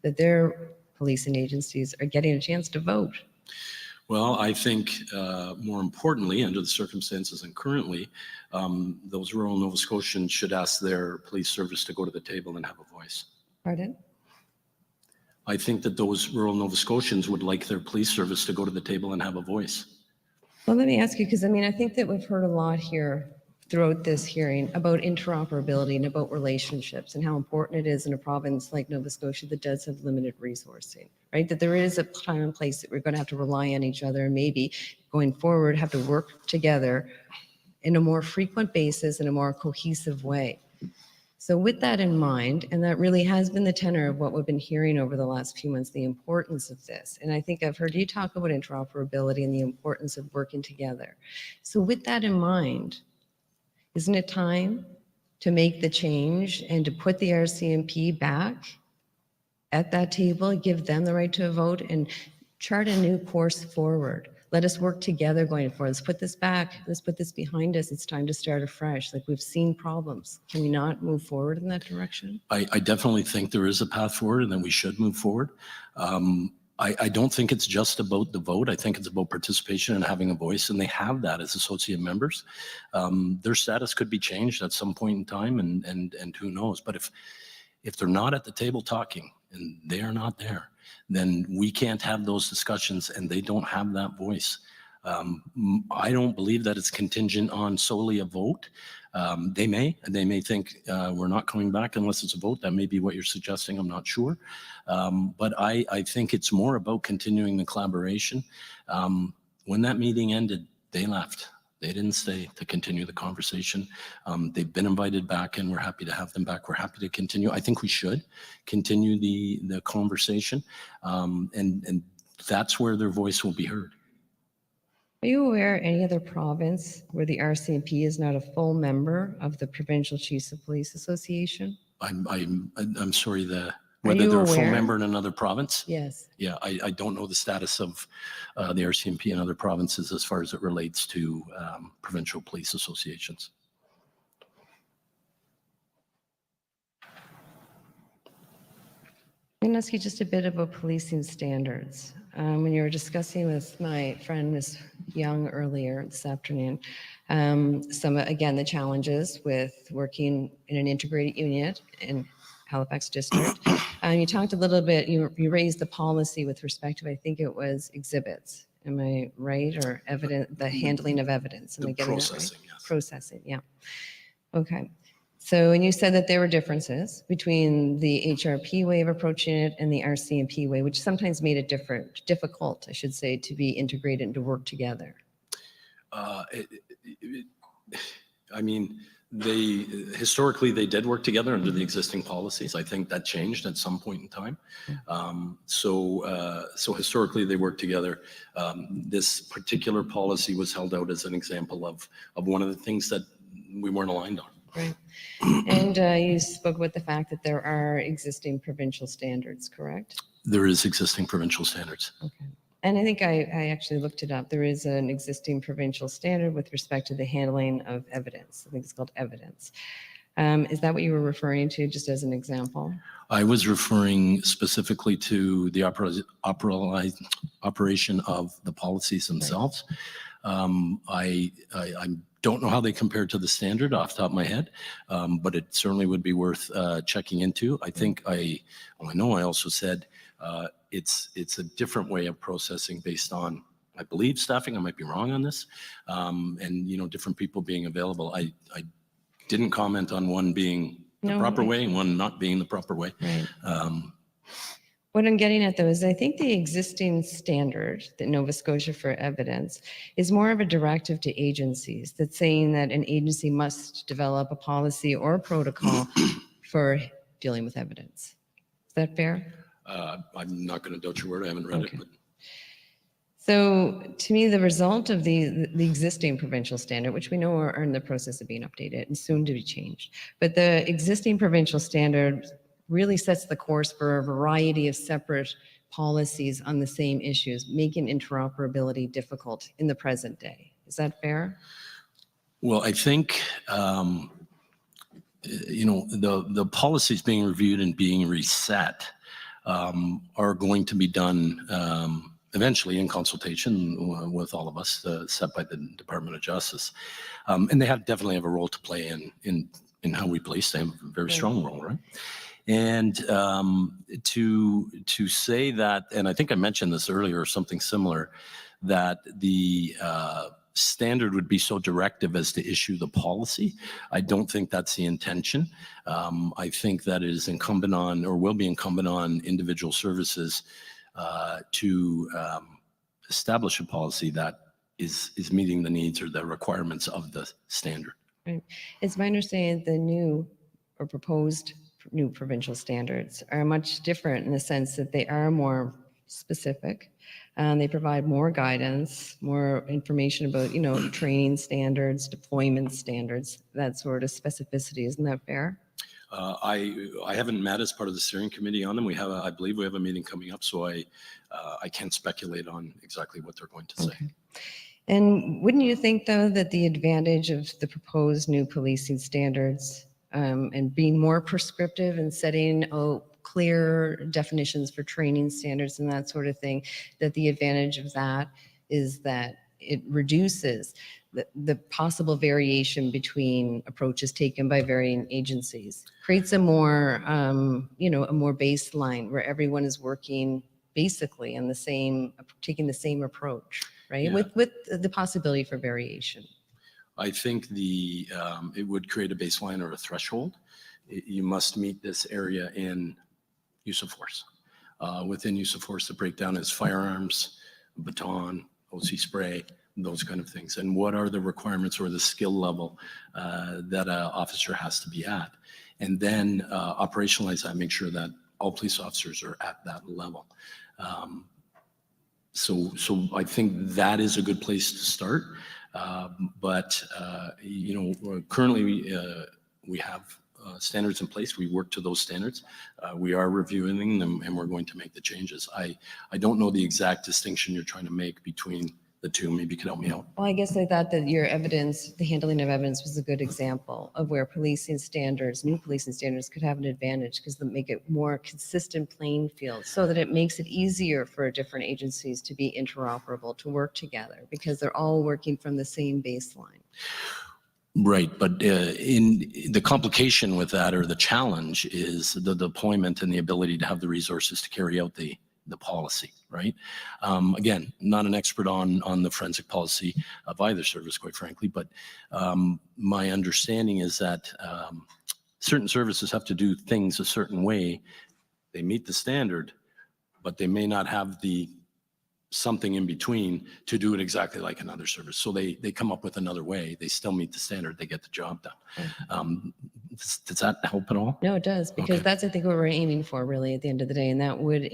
that their policing agencies are getting a chance to vote. Well, I think more importantly, under the circumstances and currently, those rural Nova Scotians should ask their police service to go to the table and have a voice. Pardon? I think that those rural Nova Scotians would like their police service to go to the table and have a voice. Well, let me ask you, because I think that we've heard a lot here throughout this hearing about interoperability and about relationships and how important it is in a province like Nova Scotia that does have limited resourcing, right? That there is a time and place that we're going to have to rely on each other and maybe going forward have to work together in a more frequent basis in a more cohesive way. So with that in mind, and that really has been the tenor of what we've been hearing over the last few months, the importance of this. And I think I've heard you talk about interoperability and the importance of working together. So with that in mind, isn't it time to make the change and to put the RCMP back at that table, give them the right to vote and chart a new course forward? Let us work together going forward. Let's put this back. Let's put this behind us. It's time to start afresh. Like, we've seen problems. Can we not move forward in that direction? I definitely think there is a path forward and that we should move forward. I don't think it's just about the vote. I think it's about participation and having a voice, and they have that as associate members. Their status could be changed at some point in time, and who knows. But if they're not at the table talking and they are not there, then we can't have those discussions, and they don't have that voice. I don't believe that it's contingent on solely a vote. They may think we're not coming back unless it's a vote. That may be what you're suggesting. I'm not sure. But I think it's more about continuing the collaboration. When that meeting ended, they left. They didn't stay to continue the conversation. They've been invited back, and we're happy to have them back. We're happy to continue. I think we should continue the conversation, and that's where their voice will be heard. Are you aware of any other province where the RCMP is not a full member of the Provincial Chiefs of Police Association? I'm sorry, whether you they're a full aware? member in another province? Yes. Yeah, I don't know the status of the RCMP in other provinces as far as it relates to provincial police associations. I'm going to ask you just a bit about policing standards. when you were discussing with my friend Ms. Young earlier this afternoon, again, the challenges with working in an integrated unit in Halifax District. You talked a little bit, you raised the policy with respect to, I think it was exhibits. Am I right? Or the handling of evidence? Am I getting that right? Processing, yes. Processing, yeah. Okay. So, and you said that there were differences between the HRP way of approaching it and the Rcmp way, which sometimes made it difficult, I should say, to be integrated and to work together. I mean, historically they did work together under the existing policies. I think that changed at some point in time. So historically they worked together. This particular policy was held out as an example of one of the things that we weren't aligned on. Right. And you spoke about the fact that there are existing provincial standards, correct? There is existing provincial standards. Okay. And I think I actually looked it up. There is an existing provincial standard with respect to the handling of evidence. I think it's called evidence. Is that what you were referring to, just as an example? I was referring specifically to the operation of the policies themselves. Right. I don't know how they compare to the standard off the top of my head, but it certainly would be worth checking into. I think I also said it's a different way of processing based on, I believe, staffing. I might be wrong on this, and different people being available. I didn't comment on one being the proper way and one not being the proper way. Right. What I'm getting at, though, is I think the existing standard that Nova Scotia for evidence is more of a directive to agencies that's saying that an agency must develop a policy or a protocol for dealing with evidence. Is that fair? I'm not going to doubt your word. I haven't read it. But. So to me, the result of the existing provincial standard, which we know are in the process of being updated and soon to be changed, but the existing provincial standard really sets the course for a variety of separate policies on the same issues, making interoperability difficult in the present day. Is that fair? Well, I think, the policies being reviewed and being reset are going to be done eventually in consultation with all of us, set by the Department of Justice. And they definitely have a role to play in how we police. They have a very strong role, right? And to say that, and I think I mentioned this earlier or something similar, that the standard would be so directive as to issue the policy. I don't think that's the intention. I think that it is incumbent on, or will be incumbent on, individual services to establish a policy that is meeting the needs or the requirements of the standard. Right. It's my understanding the new or proposed new provincial standards are much different in the sense that they are more specific. They provide more guidance, more information about, training standards, deployment standards, that sort of specificity. Isn't that fair? I haven't met as part of the steering committee on them. I believe we have a meeting coming up, so I can't speculate on exactly what they're going to say. Okay. And wouldn't you think, though, that the advantage of the proposed new policing standards and being more prescriptive and setting clear definitions for training standards and that sort of thing, that the advantage of that is that it reduces the possible variation between approaches taken by varying agencies, creates a more, a more baseline where everyone is working basically in the same, taking the same approach, right? Yeah. With the possibility for variation. I think it would create a baseline or a threshold. You must meet this area in use of force. Within use of force, the breakdown is firearms, baton, OC spray, those kind of things. And what are the requirements or the skill level that an officer has to be at? And then operationalize that, make sure that all police officers are at that level. So I think that is a good place to start. But currently we have standards in place. We work to those standards. We are reviewing them and we're going to make the changes. I don't know the exact distinction you're trying to make between the two. Maybe you could help me out. Well, I guess I thought that your evidence, the handling of evidence was a good example of where policing standards, new policing standards could have an advantage because they make it more consistent playing field so that it makes it easier for different agencies to be interoperable, to work together because they're all working from the same baseline. Right, but in the complication with that, or the challenge, is the deployment and the ability to have the resources to carry out the policy, right? Again, not an expert on the forensic policy of either service, quite frankly, but my understanding is that certain services have to do things a certain way. They meet the standard, but they may not have the something in between to do it exactly like another service. So they come up with another way. They still meet the standard. They get the job done. Does that help at all? No, it does, because Okay. that's, I think, what we're aiming for really at the end of the day. And that would,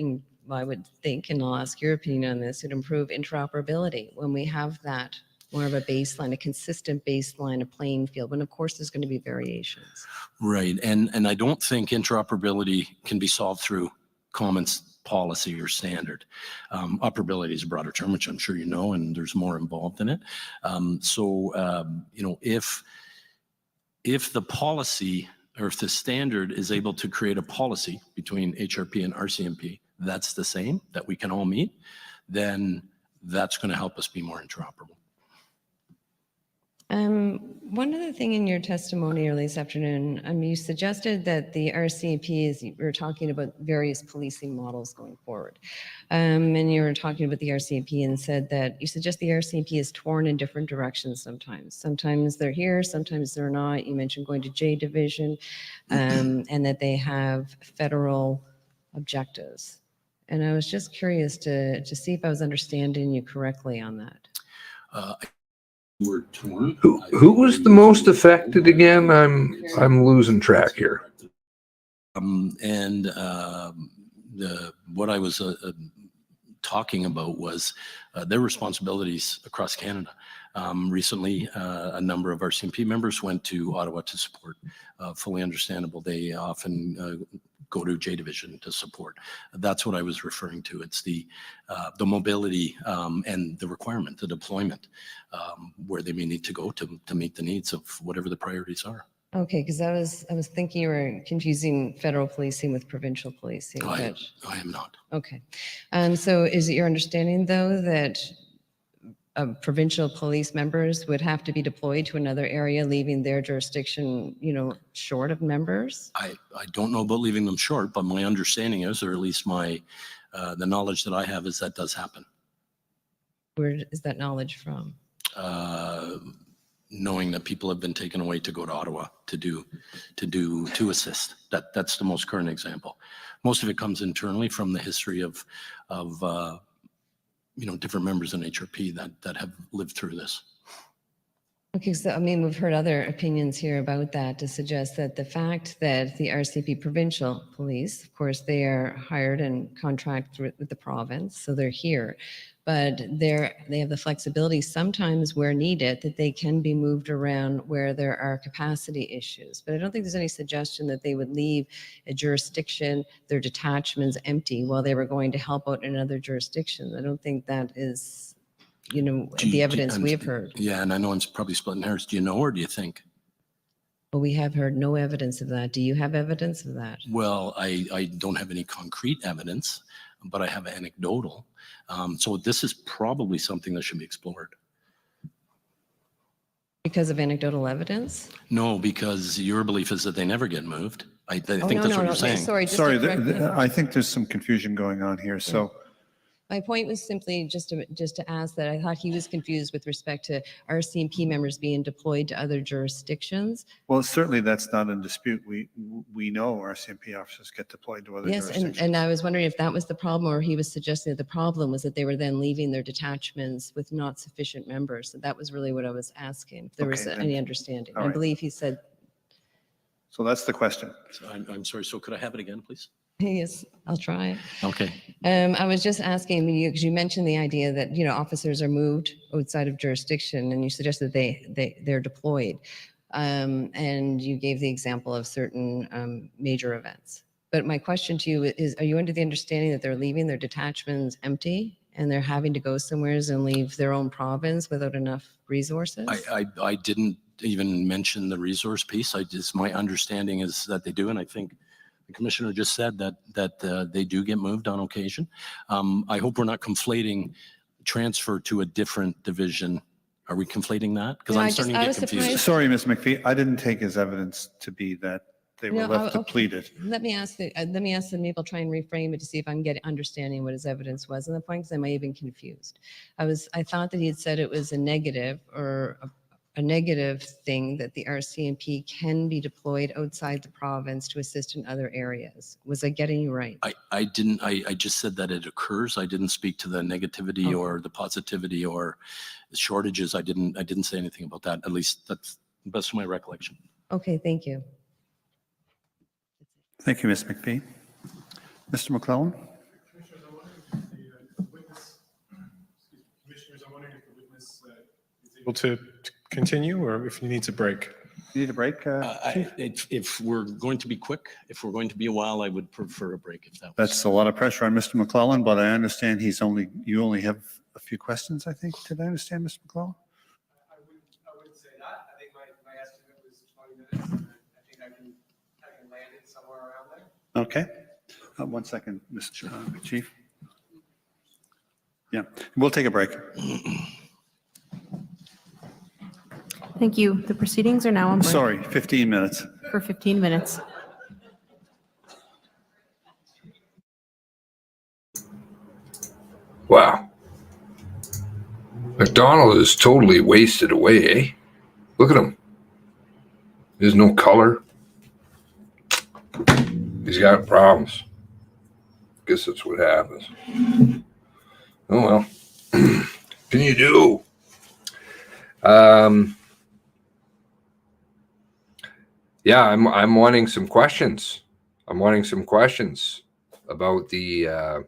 I would think, and I'll ask your opinion on this, would improve interoperability when we have that more of a baseline, a consistent baseline, a playing field, when of course there's going to be variations. Right, and I don't think interoperability can be solved through common policy or standard. Operability is a broader term, which I'm sure you know, and there's more involved in it. You know, if the policy, or if the standard is able to create a policy between HRP and RCMP that's the same, that we can all meet, then that's going to help us be more interoperable. One other thing in your testimony early this afternoon, you suggested that the RCMP is, you were talking about various policing models going forward. And you were talking about the RCMP and said that you suggest the RCMP is torn in different directions sometimes. Sometimes they're here, sometimes they're not. You mentioned going to J Division and that they have federal objectives. And I was just curious to see if I was understanding you correctly on that. We're torn. Who was the most affected again? I'm losing track here. What I was talking about was their responsibilities across Canada. Recently, a number of RCMP members went to Ottawa to support. Fully understandable. They often go to J Division to support. That's what I was referring to. It's the mobility and the requirement, the deployment, where they may need to go to meet the needs of whatever the priorities are. Okay, because I was thinking you were confusing federal policing with provincial policing. I am not. Okay. So is it your understanding, though, that provincial police members would have to be deployed to another area, leaving their jurisdiction, short of members? I don't know about leaving them short, but my understanding is, or at least my the knowledge that I have, is that does happen. Where is that knowledge from? Knowing that people have been taken away to go to Ottawa to assist. That's the most current example. Most of it comes internally from the history of different members in HRP that have lived through this. Okay, so we've heard other opinions here about that to suggest that the fact that the RCMP provincial police, of course, they are hired and contracted with the province, so they're here, but they have the flexibility sometimes where needed that they can be moved around where there are capacity issues. But I don't think there's any suggestion that they would leave a jurisdiction, their detachments empty while they were going to help out in another jurisdiction. I don't think that is, the evidence we have heard. Yeah, and I know I'm probably splitting hairs. Do you know, or do you think? Well, we have heard no evidence of that. Do you have evidence of that? Well, I don't have any concrete evidence, but I have anecdotal. So this is probably something that should be explored. Because of anecdotal evidence? No, because your belief is that they never get moved. I think no, that's what you're saying. Sorry, I think there's some confusion going on here. So my point was simply just to ask that I thought he was confused with respect to RCMP members being deployed to other jurisdictions. well, certainly that's not in dispute. We know RCMP officers get deployed to other Yes, jurisdictions. and I was wondering if that was the problem, or he was suggesting that the problem was that they were then leaving their detachments with not sufficient members. So that was really what I was asking, if there was Okay, then. any understanding. All I right. believe he said, So that's the question. So I'm sorry. So could I have it again, please? yes, I'll try. Okay. I was just asking you, because you mentioned the idea that, officers are moved outside of jurisdiction, and you suggested they're deployed. And you gave the example of certain major events. But my question to you is, are you under the understanding that they're leaving their detachments empty and they're having to go somewheres and leave their own province without enough resources? I didn't even mention the resource piece. My understanding is that they do, and I think the commissioner just said that they do get moved on occasion. I hope we're not conflating transfer to a different division. Are we conflating that? Because No, I'm starting to I get was confused. surprised. Sorry, Ms. McPhee, I didn't take his evidence to be that they were No, left okay. depleted. Let me ask them, maybe I'll try and reframe it to see if I can get understanding what his evidence was on the point, because I might have been confused. I thought that he had said it was a negative or a negative thing that the RCMP can be deployed outside the province to assist in other areas. Was I getting you right? I didn't, I just said that it occurs. I didn't speak to the negativity or the positivity or shortages. I didn't say anything about that. At least that's the best of my recollection. Okay, thank you. Thank you, Ms. McPhee. Mr. McClellan? Commissioners, I'm wondering if the witness is able to continue or if he needs a break. You need a break? If we're going to be quick, if we're going to be a while, I would prefer a break if that was. That's a lot of pressure on Mr. McClellan, but I understand you only have a few questions, I think. Did I understand, Mr. McClellan? I wouldn't say that. I think my estimate was 20 minutes. And I think I can land it somewhere around there. Okay. 1 second, Mr. Chief. Yeah, we'll take a break. Thank you. The proceedings are now on break Sorry, 15 minutes. for 15 minutes. Wow. McDonald is totally wasted away, eh? Look at him. There's no color. He's got problems. Guess that's what happens. Oh well. Can you do? Yeah, I'm wanting some questions. I'm wanting some questions about the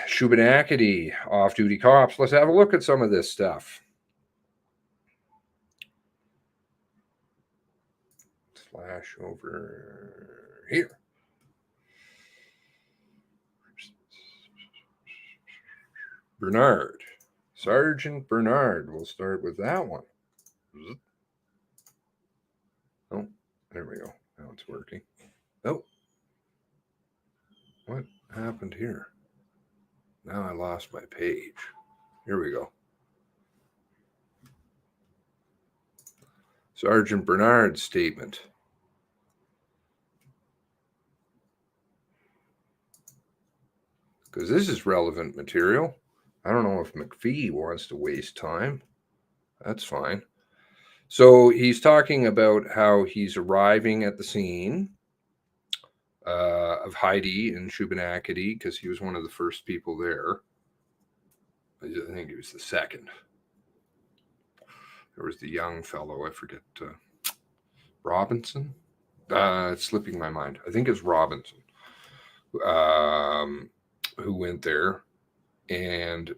Shubenacadie off-duty cops. Let's have a look at some of this stuff. Flash over here. Bernard. Sergeant Bernard. We'll start with that one. Oh, there we go. Now it's working. Oh. What happened here? Now I lost my page. Here we go. Sergeant Bernard's statement. Because this is relevant material. I don't know if McPhee wants to waste time. That's fine. So he's talking about how he's arriving at the scene of Heidi in Shubenacadie, because he was one of the first people there. I think he was the second. There was the young fellow, I forget, Robinson? It's slipping my mind. I think it's Robinson, who went there. And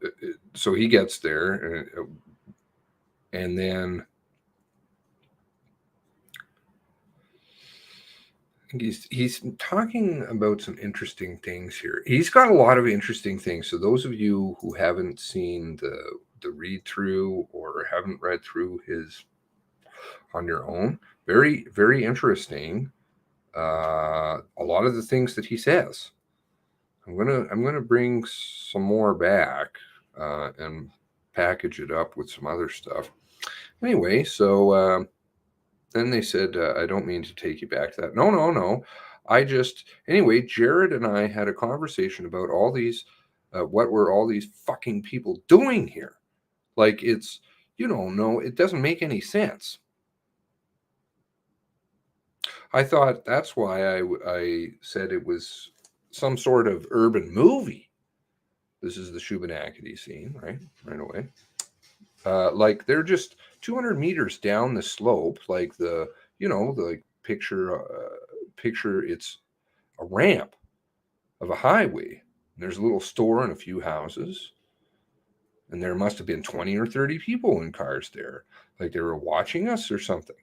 so he gets there, and then he's talking about some interesting things here. He's got a lot of interesting things. So those of you who haven't seen the read through or haven't read through his on your own, very, very interesting. A lot of the things that he says. I'm gonna bring some more back and package it up with some other stuff. Anyway, so then they said, I don't mean to take you back to that. No. Anyway, Jared and I had a conversation about all these, what were all these fucking people doing here? Like it's, no, it doesn't make any sense. I thought that's why I said it was some sort of urban movie. This is the Shubenacadie scene, right away. Like they're just 200 meters down the slope, like the picture it's a ramp of a highway. And there's a little store and a few houses. And there must have been 20 or 30 people in cars there. Like they were watching us or something.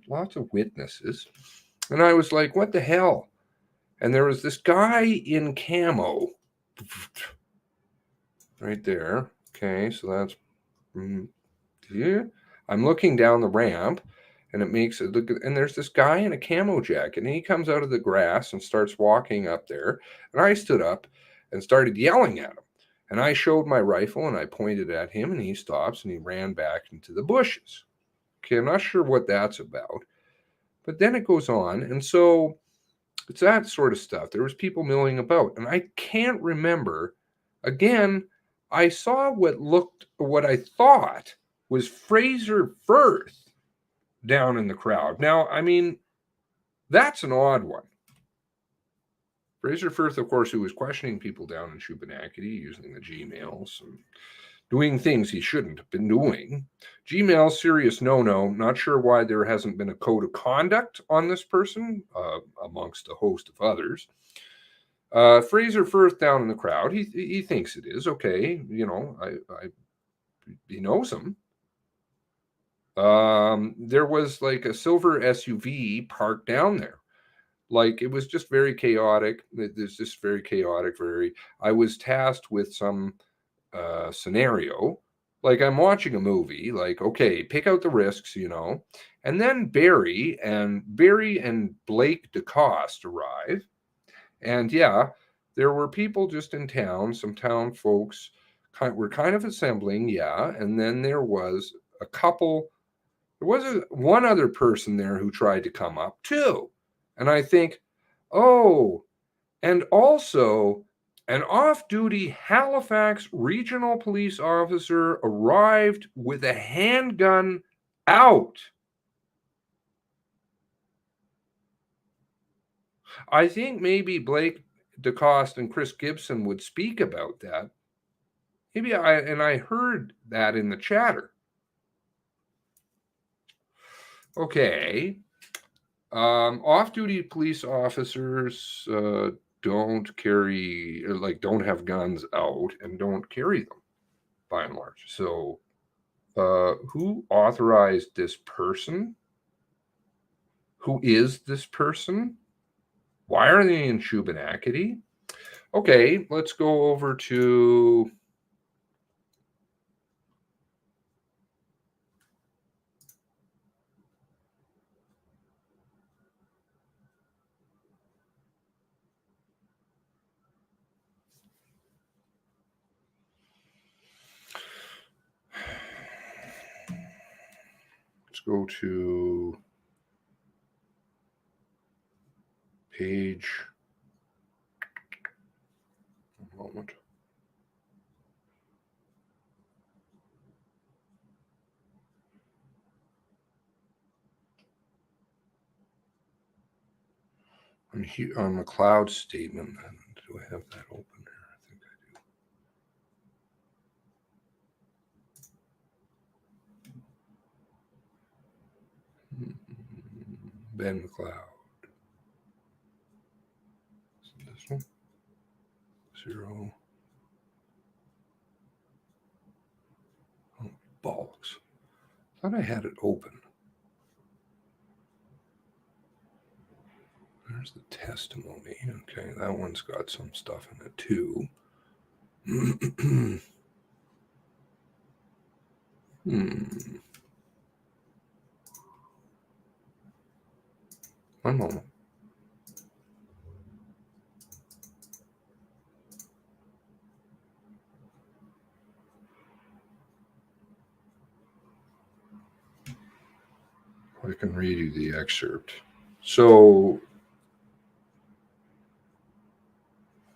Lots of witnesses. And I was like, what the hell? And there was this guy in camo right there. Okay, so that's, yeah. I'm looking down the ramp, and it makes it look, and there's this guy in a camo jacket, and he comes out of the grass and starts walking up there. And I stood up and started yelling at him. And I showed my rifle and I pointed at him, and he stops and he ran back into the bushes. Okay, I'm not sure what that's about. But then it goes on, and so it's that sort of stuff. There was people milling about, and I can't remember. Again, I saw what I thought was Fraser Firth down in the crowd. Now, I mean, that's an odd one. Fraser Firth, of course, who was questioning people down in Shubenacadie using the Gmails and doing things he shouldn't have been doing. Gmail, serious no-no. Not sure why there hasn't been a code of conduct on this person, amongst a host of others. Fraser Firth down in the crowd, he thinks it is. Okay, you know, he knows him. There was like a silver SUV parked down there. Like, it was just very chaotic. There's just very chaotic, I was tasked with some scenario. Like, I'm watching a movie, like, okay, pick out the risks, you know. And then Barry and Blake DeCoste arrive. And yeah, there were people just in town, some town folks were kind of assembling, yeah. And then there was one other person there who tried to come up too. And I think, oh, and also an off-duty Halifax regional police officer arrived with a handgun out. I think maybe Blake DeCoste and Chris Gibson would speak about that. I heard that in the chatter. Okay. Off-duty police officers don't have guns out and don't carry them by and large. So who authorized this person? Who is this person? Why are they in Shubenacadie? Okay, let's go over to page. A moment. On McLeod's statement, do I have that open here? I think I do. Ben McLeod. This one? 0. Oh, bollocks. I thought I had it open. There's the testimony. Okay, that one's got some stuff in it too. One moment. I can read you the excerpt. So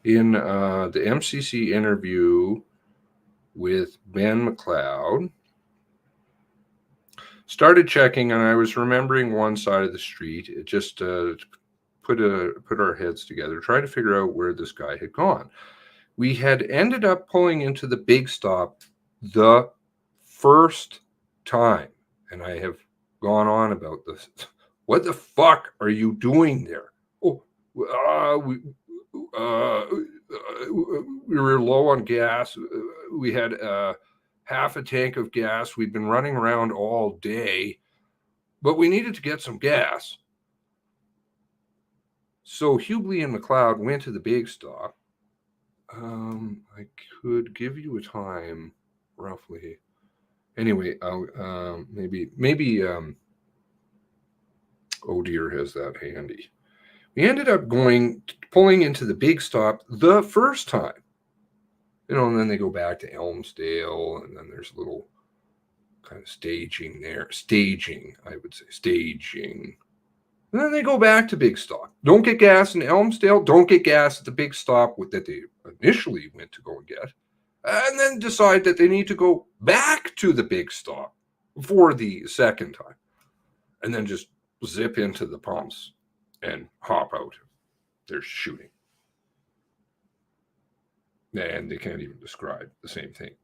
in the MCC interview with Ben McLeod, started checking, and I was remembering one side of the street. It just put our heads together, trying to figure out where this guy had gone. We had ended up pulling into the big stop the first time, and I have gone on about this. What the fuck are you doing there? Oh, we were low on gas. We had half a tank of gas. We'd been running around all day, but we needed to get some gas. So Hughley and McLeod went to the big stop. I could give you a time roughly. Anyway, maybe oh dear has that handy. We ended up pulling into the big stop the first time. And then they go back to Elmsdale, and then there's a little kind of staging there. Staging, I would say. Staging. And then they go back to big stop. Don't get gas in Elmsdale. Don't get gas at the big stop that they initially went to go and get. And then decide that they need to go back to the big stop for the second time. And then just zip into the pumps and hop out. There's shooting. And they can't even describe the same thing.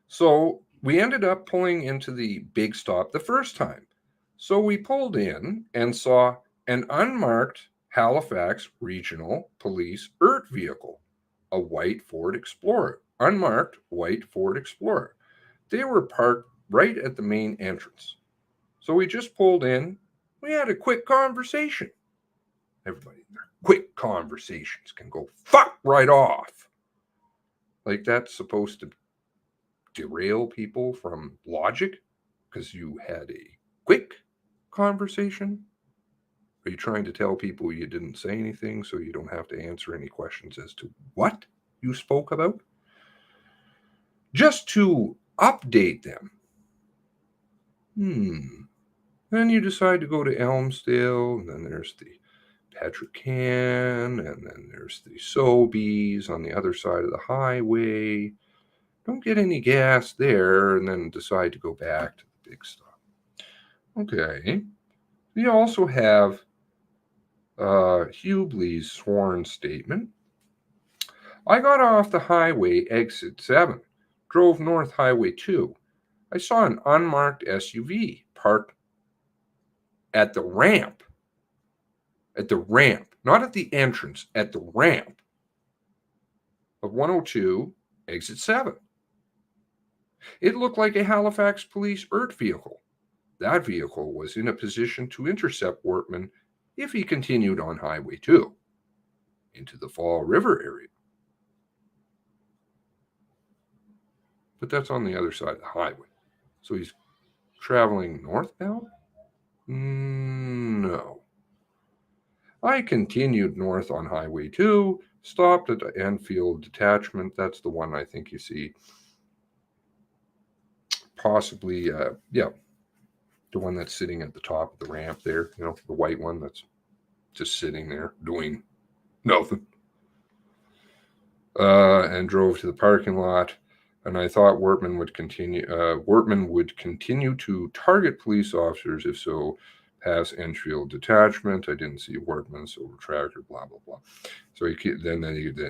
So we ended up pulling into the big stop the first time. So we pulled in and saw an unmarked Halifax Regional Police Hrp vehicle, a white Ford Explorer, unmarked white Ford Explorer. They were parked right at the main entrance. So we just pulled in. We had a quick conversation. Everybody in there, quick conversations can go fuck right off. Like that's supposed to derail people from logic because you had a quick conversation? Are you trying to tell people you didn't say anything so you don't have to answer any questions as to what you spoke about? Just to update them. Then you decide to go to Elmsdale, and then there's the Petrocan, and then there's the Sobeys on the other side of the highway. Don't get any gas there, and then decide to go back to the big stop. Okay. We also have Hughley's sworn statement. I got off the highway, exit 7, drove north Highway 2. I saw an unmarked SUV parked at the ramp. At the ramp, not at the entrance, at the ramp of 102, exit 7. It looked like a Halifax police Hrp vehicle. That vehicle was in a position to intercept Wortman if he continued on Highway 2 into the Fall River area. But that's on the other side of the highway. So he's traveling northbound? No. I continued north on Highway 2, stopped at the Enfield Detachment. That's the one I think you see. Possibly, the one that's sitting at the top of the ramp there, the white one that's just sitting there doing nothing. And drove to the parking lot. And I thought Wortman would continue to target police officers. If so, pass Enfield Detachment. I didn't see Wortman, so retractor, blah, blah, blah. So then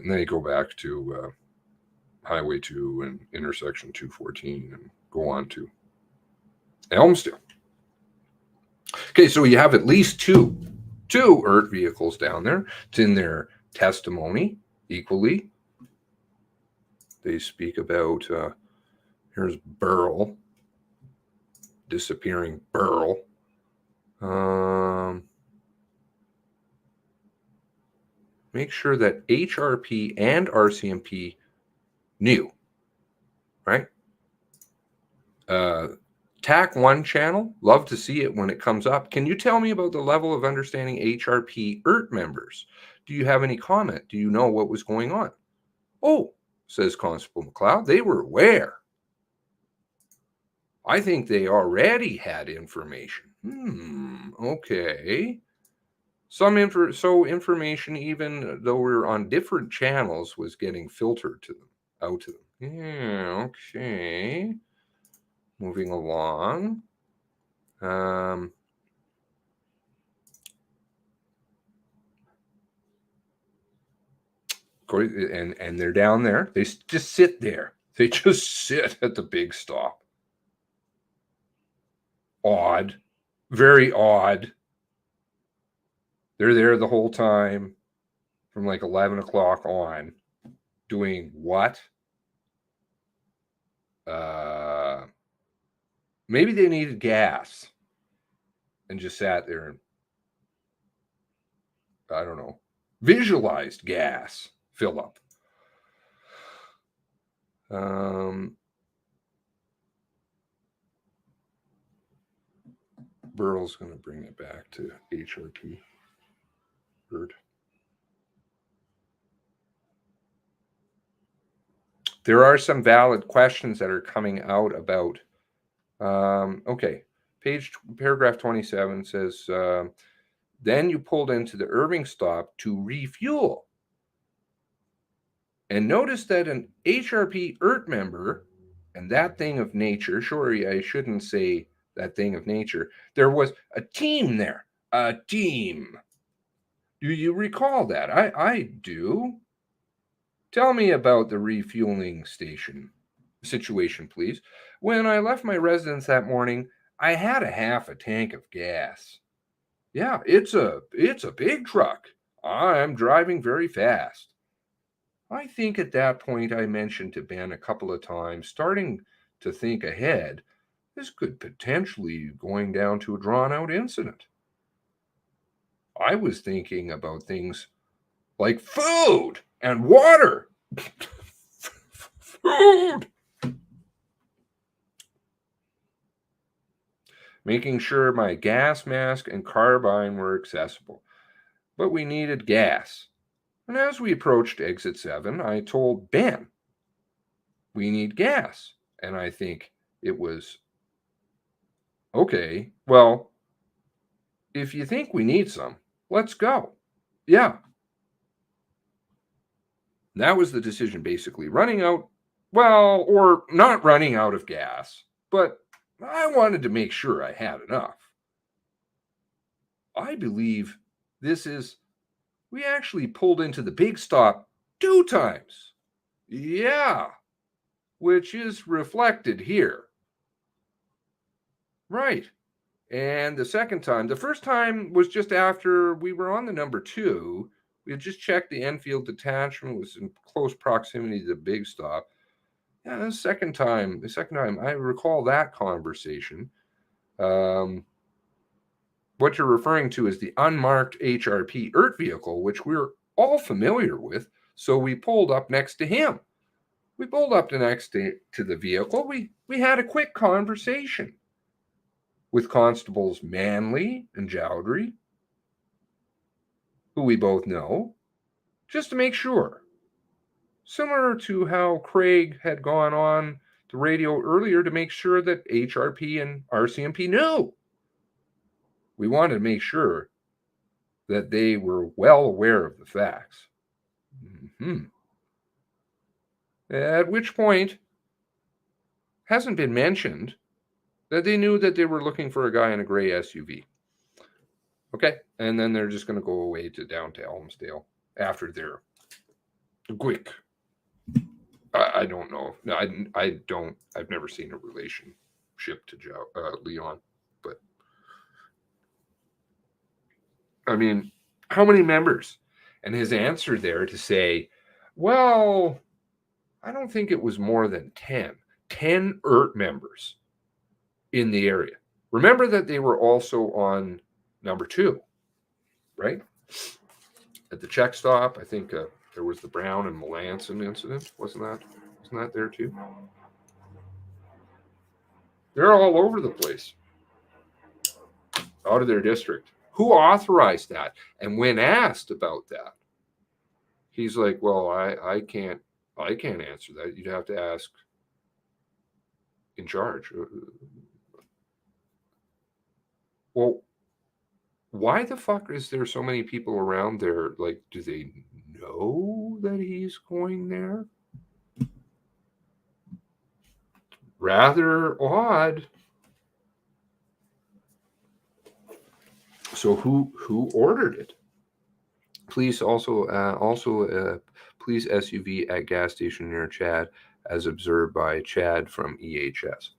they go back to Highway 2 and intersection 214 and go on to Elmsdale. Okay, so you have at least two Hrp vehicles down there. It's in their testimony equally. They speak about, here's Burl, disappearing Burl. Make sure that HRP and RCMP knew, right? TAC 1 channel, love to see it when it comes up. Can you tell me about the level of understanding HRP Hrp members? Do you have any comment? Do you know what was going on? Oh, says Constable McLeod, they were aware. I think they already had information. Okay. So information, even though we're on different channels, was getting filtered to them, out to them. Yeah, okay. Moving along. And they're down there. They just sit there. They just sit at the big stop. Odd. Very odd. They're there the whole time from like 11 o'clock on. Doing what? Maybe they needed gas and just sat there and I don't know, visualized gas fill up. Burl's going to bring it back to HRP. Bird. There are some valid questions that are coming out about, okay, paragraph 27 says, then you pulled into the Irving stop to refuel. And notice that an HRP Hrp member, and that thing of nature, sorry, I shouldn't say that thing of nature, there was a team there, a team. Do you recall that? I do. Tell me about the refueling station situation, please. When I left my residence that morning, I had a half a tank of gas. Yeah, it's a big truck. I'm driving very fast. I think at that point I mentioned to Ben a couple of times, starting to think ahead, this could potentially going down to a drawn-out incident. I was thinking about things like food and water. Food! Making sure my gas mask and carbine were accessible. But we needed gas. And as we approached exit 7, I told Ben, we need gas. And I think it was, okay, well, if you think we need some, let's go. Yeah. That was the decision, basically. Running out, well, or not running out of gas, but I wanted to make sure I had enough. I believe we actually pulled into the big stop 2 times. Yeah, which is reflected here. Right. And the second time, the first time was just after we were on the number 2. We had just checked the Enfield detachment was in close proximity to the big stop. Yeah, the second time, I recall that conversation. What you're referring to is the unmarked HRP Hrp vehicle, which we're all familiar with. So we pulled up next to him. We pulled up next to the vehicle. We had a quick conversation with Constables Manley and Jowdry, who we both know, just to make sure. Similar to how Craig had gone on the radio earlier to make sure that HRP and Rcmp knew. We wanted to make sure that they were well aware of the facts. At which point, hasn't been mentioned that they knew that they were looking for a guy in a gray SUV. Okay, and then they're just going to go away down to Elmsdale after their quick. I don't know. I've never seen a relationship to Leon, but I mean, how many members? And his answer there to say, well, I don't think it was more than 10 Hrp members in the area. Remember that they were also on number 2, right? At the check stop, I think there was the Brown and Melanson incident. Wasn't that there too? They're all over the place. Out of their district. Who authorized that? And when asked about that, he's like, well, I can't answer that. You'd have to ask in charge. Well, why the fuck is there so many people around there? Like, do they know that he's going there? Rather odd. So who ordered it? Police police SUV at gas station near Chad, as observed by Chad from EHS.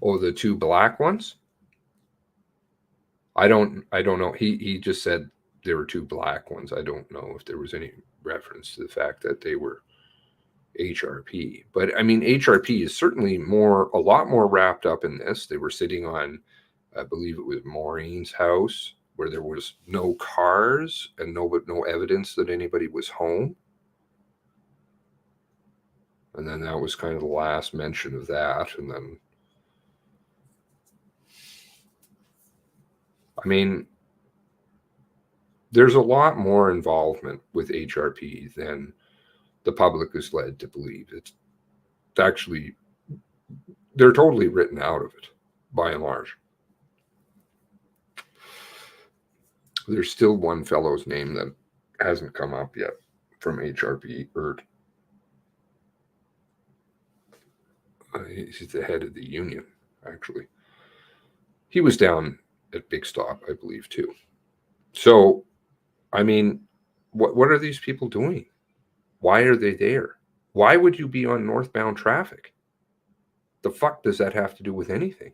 Oh, the 2 black ones? I don't know. He just said there were 2 black ones. I don't know if there was any reference to the fact that they were HRP. But I mean, HRP is certainly a lot more wrapped up in this. They were sitting on, I believe it was Maureen's house, where there was no cars and no evidence that anybody was home. And then that was kind of the last mention of that. And then, I mean, there's a lot more involvement with HRP than the public is led to believe. It's actually, they're totally written out of it, by and large. There's still one fellow's name that hasn't come up yet from HRP, or he's the head of the union, actually. He was down at Big Stop, I believe, too. So, I mean, what are these people doing? Why are they there? Why would you be on northbound traffic? The fuck does that have to do with anything?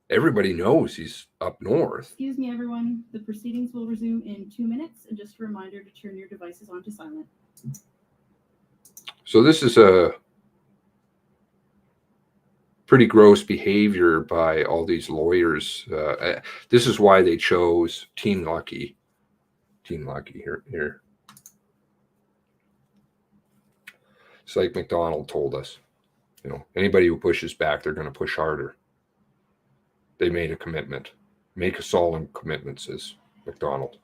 Everybody knows he's up north. Excuse me, everyone. The proceedings will resume in 2 minutes, and just a reminder to turn your devices onto silent. So this is a pretty gross behavior by all these lawyers. This is why they chose Team Lucky. Team Lucky here. It's like McDonald told us, you know, anybody who pushes back, they're going to push harder. They made a commitment. Make a solemn commitment, says McDonald.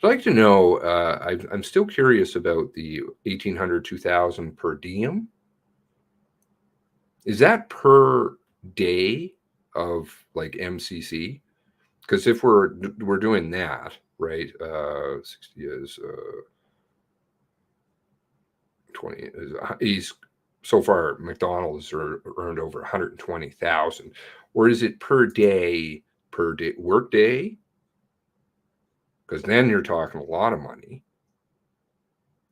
I'd like to know, I'm still curious about the $1,800, $2,000 per diem. Is that per day of like MCC? Because if we're doing that, right, 60 is 20. He's so far McDonald has earned over 120,000, or is it per day work day? Because then you're talking a lot of money,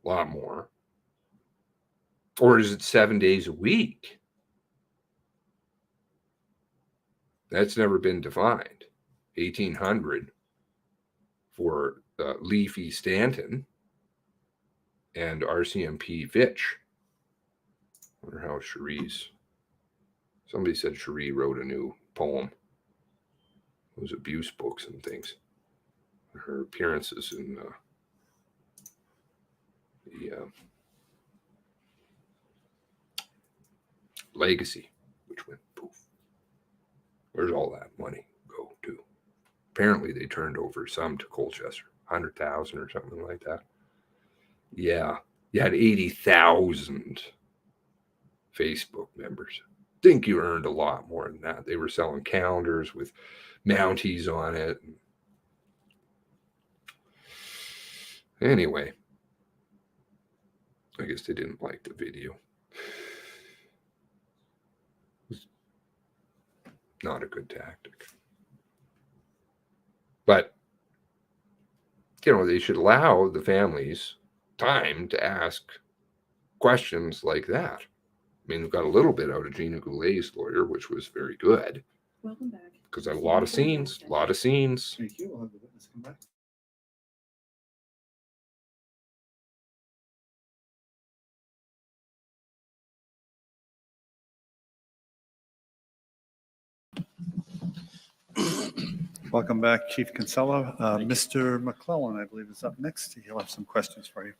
a lot more. Or is it 7 days a week? That's never been defined. 1,800 for Leafy Stanton and RCMP Vitch. I wonder how somebody said Cherie wrote a new poem. Those abuse books and things. Her appearances in the Legacy, which went poof. Where's all that money go to? Apparently they turned over some to Colchester, 100,000 or something like that. Yeah, you had 80,000 Facebook members. Think you earned a lot more than that. They were selling calendars with Mounties on it. Anyway, I guess they didn't like the video. It was not a good tactic. But, you know, they should allow the families time to ask questions like that. I mean, we've got a little bit out of Gina Goulet's lawyer, which was very good. Welcome back. Because a lot of scenes. Thank you. We'll have the witness come back. Welcome back, Chief Kinsella. Mr. McClellan, I believe, is up next. He'll have some questions for you.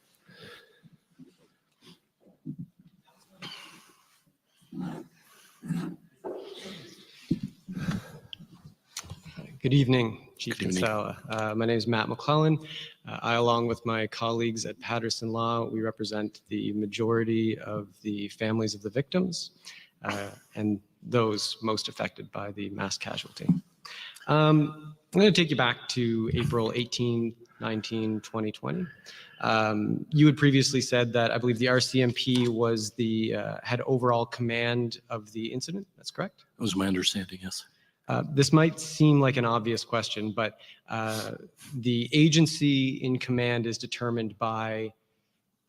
Good evening, Chief Kinsella. My name is Matt McClellan. I, along with my colleagues at Patterson Law, we represent the majority of the families of the victims and those most affected by the mass casualty. I'm going to take you back to April 18, 19, 2020. You had previously said that I believe the RCMP was had overall command of the incident. That's correct? That was my understanding, yes. This might seem like an obvious question, but the agency in command is determined by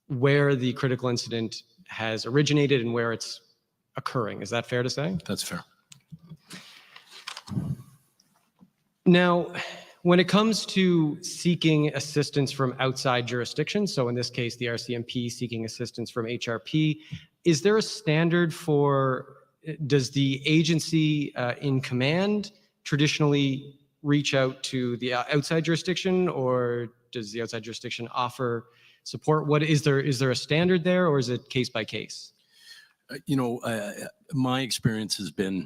where the critical incident has originated and where it's occurring. Is that fair to say? That's fair. Now, When it comes to seeking assistance from outside jurisdictions, so in this case, the RCMP seeking assistance from HRP, is there a standard for, does the agency in command traditionally reach out to the outside jurisdiction, or does the outside jurisdiction offer support? What is there a standard there, or is it case by case? My experience has been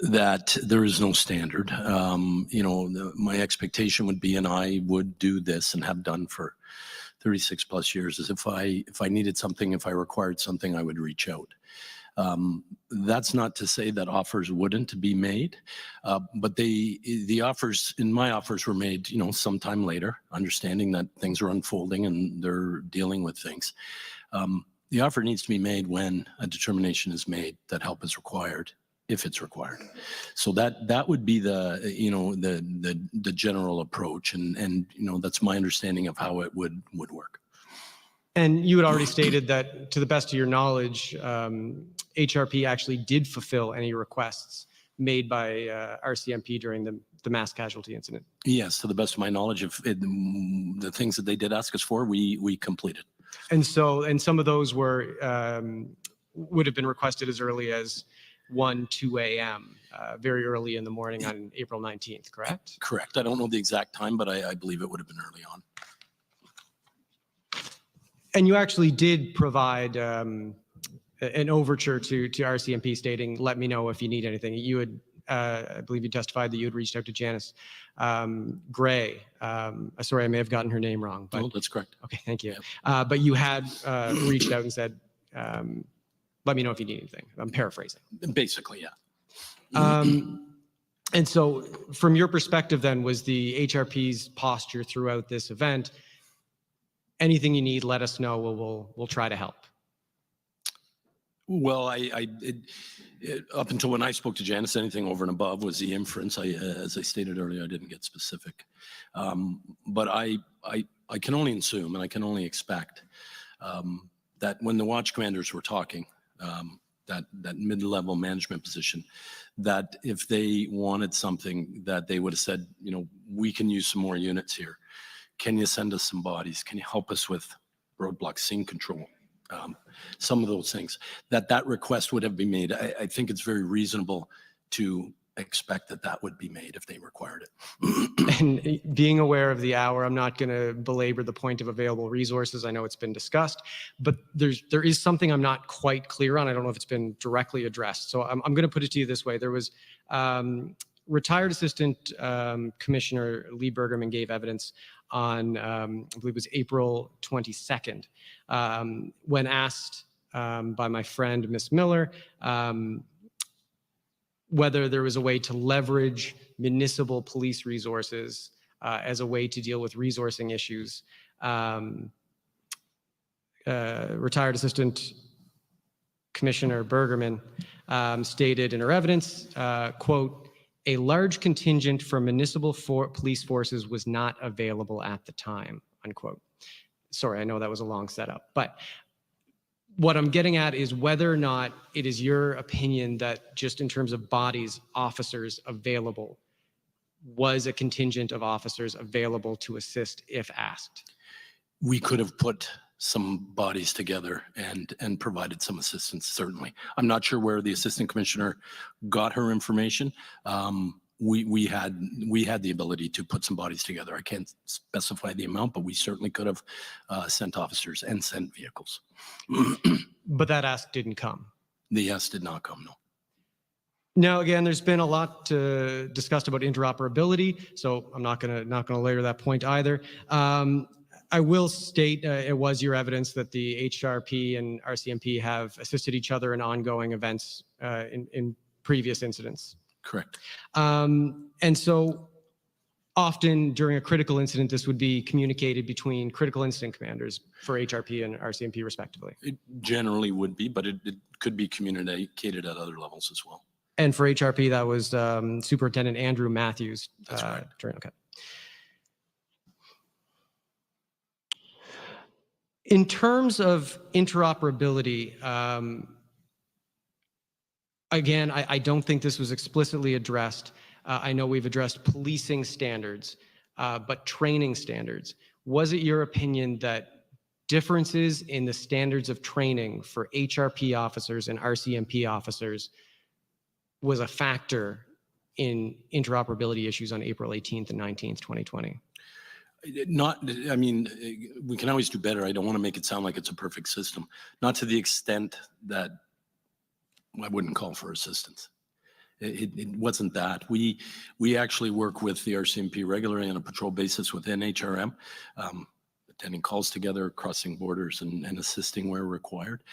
that there is no standard. My expectation would be, and I would do this and have done for 36 plus years, is if I needed something, if I required something, I would reach out. That's not to say that offers wouldn't be made, but the offers, in my offers, were made, sometime later, understanding that things are unfolding and they're dealing with things. The offer needs to be made when a determination is made that help is required, if it's required. So that would be the general approach, and that's my understanding of how it would work. And you had already stated that, to the best of your knowledge, HRP actually did fulfill any requests made by RCMP during the mass casualty incident. Yes, to the best of my knowledge, the things that they did ask us for, we completed. And some of those would have been requested as early as 2 a.m., very early in the morning on April 19th, correct? Correct. I don't know the exact time, but I believe it would have been early on. And you actually did provide an overture to RCMP stating, let me know if you need anything. You had, I believe you testified that you had reached out to Janice Gray. Sorry, I may have gotten her name wrong. But, no, that's correct. Okay, thank you. Yep. But you had reached out and said, let me know if you need anything. I'm paraphrasing. Basically, yeah. And so from your perspective then, was the HRP's posture throughout this event, anything you need, let us know. We'll try to help. Well, up until when I spoke to Janice, anything over and above was the inference. As I stated earlier, I didn't get specific. But I can only assume, and I can only expect, that when the watch commanders were talking, that mid-level management position, that if they wanted something, that they would have said, we can use some more units here. Can you send us some bodies? Can you help us with roadblock scene control? Some of those things. That request would have been made. I think it's very reasonable to expect that would be made if they required it. And being aware of the hour, I'm not going to belabor the point of available resources. I know it's been discussed, but there is something I'm not quite clear on. I don't know if it's been directly addressed. So I'm going to put it to you this way. There was retired Assistant Commissioner Lee Bergerman gave evidence on, I believe it was April 22nd, when asked by my friend, Ms. Miller, whether there was a way to leverage municipal police resources as a way to deal with resourcing issues. Retired Assistant Commissioner Bergerman stated in her evidence, quote, "A large contingent from municipal police forces was not available at the time," unquote. Sorry, I know that was a long setup, but what I'm getting at is whether or not it is your opinion that just in terms of bodies, officers available, was a contingent of officers available to assist if asked? We could have put some bodies together and provided some assistance, certainly. I'm not sure where the assistant commissioner got her information. We had the ability to put some bodies together. I can't specify the amount, but we certainly could have sent officers and sent vehicles. But that ask didn't come. The ask did not come, no. Now, again, there's been a lot discussed about interoperability, so I'm not gonna layer that point either. I will state it was your evidence that the HRP and RCMP have assisted each other in ongoing events in previous incidents. Correct. And so often during a critical incident, this would be communicated between critical incident commanders for HRP and RCMP respectively. It generally would be, but it could be communicated at other levels as well. And for HRP, that was Superintendent Andrew Matthews. That's right. Okay. In terms of interoperability, again, I don't think this was explicitly addressed, I know we've addressed policing standards, but training standards. Was it your opinion that differences in the standards of training for HRP officers and RCMP officers was a factor in interoperability issues on April 18th and 19th, 2020? I mean, we can always do better. I don't want to make it sound like it's a perfect system. Not to the extent that I wouldn't call for assistance. It wasn't that. We actually work with the RCMP regularly on a patrol basis within HRM, attending calls together, crossing borders, and assisting where required.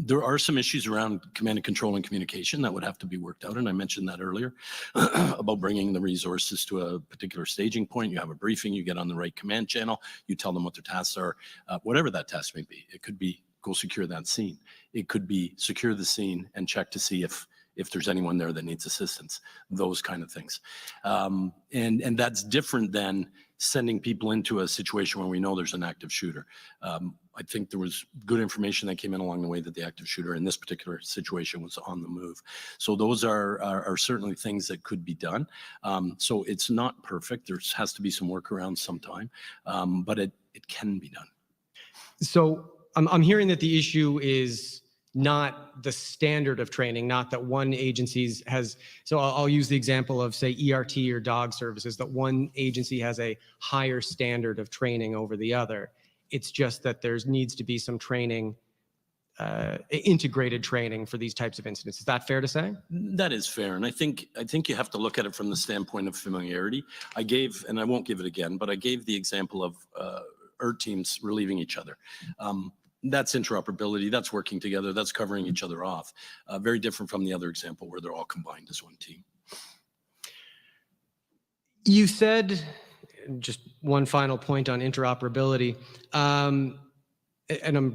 There are some issues around command and control and communication that would have to be worked out, and I mentioned that earlier about bringing the resources to a particular staging point. You have a briefing, you get on the right command channel, you tell them what their tasks are, whatever that task may be. It could be go secure that scene. It could be secure the scene and check to see if there's anyone there that needs assistance, those kind of things. And that's different than sending people into a situation where we know there's an active shooter. I think there was good information that came in along the way that the active shooter in this particular situation was on the move. So those are certainly things that could be done. So it's not perfect. There has to be some workarounds sometime, but it can be done. So I'm hearing that the issue is not the standard of training, not that one agency has, so I'll use the example of, say, ERT or dog services, that one agency has a higher standard of training over the other. It's just that there needs to be some training, integrated training for these types of incidents. Is that fair to say? That is fair. And I think you have to look at it from the standpoint of familiarity. I gave, and I won't give it again, but I gave the example of teams relieving each other. That's interoperability, that's working together, that's covering each other off. Very different from the other example where they're all combined as one team. You said, just one final point on interoperability, and I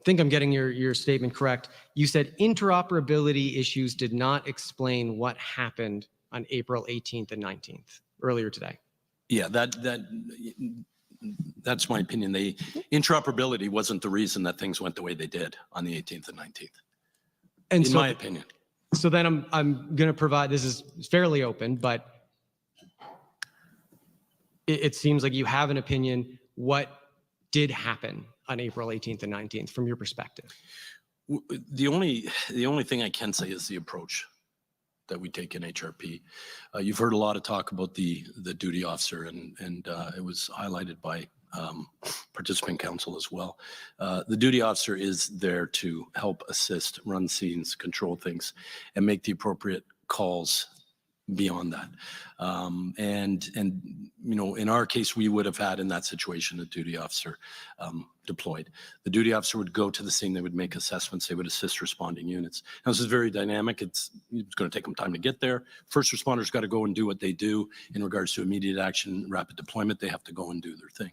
think I'm getting your statement correct. You said interoperability issues did not explain what happened on April 18th and 19th, earlier today. Yeah, that's my opinion. Interoperability wasn't the reason that things went the way they did on the 18th and 19th, in my opinion. So then I'm going to provide, this is fairly open, but it seems like you have an opinion. What did happen on April 18th and 19th from your perspective? The only thing I can say is the approach that we take in HRP. You've heard a lot of talk about the duty officer, and it was highlighted by participant counsel as well. The duty officer is there to help assist, run scenes, control things, and make the appropriate calls beyond that. And you know, in our case, we would have had in that situation a duty officer deployed. The duty officer would go to the scene, they would make assessments, they would assist responding units. Now, this is very dynamic. It's going to take them time to get there. First responders got to go and do what they do in regards to immediate action, rapid deployment. They have to go and do their thing.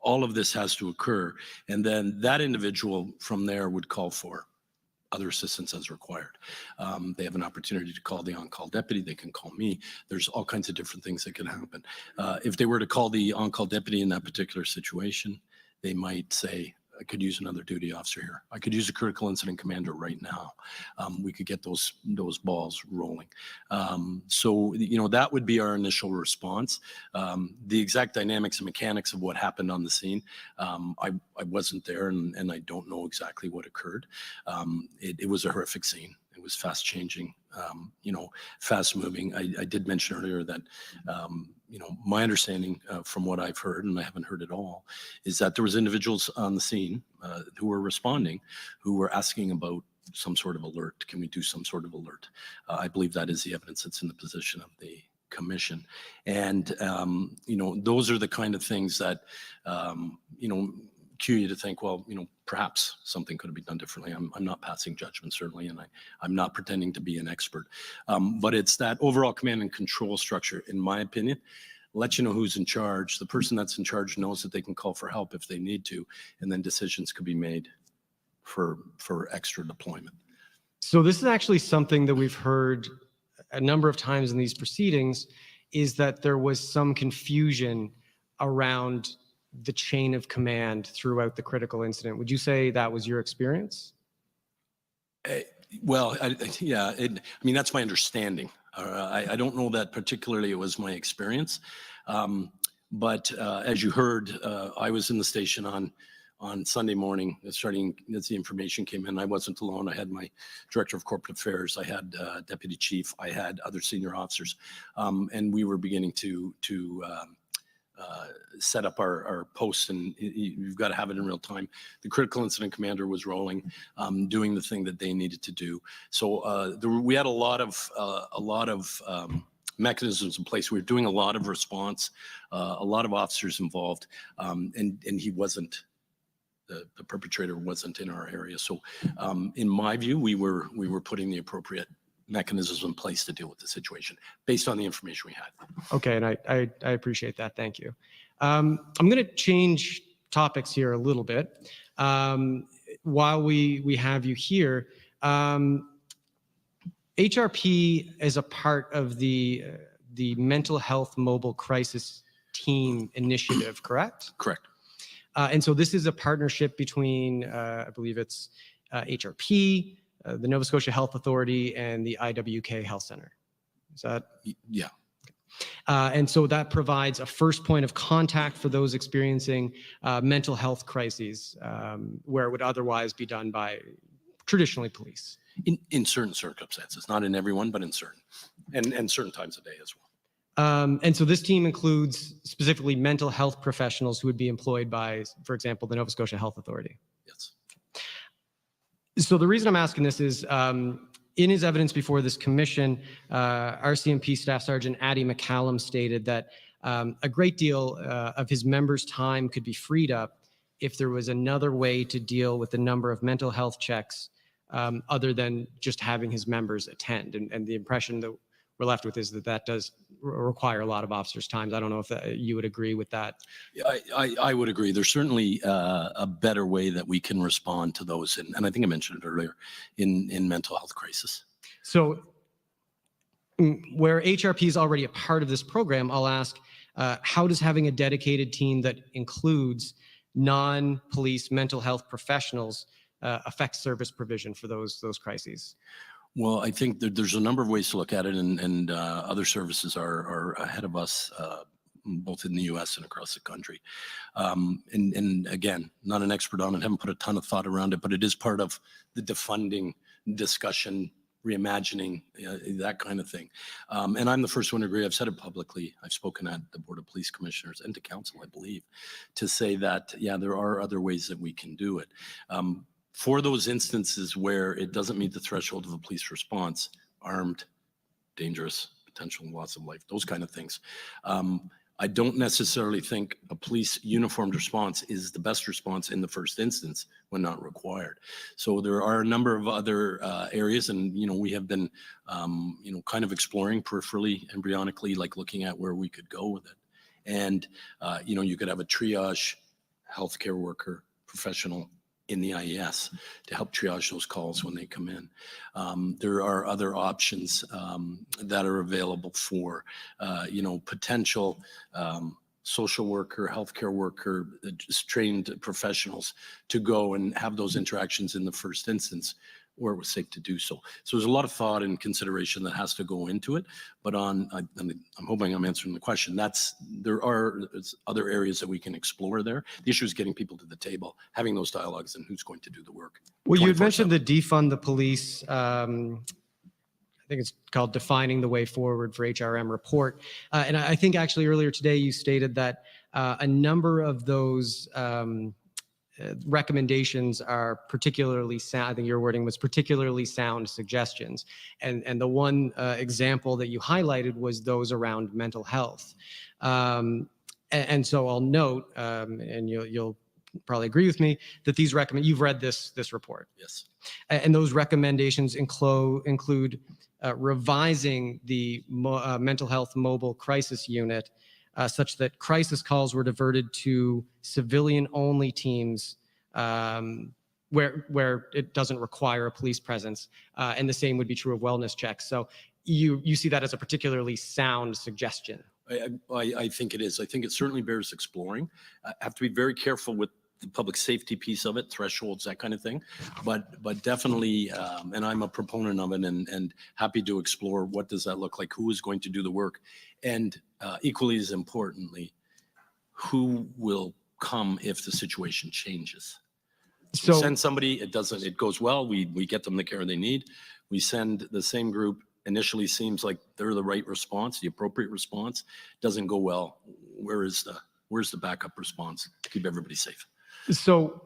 All of this has to occur. And then that individual from there would call for other assistance as required. They have an opportunity to call the on-call deputy. They can call me. There's all kinds of different things that can happen. If they were to call the on-call deputy in that particular situation, they might say, I could use another duty officer here. I could use a critical incident commander right now. We could get those balls rolling. So, you know, that would be our initial response. The exact dynamics and mechanics of what happened on the scene, I wasn't there, and I don't know exactly what occurred. It was a horrific scene. It was fast changing, you know, fast moving. I did mention earlier that, you know, my understanding from what I've heard, and I haven't heard it all, is that there was individuals on the scene who were responding, who were asking about some sort of alert. Can we do some sort of alert? I believe that is the evidence that's in the position of the commission. And, you know, those are the kind of things that, you know, cue you to think, well, you know, perhaps something could have been done differently. I'm not passing judgment, certainly, and I'm not pretending to be an expert. But it's that overall command and control structure, in my opinion, let you know who's in charge. The person that's in charge knows that they can call for help if they need to, and then decisions could be made for extra deployment. So this is actually something that we've heard a number of times in these proceedings, is that there was some confusion around the chain of command throughout the critical incident. Would you say that was your experience? Well, yeah, I mean, that's my understanding. I don't know that particularly it was my experience. But as you heard, I was in the station on Sunday morning, starting as the information came in. I wasn't alone. I had my director of corporate affairs. I had deputy chief. I had other senior officers, and we were beginning to set up our posts, and you've got to have it in real time. The critical incident commander was rolling, doing the thing that they needed to do. So we had a lot of mechanisms in place. We were doing a lot of response, a lot of officers involved, and he wasn't. The perpetrator wasn't in our area. So in my view, we were putting the appropriate mechanisms in place to deal with the situation based on the information we had. Okay, and I appreciate that. Thank you. I'm going to change topics here a little bit. While we have you here, HRP is a part of the Mental Health Mobile Crisis Team Initiative, correct? Correct. And so this is a partnership between, I believe it's HRP, the Nova Scotia Health Authority, and the IWK Health Center. Is that? Yeah. And so that provides a first point of contact for those experiencing mental health crises, where it would otherwise be done by traditionally police. In certain circumstances, not in everyone, but in certain, and certain times of day as well. And so this team includes specifically mental health professionals who would be employed by, for example, the Nova Scotia Health Authority. Yes. So the reason I'm asking this is, in his evidence before this commission, Rcmp Staff Sergeant Addie McCallum stated that a great deal of his members' time could be freed up if there was another way to deal with the number of mental health checks other than just having his members attend. And the impression that we're left with is that does require a lot of officers' time. I don't know if you would agree with that. I would agree. There's certainly a better way that we can respond to those. And I think I mentioned it earlier in mental health crisis. So where HRP is already a part of this program, I'll ask, how does having a dedicated team that includes non-police mental health professionals affect service provision for those crises? Well, I think there's a number of ways to look at it, and other services are ahead of us, both in the U.S. and across the country. And again, not an expert on it, haven't put a ton of thought around it, but it is part of the defunding discussion, reimagining, that kind of thing. And I'm the first one to agree. I've said it publicly. I've spoken at the Board of Police Commissioners and to Council, I believe, to say that, yeah, there are other ways that we can do it. For those instances where it doesn't meet the threshold of a police response, armed, dangerous, potential loss of life, those kind of things, I don't necessarily think a police uniformed response is the best response in the first instance when not required. So there are a number of other areas, and we have been kind of exploring peripherally, embryonically, like looking at where we could go with it. And you could have a triage healthcare worker, professional in the IES to help triage those calls when they come in. There are other options that are available for, potential social worker, healthcare worker, trained professionals to go and have those interactions in the first instance where it was safe to do so. So there's a lot of thought and consideration that has to go into it, but I'm hoping I'm answering the question. There are other areas that we can explore there. The issue is getting people to the table, having those dialogues, and who's going to do the work. Well, you had mentioned the defund the police, I think it's called Defining the Way Forward for HRM report. And I think actually earlier today you stated that a number of those recommendations are particularly sound. I think your wording was particularly sound suggestions. And the one example that you highlighted was those around mental health. And so I'll note, and you'll probably agree with me, that these you've read this report. Yes. And those recommendations include revising the mental health mobile crisis unit such that crisis calls were diverted to civilian-only teams where it doesn't require a police presence. And the same would be true of wellness checks. So you see that as a particularly sound suggestion. I think it is. I think it certainly bears exploring. I have to be very careful with the public safety piece of it, thresholds, that kind of thing. But definitely, and I'm a proponent of it and happy to explore what does that look like, who is going to do the work, and equally as importantly, who will come if the situation changes. So we send somebody, it goes well, we get them the care they need. We send the same group, initially seems like they're the right response, the appropriate response, doesn't go well. Where's the backup response to keep everybody safe? So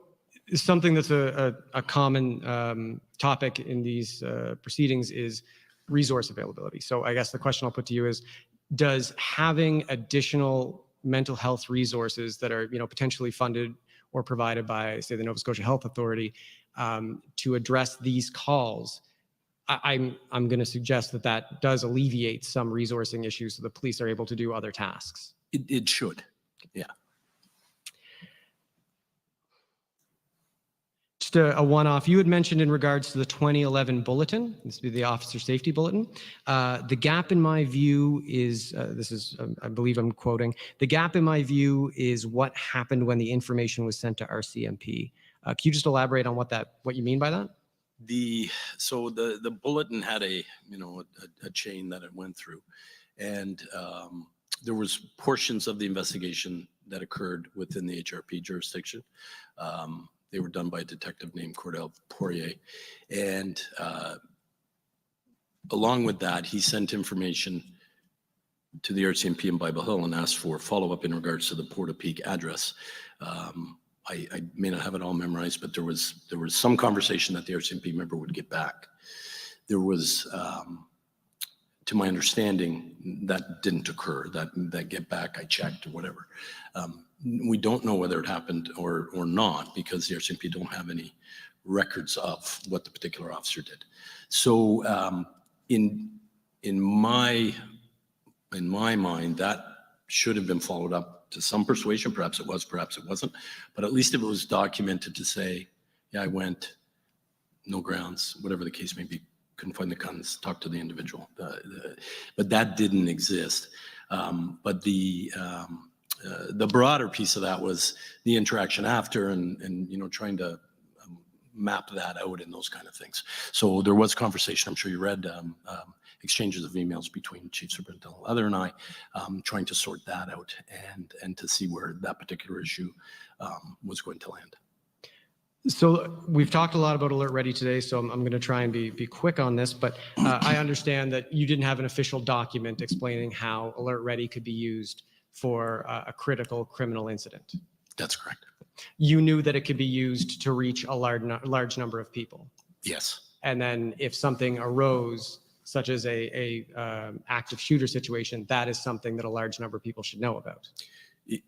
something that's a common topic in these proceedings is resource availability. So I guess the question I'll put to you is, does having additional mental health resources that are, potentially funded or provided by, say, the Nova Scotia Health Authority to address these calls, I'm going to suggest that does alleviate some resourcing issues so the police are able to do other tasks. It should, yeah. Just a one-off, you had mentioned in regards to the 2011 bulletin, this would be the Officer Safety Bulletin, the gap in my view is, I believe I'm quoting, the gap in my view is what happened when the information was sent to Rcmp. Can you just elaborate on what you mean by that? So the bulletin had a chain that it went through, and there was portions of the investigation that occurred within the HRP jurisdiction. They were done by a detective named Cordell Poirier. And along with that, he sent information to the Rcmp in Bible Hill and asked for follow-up in regards to the Portapique address. I may not have it all memorized, but there was some conversation that the Rcmp member would get back. There was, to my understanding, that didn't occur, that get back, I checked or whatever. We don't know whether it happened or not because the Rcmp don't have any records of what the particular officer did. So in my mind, that should have been followed up to some persuasion. Perhaps it was, perhaps it wasn't. But at least if it was documented to say, yeah, I went, no grounds, whatever the case may be, couldn't find the guns, talk to the individual. But that didn't exist. But the broader piece of that was the interaction after and trying to map that out and those kind of things. So there was conversation, I'm sure you read, exchanges of emails between Chief Superintendent Leather and I, trying to sort that out and to see where that particular issue was going to land. So we've talked a lot about Alert Ready today, so I'm going to try and be quick on this, but I understand that you didn't have an official document explaining how Alert Ready could be used for a critical criminal incident. That's correct. You knew that it could be used to reach a large number of people. Yes. And then if something arose, such as a active shooter situation, that is something that a large number of people should know about.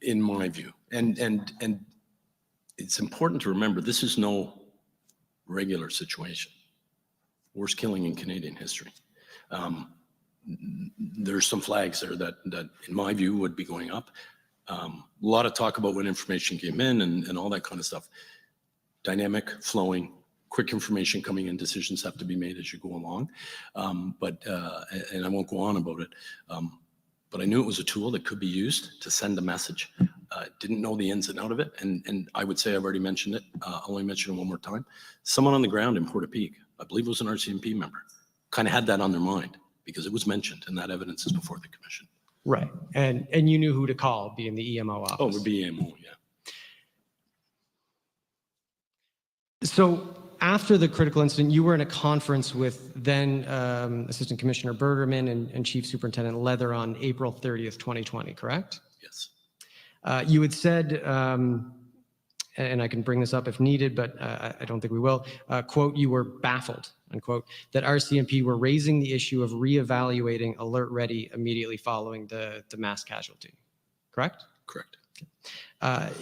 In my view. And it's important to remember, this is no regular situation. Worst killing in Canadian history. There's some flags there that in my view would be going up. A lot of talk about when information came in and all that kind of stuff. Dynamic, flowing, quick information coming in, decisions have to be made as you go along. And I won't go on about it. But I knew it was a tool that could be used to send a message. Didn't know the ins and out of it. And I would say I've already mentioned it. I'll only mention it one more time. Someone on the ground in Portapique, I believe it was an Rcmp member, kind of had that on their mind because it was mentioned and that evidence is before the commission. Right. And you knew who to call, being the EMO office. Oh, it would be EMO, yeah. So after the critical incident, you were in a conference with then Assistant Commissioner Bergerman and Chief Superintendent Leather on April 30th, 2020, correct? Yes. You had said, and I can bring this up if needed, but I don't think we will, quote, you were baffled, unquote, that Rcmp were raising the issue of reevaluating Alert Ready immediately following the mass casualty, correct? Correct.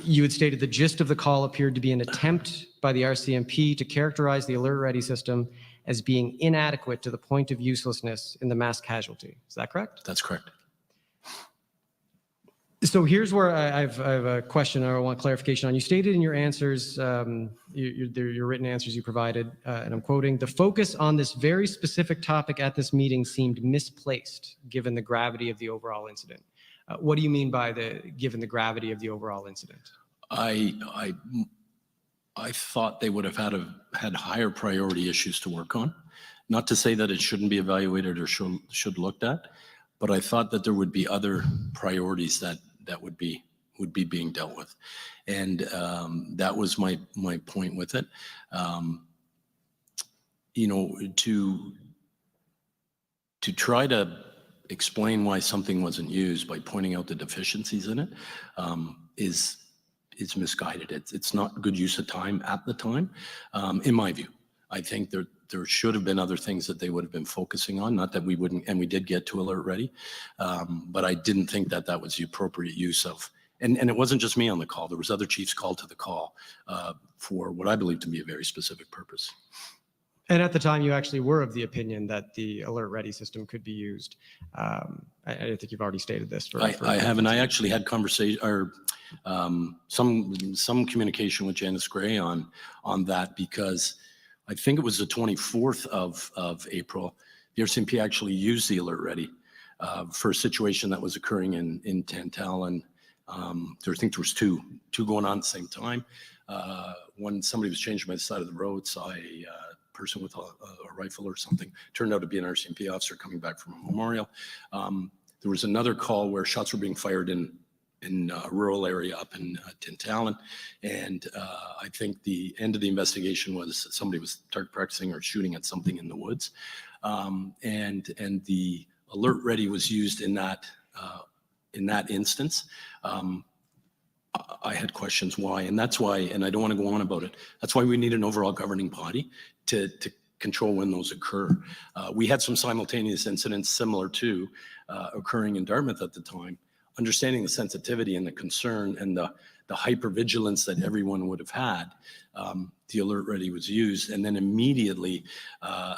You had stated the gist of the call appeared to be an attempt by the Rcmp to characterize the Alert Ready system as being inadequate to the point of uselessness in the mass casualty. Is that correct? That's correct. So here's where I have a question or I want clarification on. You stated in your answers, your written answers you provided, and I'm quoting, the focus on this very specific topic at this meeting seemed misplaced given the gravity of the overall incident. What do you mean by given the gravity of the overall incident? I I thought they would have had higher priority issues to work on. Not to say that it shouldn't be evaluated or should looked at, but I thought that there would be other priorities that would be being dealt with. And that was my point with it. To try to explain why something wasn't used by pointing out the deficiencies in it is misguided. It's not good use of time at the time, in my view. I think there should have been other things that they would have been focusing on, not that we wouldn't, and we did get to alert ready, but I didn't think that was the appropriate use of, and it wasn't just me on the call, there was other chiefs called to the call for what I believe to be a very specific purpose. And at the time, you actually were of the opinion that the alert ready system could be used. I think you've already stated this. I have, and I actually had conversation or some communication with Janice Gray on that, because I think it was the 24th of April. The Rcmp actually used the alert ready for a situation that was occurring in Tantall, and I think there was two going on at the same time. When somebody was changing by the side of the road, saw a person with a rifle or something, turned out to be an Rcmp officer coming back from a memorial. There was another call where shots were being fired in a rural area up in Tantall, and I think the end of the investigation was somebody was target practicing or shooting at something in the woods, and the alert ready was used in that instance. I had questions why, and that's why, and I don't want to go on about it, that's why we need an overall governing body to control when those occur. We had some simultaneous incidents similar to occurring in Dartmouth at the time. Understanding the sensitivity and the concern and the hypervigilance that everyone would have had, the alert ready was used, and then immediately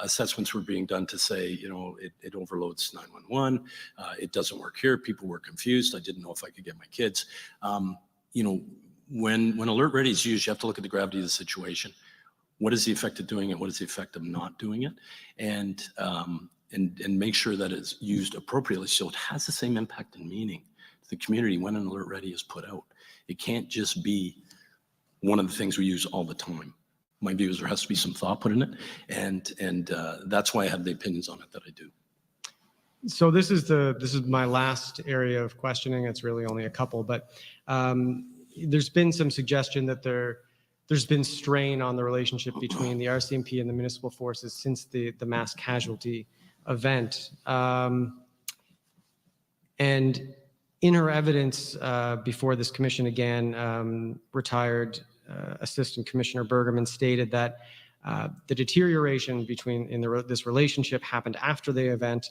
assessments were being done to say, it overloads 911, it doesn't work here, people were confused, I didn't know if I could get my kids. When alert ready is used, you have to look at the gravity of the situation. What is the effect of doing it? What is the effect of not doing it? And make sure that it's used appropriately so it has the same impact and meaning to the community when an alert ready is put out. It can't just be one of the things we use all the time. My view is there has to be some thought put in it, and that's why I have the opinions on it that I do. So this is my last area of questioning. It's really only a couple, but there's been some suggestion that there's been strain on the relationship between the Rcmp and the municipal forces since the mass casualty event. And in her evidence before this commission again, retired Assistant Commissioner Bergerman stated that the deterioration this relationship happened after the event,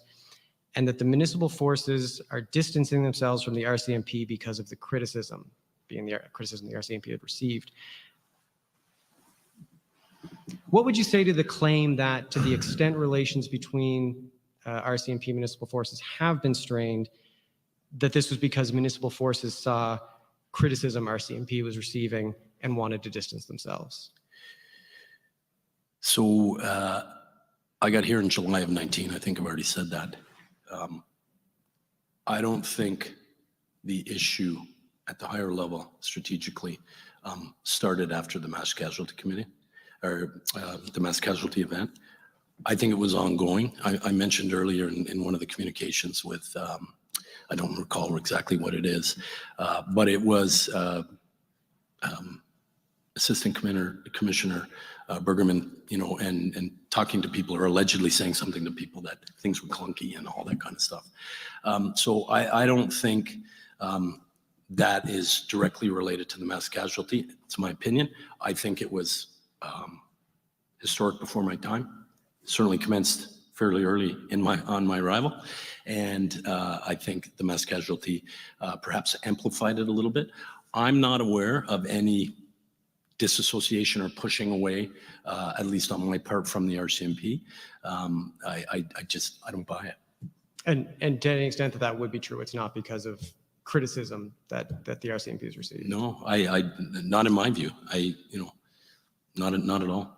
and that the municipal forces are distancing themselves from the Rcmp because of the criticism, the Rcmp had received. What would you say to the claim that to the extent relations between Rcmp municipal forces have been strained, that this was because municipal forces saw criticism Rcmp was receiving and wanted to distance themselves? So I got here in July of 19. I think I've already said that. I don't think the issue at the higher level strategically started after the mass casualty committee or the mass casualty event. I think it was ongoing. I mentioned earlier in one of the communications with, I don't recall exactly what it is, but it was Assistant Commissioner Bergerman, and talking to people or allegedly saying something to people that things were clunky and all that kind of stuff. So I don't think that is directly related to the mass casualty. It's my opinion. I think it was historic before my time. Certainly commenced fairly early on my arrival, and I think the mass casualty perhaps amplified it a little bit. I'm not aware of any disassociation or pushing away, at least on my part, from the Rcmp. I don't buy it. And to any extent that would be true, it's not because of criticism that the Rcmp has received. No, I not in my view. Not at all.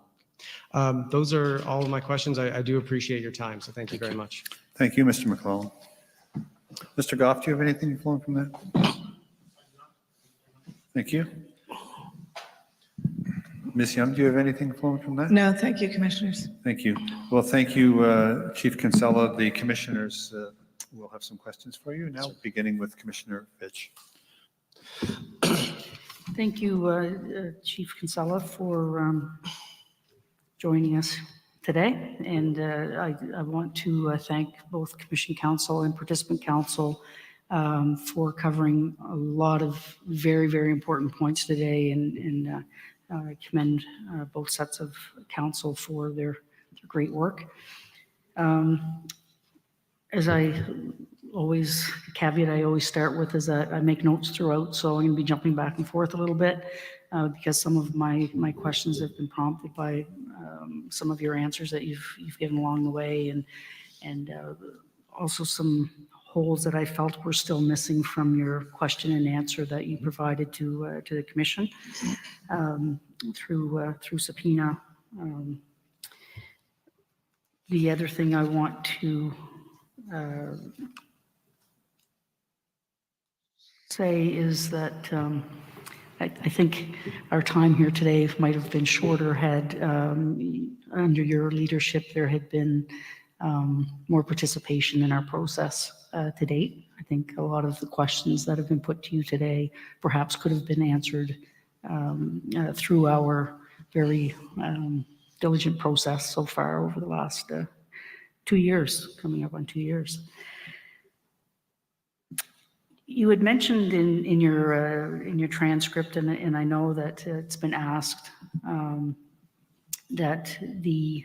Those are all of my questions. I do appreciate your time, so thank you very much. Thank you, Mr. McClellan. Mr. Goff, do you have anything flowing from that? Thank you. Ms. Young, do you have anything flowing from that? No, thank you, Commissioners. Thank you. Well, thank you, Chief Kinsella. The commissioners will have some questions for you now, beginning with Commissioner Fitch. Thank you, Chief Kinsella, for joining us today. And I want to thank both Commission Council and Participant Council for covering a lot of very, very important points today, and I commend both sets of council for their great work. As I always, caveat I always start with is that I make notes throughout, so I'm going to be jumping back and forth a little bit because some of my questions have been prompted by some of your answers that you've given along the way, and also some holes that I felt were still missing from your question and answer that you provided to the Commission through subpoena. The other thing I want to say is that I think our time here today might have been shorter had under your leadership there had been more participation in our process to date. I think a lot of the questions that have been put to you today perhaps could have been answered through our very diligent process so far over the last 2 years, coming up on 2 years. You had mentioned in your transcript, and I know that it's been asked, that the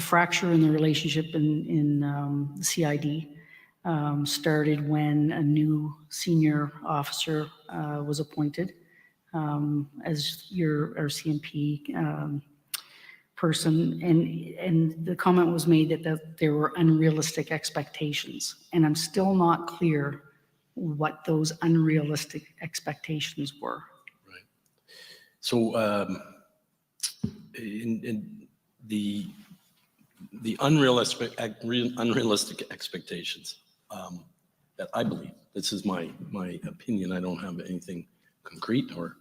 fracture in the relationship in the CID started when a new senior officer was appointed as your Rcmp person, and the comment was made that there were unrealistic expectations, and I'm still not clear what those unrealistic expectations were. Right. So in the unrealistic expectations that I believe, this is my opinion, I don't have anything concrete, or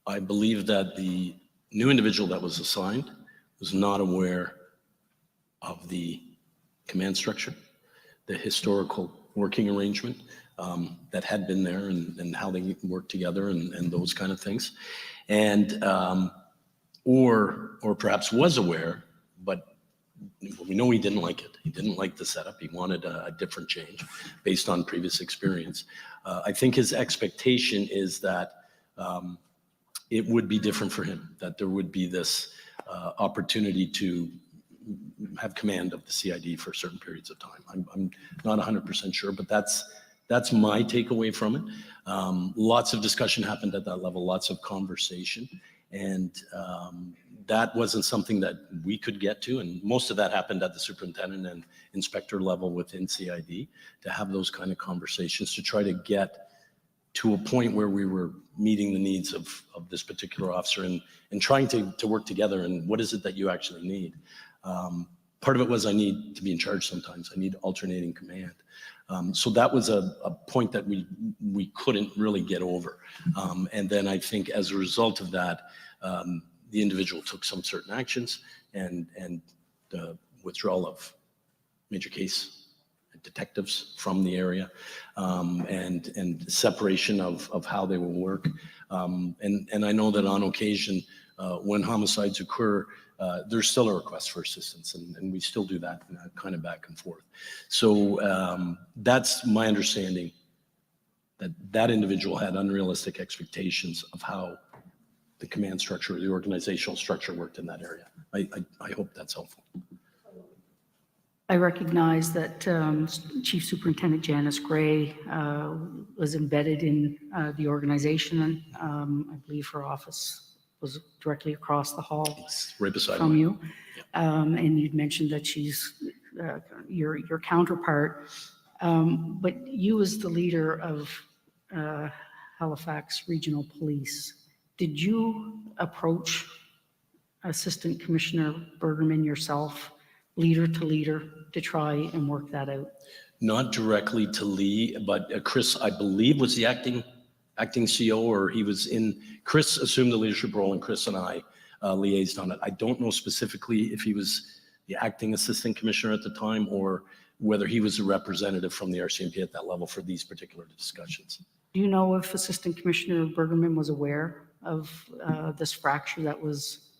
I believe that the new individual that was assigned was not aware of the command structure, the historical working arrangement that had been there, and how they work together, and those kind of things, and or perhaps was aware, but we know he didn't like it. He didn't like the setup. He wanted a different change based on previous experience. I think his expectation is that it would be different for him, that there would be this opportunity to have command of the CID for certain periods of time. I'm not 100% sure, but that's my takeaway from it. Lots of discussion happened at that level, lots of conversation, and that wasn't something that we could get to, and most of that happened at the superintendent and inspector level within CID, to have those kind of conversations to try to get to a point where we were meeting the needs of this particular officer, and trying to work together, and what is it that you actually need. Part of it was I need to be in charge sometimes. I need alternating command. So that was a point that we couldn't really get over. And then I think as a result of that, the individual took some certain actions, and the withdrawal of major case detectives from the area, and separation of how they will work. And I know that on occasion, when homicides occur, there's still a request for assistance, and we still do that kind of back and forth. So that's my understanding, that individual had unrealistic expectations of how the command structure, the organizational structure worked in that area. I hope that's helpful. I recognize that Chief Superintendent Janice Gray was embedded in the organization. I believe her office was directly across the hall right beside from mine. you. And you'd mentioned that she's your counterpart. But you as the leader of Halifax Regional Police, did you approach Assistant Commissioner Bergerman yourself, leader to leader, to try and work that out? Not directly to Lee, but Chris, I believe, was the acting acting CO, or he was in, Chris assumed the leadership role and Chris and I liaised on it. I don't know specifically if he was the acting assistant commissioner at the time or whether he was a representative from the RCMP at that level for these particular discussions. Do you know if Assistant Commissioner Bergerman was aware of this fracture that was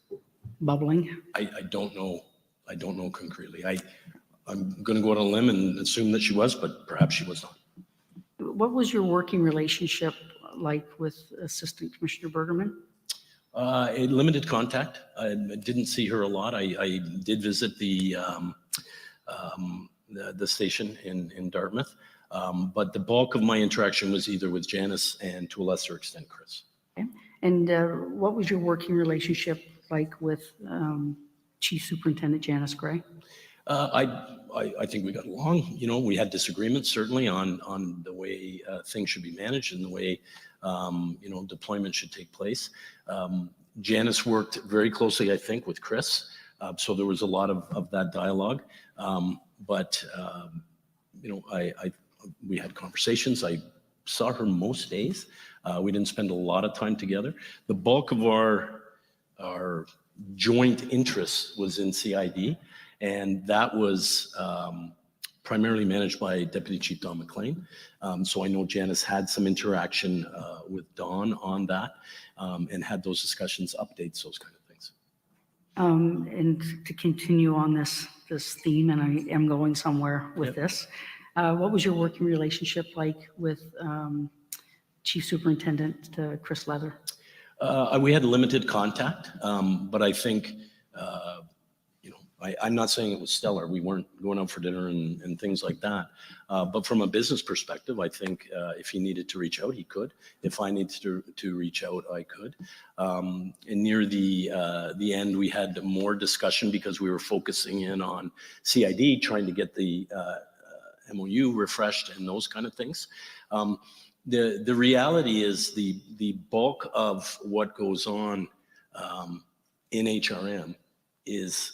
bubbling? I don't know. I don't know concretely. I'm going to go out on a limb and assume that she was, but perhaps she was not. What was your working relationship like with Assistant Commissioner Bergerman? A limited contact. I didn't see her a lot. I did visit the station in Dartmouth, but the bulk of my interaction was either with Janice and to a lesser extent Chris. Okay. And what was your working relationship like with Chief Superintendent Janice Gray? I think we got along. You know, we had disagreements certainly on the way things should be managed and the way you know, deployment should take place. Janice worked very closely, I think, with Chris, so there was a lot of that dialogue. But you know, we had conversations. I saw her most days. We didn't spend a lot of time together. The bulk of our joint interests was in CID, and that was primarily managed by Deputy Chief Don McLean. So I know Janice had some interaction with Don on that and had those discussions, updates, those kind of things. And to continue on this theme, and I am going somewhere with this, what was your working relationship like with Chief Superintendent Chris Leather? We had limited contact, but I think, you know, I'm not saying it was stellar. We weren't going out for dinner and things like that. But from a business perspective, I think if he needed to reach out, he could. If I needed to reach out, I could. And near the end, we had more discussion because we were focusing in on CID, trying to get the MOU refreshed and those kind of things. The reality is the bulk of what goes on in HRM is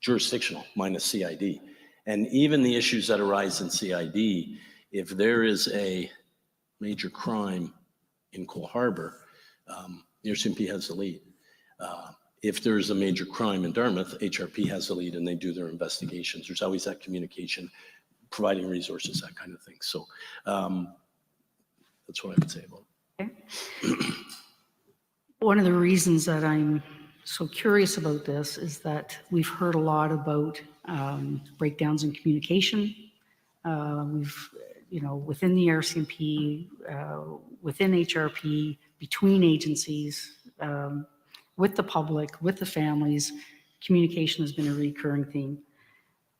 jurisdictional minus CID. And even the issues that arise in CID, if there is a major crime in Cole Harbour, the Rcmp has the lead. If there's a major crime in Dartmouth, HRP has the lead and they do their investigations. There's always that communication, providing resources, that kind of thing. So that's what I would say about it. Okay. One of the reasons that I'm so curious about this is that we've heard a lot about breakdowns in communication. We've, you know, within the RCMP, within HRP, between agencies, with the public, with the families, communication has been a recurring theme.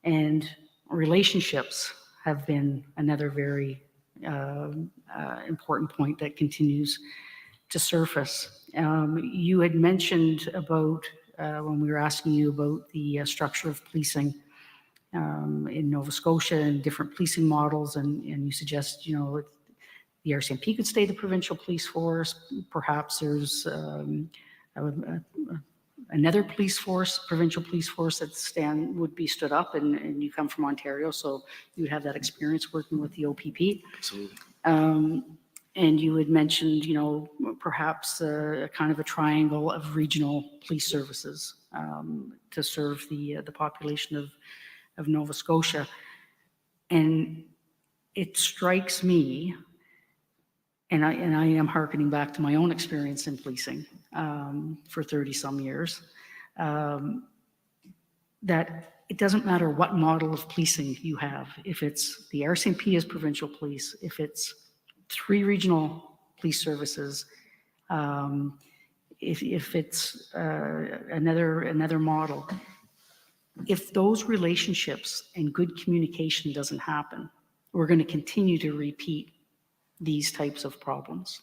And relationships have been another very important point that continues to surface. You had mentioned about, when we were asking you about the structure of policing in Nova Scotia and different policing models, and you suggest, you know, the RCMP could stay the provincial police force. Perhaps there's another police force, provincial police force that would be stood up, and you come from Ontario, so you would have that experience working with the OPP. Absolutely. And you had mentioned, you know, perhaps a kind of a triangle of regional police services to serve the population of Nova Scotia. And it strikes me, and I am hearkening back to my own experience in policing for 30 some years, that it doesn't matter what model of policing you have. If it's the RCMP as provincial police, if it's 3 regional police services, if it's another model, if those relationships and good communication doesn't happen, we're going to continue to repeat these types of problems.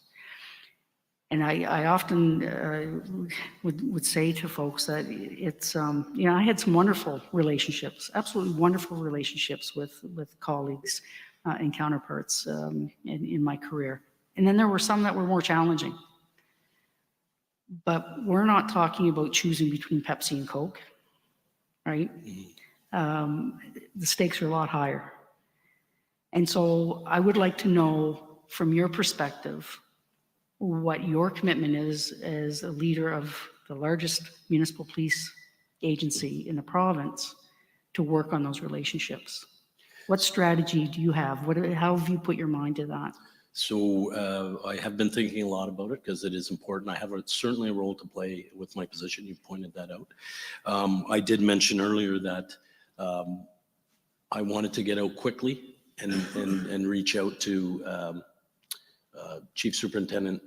And I often would say to folks that it's, you know, I had some wonderful relationships, absolutely wonderful relationships with colleagues and counterparts in my career. And then there were some that were more challenging. But we're not talking about choosing between Pepsi and Coke, right? The stakes are a lot higher. And so I would like to know from your perspective, what your commitment is as a leader of the largest municipal police agency in the province to work on those relationships. What strategy do you have? How have you put your mind to that? So I have been thinking a lot about it because it is important. I have certainly a role to play with my position. You pointed that out. I did mention earlier that I wanted to get out quickly and reach out to Chief Superintendent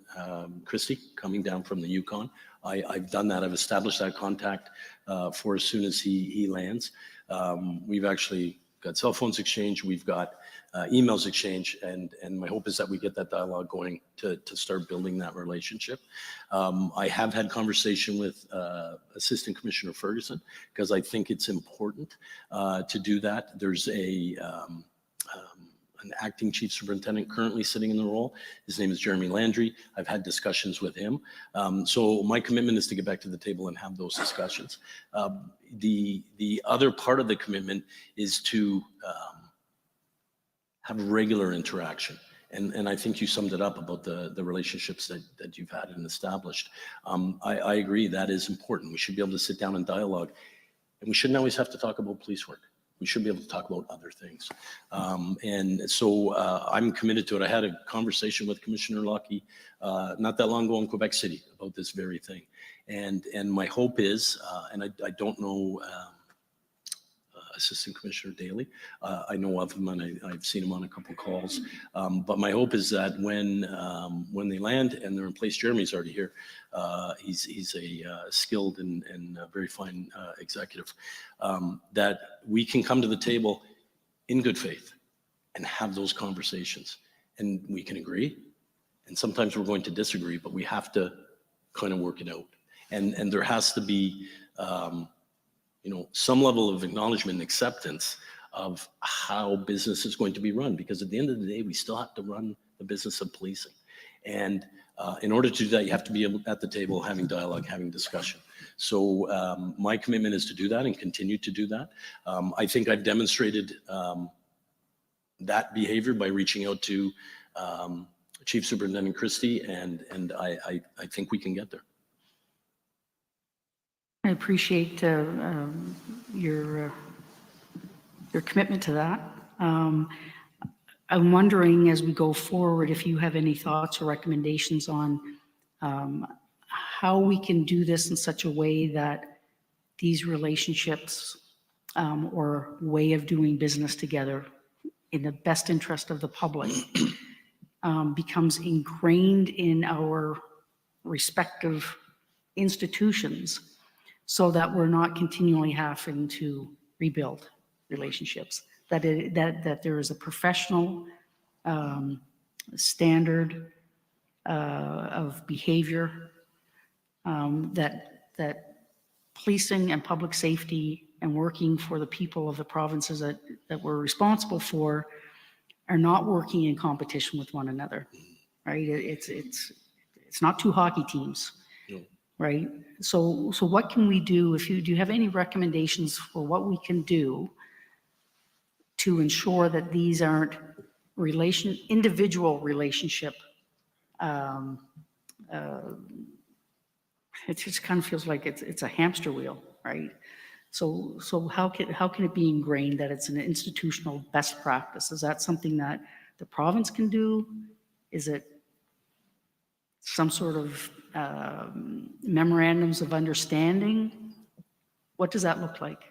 Christie coming down from the Yukon. I've done that. I've established that contact for as soon as he lands. We've actually got cell phones exchange. We've got emails exchange, and my hope is that we get that dialogue going to start building that relationship. I have had conversation with Assistant Commissioner Ferguson because I think it's important to do that. There's an acting chief superintendent currently sitting in the role. His name is Jeremy Landry. I've had discussions with him. So my commitment is to get back to the table and have those discussions. The other part of the commitment is to have regular interaction. And I think you summed it up about the relationships that you've had and established. I agree, that is important. We should be able to sit down and dialogue. And we shouldn't always have to talk about police work. We should be able to talk about other things. And so I'm committed to it. I had a conversation with Commissioner Lucky not that long ago in Quebec City about this very thing. And my hope is, and I don't know Assistant Commissioner Daly. I know of him and I've seen him on a couple of calls. But my hope is that when they land and they're in place, Jeremy's already here. He's a skilled and very fine executive. That we can come to the table in good faith and have those conversations. And we can agree. And sometimes we're going to disagree, but we have to kind of work it out. And there has to be some level of acknowledgement and acceptance of how business is going to be run, because at the end of the day, we still have to run the business of policing. And in order to do that, you have to be at the table, having dialogue, having discussion. So my commitment is to do that and continue to do that. I think I've demonstrated that behavior by reaching out to Chief Superintendent Christie, and I think we can get there. I appreciate your commitment to that. I'm wondering, as we go forward, if you have any thoughts or recommendations on how we can do this in such a way that these relationships or way of doing business together in the best interest of the public becomes ingrained in our respective institutions, so that we're not continually having to rebuild relationships, that there is a professional standard of behavior, that policing and public safety and working for the people of the provinces that we're responsible for are not working in competition with one another, right? It's not two hockey teams. Right. So what can we do? Do you have any recommendations for what we can do to ensure that these aren't individual relationship? It just kind of feels like it's a hamster wheel, right? So how can it be ingrained that it's an institutional best practice? Is that something that the province can do? Is it some sort of memorandums of understanding? What does that look like?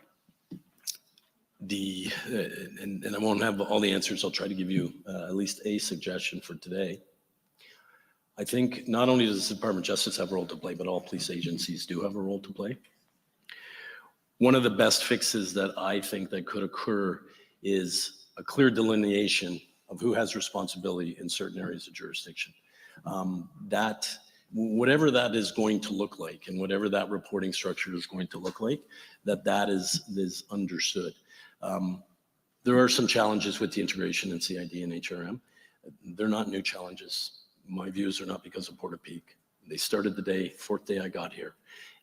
And I won't have all the answers. I'll try to give you at least a suggestion for today. I think not only does the Department of Justice have a role to play, but all police agencies do have a role to play. One of the best fixes that I think that could occur is a clear delineation of who has responsibility in certain areas of jurisdiction. That whatever that is going to look like and whatever that reporting structure is going to look like, that is understood. There are some challenges with the integration in CID and HRM. They're not new challenges. My views are not because of Porta Peak. They started the fourth day I got here.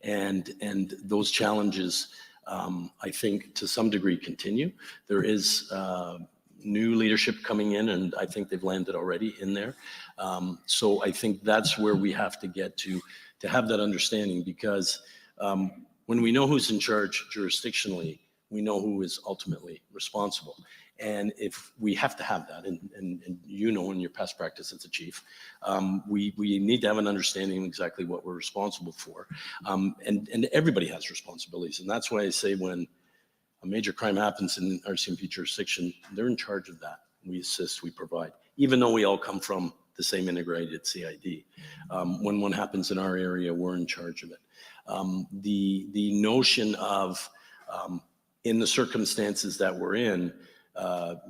And those challenges, I think to some degree continue. There is new leadership coming in, and I think they've landed already in there. So I think that's where we have to get to have that understanding, because when we know who's in charge jurisdictionally, we know who is ultimately responsible. And if we have to have that, and you know in your past practice as a chief, we need to have an understanding of exactly what we're responsible for. And everybody has responsibilities. And that's why I say when a major crime happens in RCMP jurisdiction, they're in charge of that. We assist, we provide, even though we all come from the same integrated CID. When one happens in our area, we're in charge of it. The notion of, in the circumstances that we're in,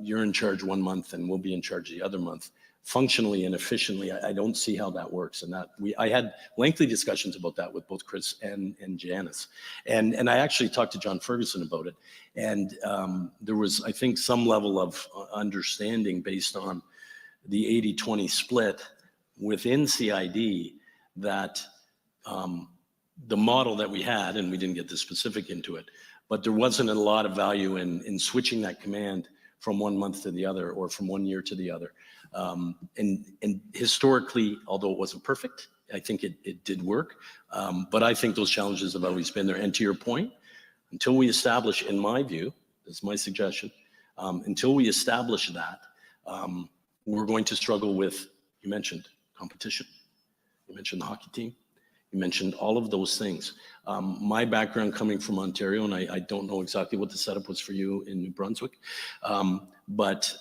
you're in charge one month and we'll be in charge the other month. Functionally and efficiently, I don't see how that works. And I had lengthy discussions about that with both Chris and Janice. And I actually talked to John Ferguson about it. And there was, I think, some level of understanding based on the 80-20 split within CID that the model that we had, and we didn't get this specific into it, but there wasn't a lot of value in switching that command from one month to the other or from one year to the other. And historically, although it wasn't perfect, I think it did work. But I think those challenges have always been there. And to your point, until we establish, in my view, that's my suggestion, until we establish that, we're going to struggle with, you mentioned competition, you mentioned the hockey team, you mentioned all of those things. My background coming from Ontario, and I don't know exactly what the setup was for you in New Brunswick, but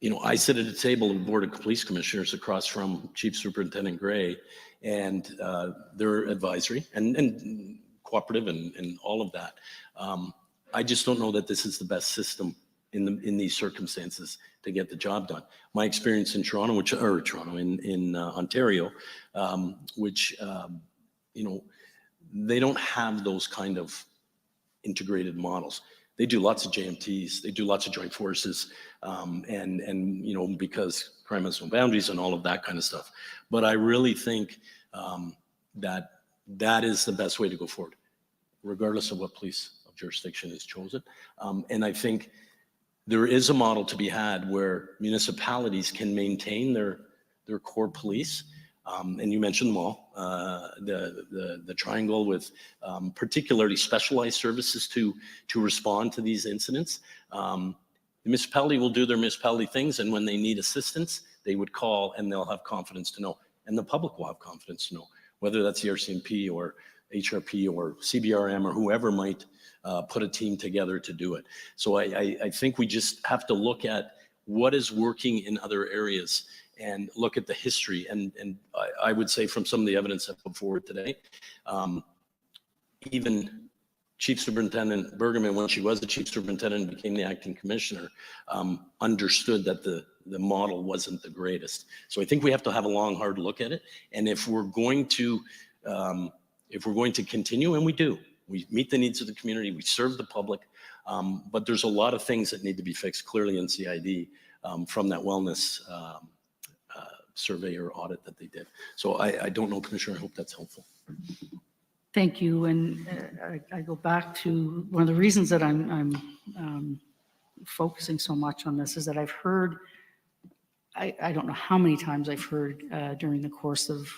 you know, I sit at a table of Board of Police Commissioners across from Chief Superintendent Gray, and their advisory and cooperative and all of that. I just don't know that this is the best system in these circumstances to get the job done. My experience in Toronto, in Ontario, which you know, they don't have those kind of integrated models. They do lots of JMTs, they do lots of joint forces, and you know, because crime has no boundaries and all of that kind of stuff. But I really think that is the best way to go forward, regardless of what police of jurisdiction is chosen. And I think there is a model to be had where municipalities can maintain their core police. And you mentioned them all, the triangle with particularly specialized services to respond to these incidents. The municipality will do their municipality things, and when they need assistance, they would call and they'll have confidence to know, and the public will have confidence to know, whether that's the Rcmp or Hrp or CBRM or whoever might put a team together to do it. So I think we just have to look at what is working in other areas and look at the history. And I would say from some of the evidence I've put forward today, even Chief Superintendent Bergerman, when she was the Chief Superintendent and became the acting commissioner, understood that the model wasn't the greatest. So I think we have to have a long, hard look at it. And if we're going to continue, and we do, we meet the needs of the community, we serve the public, but there's a lot of things that need to be fixed clearly in CID from that wellness survey or audit that they did. So I don't know, Commissioner, I hope that's helpful. Thank you. And I go back to one of the reasons that I'm focusing so much on this is that I've heard, I don't know how many times I've heard during the course of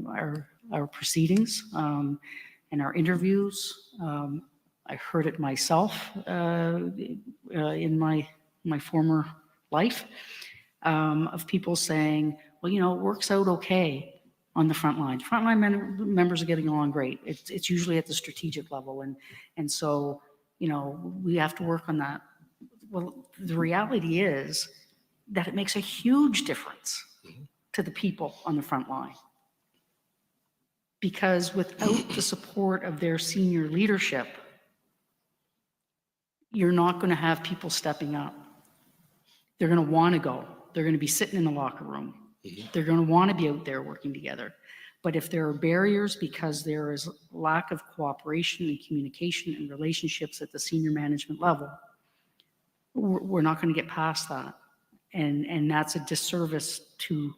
our proceedings and our interviews. I heard it myself in my former life of people saying, well, you know, it works out okay on the front line. Frontline members are getting along great. It's usually at the strategic level. And so, you know, we have to work on that. Well, the reality is that it makes a huge difference to the people on the front line. Because without the support of their senior leadership, you're not going to have people stepping up. They're going to want to go. They're going to be sitting in the locker room. They're going to want to be out there working together. But if there are barriers because there is lack of cooperation and communication and relationships at the senior management level, we're not going to get past that. And that's a disservice to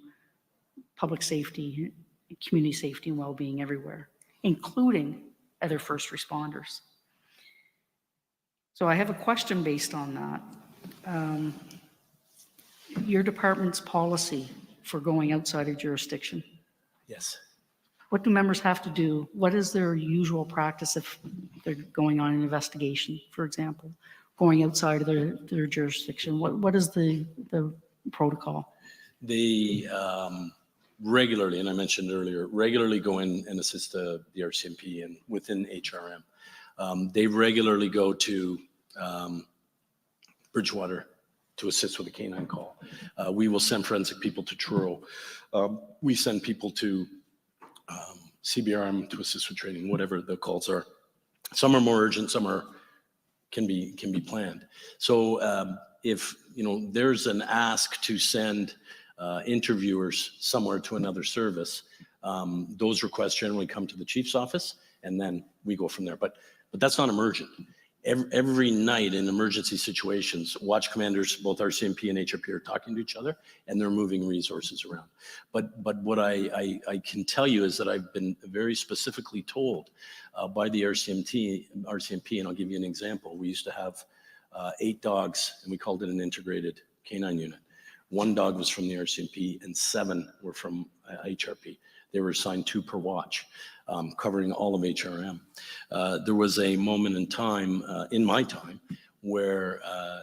public safety, community safety and well-being everywhere, including other first responders. So I have a question based on that. Your department's policy for going outside of jurisdiction, Yes. what do members have to do? What is their usual practice if they're going on an investigation, for example, going outside of their jurisdiction? What is the protocol? They regularly, and I mentioned earlier, regularly go in and assist the RCMP and within HRM. They regularly go to Bridgewater to assist with a canine call. We will send forensic people to Truro. We send people to CBRM to assist with training, whatever the calls are. Some are more urgent, some can be planned. So if there's an ask to send interviewers somewhere to another service, those requests generally come to the chief's office, and then we go from there. But that's not emergent. Every night in emergency situations, watch commanders, both RCMP and Hrp, are talking to each other, and they're moving resources around. But what I can tell you is that I've been very specifically told by the RCMP, and I'll give you an example. We used to have 8 dogs, and we called it an integrated canine unit. 1 dog was from the RCMP, and 7 were from Hrp. They were assigned 2 per watch, covering all of HRM. There was a moment in time, in my time, where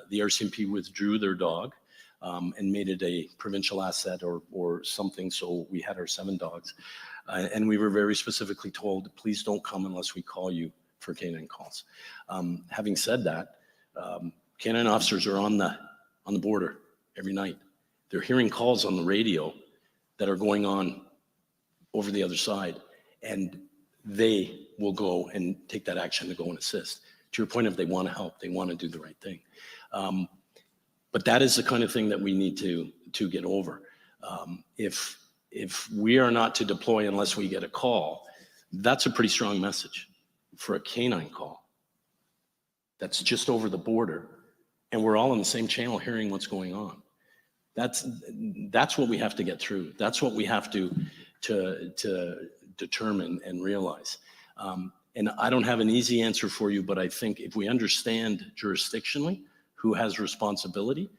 the RCMP withdrew their dog and made it a provincial asset or something, so we had our 7 dogs. And we were very specifically told, please don't come unless we call you for canine calls. Having said that, canine officers are on the border every night. They're hearing calls on the radio that are going on over the other side, and they will go and take that action to go and assist. To your point, if they want to help, they want to do the right thing. But that is the kind of thing that we need to get over. If we are not to deploy unless we get a call, that's a pretty strong message for a canine call. That's just over the border, and we're all on the same channel hearing what's going on. That's what we have to get through. That's what we have to determine and realize. And I don't have an easy answer for you, but I think if we understand jurisdictionally who has responsibility,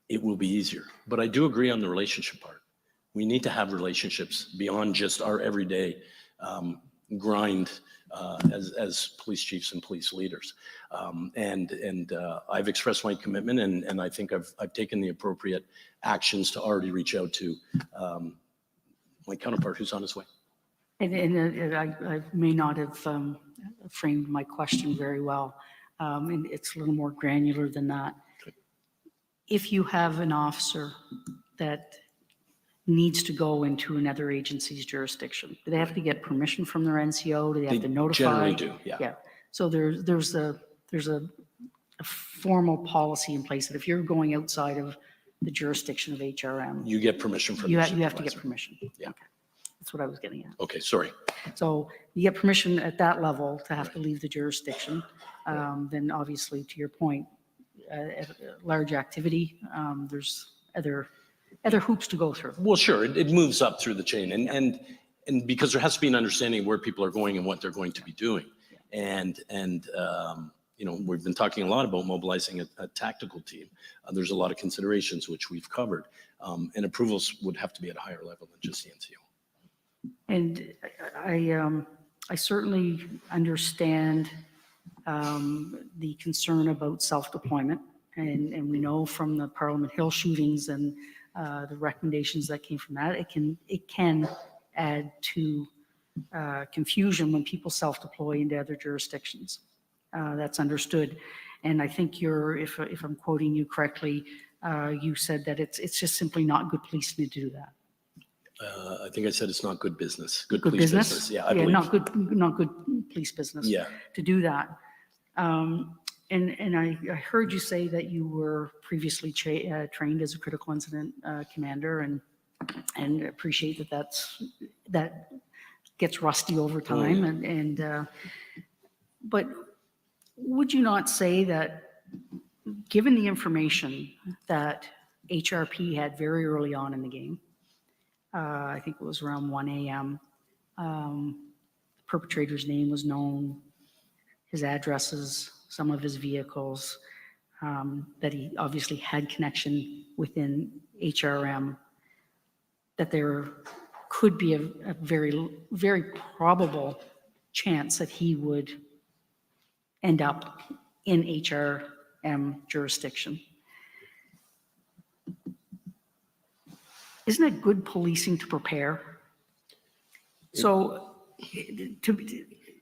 it will be easier. But I do agree on the relationship part. We need to have relationships beyond just our everyday grind as police chiefs and police leaders. And I've expressed my commitment, and I think I've taken the appropriate actions to already reach out to my counterpart who's on his way. And I may not have framed my question very well, and it's a little more granular than that. If you have an officer that needs to go into another agency's jurisdiction, do they have to get permission from their NCO? Do they have to notify? Generally do, yeah. Yeah. So there's a formal policy in place that if you're going outside of the jurisdiction of HRM, You get permission from you the have to get supervisor. permission. Yeah. Okay. That's what I was getting at. Okay, sorry. So you get permission at that level to have to leave the jurisdiction. Then obviously, to your point, large activity, there's other hoops to go through. Well, sure, it moves up through the chain, and because there has to be an understanding of where people are going and what they're going to be doing. And we've been talking a lot about mobilizing a tactical team. There's a lot of considerations which we've covered, and approvals would have to be at a higher level than just the NCO. And I certainly understand the concern about self-deployment, and we know from the Parliament Hill shootings and the recommendations that came from that, it can add to confusion when people self-deploy into other jurisdictions. That's understood. And I think if I'm quoting you correctly, you said that it's just simply not good policing to do that. I think I said it's not good business. Good Good police business? Yeah, I believe. not good police business. Yeah. To do that. And I heard you say that you were previously trained as a critical incident commander, and appreciate that gets rusty over time. But would you not say that, given the information that HRP had very early on in the game, I think it was around 1 a.m., the perpetrator's name was known, his addresses, some of his vehicles, that he obviously had connection within HRM, that there could be a very, very probable chance that he would end up in HRM jurisdiction. Isn't it good policing to prepare? So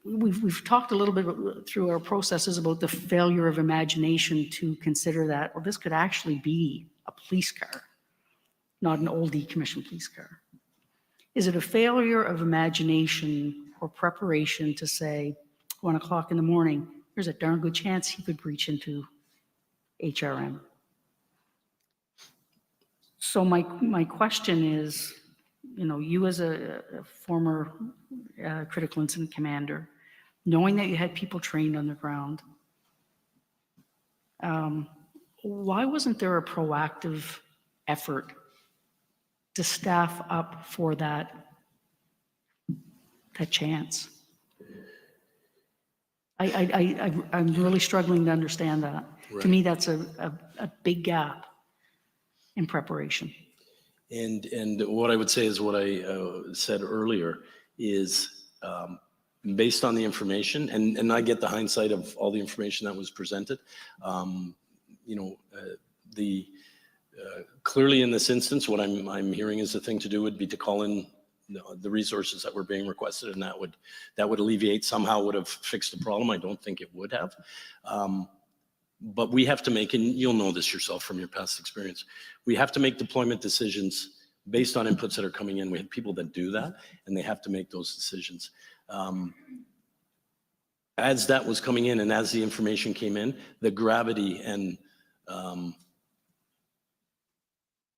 we've talked a little bit through our processes about the failure of imagination to consider that, well, this could actually be a police car, not an old decommissioned police car. Is it a failure of imagination or preparation to say, 1 o'clock in the morning, there's a darn good chance he could breach into HRM? So my question is, you know, you as a former critical incident commander, knowing that you had people trained on the ground, why wasn't there a proactive effort to staff up for that chance? I'm really struggling to understand that. Right. To me, that's a big gap in preparation. And what I would say is what I said earlier is based on the information, and I get the hindsight of all the information that was presented. You know, clearly in this instance, what I'm hearing is the thing to do would be to call in the resources that were being requested, and that would alleviate, somehow would have fixed the problem. I don't think it would have. But we have to make, and you'll know this yourself from your past experience, we have to make deployment decisions based on inputs that are coming in. We have people that do that, and they have to make those decisions. As that was coming in and as the information came in, the gravity and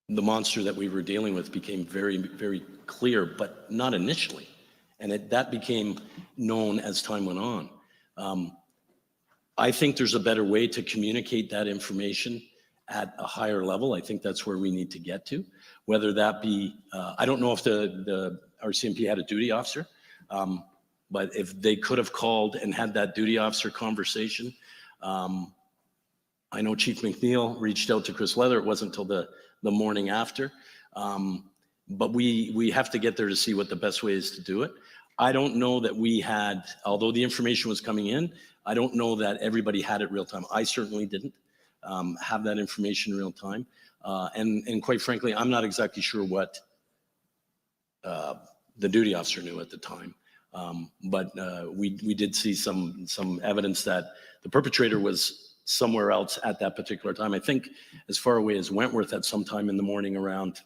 the monster that we were dealing with became very, very clear, but not initially. And that became known as time went on. I think there's a better way to communicate that information at a higher level. I think that's where we need to get to, whether that be, I don't know if the Rcmp had a duty officer, but if they could have called and had that duty officer conversation. I know Chief McNeil reached out to Chris Leather. It wasn't until the morning after. But we have to get there to see what the best way is to do it. I don't know that we had, although the information was coming in, I don't know that everybody had it real time. I certainly didn't have that information real time. And quite frankly, I'm not exactly sure what the duty officer knew at the time. But we did see some evidence that the perpetrator was somewhere else at that particular time. I think as far away as Wentworth at some time in the morning around,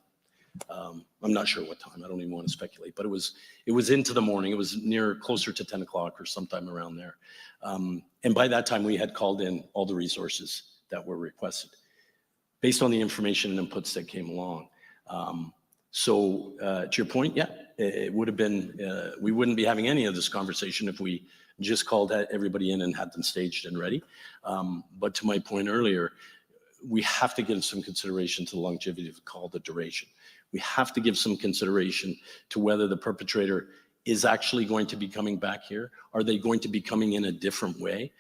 I'm not sure what time, I don't even want to speculate, but it was into the morning. It was closer to 10 o'clock or sometime around there. And by that time we had called in all the resources that were requested based on the information and inputs that came along. So to your point, yeah, it would have been, we wouldn't be having any of this conversation if we just called everybody in and had them staged and ready. But to my point earlier, we have to give some consideration to the longevity of the call, the duration. We have to give some consideration to whether the perpetrator is actually going to be coming back here. Are they going to be coming in a different way?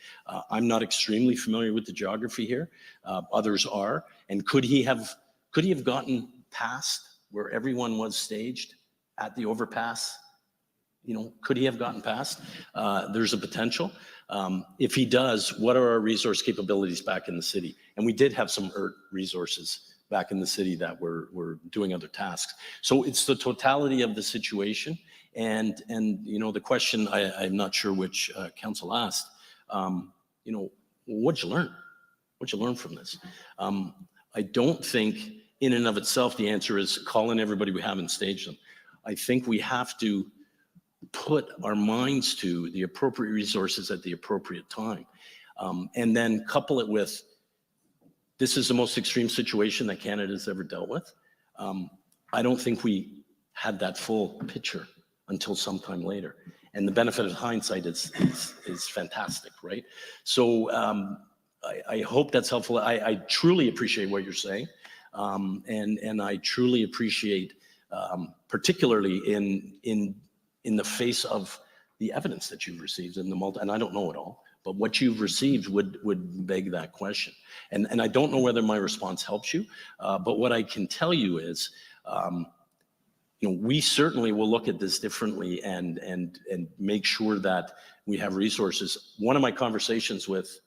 I'm not extremely familiar with the geography here. Others are. And could he have gotten past where everyone was staged at the overpass? You know, could he have gotten past? There's a potential. If he does, what are our resource capabilities back in the city? And we did have some resources back in the city that were doing other tasks. So it's the totality of the situation. And you know, the question, I'm not sure which council asked, you know, what'd you learn? What'd you learn from this? I don't think in and of itself, the answer is call in everybody we have and stage them. I think we have to put our minds to the appropriate resources at the appropriate time. And then couple it with, this is the most extreme situation that Canada's ever dealt with. I don't think we had that full picture until sometime later. And the benefit of hindsight is fantastic, right? So I hope that's helpful. I truly appreciate what you're saying. And I truly appreciate, particularly in the face of the evidence that you've received in the and I don't know it all, But what you've received would beg that question. And I don't know whether my response helps you, but what I can tell you is, we certainly will look at this differently and make sure that we have resources. One of my conversations with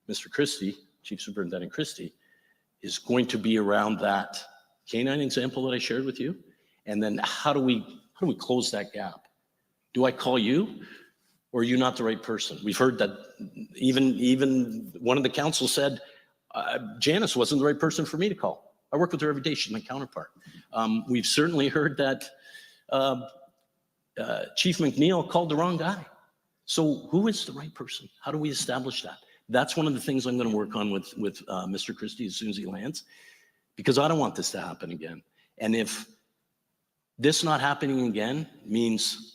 Mr. Christie, Chief Superintendent Christie, is going to be around that canine example that I shared with you. And then how do we close that gap? Do I call you, or are you not the right person? We've heard that even one of the council said, Janice wasn't the right person for me to call. I work with her every day. She's my counterpart. We've certainly heard that Chief McNeil called the wrong guy. So who is the right person? How do we establish that? That's one of the things I'm going to work on with Mr. Christie as soon as he lands, because I don't want this to happen again. And if this not happening again means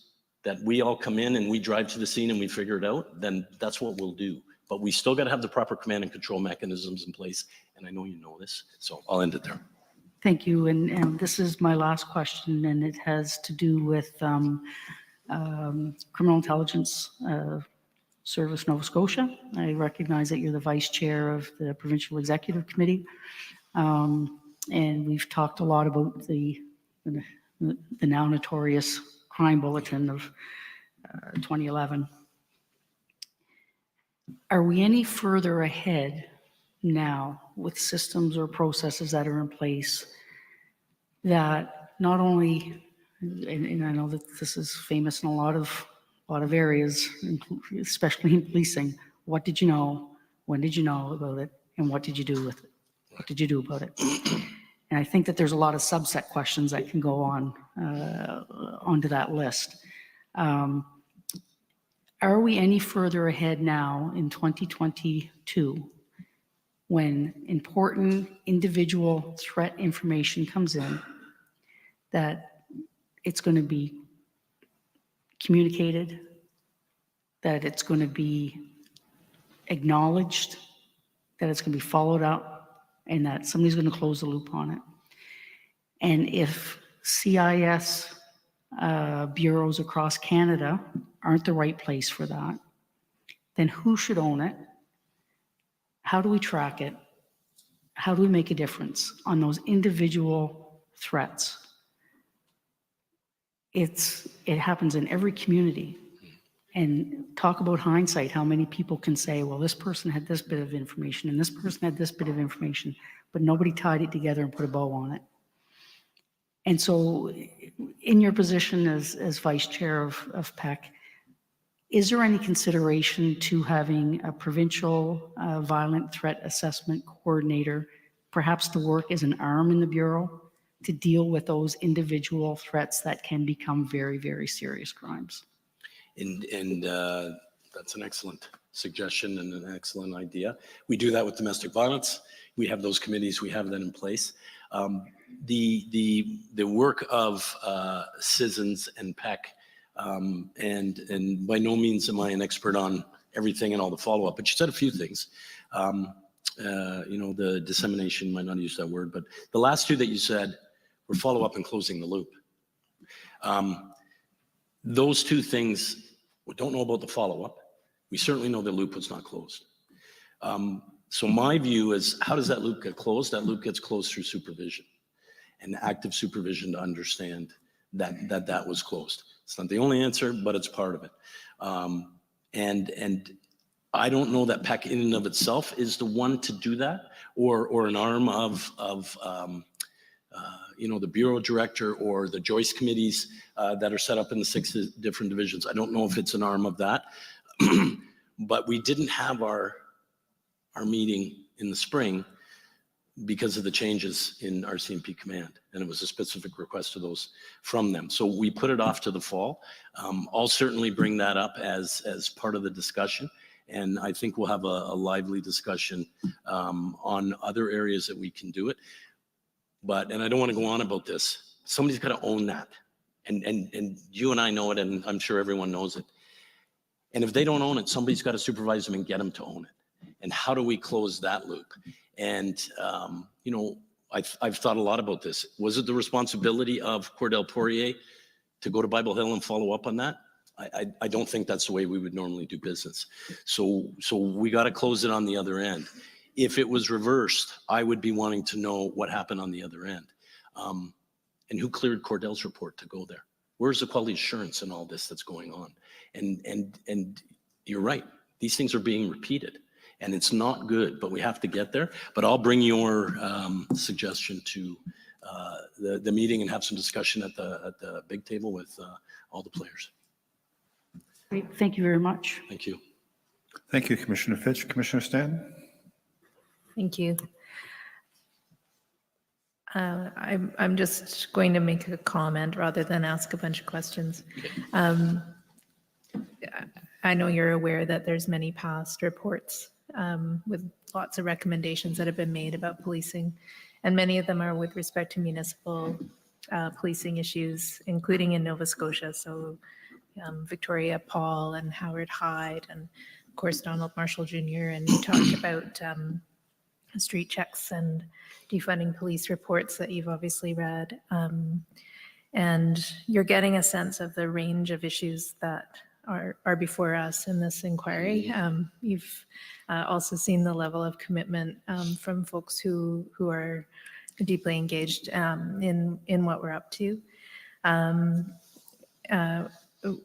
that we all come in and we drive to the scene and we figure it out, then that's what we'll do. But we still got to have the proper command and control mechanisms in place. And I know you know this, so I'll end it there. Thank you. And this is my last question, and it has to do with Criminal Intelligence Service Nova Scotia. I recognize that you're the vice chair of the Provincial Executive Committee. And we've talked a lot about the now notorious crime bulletin of 2011. Are we any further ahead now with systems or processes that are in place that not only, and I know that this is famous in a lot of areas, especially in policing, what did you know, when did you know about it, and what did you do with it? What did you do about it? And I think that there's a lot of subset questions that can go on onto that list. Are we any further ahead now in 2022 when important individual threat information comes in that it's going to be communicated, that it's going to be acknowledged, that it's going to be followed up, and that somebody's going to close the loop on it? And if CIS bureaus across Canada aren't the right place for that, then who should own it? How do we track it? How do we make a difference on those individual threats? It happens in every community. And talk about hindsight, how many people can say, well, this person had this bit of information and this person had this bit of information, but nobody tied it together and put a bow on it. And so in your position as vice chair of PEC, is there any consideration to having a provincial violent threat assessment coordinator, perhaps to work as an arm in the Bureau to deal with those individual threats that can become very, very serious crimes? And that's an excellent suggestion and an excellent idea. We do that with domestic violence. We have those committees, we have that in place. The work of Citizens and PEC, and by no means am I an expert on everything and all the follow-up, but you said a few things. The dissemination, might not use that word, but the last two that you said were follow-up and closing the loop. Those two things, we don't know about the follow-up. We certainly know the loop was not closed. So my view is, how does that loop get closed? That loop gets closed through supervision and active supervision to understand that was closed. It's not the only answer, but it's part of it. And I don't know that PEC in and of itself is the one to do that, or an arm of the bureau director or the Joyce committees that are set up in the 6 different divisions. I don't know if it's an arm of that, but we didn't have our meeting in the spring because of the changes in Rcmp command, and it was a specific request to those from them. So we put it off to the fall. I'll certainly bring that up as part of the discussion, and I think we'll have a lively discussion on other areas that we can do it. And I don't want to go on about this. Somebody's got to own that, and you and I know it, and I'm sure everyone knows it. And if they don't own it, somebody's got to supervise them and get them to own it. And how do we close that loop? And, I've thought a lot about this. Was it the responsibility of Cordell Poirier to go to Bible Hill and follow up on that? I don't think that's the way we would normally do business. So we got to close it on the other end. If it was reversed, I would be wanting to know what happened on the other end. And who cleared Cordell's report to go there? Where's the quality assurance in all this that's going on? And you're right, these things are being repeated and it's not good, but we have to get there. But I'll bring your suggestion to the meeting and have some discussion at the big table with all the players. Great. Thank you very much. Thank you. Thank you, Commissioner Fitch. Commissioner Stan? Thank you. I'm just going to make a comment rather than ask a bunch of questions. I know you're aware that there's many past reports with lots of recommendations that have been made about policing, and many of them are with respect to municipal policing issues, including in Nova Scotia. So Victoria Paul and Howard Hyde, and of course Donald Marshall Jr. And you talked about street checks and defunding police reports that you've obviously read. And you're getting a sense of the range of issues that are before us in this inquiry. You've also seen the level of commitment from folks who are deeply engaged in what we're up to.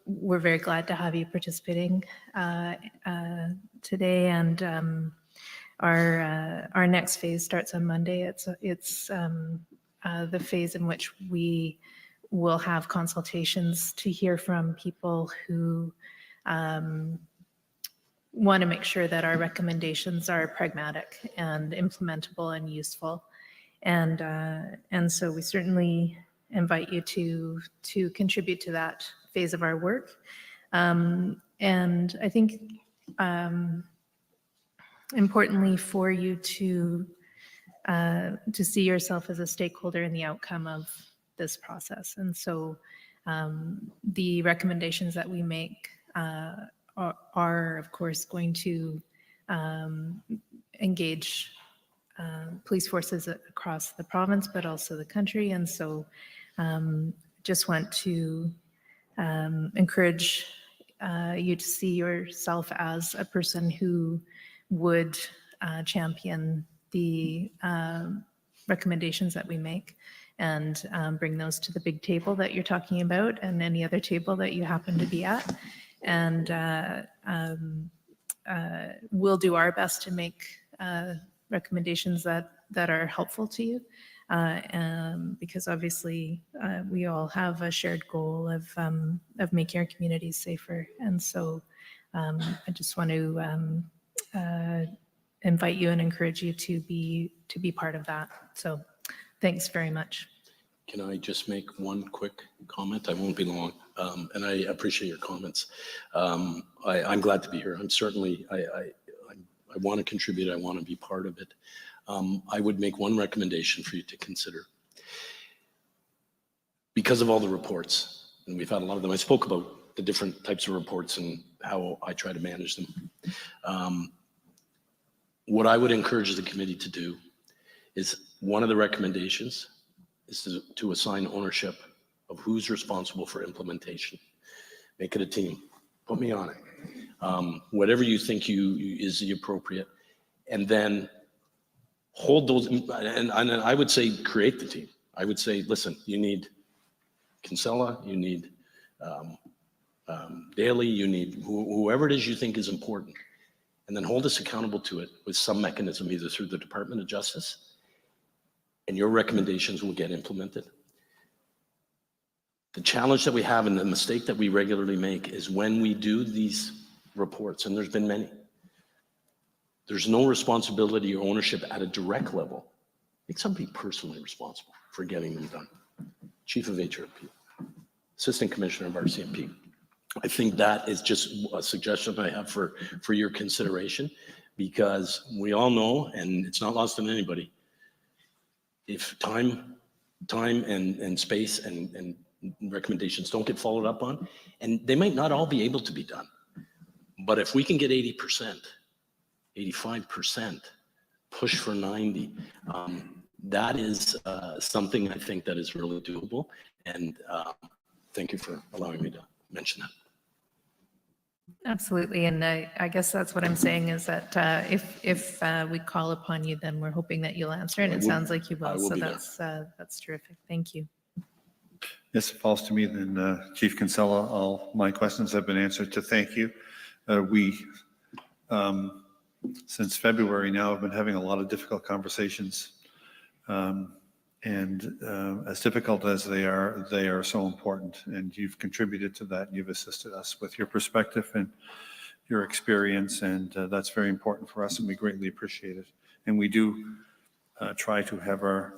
We're very glad to have you participating today, and our next phase starts on Monday. It's the phase in which we will have consultations to hear from people who want to make sure that our recommendations are pragmatic and implementable and useful. And so we certainly invite you to contribute to that phase of our work. And I think importantly for you to see yourself as a stakeholder in the outcome of this process. And so the recommendations that we make are of course going to engage police forces across the province, but also the country. And so just want to encourage you to see yourself as a person who would champion the recommendations that we make, and bring those to the big table that you're talking about and any other table that you happen to be at. And we'll do our best to make recommendations that are helpful to you, because obviously we all have a shared goal of making our communities safer. And so I just want to invite you and encourage you to be part of that. So thanks very much. Can I just make one quick comment? I won't be long, and I appreciate your comments. I'm glad to be here. I'm certainly, I want to contribute. I want to be part of it. I would make one recommendation for you to consider. Because of all the reports, and we've had a lot of them, I spoke about the different types of reports and how I try to manage them. What I would encourage the committee to do is, one of the recommendations is to assign ownership of who's responsible for implementation. Make it a team. Put me on it. Whatever you think is the appropriate, and then hold those. And I would say create the team. I would say, listen, you need Kinsella, you need Daly, you need whoever it is you think is important, and then hold us accountable to it with some mechanism, either through the Department of Justice, and your recommendations will get implemented. The challenge that we have and the mistake that we regularly make is when we do these reports, and there's been many, there's no responsibility or ownership at a direct level. Make somebody personally responsible for getting them done. Chief of Hrp, Assistant Commissioner of Rcmp. I think that is just a suggestion I have for your consideration, because we all know, and it's not lost on anybody, if time and space and recommendations don't get followed up on, and they might not all be able to be done, but if we can get 80%, 85%, push for 90, that is something I think that is really doable. And thank you for allowing me to mention that. Absolutely. And I guess that's what I'm saying is that if we call upon you, then we're hoping that you'll answer. And it sounds like you will. So that's terrific. Thank you. Yes, it falls to me then, Chief Kinsella, all my questions have been answered. To thank you. We, since February now, have been having a lot of difficult conversations. And as difficult as they are so important. And you've contributed to that. You've assisted us with your perspective and your experience. And that's very important for us, and we greatly appreciate it. And we do try to have our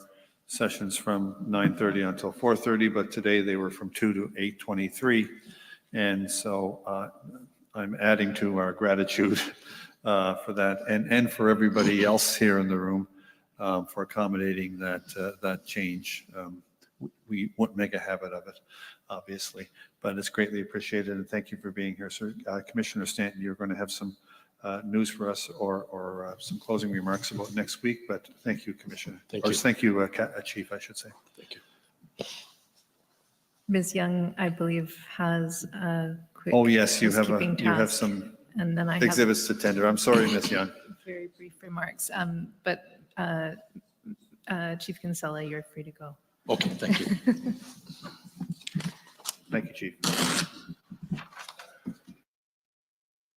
sessions from 9:30 until 4:30, but today they were from 2 to 8:23. And so I'm adding to our gratitude for that and for everybody else here in the room for accommodating that change. We wouldn't make a habit of it, obviously, but it's greatly appreciated. And thank you for being here, sir. Commissioner Stanton, you're going to have some news for us or some closing remarks about next week, but thank you, Commissioner. Thank you, Chief, I should say. Thank you. Ms. Young, I believe, has a quick Oh, yes, you have task, some and then I have exhibits to tender. I'm sorry, Ms. Young. very brief remarks. But Chief Kinsella, you're free to go. Okay, thank you. Thank you, Chief.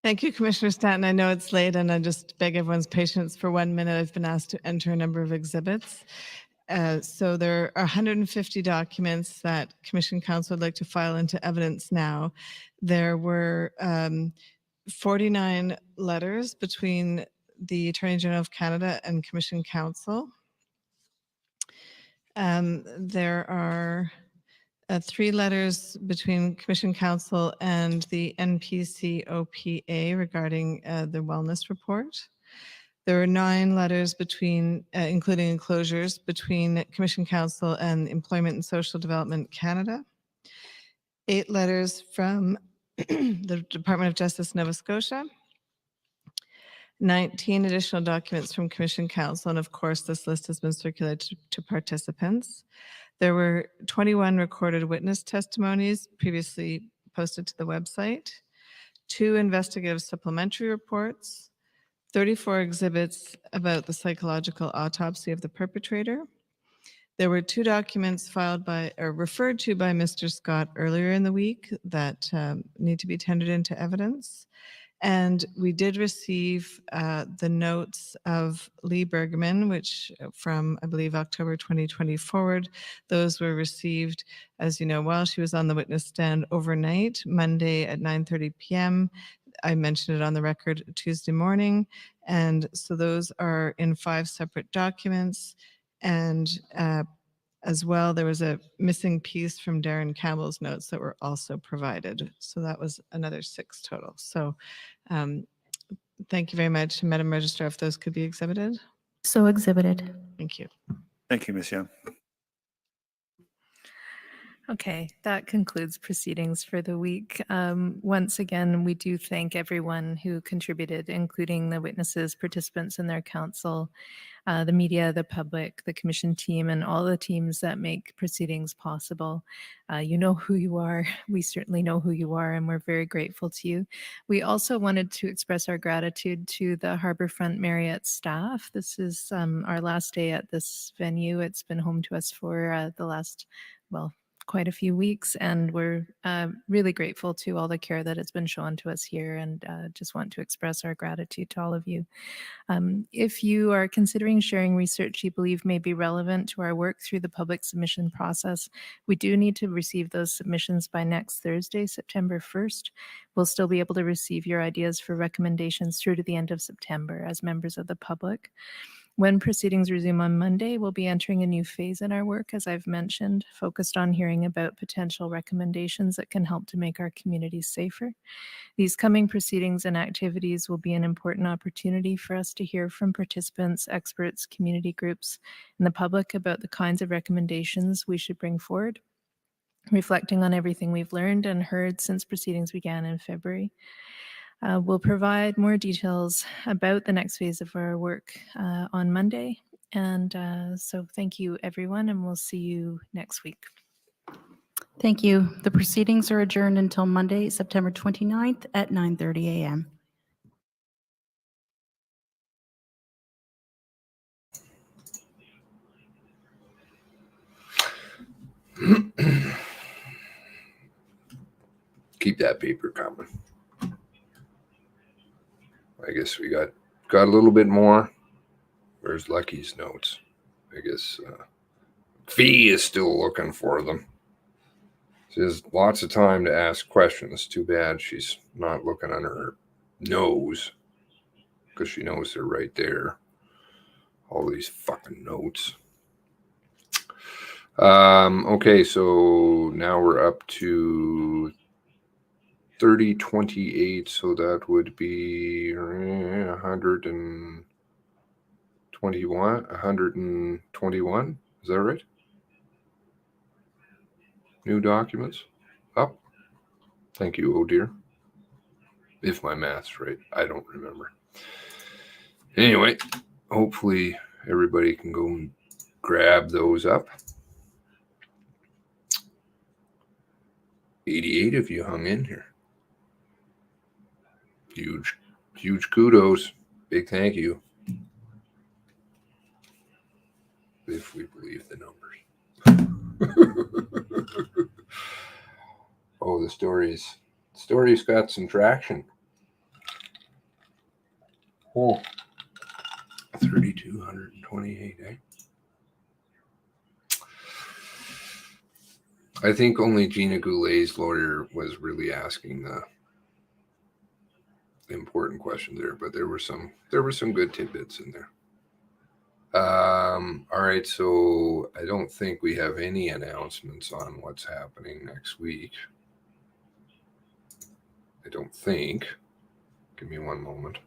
Thank you, Commissioner Stanton. I know it's late, and I just beg everyone's patience for 1 minute. I've been asked to enter a number of exhibits. So there are 150 documents that Commission Council would like to file into evidence now. There were 49 letters between the Attorney General of Canada and Commission Council. There are 3 letters between Commission Council and the NPCOPA regarding the wellness report. There are 9 letters between, including enclosures, between Commission Council and Employment and Social Development Canada. 8 letters from the Department of Justice, Nova Scotia. 19 additional documents from Commission Council, and of course, this list has been circulated to participants. There were 21 recorded witness testimonies previously posted to the website, 2 investigative supplementary reports, 34 exhibits about the psychological autopsy of the perpetrator. There were 2 documents filed by or referred to by Mr. Scott earlier in the week that need to be tendered into evidence. And we did receive the notes of Lee Bergman, which from, I believe, October 2020 forward, those were received, as you know, while she was on the witness stand overnight, Monday at 9:30 p.m. I mentioned it on the record Tuesday morning. And so those are in 5 separate documents. And as well, there was a missing piece from Darren Campbell's notes that were also provided. So that was another 6 total. So thank you very much, Madam Registrar, if those could be exhibited. So exhibited. Thank you. Thank you, Ms. Young. Okay, that concludes proceedings for the week. Once again, we do thank everyone who contributed, including the witnesses, participants and their counsel, the media, the public, the commission team, and all the teams that make proceedings possible. You know who you are. We certainly know who you are, and we're very grateful to you. We also wanted to express our gratitude to the Harbourfront Marriott staff. This is our last day at this venue. It's been home to us for the last, well, quite a few weeks, and we're really grateful to all the care that has been shown to us here, and just want to express our gratitude to all of you. If you are considering sharing research you believe may be relevant to our work through the public submission process, we do need to receive those submissions by next Thursday, September 1st. We'll still be able to receive your ideas for recommendations through to the end of September as members of the public. When proceedings resume on Monday, we'll be entering a new phase in our work, as I've mentioned, focused on hearing about potential recommendations that can help to make our communities safer. These coming proceedings and activities will be an important opportunity for us to hear from participants, experts, community groups, and the public about the kinds of recommendations we should bring forward, reflecting on everything we've learned and heard since proceedings began in February. We'll provide more details about the next phase of our work on Monday. And so thank you, everyone, and we'll see you next week. Thank you. The proceedings are adjourned until Monday, September 29th at 9:30 a.m. Keep that paper coming. I guess we got a little bit more. Where's Lucky's notes? I guess Fee is still looking for them. She has lots of time to ask questions. Too bad she's not looking under her nose, because she knows they're right there. All these fucking notes. Okay, so now we're up to 3028, so that would be 121. Is that right? New documents? Up. Thank you, oh dear. If my math's right, I don't remember. Anyway, hopefully everybody can go and grab those up. 88 of you hung in here. Huge kudos. Big thank you. If we believe the numbers. Oh, the story's got some traction. Oh, 3,228, eh? I think only Gina Goulet's lawyer was really asking the important question there, but there were some good tidbits in there. All right, so I don't think we have any announcements on what's happening next week. I don't think. Give me one moment.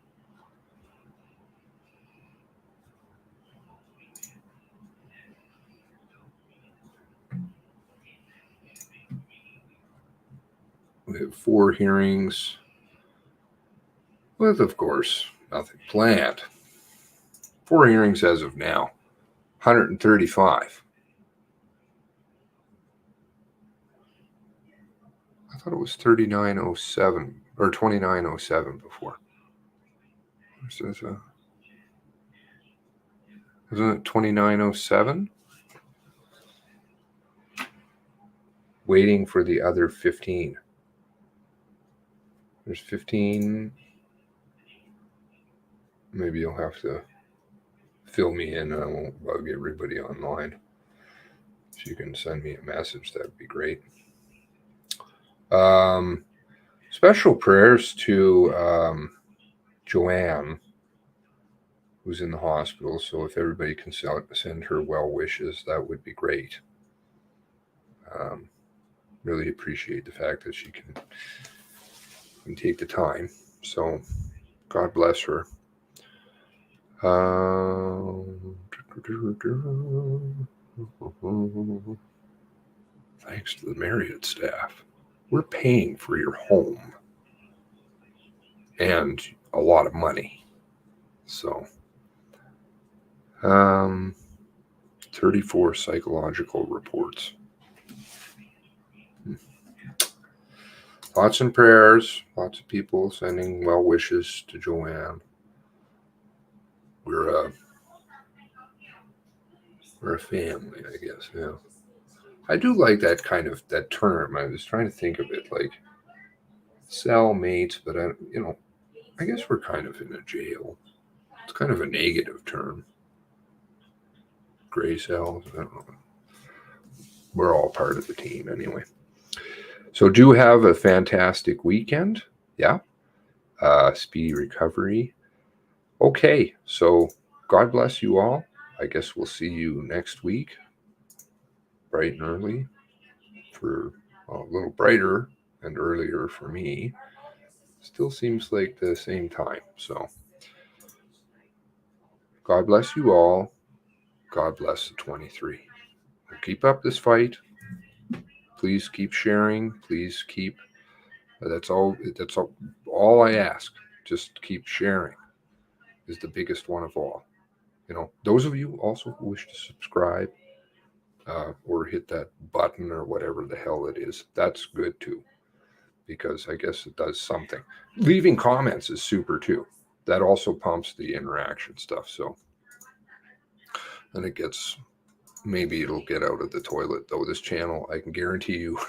We have 4 hearings with, of course, nothing planned. 4 hearings as of now, 135. I thought it was 3907 or 2907 before. Isn't it 2907? Waiting for the other 15. There's 15. Maybe you'll have to fill me in and I won't bug everybody online. If you can send me a message, that'd be great. Special prayers to Joanne, who's in the hospital. So if everybody can send her well wishes, that would be great. Really appreciate the fact that she can take the time. So God bless her. Thanks to the Marriott staff. We're paying for your home and a lot of money. So 34 psychological reports. Thoughts and prayers. Lots of people sending well wishes to Joanne. We're a family, I guess. Yeah. I do like that term. I was trying to think of it like cellmates, but I guess we're kind of in a jail. It's kind of a negative term. Gray cells. I don't know. We're all part of the team anyway. So do have a fantastic weekend. Yeah. Speedy recovery. Okay. So God bless you all. I guess we'll see you next week. Bright and early. For a little brighter and earlier for me. Still seems like the same time. So God bless you all. God bless the 23. We'll keep up this fight. Please keep sharing. Please keep. That's all I ask. Just keep sharing is the biggest one of all. Those of you also who wish to subscribe, or hit that button or whatever the hell it is. That's good too, because I guess it does something. Leaving comments is super too. That also pumps the interaction stuff. So then it gets, maybe it'll get out of the toilet though. This channel, I can guarantee you,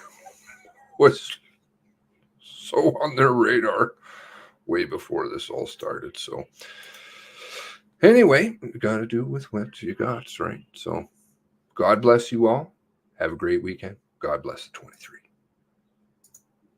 was so on their radar way before this all started. So anyway, you got to do with what you got, right? So God bless you all. Have a great weekend. God bless the 23.